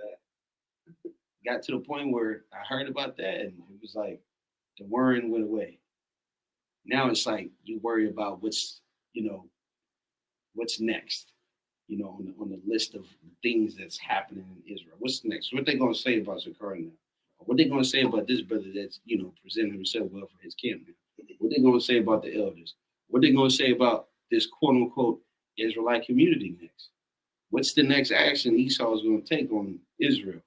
Got to the point where I heard about that, and it was like the worrying went away. Now it's like you worry about what's next, on the list of things that's happening in Israel. What's next? What they gonna say about Sicarii now? What they gonna say about this brother that's presenting himself well for his camp now? What they gonna say about the elders? What they gonna say about this quote unquote Israelite community next? What's the next action Esau is gonna take on Israel?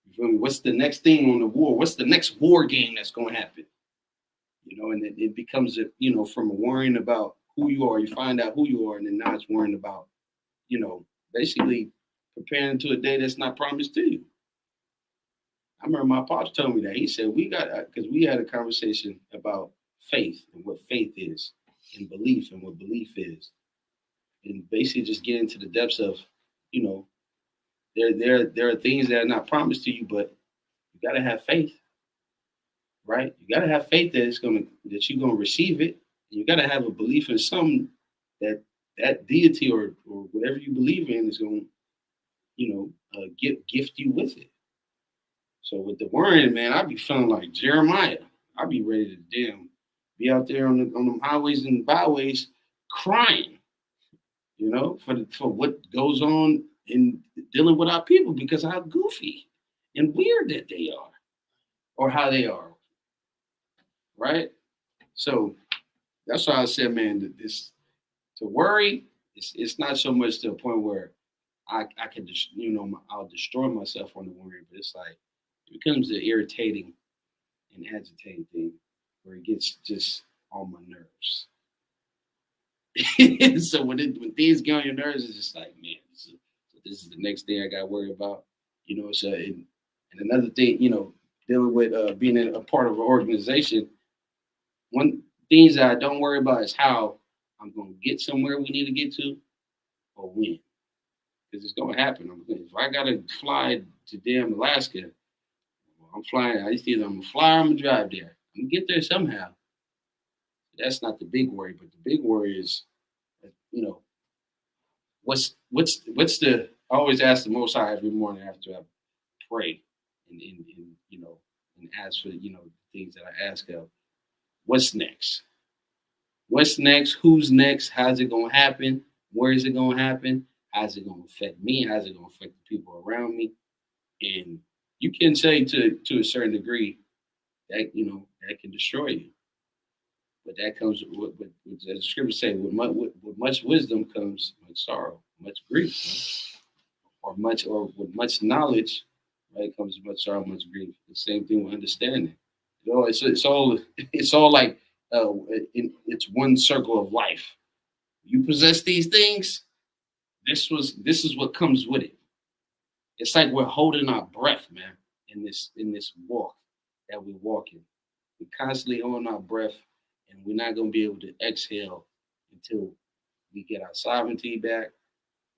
You feel me? What's the next thing on the war? What's the next war game that's gonna happen? And it becomes from a worrying about who you are, you find out who you are, and then now it's worrying about, basically preparing to a day that's not promised to you. I remember my pops told me that. He said, because we had a conversation about faith and what faith is, and belief and what belief is. And basically just get into the depths of, there are things that are not promised to you, but you got to have faith, right? You got to have faith that you're going to receive it. You got to have a belief in something that deity or whatever you believe in is going to, gift you with it. So with the worrying, man, I'd be feeling like Jeremiah. I'd be ready to be out there on the highways and byways crying, for what goes on in dealing with our people because of how goofy and weird that they are or how they are, right? So that's why I said, man, to worry, it's not so much to a point where I can just, I'll destroy myself on the worry, but it's like it becomes the irritating and agitating thing where it gets just on my nerves. So when things get on your nerves, it's just like, man, this is the next thing I got to worry about, So and another thing, dealing with being a part of an organization, one things that I don't worry about is how I'm going to get somewhere we need to get to, or when, because it's going to happen. If I got to fly to damn Alaska, I'm flying. I'm going to fly or I'm going to drive there. I'm going to get there somehow. That's not the big worry, but the big worry is, what's the? I always ask the Most High every morning after I pray, and ask for things that I ask of. What's next? What's next? Who's next? How's it gonna happen? Where is it gonna happen? How's it gonna affect me? How's it gonna affect the people around me? And you can say to a certain degree that that can destroy you. But that comes with as the scriptures say, with much wisdom comes much sorrow, much grief, or with much knowledge, right, comes much sorrow, much grief. The same thing with understanding. It's all like it's one circle of life. You possess these things. This is what comes with it. It's like we're holding our breath, man, in this walk that we're walking. We're constantly holding our breath, and we're not going to be able to exhale until we get our sovereignty back,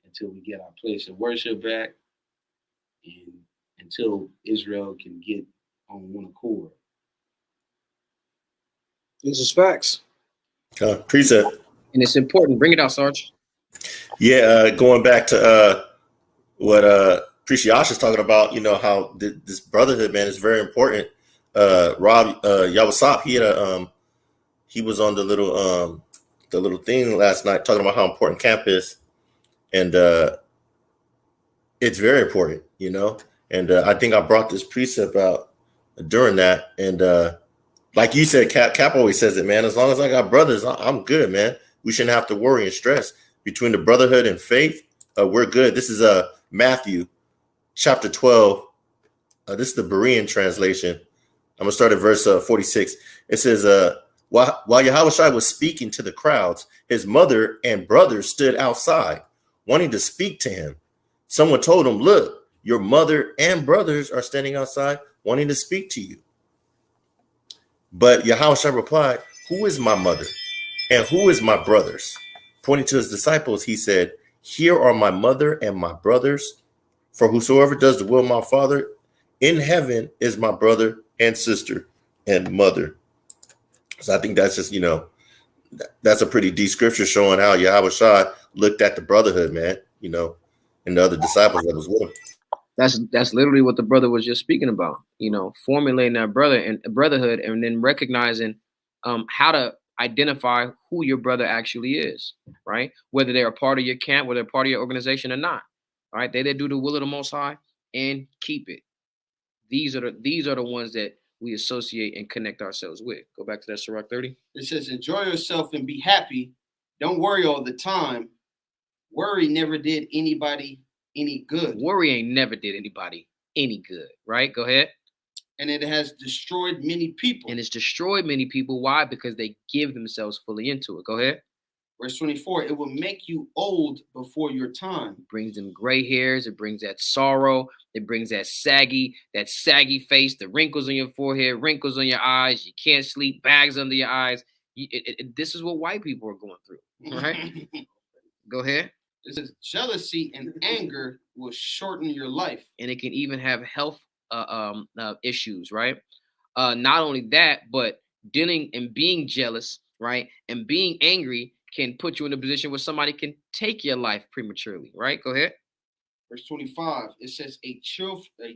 until we get our place of worship back, and until Israel can get on one accord. This is facts. Precept. And it's important. Bring it out, Sarge. Yeah, going back to what Precious is talking about, you know, how this brotherhood, man, is very important. Rob Yawasop, he was on the little thing last night talking about how important camp is, and it's very important, you know. And I think I brought this precept out during that, and like you said, Cap always says it, man. As long as I got brothers, I'm good, man. We shouldn't have to worry and stress. Between the brotherhood and faith, we're good. This is Matthew chapter 12. This is the Berean translation. I'm going to start at verse 46. It says, while Yahushua was speaking to the crowds, his mother and brothers stood outside, wanting to speak to him. Someone told him, look, your mother and brothers are standing outside, wanting to speak to you. But Yahushua replied, who is my mother and who is my brothers? Pointing to his disciples, he said, here are my mother and my brothers. For whosoever does the will of my Father in heaven is my brother and sister and mother. So I think that's just, you know, that's a pretty deep scripture showing how Yahushua looked at the brotherhood, man, you know, and the other disciples that was with him. That's literally what the brother was just speaking about, you know, formulating that brotherhood and then recognizing how to identify who your brother actually is, right? Whether they're a part of your camp, whether they're part of your organization or not, all right? They do the will of the Most High and keep it. These are the ones that we associate and connect ourselves with. Go back to that Sirach 30. It says, enjoy yourself and be happy. Don't worry all the time. Worry never did anybody any good. Worry ain't never did anybody any good, right? Go ahead. And it has destroyed many people. And it's destroyed many people. Why? Because they give themselves fully into it. Go ahead. Verse 24, it will make you old before your time. It brings them gray hairs. It brings that sorrow. It brings that saggy face, the wrinkles on your forehead, wrinkles on your eyes. You can't sleep, bags under your eyes. This is what white people are going through, right? Go ahead. It says jealousy and anger will shorten your life. And it can even have health issues, right? Not only that, but dealing and being jealous, right? And being angry can put you in a position where somebody can take your life prematurely, right? Go ahead. Verse 25, it says a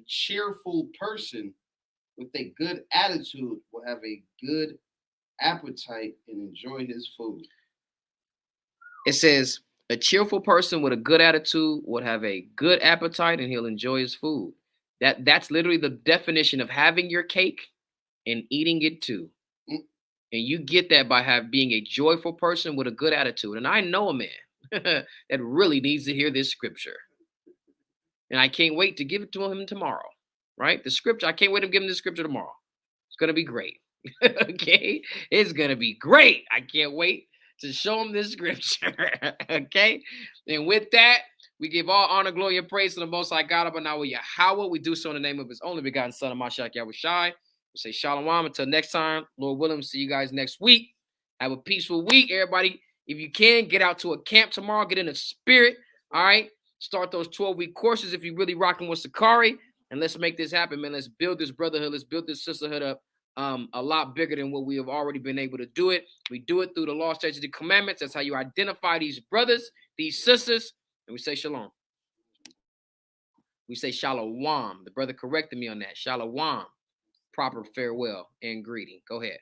cheerful person with a good attitude will have a good appetite and enjoy his food. It says a cheerful person with a good attitude would have a good appetite and he'll enjoy his food. That's literally the definition of having your cake and eating it too. And you get that by being a joyful person with a good attitude. And I know a man that really needs to hear this scripture. And I can't wait to give it to him tomorrow, right? The scripture, I can't wait to give him the scripture tomorrow. It's going to be great. Okay? It's going to be great. I can't wait to show him this scripture. Okay? And with that, we give all honor, glory, and praise to the Most High God, but now with Yahweh. We do so in the name of his only begotten son, Mashiach Yahushai. We say shalom until next time. Lord willing, see you guys next week. Have a peaceful week, everybody. If you can, get out to a camp tomorrow. Get in the spirit, all right? Start those 12-week courses if you're really rocking with Sicarii. And let's make this happen, man. Let's build this brotherhood. Let's build this sisterhood up a lot bigger than what we have already been able to do it. We do it through the law, statutes, and commandments. That's how you identify these brothers, these sisters. And we say shalom. We say shalom. The brother corrected me on that. Shalom. Proper farewell and greeting. Go ahead.